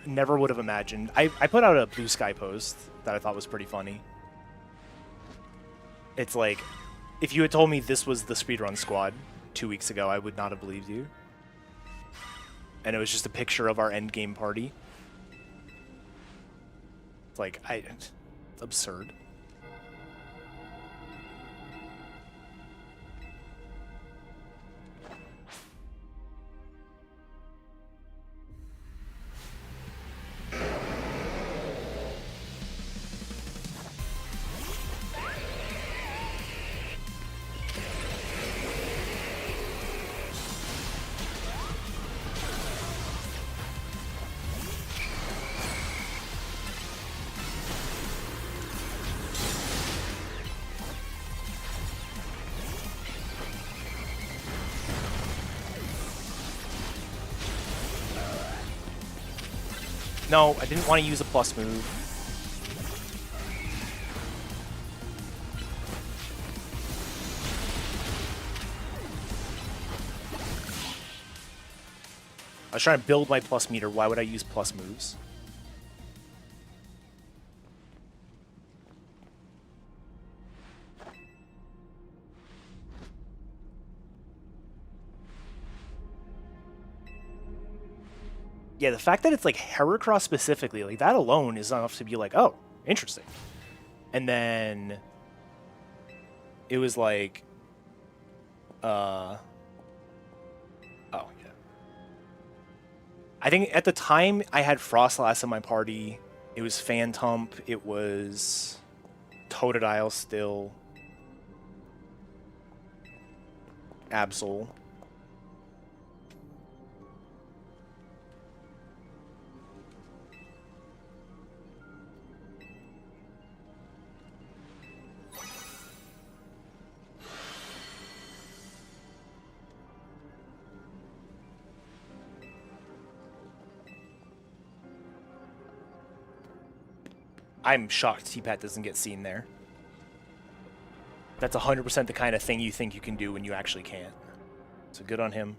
never would have imagined. I put out a Blue Sky post that I thought was pretty funny. It's like, if you had told me this was the Speedrun squad 2 weeks ago, I would not have believed you. And it was just a picture of our endgame party. It's like, it's absurd. No, I didn't want to use a plus move. I was trying to build my plus meter. Why would I use plus moves? Yeah, the fact that it's like Heracross specifically, like that alone is enough to be like, oh, interesting. And then it was like, oh, yeah. I think at the time I had Frostlass in my party. It was Phantump. It was Totodile still. Absol. I'm shocked T-Pat doesn't get seen there. That's 100% the kind of thing you think you can do when you actually can't. So good on him.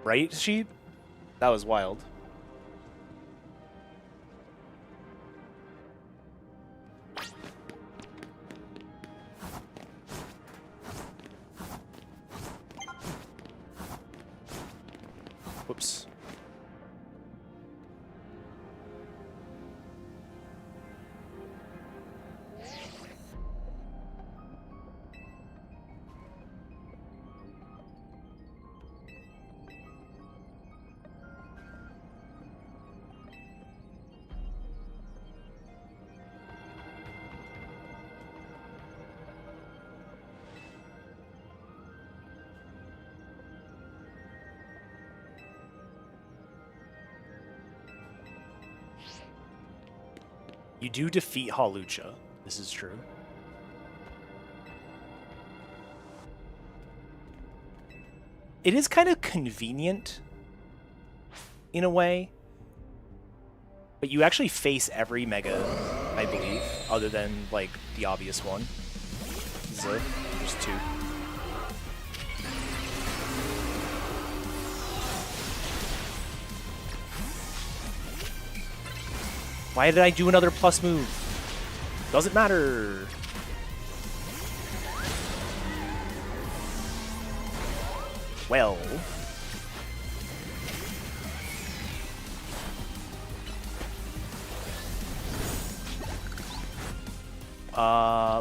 Right, Sheep? That was wild. Whoops. You do defeat Hawlucha. This is true. It is kind of convenient in a way, but you actually face every Mega, I believe, other than like the obvious one. There's two. Why did I do another plus move? Doesn't matter. Well.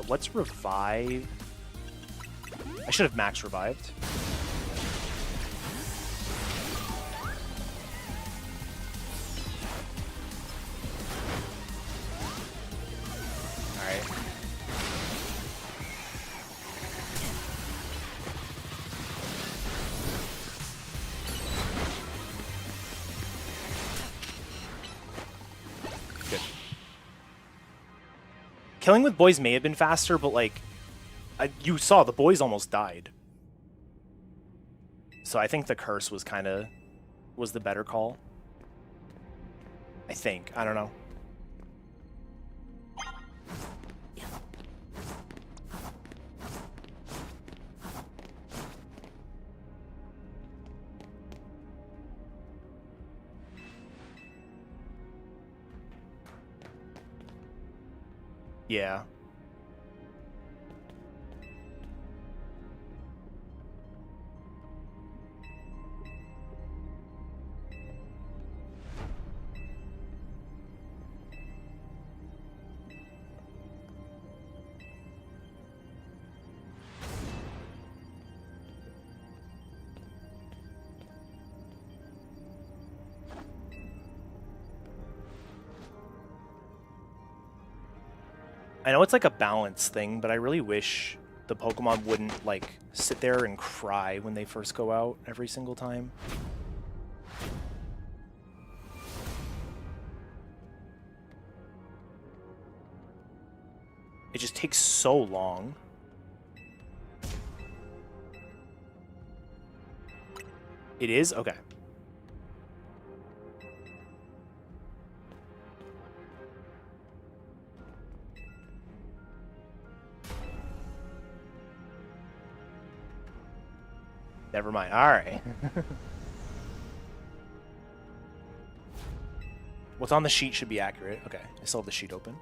Let's revive. I should have max revived. Killing with boys may have been faster, but like, you saw the boys almost died. So I think the curse was was the better call. I think. I don't know. Yeah. I know it's like a balance thing, but I really wish the Pokemon wouldn't like sit there and cry when they first go out every single time. It just takes so long. It is? Okay. Never mind. All right. What's on the sheet should be accurate. Okay, I still have the sheet open.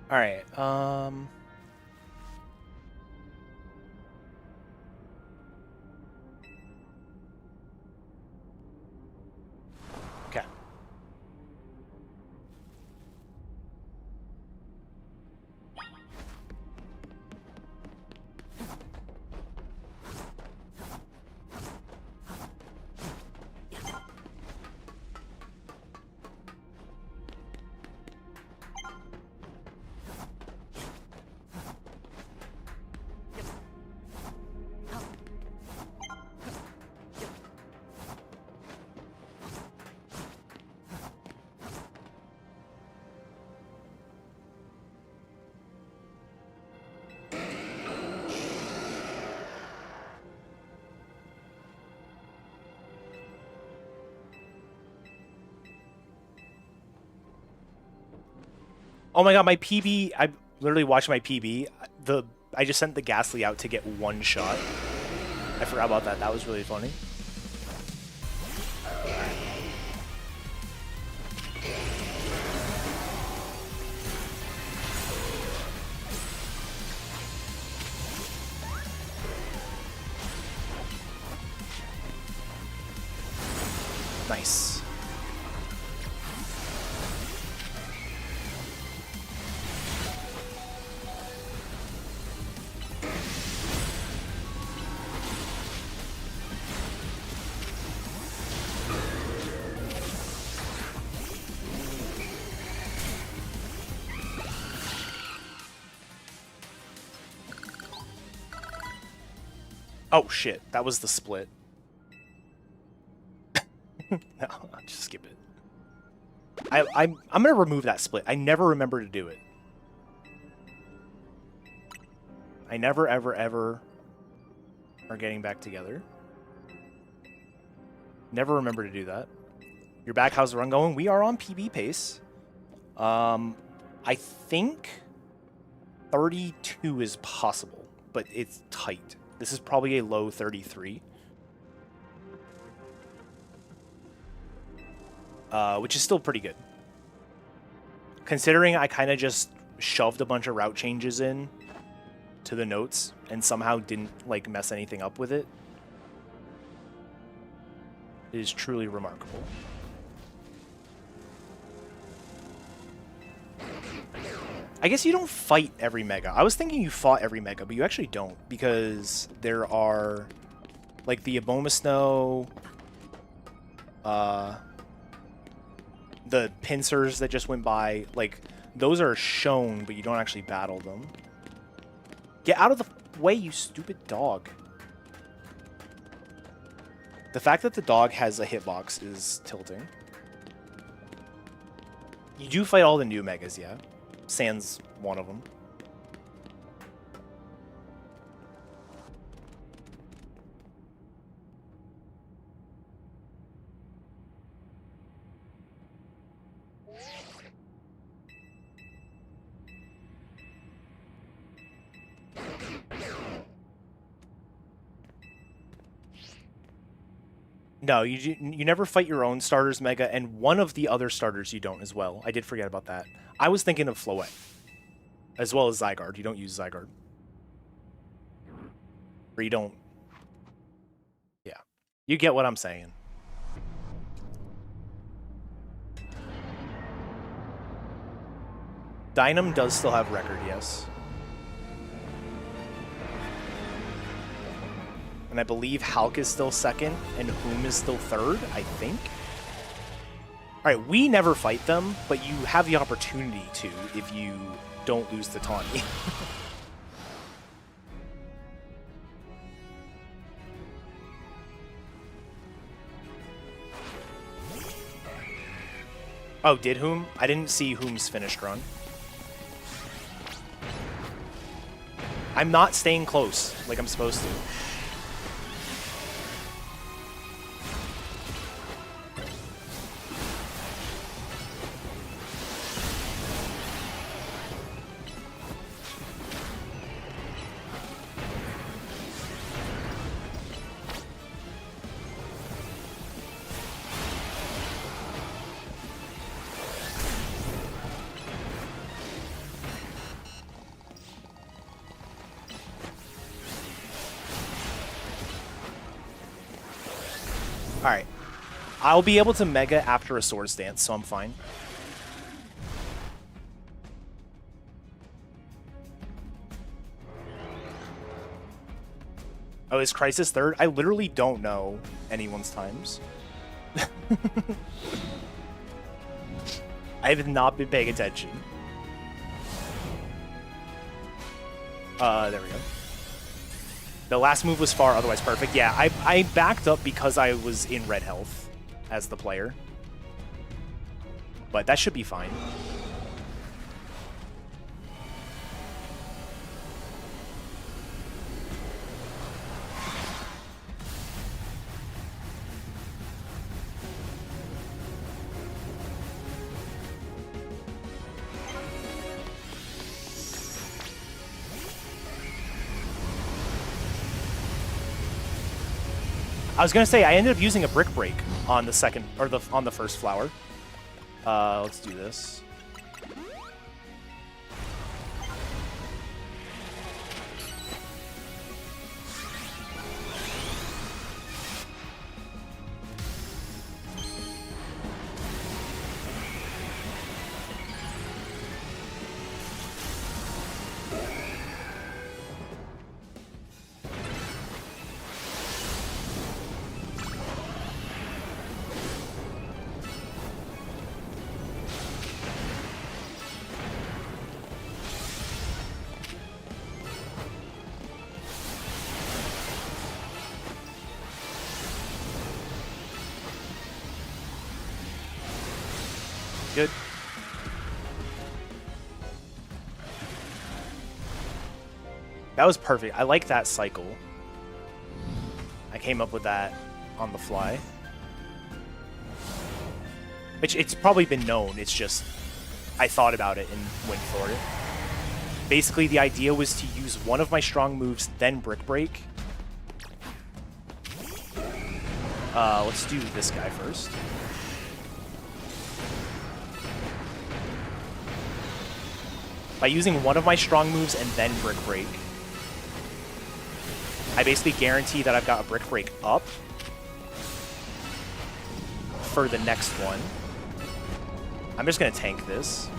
All right. Okay. Oh my god, my PB, I literally watched my PB. I just sent the Ghastly out to get one shot. I forgot about that. That was really funny. Nice. Oh shit, that was the split. No, I'll just skip it. I'm gonna remove that split. I never remember to do it. I never ever ever are getting back together. Never remember to do that. You're back. How's the run going? We are on PB pace. I think 32 is possible, but it's tight. This is probably a low 33. Which is still pretty good. Considering I kind of just shoved a bunch of route changes in to the notes and somehow didn't like mess anything up with it. It is truly remarkable. I guess you don't fight every Mega. I was thinking you fought every Mega, but you actually don't, because there are like the Abomasnow, the pincers that just went by, like those are shown, but you don't actually battle them. Get out of the way, you stupid dog. The fact that the dog has a hitbox is tilting. You do fight all the new Megas, yeah. Sans one of them. No, you never fight your own starters, Mega, and one of the other starters you don't as well. I did forget about that. I was thinking of Floette, as well as Zygarde. You don't use Zygarde. Or you don't... Yeah. You get what I'm saying. Dynam does still have record, yes. And I believe Hulk is still second, and Whom is still third, I think. Alright, we never fight them, but you have the opportunity to if you don't lose to Tawny. Oh, did Whom? I didn't see Whom's finished run. I'm not staying close like I'm supposed to. Alright. I'll be able to Mega after a Swords Dance, so I'm fine. Oh, is Crisis third? I literally don't know anyone's times. I have not been paying attention. There we go. The last move was far otherwise perfect. Yeah, I backed up because I was in red health as the player. But that should be fine. I was gonna say I ended up using a Brick Break on the second or on the first flower. Let's do this. Good. That was perfect. I like that cycle. I came up with that on the fly. It's probably been known. It's just I thought about it and went for it. Basically, the idea was to use one of my strong moves, then Brick Break. Let's do this guy first. By using one of my strong moves and then Brick Break, I basically guarantee that I've got a Brick Break up for the next one. I'm just going to tank this.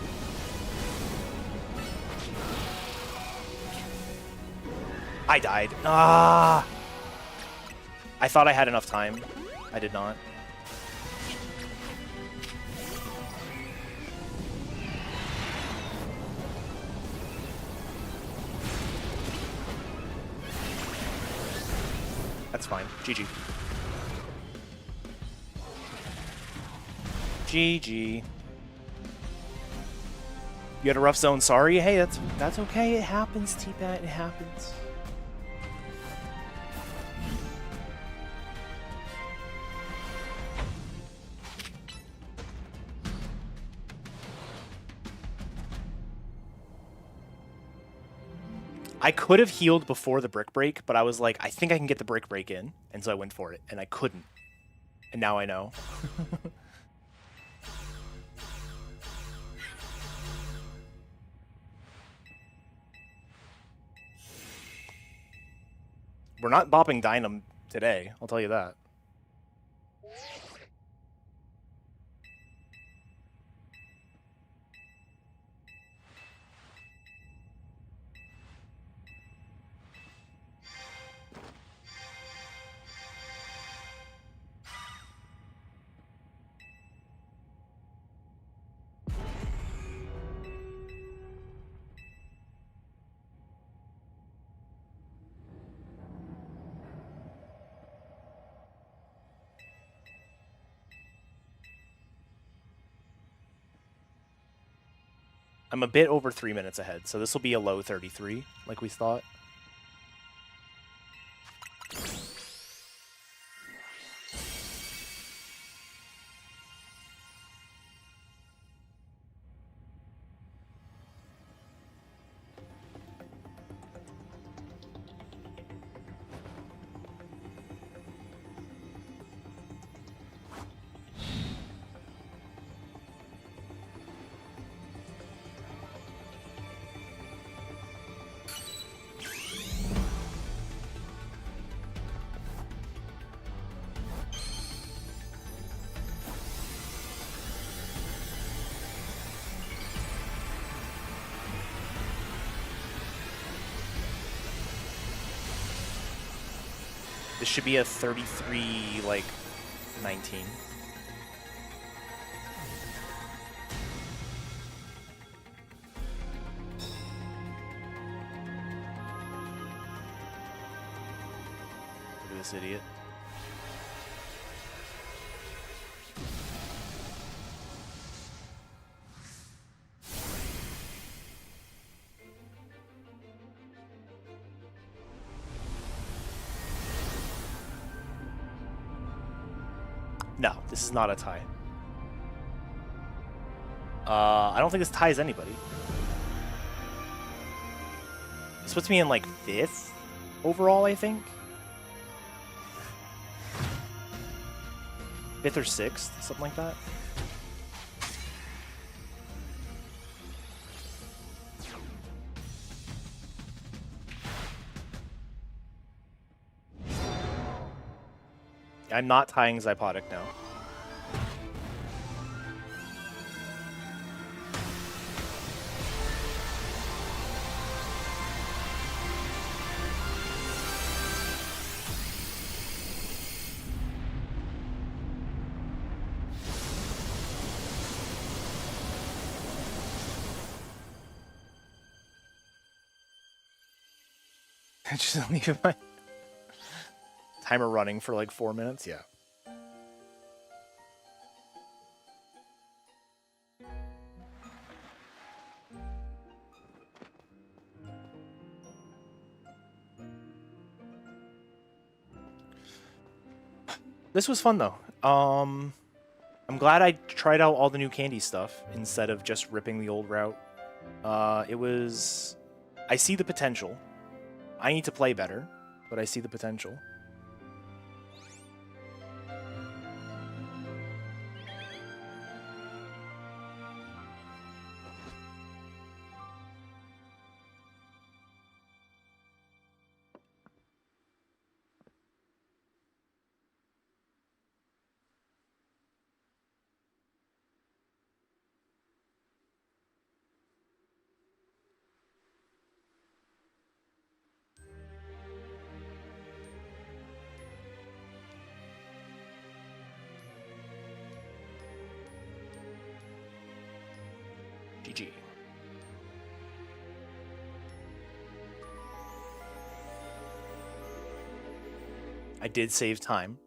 I died. Ah! I thought I had enough time. I did not. That's fine. GG. GG. You had a rough zone. Sorry. Hey, that's okay. It happens, T-Pat. It happens. I could have healed before the Brick Break, but I was like, I think I can get the Brick Break in, and so I went for it, and I couldn't. And now I know. We're not bopping Dynam today, I'll tell you that. I'm a bit over 3 minutes ahead, so this will be a low 33, like we thought. This should be a 33, like, 19. Look at this idiot. No, this is not a tie. I don't think this ties anybody. This puts me in, like, 5th overall, I think. 5th or 6th, something like that. I'm not tying Zypotic now. Just leave my timer running for like 4 minutes. Yeah. This was fun though. I'm glad I tried out all the new candy stuff instead of just ripping the old route. It was... I see the potential. I need to play better, but I see the potential. GG. I did save time.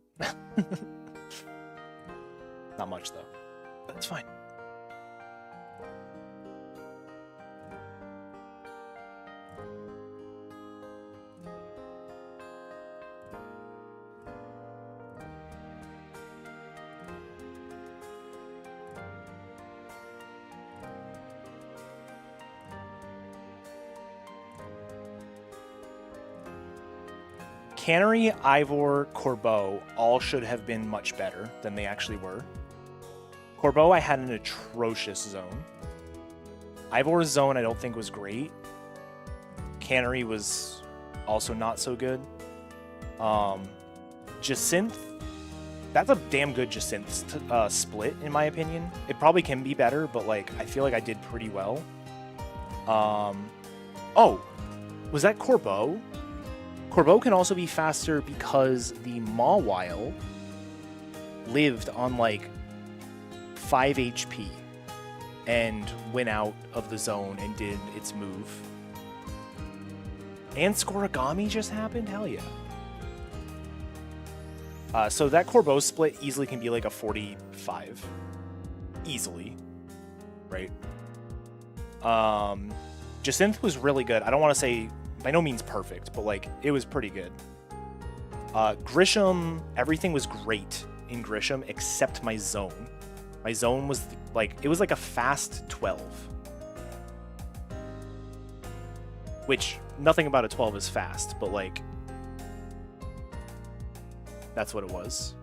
Not much, though. That's fine. Cannery, Ivor, Corbeau all should have been much better than they actually were. Corbeau, I had an atrocious zone. Ivor's zone, I don't think was great. Cannery was also not so good. Jacinth, that's a damn good Jacinth split, in my opinion. It probably can be better, but like I feel like I did pretty well. Oh, was that Corbeau? Corbeau can also be faster because the Mawile lived on like 5 HP and went out of the zone and did its move. And Scorigami just happened? Hell yeah. So that Corbeau split easily can be like a 45. Easily. Right? Jacinth was really good. I don't want to say by no means perfect, but like it was pretty good. Grisham, everything was great in Grisham except my zone. My zone was like, it was like a fast 12. Which, nothing about a 12 is fast, but like, that's what it was.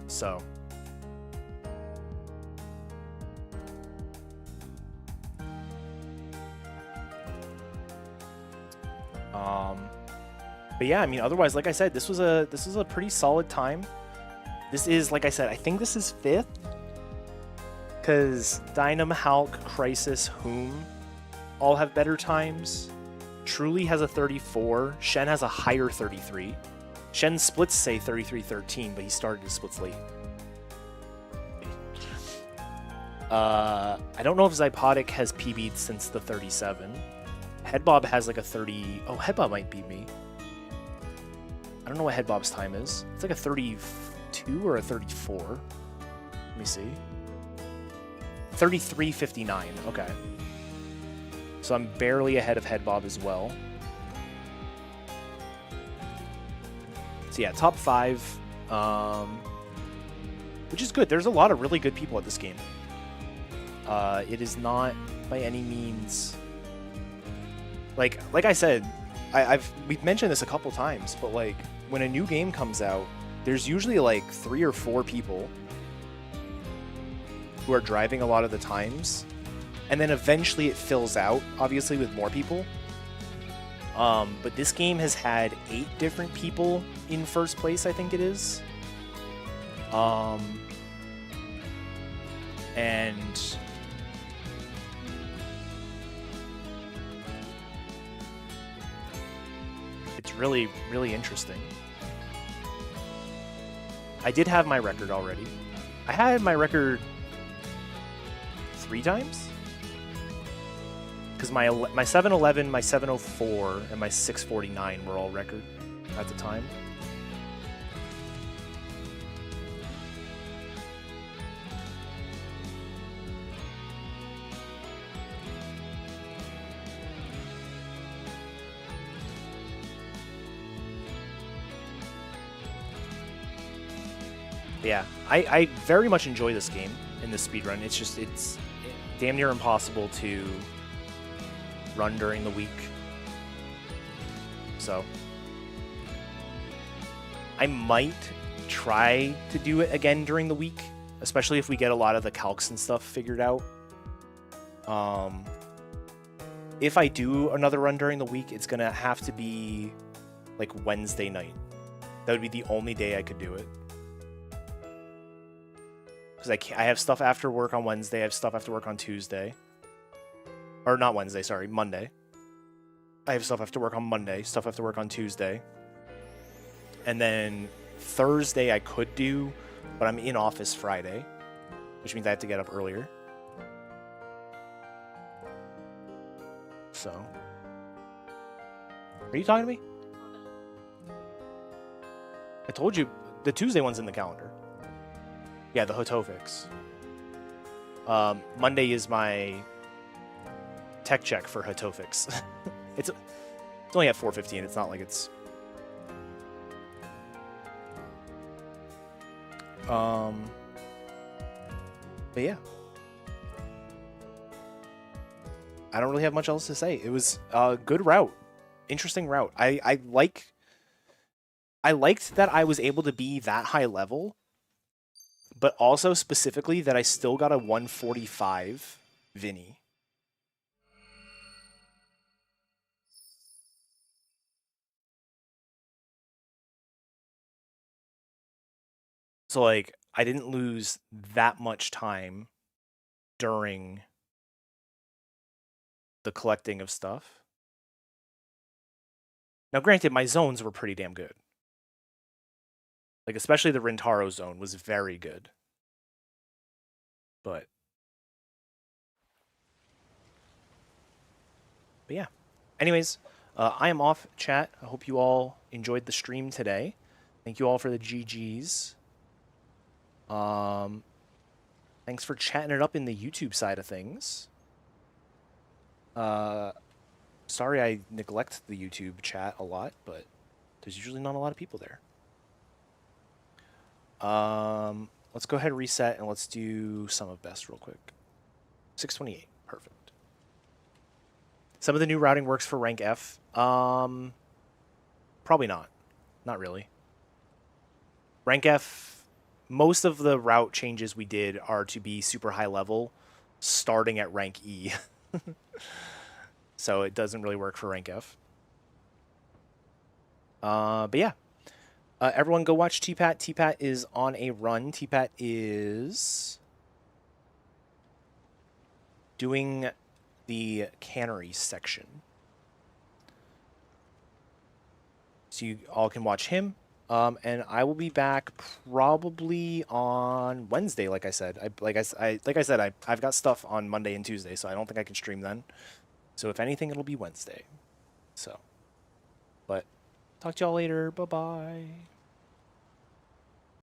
So. But yeah, I mean, otherwise, like I said, this was a pretty solid time. This is, like I said, I think this is 5th. Because Dynam, Hulk, Crisis, Whom all have better times. Truly has a 34. Shen has a higher 33. Shen's splits say 33-13, but he started his splits late. I don't know if Zypodic has PB'd since the 37. Headbob has like a 30... Oh, Headbob might beat me. I don't know what Headbob's time is. It's like a 32 or a 34. Let me see. 33:59. Okay. So I'm barely ahead of Headbob as well. So yeah, top 5. Which is good. There's a lot of really good people at this game. It is not by any means... Like I said, we've mentioned this a couple times, but like when a new game comes out, there's usually like 3 or 4 people who are driving a lot of the times, and then eventually it fills out, obviously, with more people. But this game has had 8 different people in first place, I think it is. And it's really, really interesting. I did have my record already. I had my record 3 times? Because my 711, my 704, and my 649 were all record at the time. Yeah, I very much enjoy this game in this speedrun. It's damn near impossible to run during the week. So I might try to do it again during the week, especially if we get a lot of the calcs and stuff figured out. If I do another run during the week, it's gonna have to be like Wednesday night. That would be the only day I could do it. Because I have stuff after work on Wednesday, I have stuff after work on Tuesday. Or not Wednesday, sorry, Monday. I have stuff after work on Monday, stuff after work on Tuesday. And then Thursday I could do, but I'm in office Friday, which means I have to get up earlier. So. Are you talking to me? I told you, the Tuesday one's in the calendar. Yeah, the Hotofix. Monday is my tech check for Hotofix. It's only at 4:15. It's not like it's... But yeah. I don't really have much else to say. It was a good route. interesting route. I liked that I was able to be that high level, but also specifically that I still got a 145 Vinny. So like I didn't lose that much time during the collecting of stuff. Now granted, my zones were pretty damn good. Like especially the Rintaro zone was very good. But yeah. Anyways, I am off, chat. I hope you all enjoyed the stream today. Thank you all for the GGs. Thanks for chatting it up in the YouTube side of things. Sorry I neglect the YouTube chat a lot, but there's usually not a lot of people there. Let's go ahead and reset and let's do Sum of Best real quick. 628, perfect. Some of the new routing works for rank F. Probably not. Not really. Rank F, most of the route changes we did are to be super high level, starting at rank E. So it doesn't really work for rank F. But yeah. Everyone go watch T-Pat. T-Pat is on a run. T-Pat is doing the cannery section. So you all can watch him. And I will be back probably on Wednesday, like I said. I've got stuff on Monday and Tuesday, so I don't think I can stream then. So if anything, it'll be Wednesday. So, but talk to y'all later. Bye-bye.